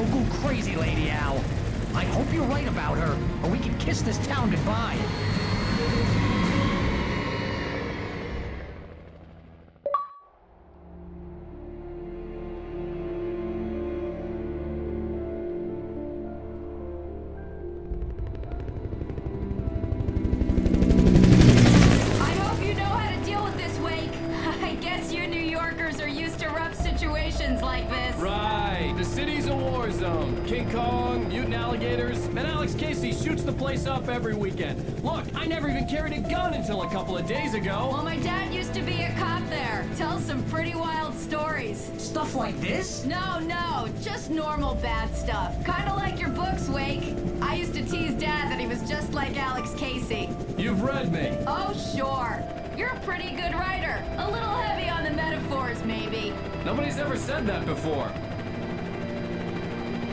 Don't go crazy, Lady Owl. I hope you're right about her, or we can kiss this town goodbye. Like this. Right. The city's a war zone. King Kong, mutant alligators, and Alex Casey shoots the place up every weekend. Look, I never even carried a gun until a couple of days ago. Well, my dad used to be a cop there. Tells some pretty wild stories. Stuff like this? No, just normal bad stuff. Kinda like your books, Wake. I used to tease Dad that he was just like Alex Casey. You've read me. Oh, sure. You're a pretty good writer. A little heavy on the metaphors, maybe. Nobody's ever said that before.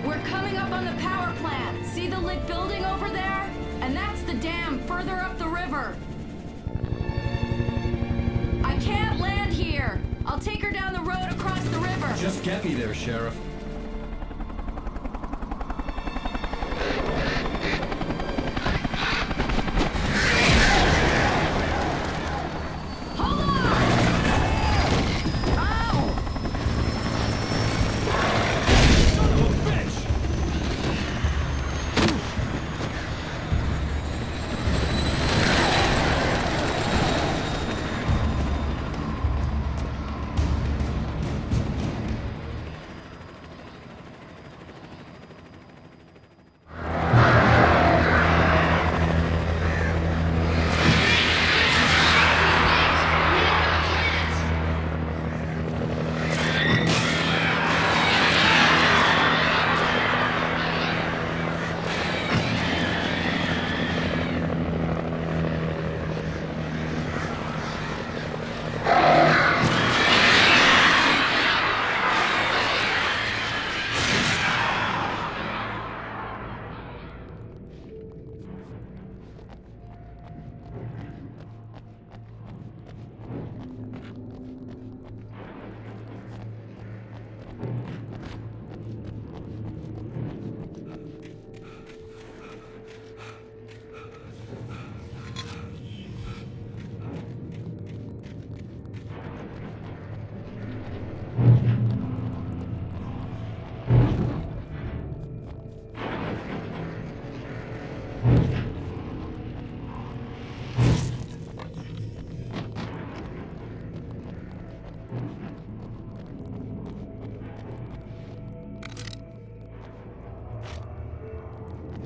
We're coming up on the power plant. See the lit building over there? And that's the dam further up the river. I can't land here. I'll take her down the road across the river. Just get me there, Sheriff.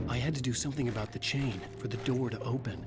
I had to do something about the chain for the door to open.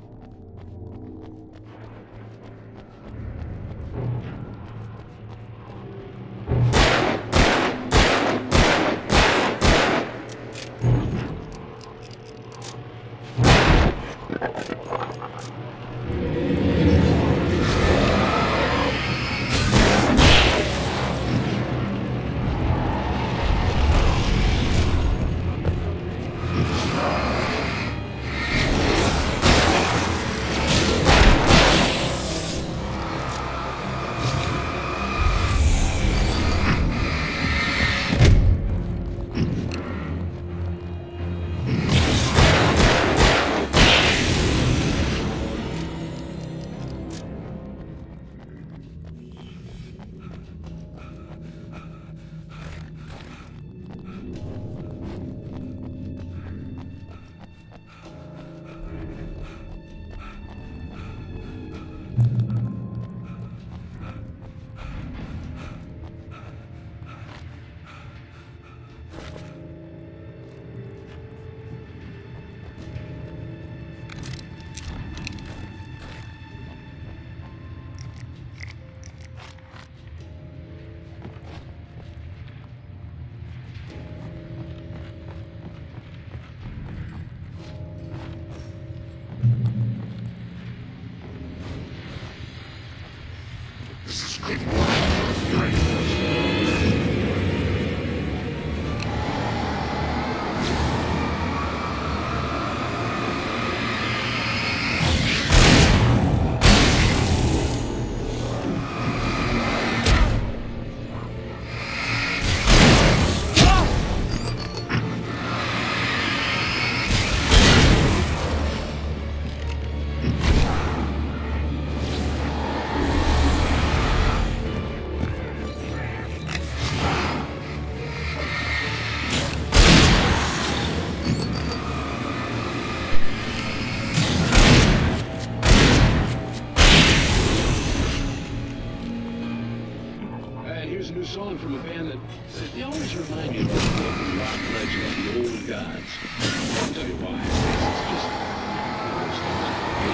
song from a band that they always remind me of this broken rock legend of the old gods. I'll tell you why. It's just one of those things.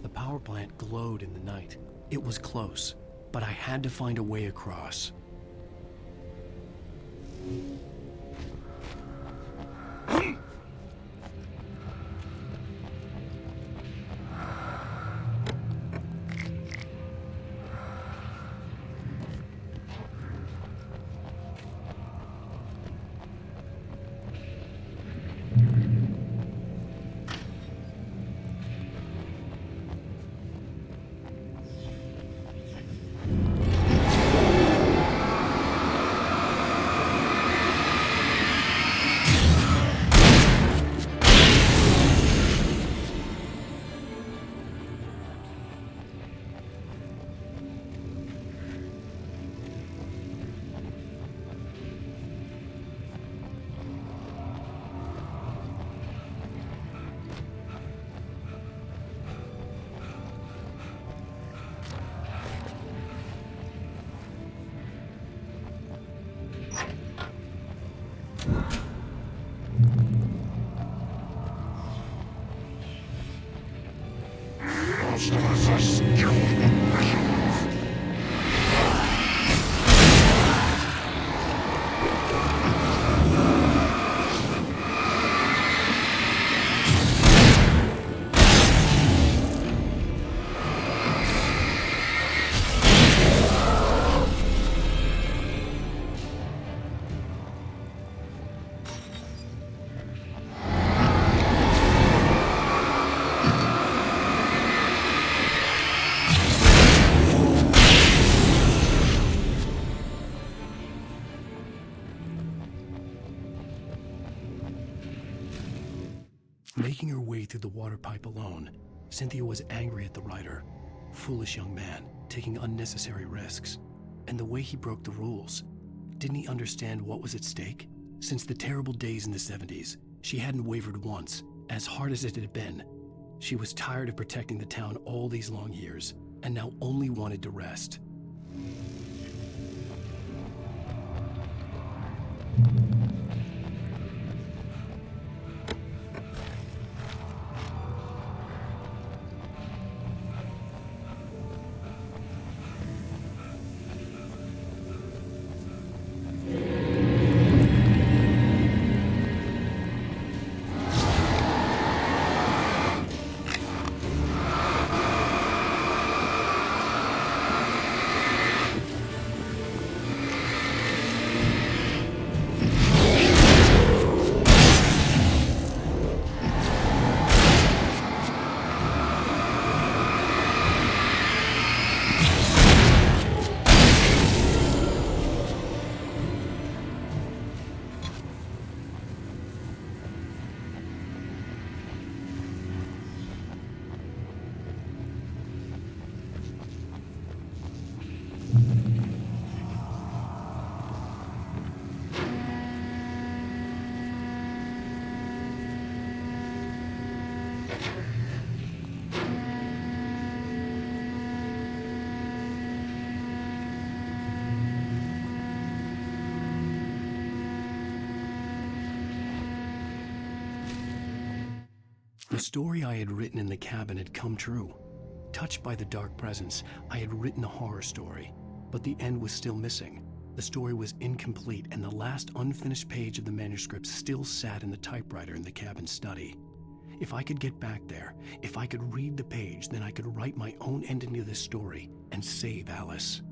The power plant glowed in the night. It was close, but I had to find a way across. Making her way through the water pipe alone, Cynthia was angry at the writer. Foolish young man, taking unnecessary risks. And the way he broke the rules. Didn't he understand what was at stake? Since the terrible days in the 70s, she hadn't wavered once, as hard as it had been. She was tired of protecting the town all these long years, and now only wanted to rest. The story I had written in the cabin had come true. Touched by the dark presence, I had written a horror story, but the end was still missing. The story was incomplete, and the last unfinished page of the manuscript still sat in the typewriter in the cabin study. If I could get back there, if I could read the page, then I could write my own ending to this story and save Alice.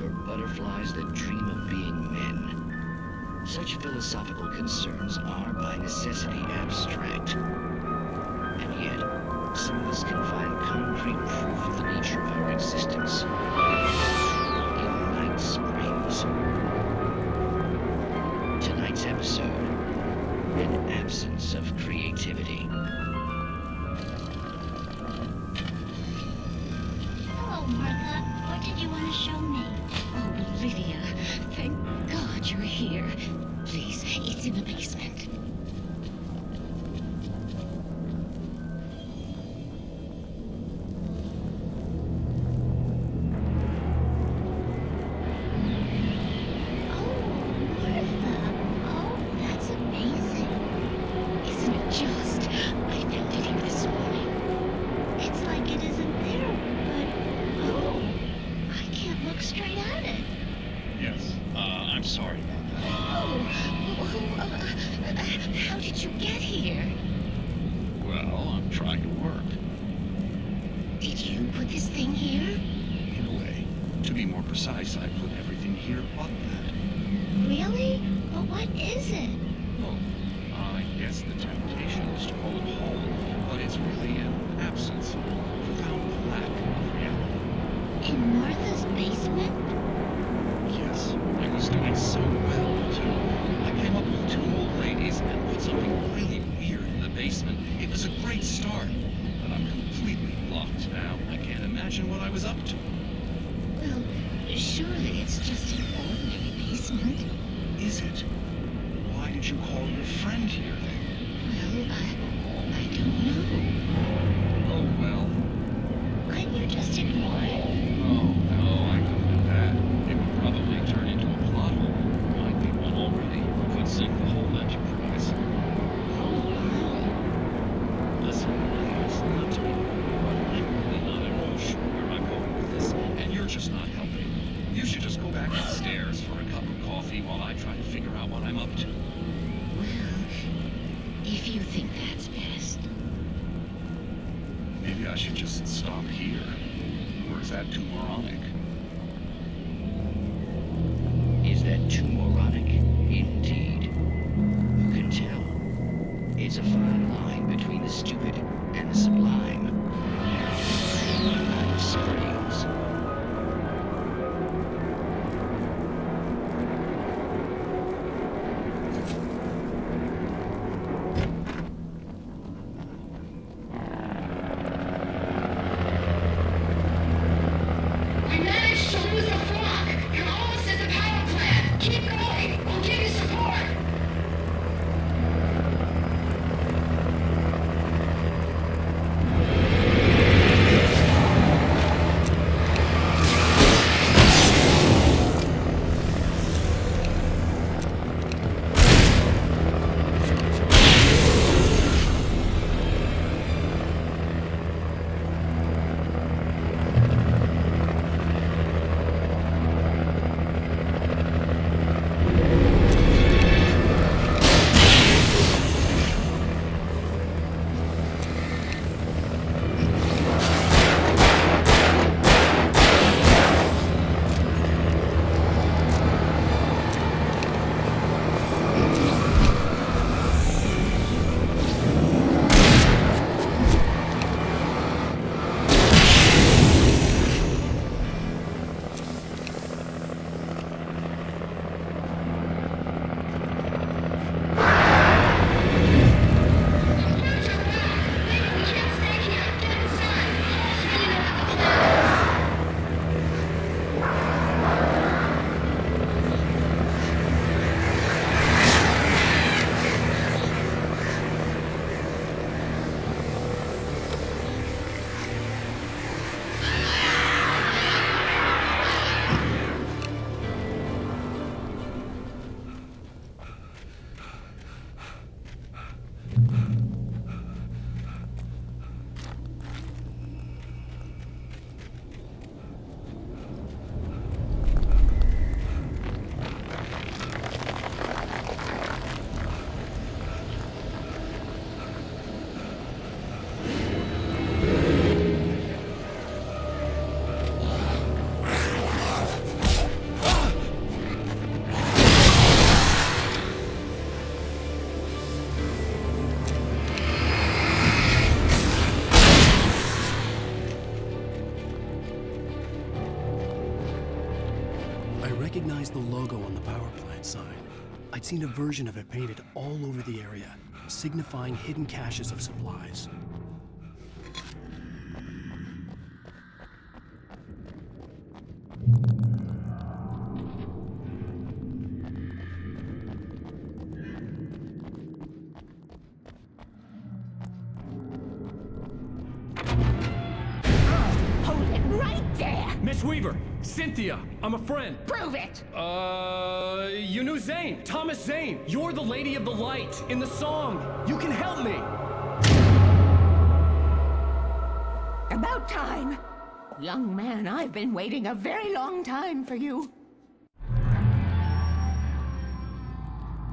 Or butterflies that dream of being men. Such philosophical concerns are by necessity abstract. And yet, some of us can find concrete proof of the nature of our existence in Night Springs. Tonight's episode, an absence of creativity. Hello, Martha. What did you want to show me? Oh, Lydia, thank God you're here. Please, it's in the basement. Is it? Why did you call your friend here then? I don't know. Oh, well. Couldn't you just ignore it? Oh, no, I couldn't do that. It would probably turn into a plot hole. Might be one already. Could sink the whole enterprise. Listen, not to be rude, but I'm really not at all sure where I'm going with this, and you're just not helping. You should just go back upstairs for a cup of coffee while I try to figure out what I'm up to. Well, if you think that's best. Maybe I should just stop here. Or is that too moronic? Is that too moronic? Indeed. Who can tell? It's a fine line between the stupid and the sublime. Alive Springs. We managed to lose the flock. You're almost at the power plant. Keep going. We'll give you support. recognized the logo on the power plant sign. I'd seen a version of it painted all over the area, signifying hidden caches of supplies. Hold it right there! Miss Weaver, Cynthia, I'm a friend. Prove it! You knew Zane, Thomas Zane. You're the Lady of the Light in the song. You can help me. About time. Young man, I've been waiting a very long time for you.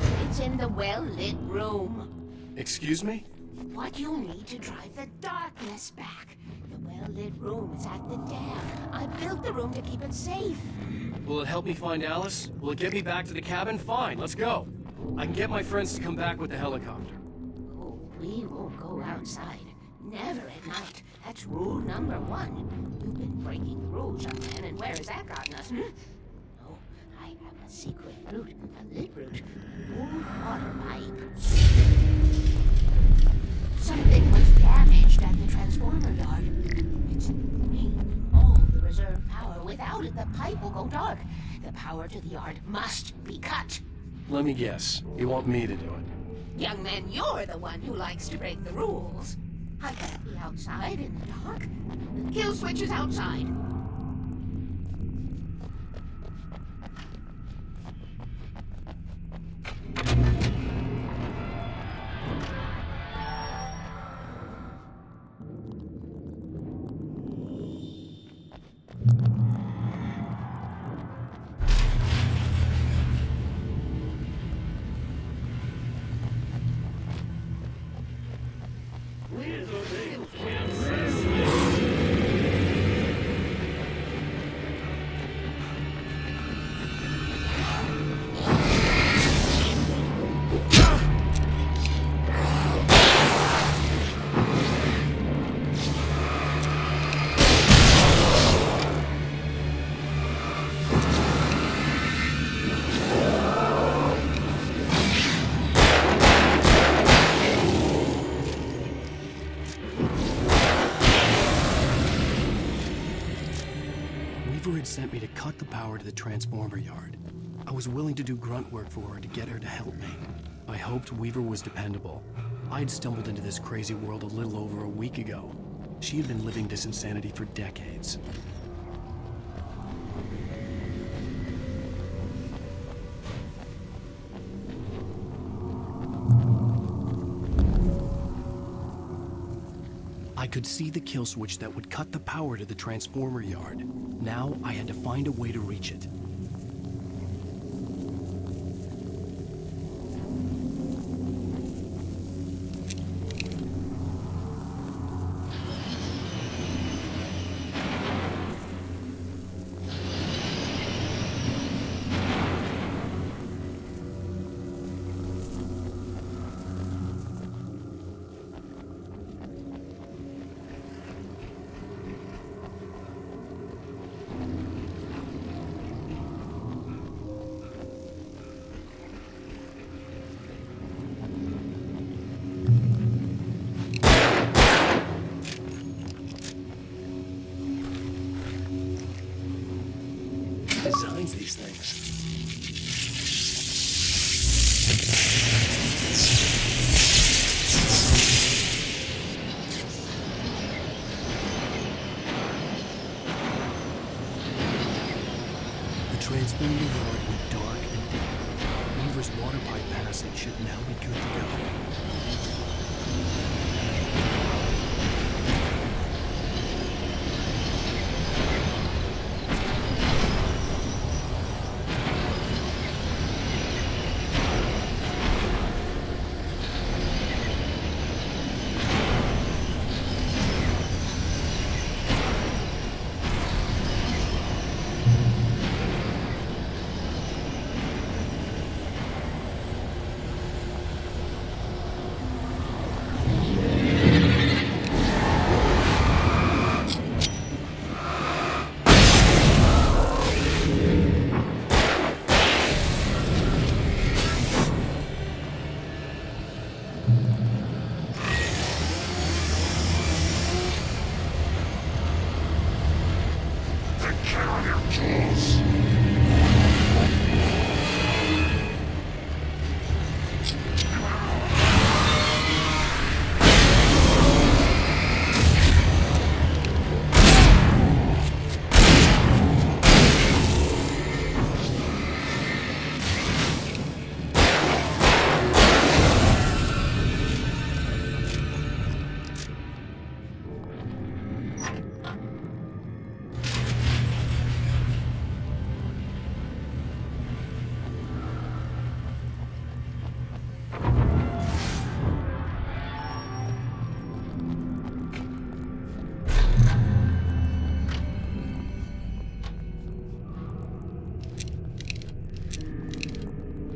It's in the well-lit room. Excuse me? What you'll need to drive the darkness back. The well-lit room is at the dam. I built the room to keep it safe. Will it help me find Alice? Will it get me back to the cabin? Fine, let's go. I can get my friends to come back with the helicopter. Oh, we won't go outside. Never at night. That's rule number 1. You've been breaking the rules, young man, and where has that gotten us, Oh, I have a secret route, a lit route, a old water pipe. Something was damaged at the transformer yard. It's drained all the reserve power. Without it, the pipe will go dark. The power to the yard must be cut. Let me guess. You want me to do it? Young man, you're the one who likes to break the rules. I can't be outside in the dark. The kill switch is outside. Sent me to cut the power to the transformer yard. I was willing to do grunt work for her to get her to help me. I hoped Weaver was dependable. I'd stumbled into this crazy world a little over a week ago. She had been living this insanity for decades. I could see the kill switch that would cut the power to the transformer yard. Now I had to find a way to reach it. Designs these things. The transformer yard went dark and dead. Weaver's water pipe passage should now be good to go.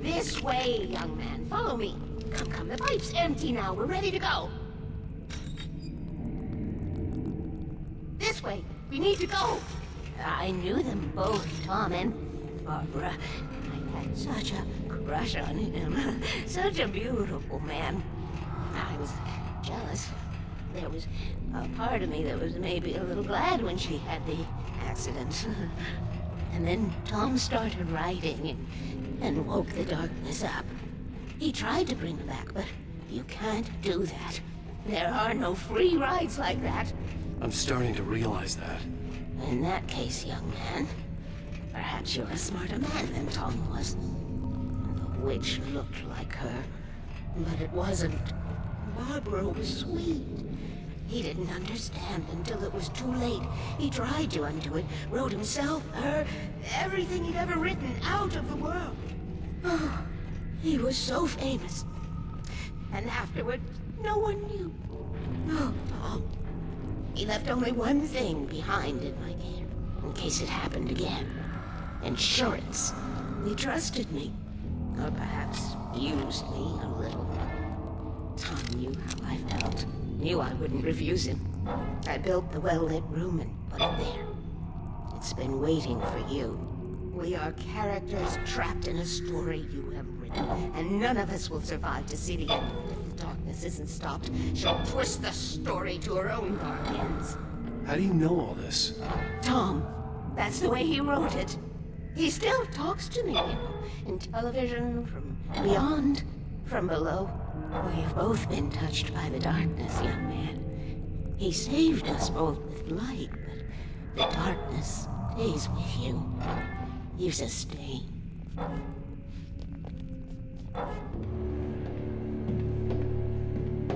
This way, young man. Follow me. Come, the pipe's empty now. We're ready to go. This way. We need to go. I knew them both, Tom and Barbara. I had such a crush on him. Such a beautiful man. I was jealous. There was a part of me that was maybe a little glad when she had the accident. And then Tom started writing and woke the darkness up. He tried to bring her back, but you can't do that. There are no free rides like that. I'm starting to realize that. In that case, young man, perhaps you're a smarter man than Tom was. The witch looked like her, but it wasn't. Barbara was sweet. He didn't understand until it was too late. He tried to undo it, wrote himself, her, everything he'd ever written out of the world. Oh, he was so famous. And afterward, no one knew. Oh, Tom. He left only one thing behind in my care, in case it happened again. Insurance. He trusted me. Or perhaps used me a little. Tom knew how I felt. Knew I wouldn't refuse him. I built the well-lit room and put it there. It's been waiting for you. We are characters trapped in a story you have written, and none of us will survive to see the end. If the darkness isn't stopped, she'll twist the story to her own dark ends. How do you know all this? Tom, that's the way he wrote it. He still talks to me, you know, in television, from beyond, from below. We've both been touched by the darkness, young man. He saved us both with light, but the darkness stays with you. You sustain.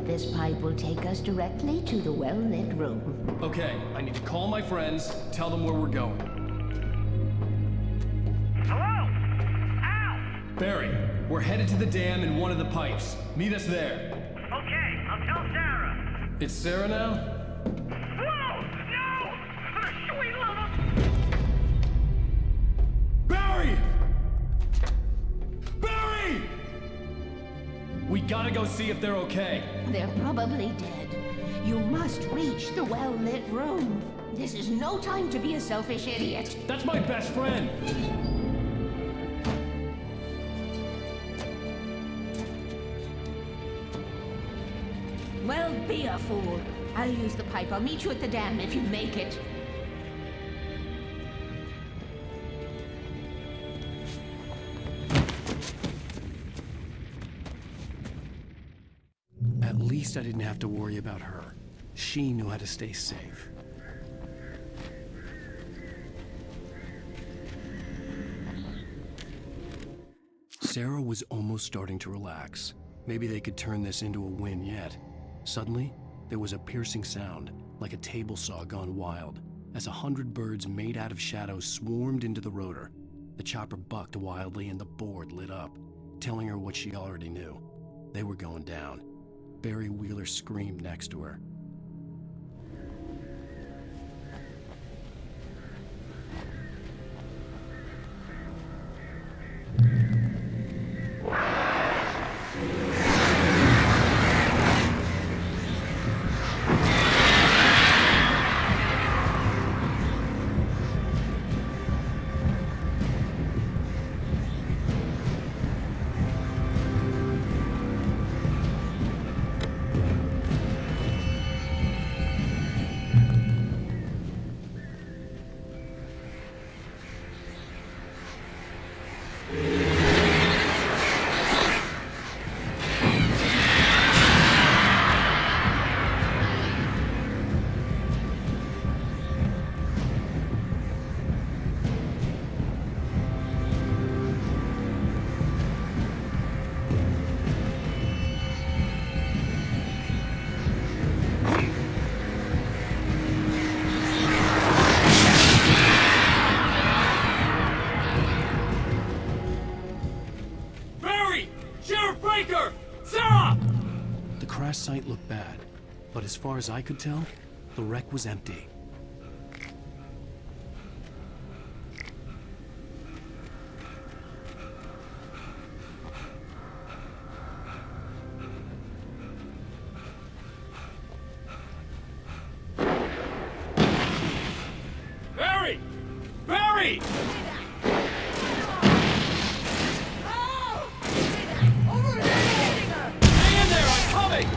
This pipe will take us directly to the well-lit room. Okay, I need to call my friends, tell them where we're going. Hello? Al! Barry, we're headed to the dam in one of the pipes. Meet us there. Okay, I'll tell Sarah. It's Sarah now? Whoa! No! For the sweet love of... Barry! Barry! We gotta go see if they're okay. They're probably dead. You must reach the well-lit room. This is no time to be a selfish idiot. That's my best friend. Well, be a fool. I'll use the pipe. I'll meet you at the dam if you make it. At least I didn't have to worry about her. She knew how to stay safe. Sarah was almost starting to relax. Maybe they could turn this into a win yet. Suddenly, there was a piercing sound, like a table saw gone wild, as 100 birds made out of shadows swarmed into the rotor. The chopper bucked wildly and the board lit up, telling her what she already knew. They were going down. Barry Wheeler screamed next to her. Site looked bad, but as far as I could tell, the wreck was empty. Barry! Barry! Hang in there, I'm coming!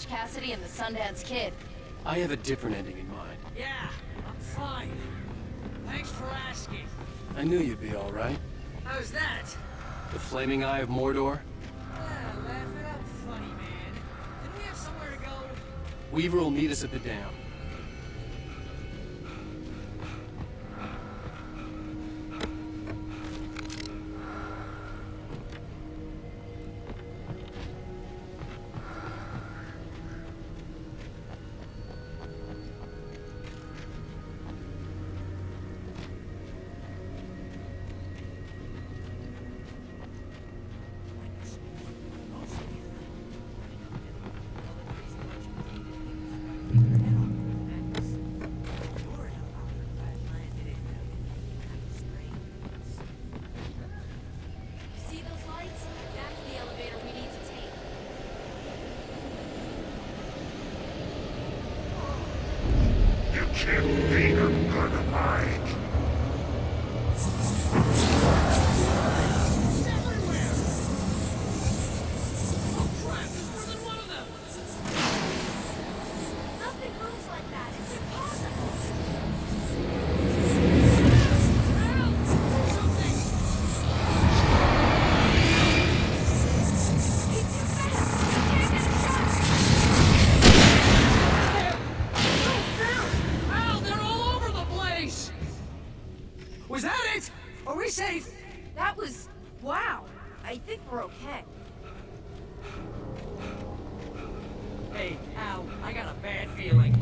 Butch Cassidy and the Sundance Kid. I have a different ending in mind. Yeah, I'm fine. Thanks for asking. I knew you'd be all right. How's that? The flaming eye of Mordor? Laugh it up, funny man. Did we have somewhere to go? Weaver will meet us at the dam. See those lights? That's the elevator we need to take. You can't beat a good mind. Nothing moves like that. It's impossible. Ow, they're all over the place! Was that it? Are we safe? That was... wow. I think we're okay. Hey, Al, I got a bad feeling.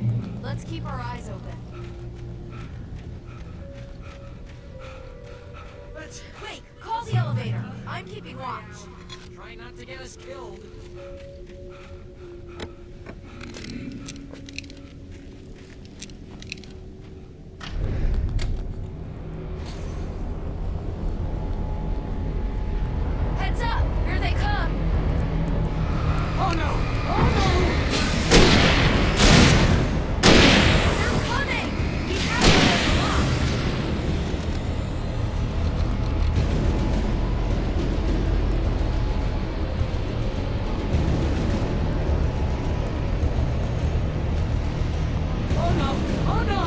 Let's keep our eyes open. But Wait, call the elevator. I'm keeping watch. try not to get us killed. Heads up! Here they come! Oh no! Oh no! They're coming! We have to get them off! Oh no! Oh no!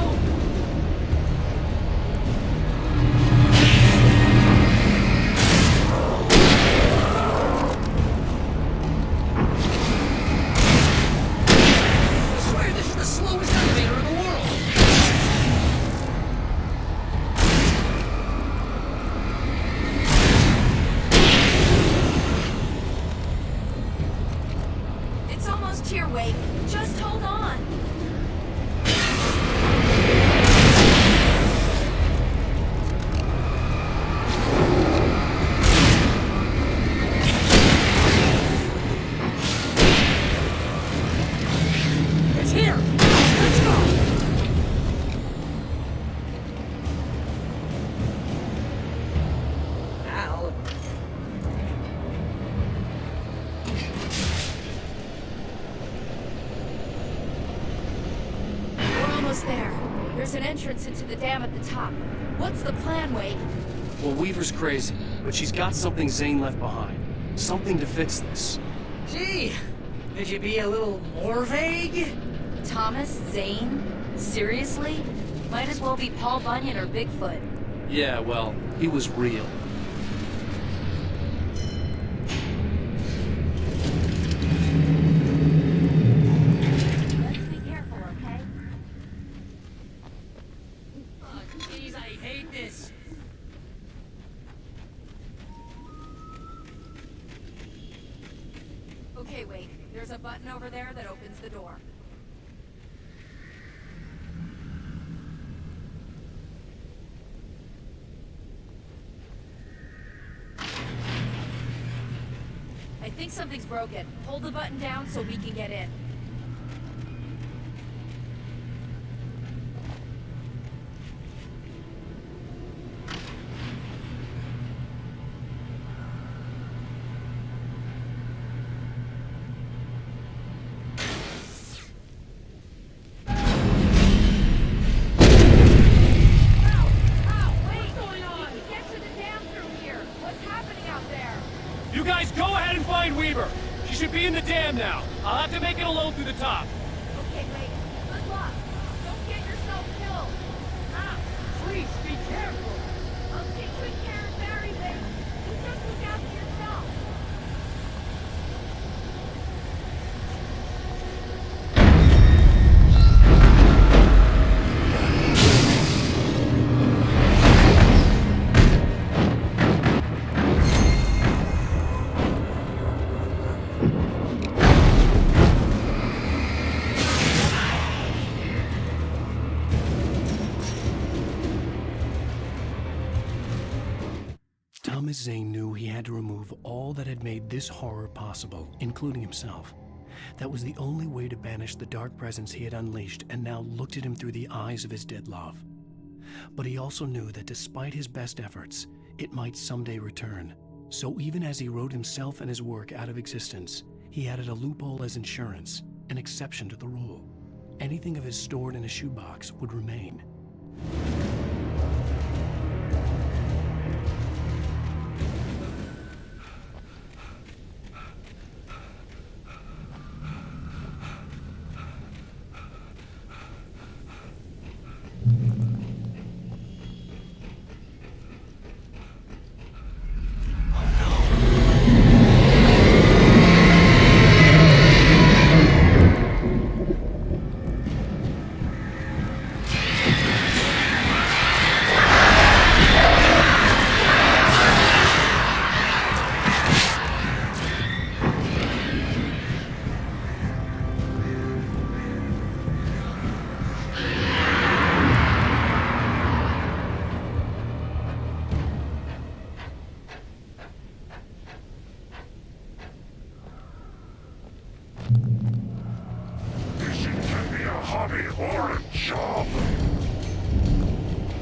I swear this is the slowest elevator in the world! It's almost here, Wake. Just hold on. It's here! Let's go! Al. We're almost there. There's an entrance into the dam at the top. What's the plan, Wake? Well, Weaver's crazy, but she's got something Zane left behind. Something to fix this. Gee, could you be a little more vague? Thomas? Zane? Seriously? Might as well be Paul Bunyan or Bigfoot. Yeah, well, he was real. Let's be careful, okay? Oh, jeez, I hate this. Okay, Wake. There's a button over there that opens the door. I think something's broken. Hold the button down so we can get in. should be in the dam now. I'll have to make it alone through the top. Okay, wait. Good luck. Don't get yourself killed. Ah, please be careful. I'll take good care of Barry, babe. You just look after yourself. Thomas Zane knew he had to remove all that had made this horror possible, including himself. That was the only way to banish the dark presence he had unleashed and now looked at him through the eyes of his dead love. But he also knew that despite his best efforts, it might someday return. So even as he wrote himself and his work out of existence, he added a loophole as insurance, an exception to the rule. Anything of his stored in a shoebox would remain.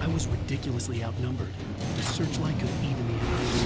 I was ridiculously outnumbered. The searchlight could eat in the eyes.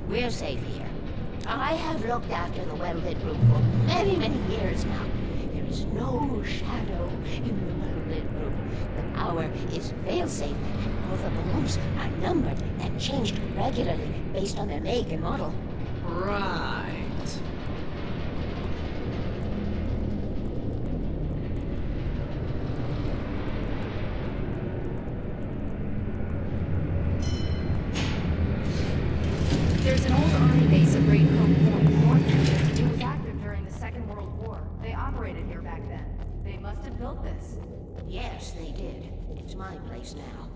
We're safe here. I have looked after the well-lit room for many, many years now. There is no shadow in the well-lit room. The power is fail-safe, and all the balloons are numbered and changed regularly based on their make and model. Right. There's an old army base at Great Cove Point, north of here. It was active during the Second World War. They operated here back then. They must have built this. Yes, they did. It's my place now.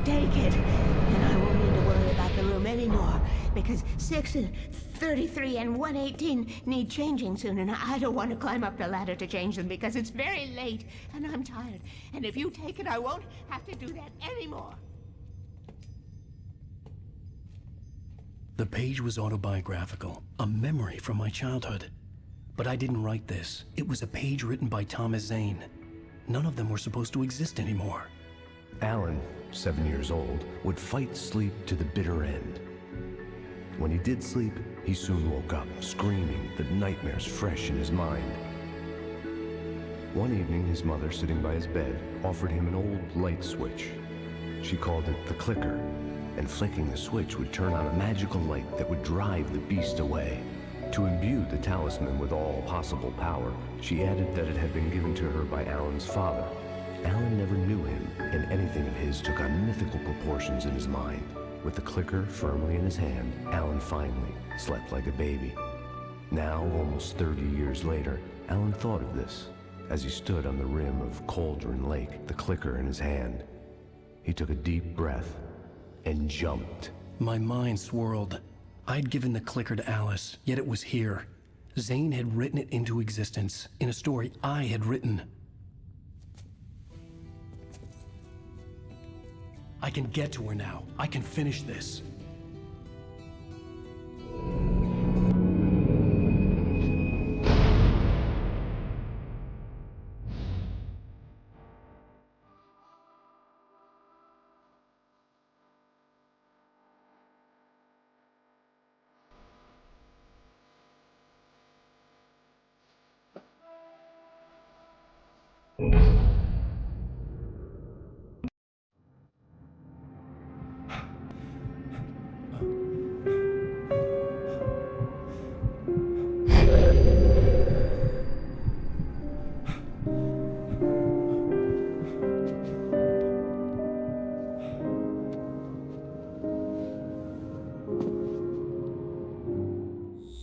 Take it, and I won't need to worry about the room anymore, because 6 and 33 and 118 need changing soon, and I don't want to climb up the ladder to change them because it's very late, and I'm tired. And if you take it, I won't have to do that anymore. The page was autobiographical, a memory from my childhood. But I didn't write this. It was a page written by Thomas Zane. None of them were supposed to exist anymore. Alan, 7 years old, would fight sleep to the bitter end. When he did sleep, he soon woke up, screaming, the nightmares fresh in his mind. One evening, his mother, sitting by his bed, offered him an old light switch. She called it the clicker, and flicking the switch would turn on a magical light that would drive the beast away. To imbue the talisman with all possible power, she added that it had been given to her by Alan's father. Alan never knew him, and anything of his took on mythical proportions in his mind. With the clicker firmly in his hand, Alan finally slept like a baby. Now, almost 30 years later, Alan thought of this as he stood on the rim of Cauldron Lake, the clicker in his hand. He took a deep breath and jumped. My mind swirled. I'd given the clicker to Alice, yet it was here. Zane had written it into existence, in a story I had written. I can get to her now. I can finish this.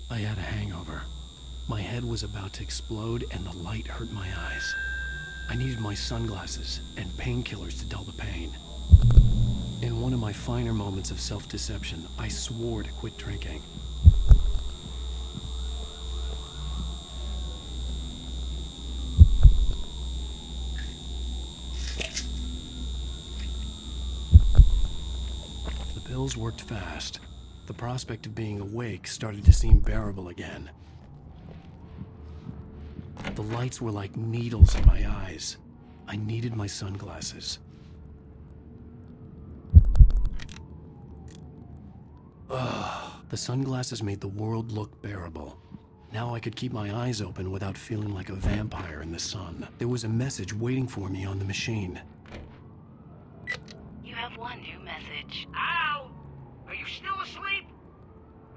I had a hangover. My head was about to explode and the light hurt my eyes. I needed my sunglasses and painkillers to dull the pain. In one of my finer moments of self-deception, I swore to quit drinking. The pills worked fast. The prospect of being awake started to seem bearable again. The lights were like needles in my eyes. I needed my sunglasses. Ugh. The sunglasses made the world look bearable. Now I could keep my eyes open without feeling like a vampire in the sun. There was a message waiting for me on the machine. You have one new message. Ow! Are you still asleep?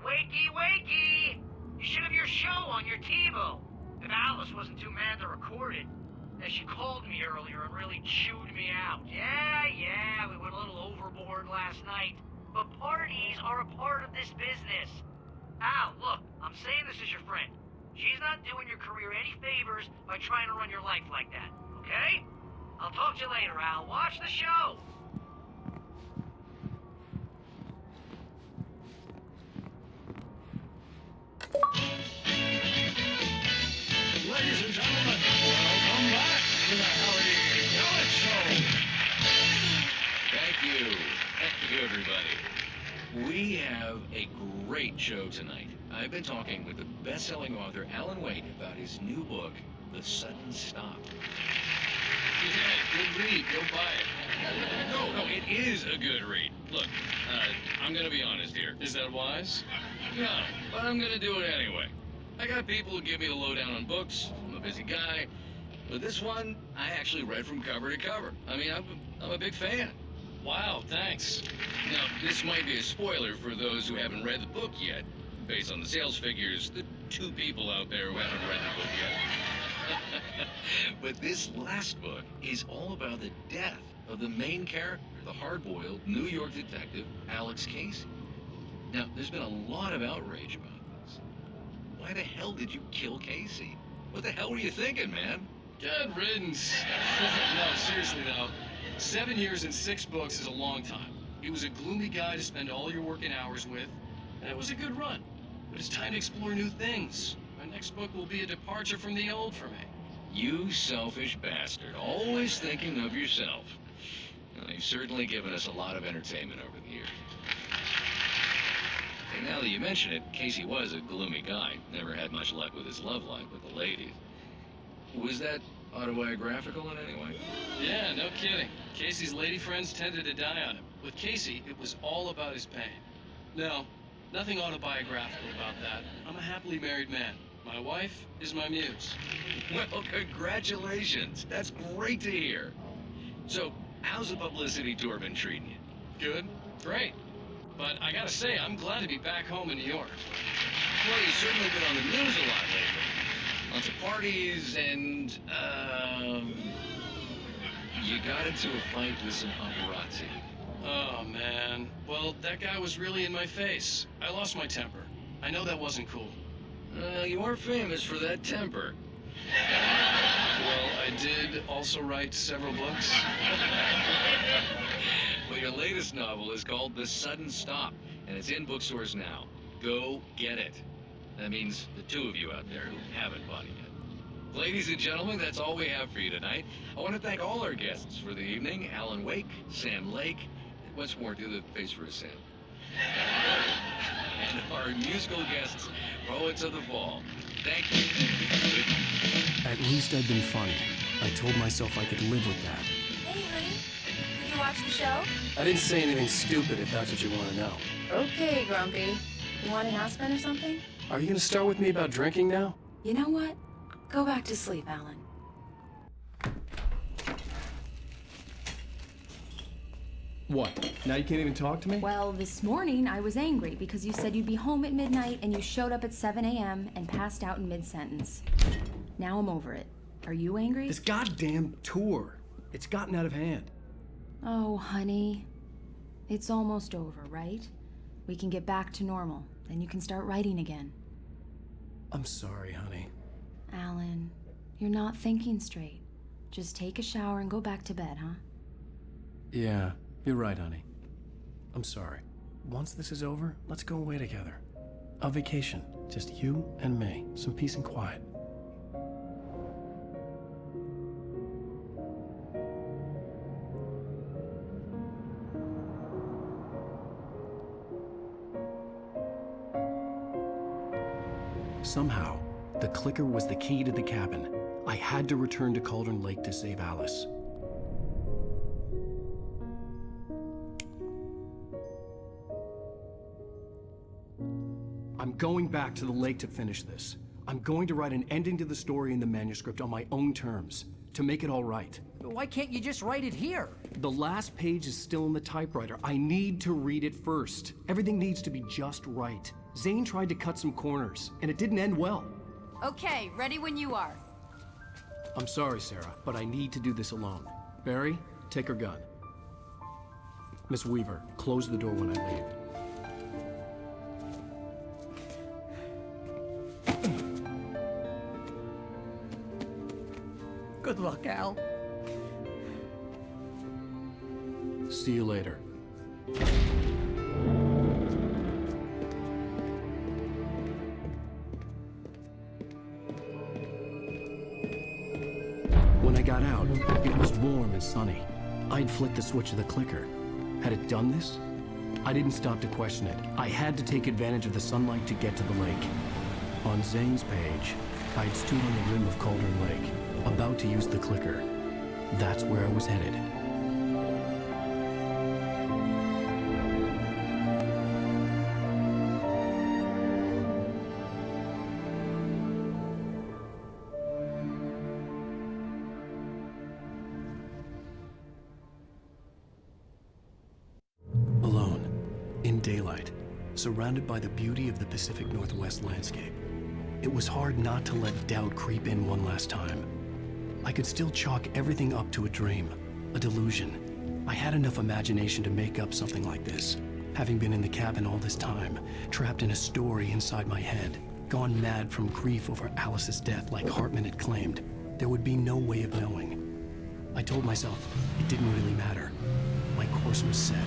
Wakey, wakey! You should have your show on your TiVo. If Alice wasn't too mad to record it. And she called me earlier and really chewed me out. Yeah, we went a little overboard last night. But parties are a part of this business. Al, look, I'm saying this as your friend. She's not doing your career any favors by trying to run your life like that, okay? I'll talk to you later, Al. Watch the show. Ladies and gentlemen, welcome back to the Harry Gallet Show. Thank you. Thank you, everybody. We have a great show tonight. I've been talking with the best-selling author Alan Wake about his new book, The Sudden Stop. Yeah, good read. Go buy it. No, it is a good read. Look, I'm gonna be honest here. Is that wise? No, but I'm gonna do it anyway. I got people who give me the lowdown on books. I'm a busy guy. But this one, I actually read from cover to cover. I mean, I'm a big fan. Wow, thanks. Now, this might be a spoiler for those who haven't read the book yet. Based on the sales figures, the 2 people out there who haven't read the book yet. But this last book is all about the death of the main character, the hard-boiled New York detective, Alex Casey. Now, there's been a lot of outrage about this. Why the hell did you kill Casey? What the hell were you thinking, man? Good riddance. No, seriously though, 7 years and 6 books is a long time. He was a gloomy guy to spend all your working hours with, and it was a good run. But it's time to explore new things. My next book will be a departure from the old for me. You selfish bastard, always thinking of yourself. Well, you've certainly given us a lot of entertainment over the years. And now that you mention it, Casey was a gloomy guy. Never had much luck with his love life with the ladies. Was that autobiographical in any way? Yeah, no kidding. Casey's lady friends tended to die on him. With Casey, it was all about his pain. No, nothing autobiographical about that. I'm a happily married man. My wife is my muse. Well, congratulations. That's great to hear. So, how's the publicity tour been treating you? Good, great. But I gotta say, I'm glad to be back home in New York. Well, you've certainly been on the news a lot lately. Lots of parties and, you got into a fight with some paparazzi. Oh, man. Well, that guy was really in my face. I lost my temper. I know that wasn't cool. You are famous for that temper. Well, I did also write several books. Well, your latest novel is called The Sudden Stop, and it's in bookstores now. Go get it. That means the two of you out there who haven't bought it yet. Ladies and gentlemen, that's all we have for you tonight. I want to thank all our guests for the evening. Alan Wake, Sam Lake. Once more, do the face for a Sam. And our musical guests, Poets of the Fall. Thank you. Good night. At least I'd been funny. I told myself I could live with that. Hey, honey. Did you watch the show? I didn't say anything stupid if that's what you want to know. Okay, Grumpy. You want an aspirin or something? Are you going to start with me about drinking now? You know what? Go back to sleep, Alan. What? Now you can't even talk to me? Well, this morning I was angry because you said you'd be home at midnight and you showed up at 7 a.m. and passed out in mid-sentence. Now I'm over it. Are you angry? This goddamn tour. It's gotten out of hand. Oh, honey. It's almost over, right? We can get back to normal. Then you can start writing again. I'm sorry, honey. Alan, you're not thinking straight. Just take a shower and go back to bed, huh? Yeah, you're right, honey. I'm sorry. Once this is over, let's go away together. A vacation. Just you and me. Some peace and quiet. Somehow, the clicker was the key to the cabin. I had to return to Cauldron Lake to save Alice. I'm going back to the lake to finish this. I'm going to write an ending to the story in the manuscript on my own terms, to make it all right. Why can't you just write it here? The last page is still in the typewriter. I need to read it first. Everything needs to be just right. Zane tried to cut some corners, and it didn't end well. Okay, ready when you are. I'm sorry, Sarah, but I need to do this alone. Barry, take her gun. Miss Weaver, close the door when I leave. Good luck, Al. See you later. When I got out, it was warm and sunny. I'd flicked the switch of the clicker. Had it done this? I didn't stop to question it. I had to take advantage of the sunlight to get to the lake. On Zane's page, I'd stood on the rim of Cauldron Lake, about to use the clicker. That's where I was headed. Alone, in daylight, surrounded by the beauty of the Pacific Northwest landscape. It was hard not to let doubt creep in one last time. I could still chalk everything up to a dream, a delusion. I had enough imagination to make up something like this. Having been in the cabin all this time, trapped in a story inside my head, gone mad from grief over Alice's death like Hartman had claimed, there would be no way of knowing. I told myself it didn't really matter. My course was set.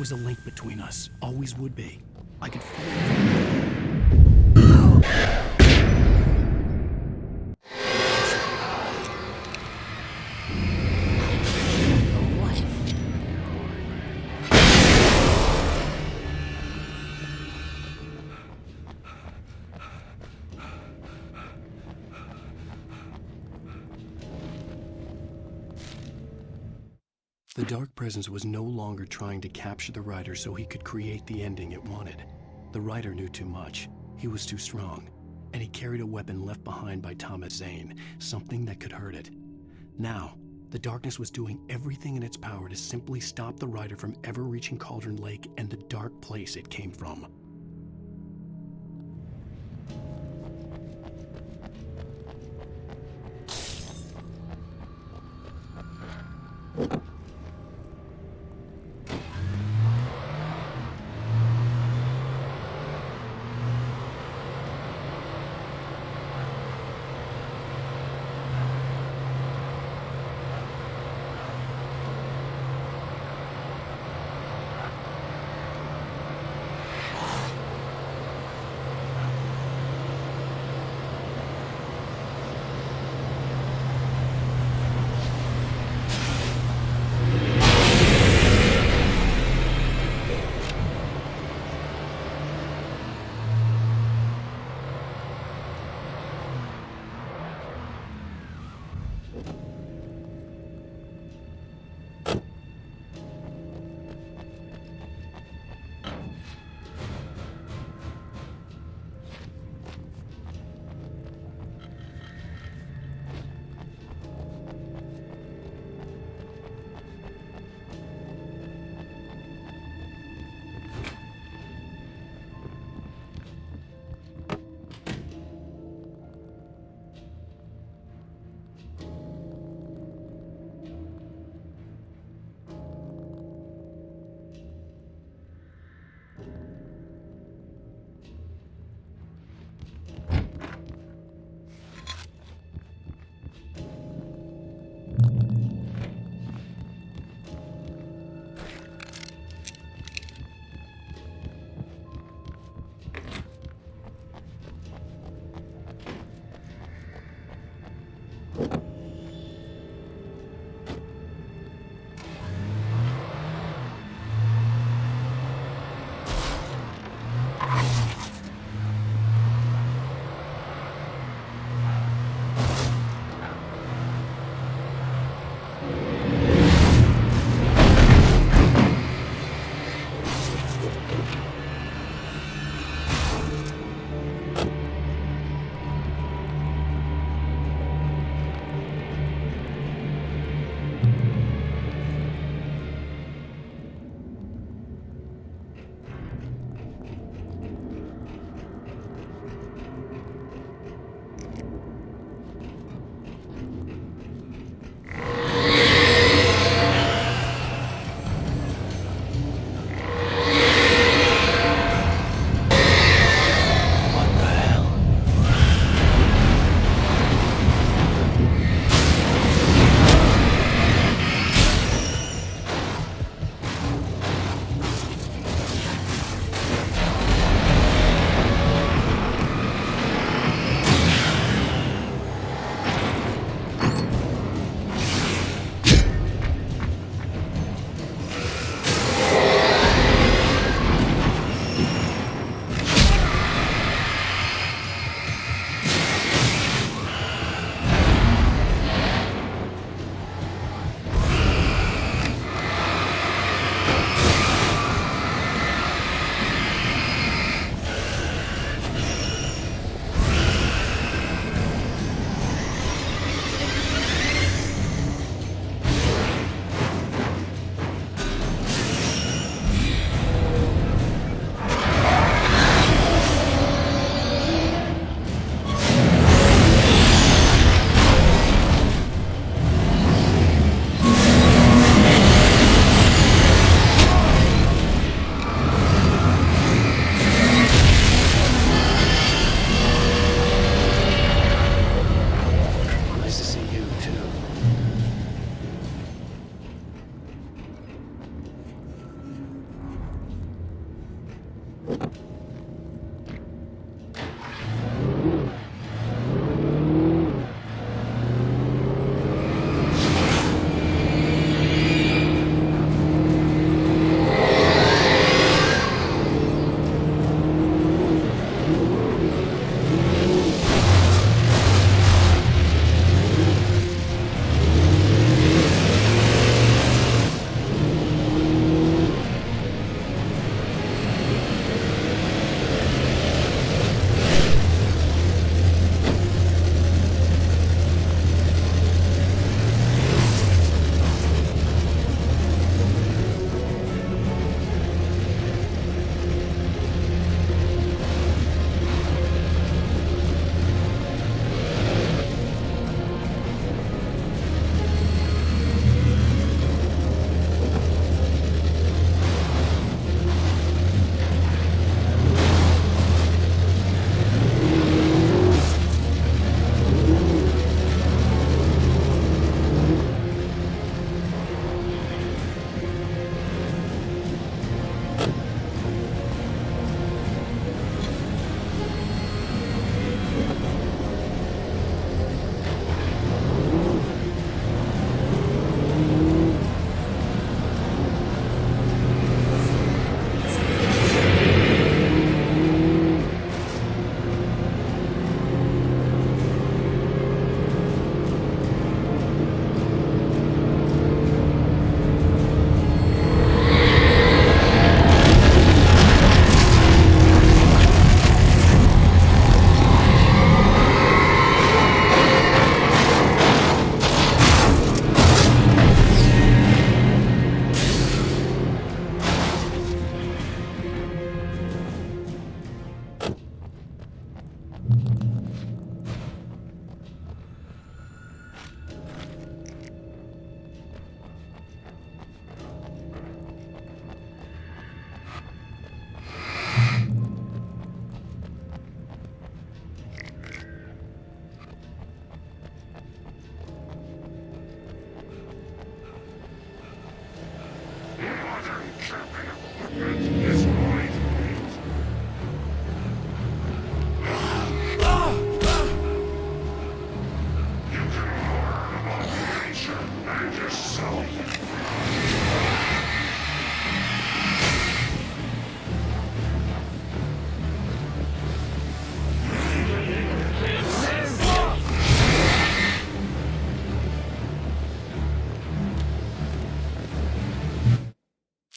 was a link between us. Always would be. I could feel it. The Dark Presence was no longer trying to capture the writer so he could create the ending it wanted. The writer knew too much. He was too strong. And he carried a weapon left behind by Thomas Zane, something that could hurt it. Now, the darkness was doing everything in its power to simply stop the writer from ever reaching Cauldron Lake and the dark place it came from.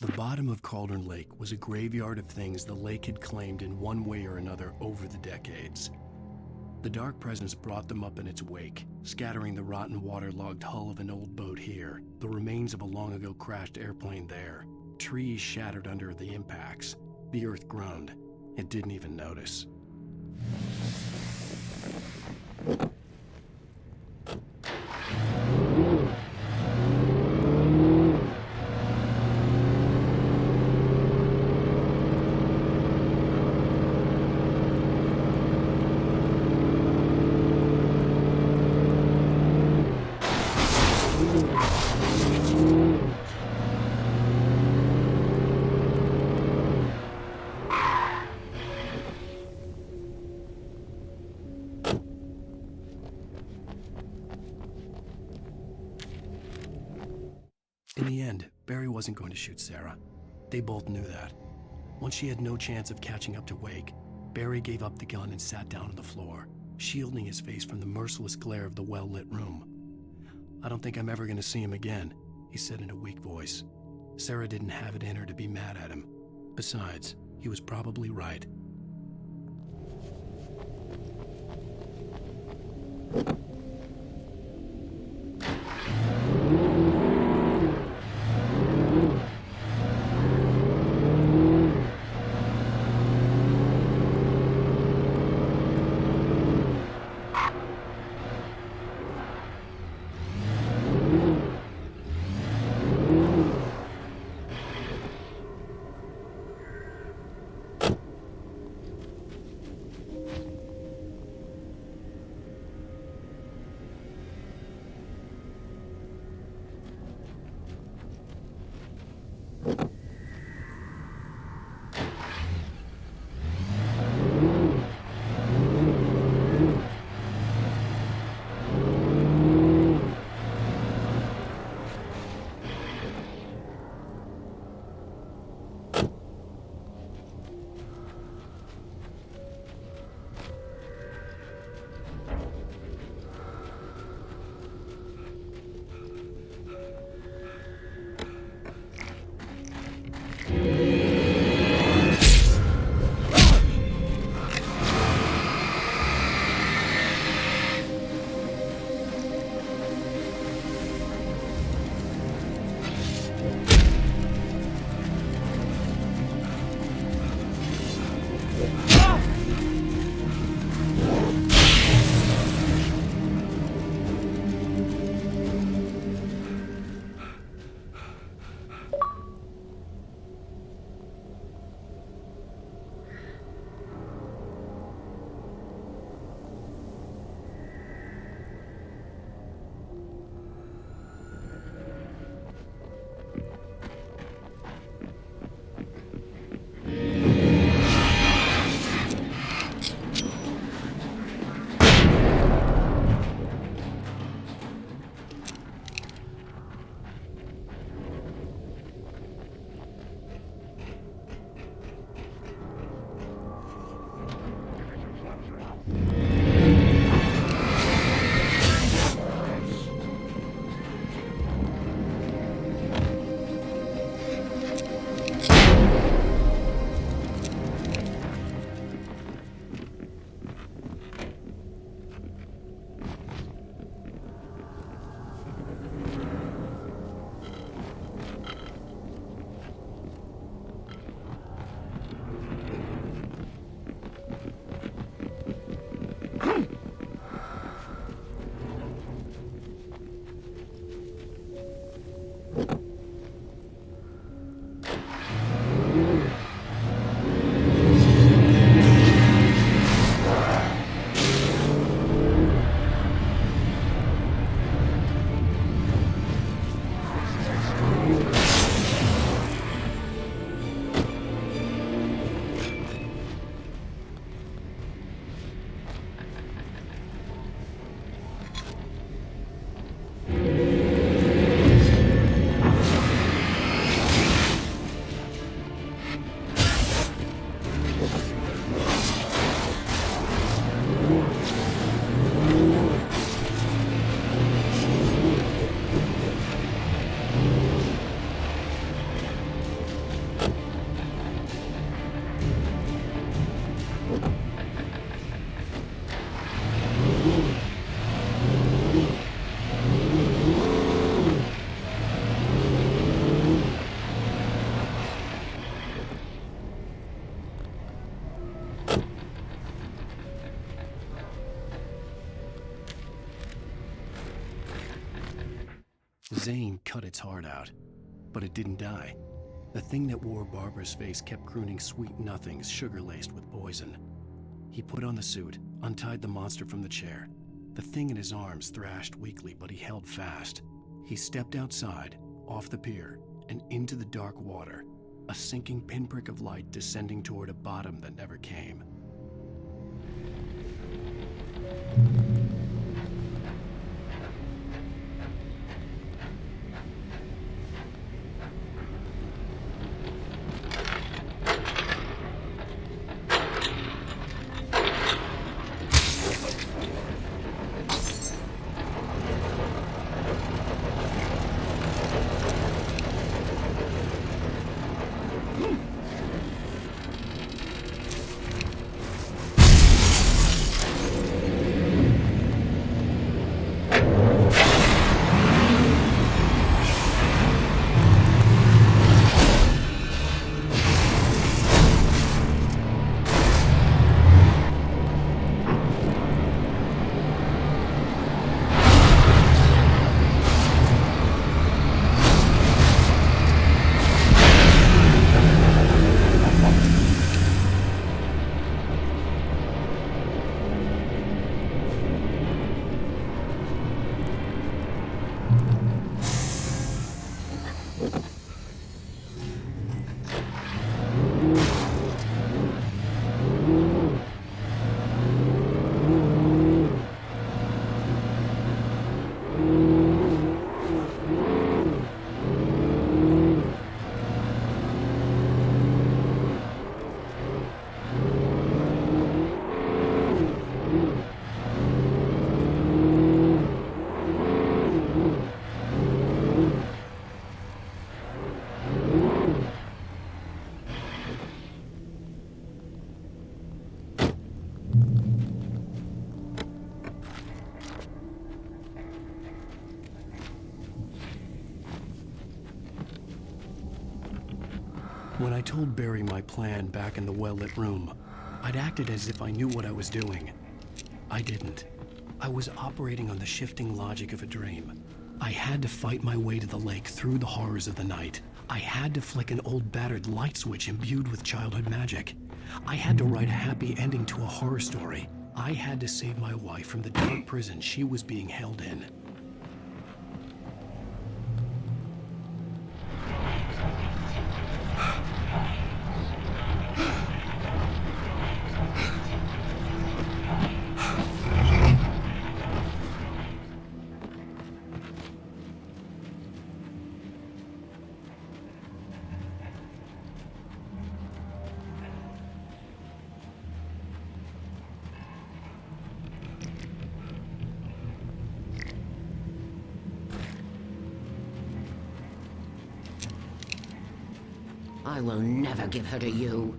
The bottom of Cauldron Lake was a graveyard of things the lake had claimed in one way or another over the decades. The dark presence brought them up in its wake, scattering the rotten waterlogged hull of an old boat here, the remains of a long-ago crashed airplane there, trees shattered under the impacts. The earth groaned. It didn't even notice. In the end, Barry wasn't going to shoot Sarah. They both knew that. Once she had no chance of catching up to Wake, Barry gave up the gun and sat down on the floor, shielding his face from the merciless glare of the well-lit room. "I don't think I'm ever going to see him again," he said in a weak voice. Sarah didn't have it in her to be mad at him. Besides, he was probably right. Zane cut its heart out, but it didn't die. The thing that wore Barbara's face kept crooning sweet nothings sugar-laced with poison. He put on the suit, untied the monster from the chair. The thing in his arms thrashed weakly, but he held fast. He stepped outside, off the pier, and into the dark water, a sinking pinprick of light descending toward a bottom that never came. When I told Barry my plan back in the well-lit room, I'd acted as if I knew what I was doing. I didn't. I was operating on the shifting logic of a dream. I had to fight my way to the lake through the horrors of the night. I had to flick an old battered light switch imbued with childhood magic. I had to write a happy ending to a horror story. I had to save my wife from the dark prison she was being held in. I will never give her to you.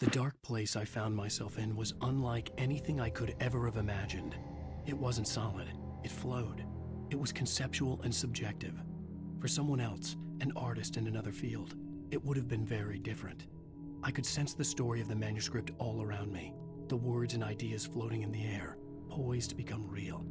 The dark place I found myself in was unlike anything I could ever have imagined. It wasn't solid, it flowed. It was conceptual and subjective. For someone else, an artist in another field, it would have been very different. I could sense the story of the manuscript all around me, the words and ideas floating in the air, poised to become real.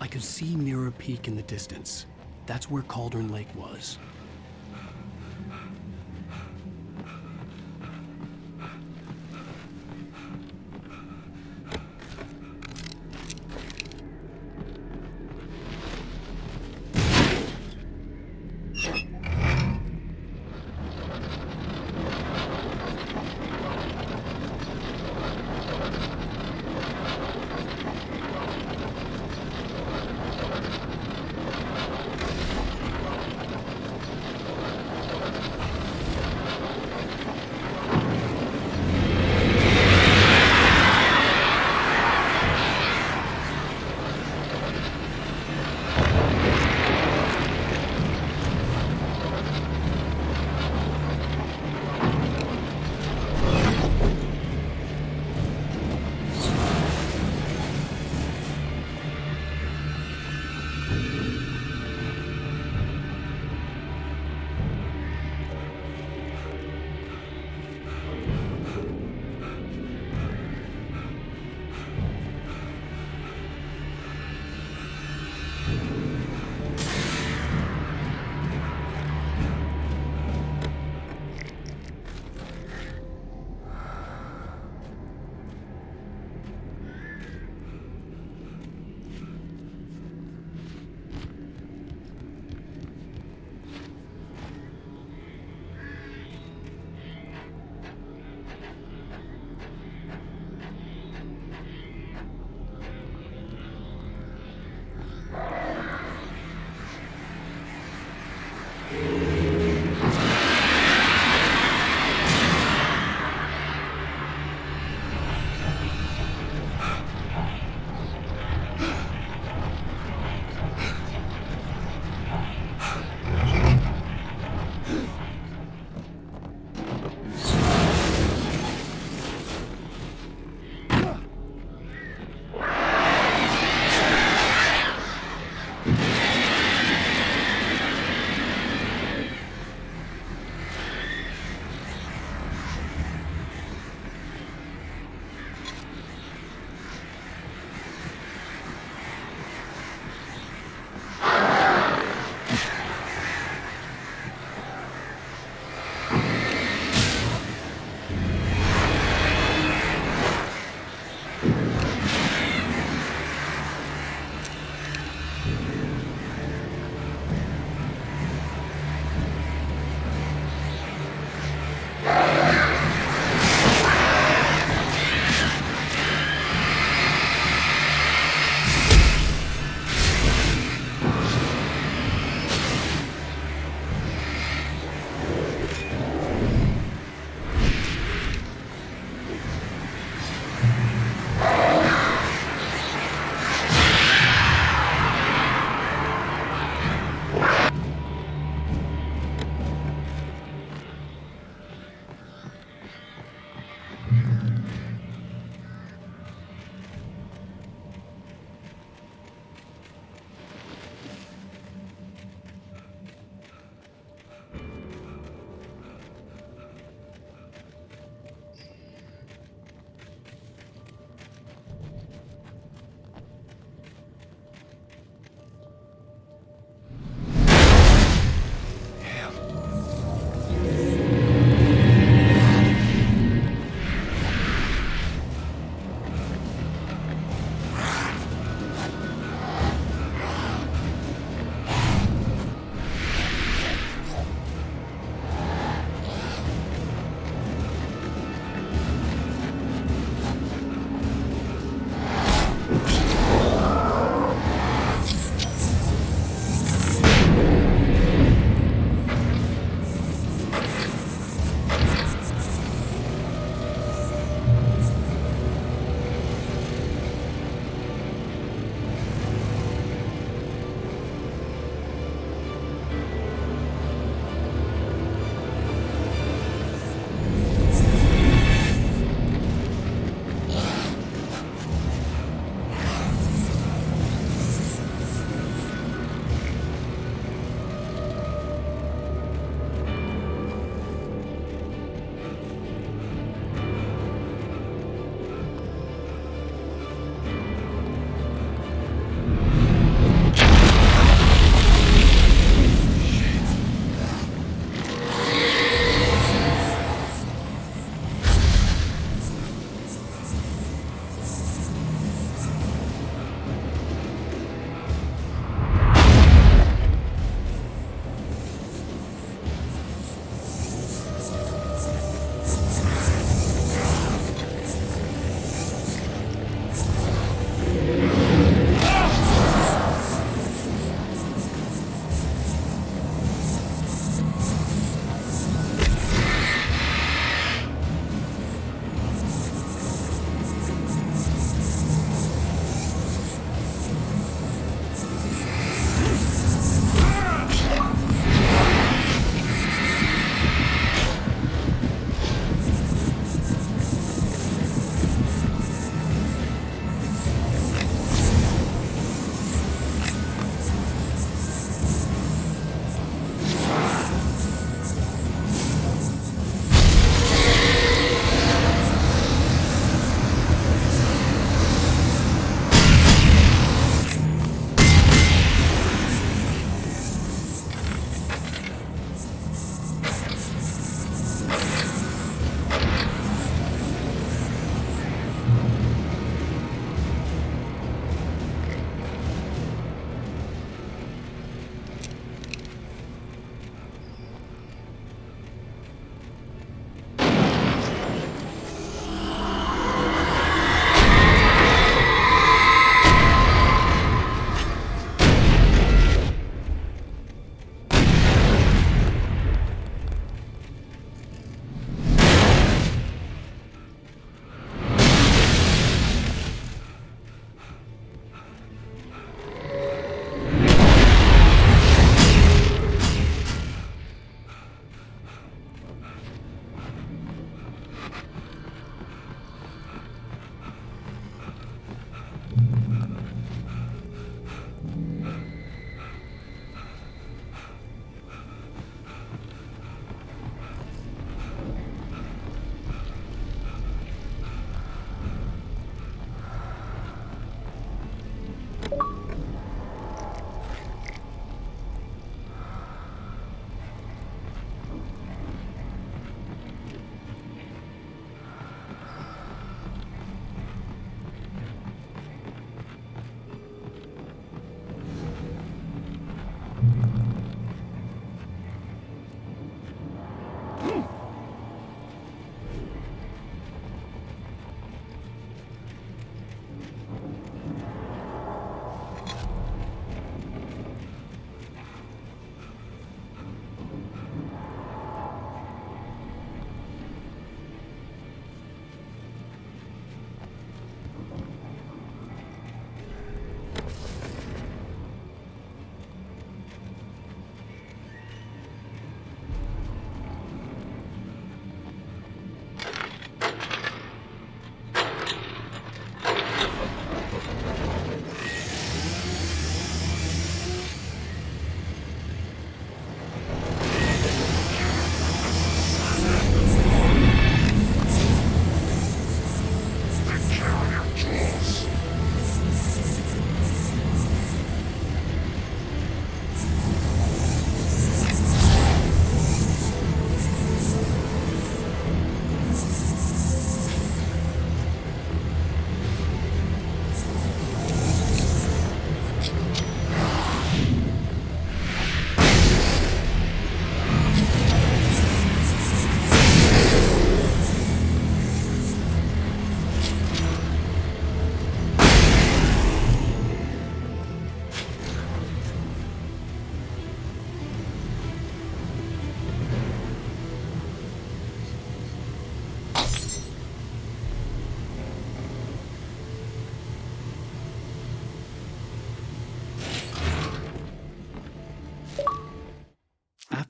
I could see Mirror Peak in the distance. That's where Cauldron Lake was.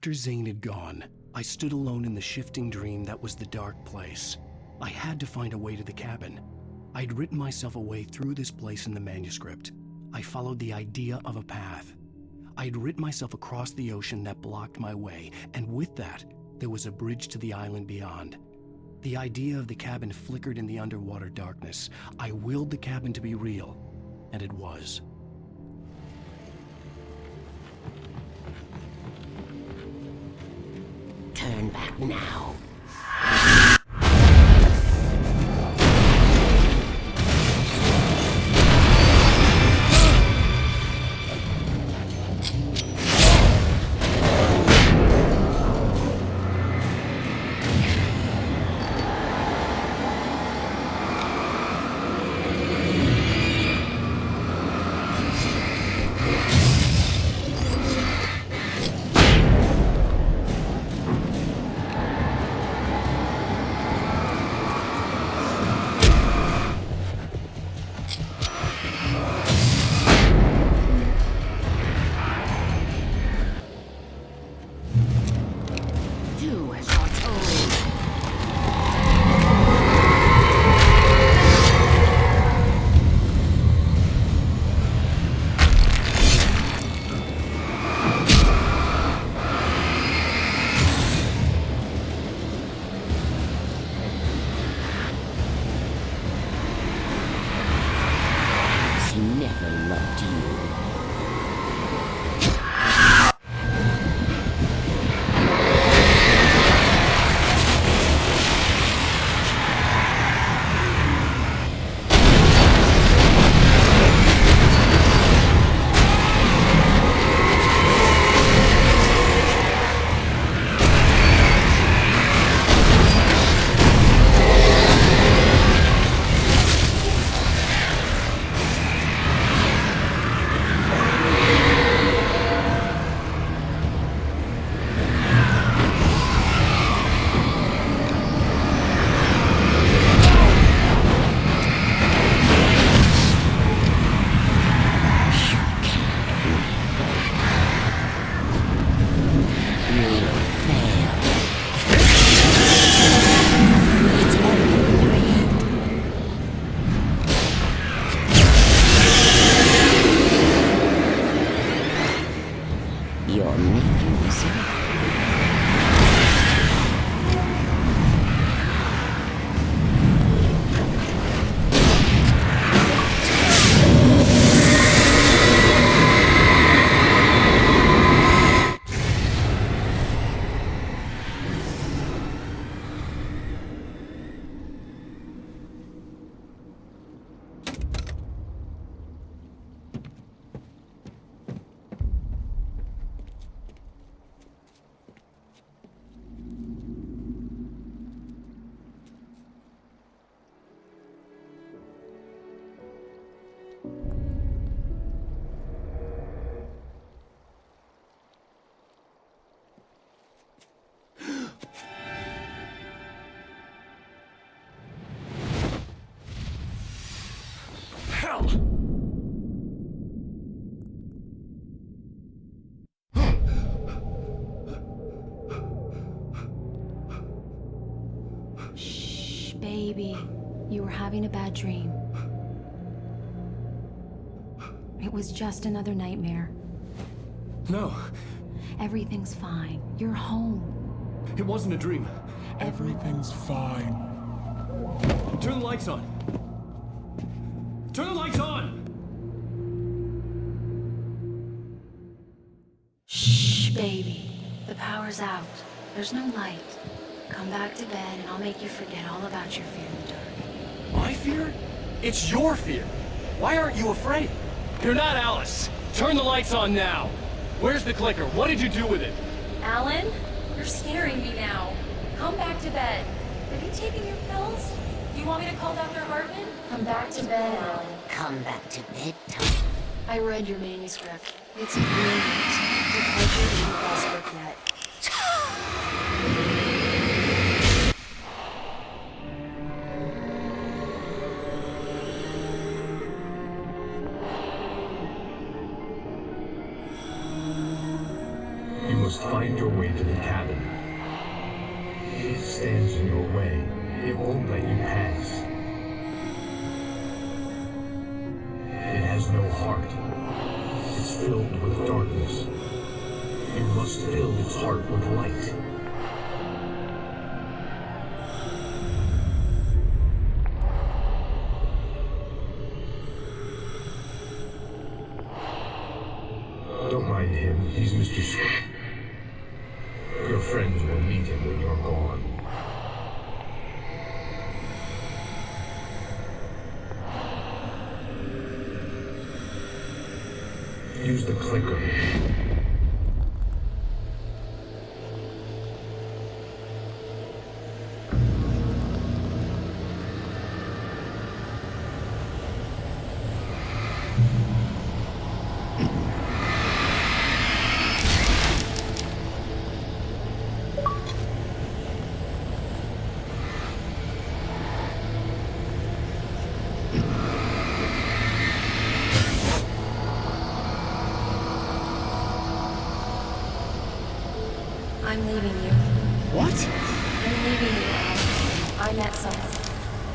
After Zane had gone, I stood alone in the shifting dream that was the dark place. I had to find a way to the cabin. I'd written myself a way through this place in the manuscript. I followed the idea of a path. I'd written myself across the ocean that blocked my way, and with that, there was a bridge to the island beyond. The idea of the cabin flickered in the underwater darkness. I willed the cabin to be real, and it was. Turn back now. Baby, you were having a bad dream. It was just another nightmare. No. Everything's fine. You're home. It wasn't a dream. Everything's fine. Turn the lights on. Turn the lights on! Shh, baby. The power's out. There's no light. Come back to bed and I'll make you forget all about your fear in the dark. My fear? It's your fear. Why aren't you afraid? You're not Alice. Turn the lights on now. Where's the clicker? What did you do with it? Alan, you're scaring me now. Come back to bed. Have you taken your pills? You want me to call Dr. Hartman? Come back to bed, Alan. Come back to bed, I read your manuscript. It's brilliant. The pleasure is your best work yet. You must find your way way. It won't let you pass. It has no heart. It's filled with darkness. You must fill its heart with light. Don't mind him. He's Mr. Scott. Your friends will meet him when you're gone. Use the clicker. I'm leaving you. What? I'm leaving you, Al. I met someone.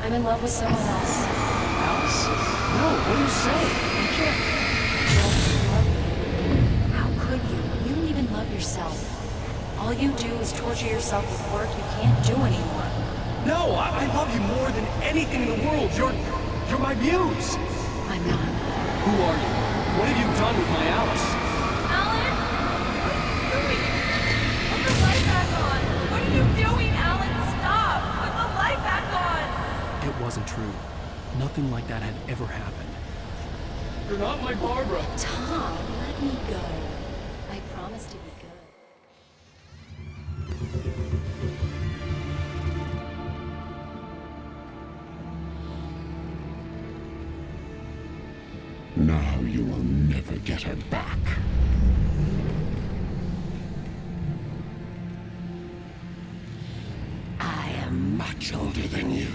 I'm in love with someone else. Alice? No, what are you saying? You can't. How could you? You don't even love yourself. All you do is torture yourself with work you can't do anymore. No, I love you more than anything in the world. You're my muse. I'm not. Who are you? What have you done with my Alice? Alan? What are you doing? Put the light back on! What are you doing, Alan? Stop! Put the light back on! It wasn't true. Nothing like that had ever happened. You're not my Barbara. Tom, let me go. I promise to be good. Now you will never get her back. I am much older than you.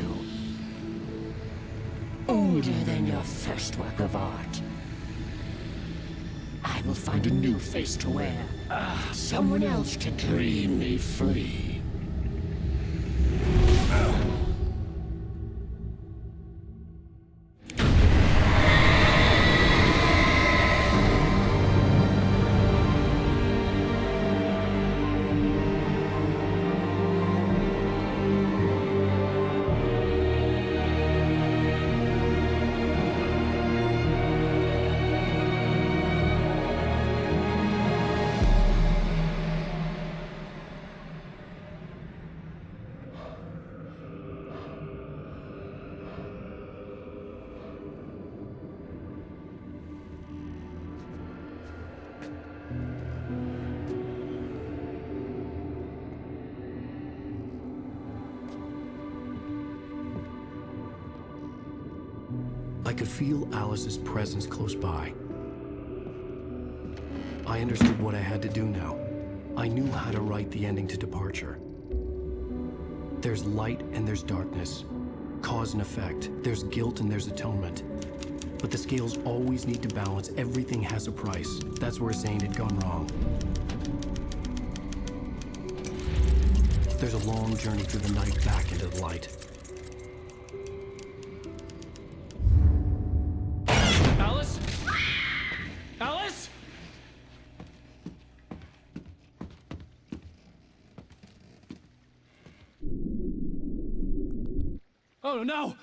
Older than your first work of art. I will find a new face to wear. Someone else to dream me free. I could feel Alice's presence close by. I understood what I had to do now. I knew how to write the ending to Departure. There's light and there's darkness. Cause and effect. There's guilt and there's atonement. But the scales always need to balance. Everything has a price. That's where Zane had gone wrong. There's a long journey through the night back into the light. Alice? Alice? Oh no!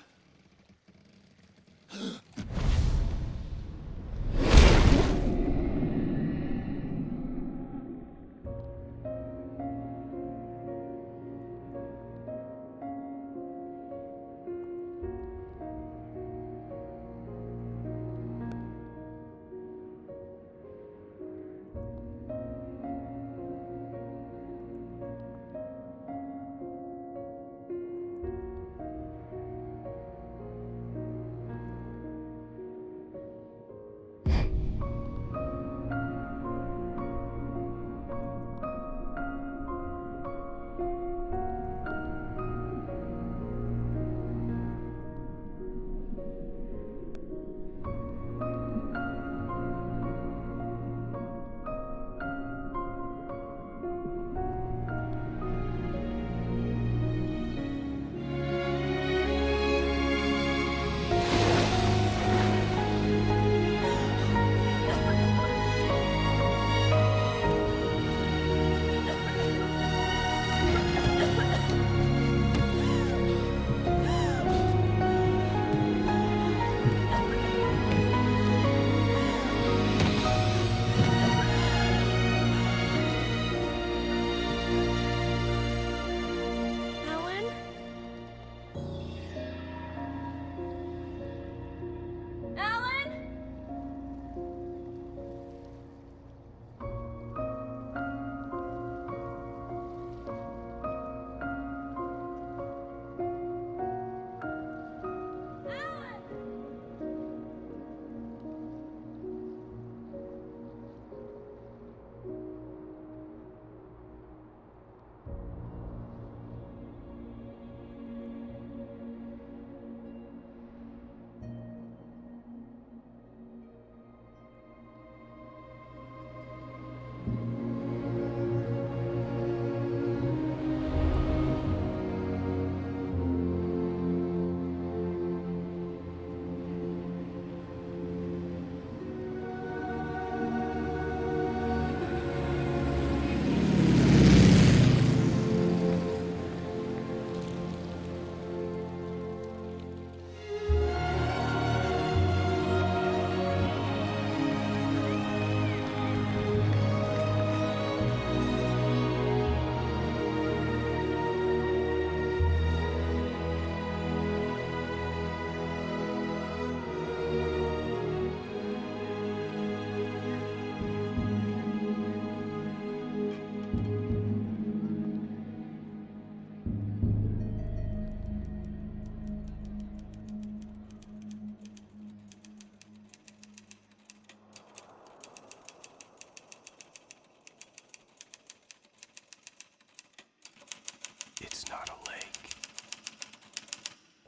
It's not a lake.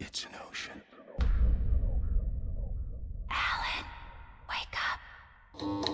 It's an ocean. Alan, wake up.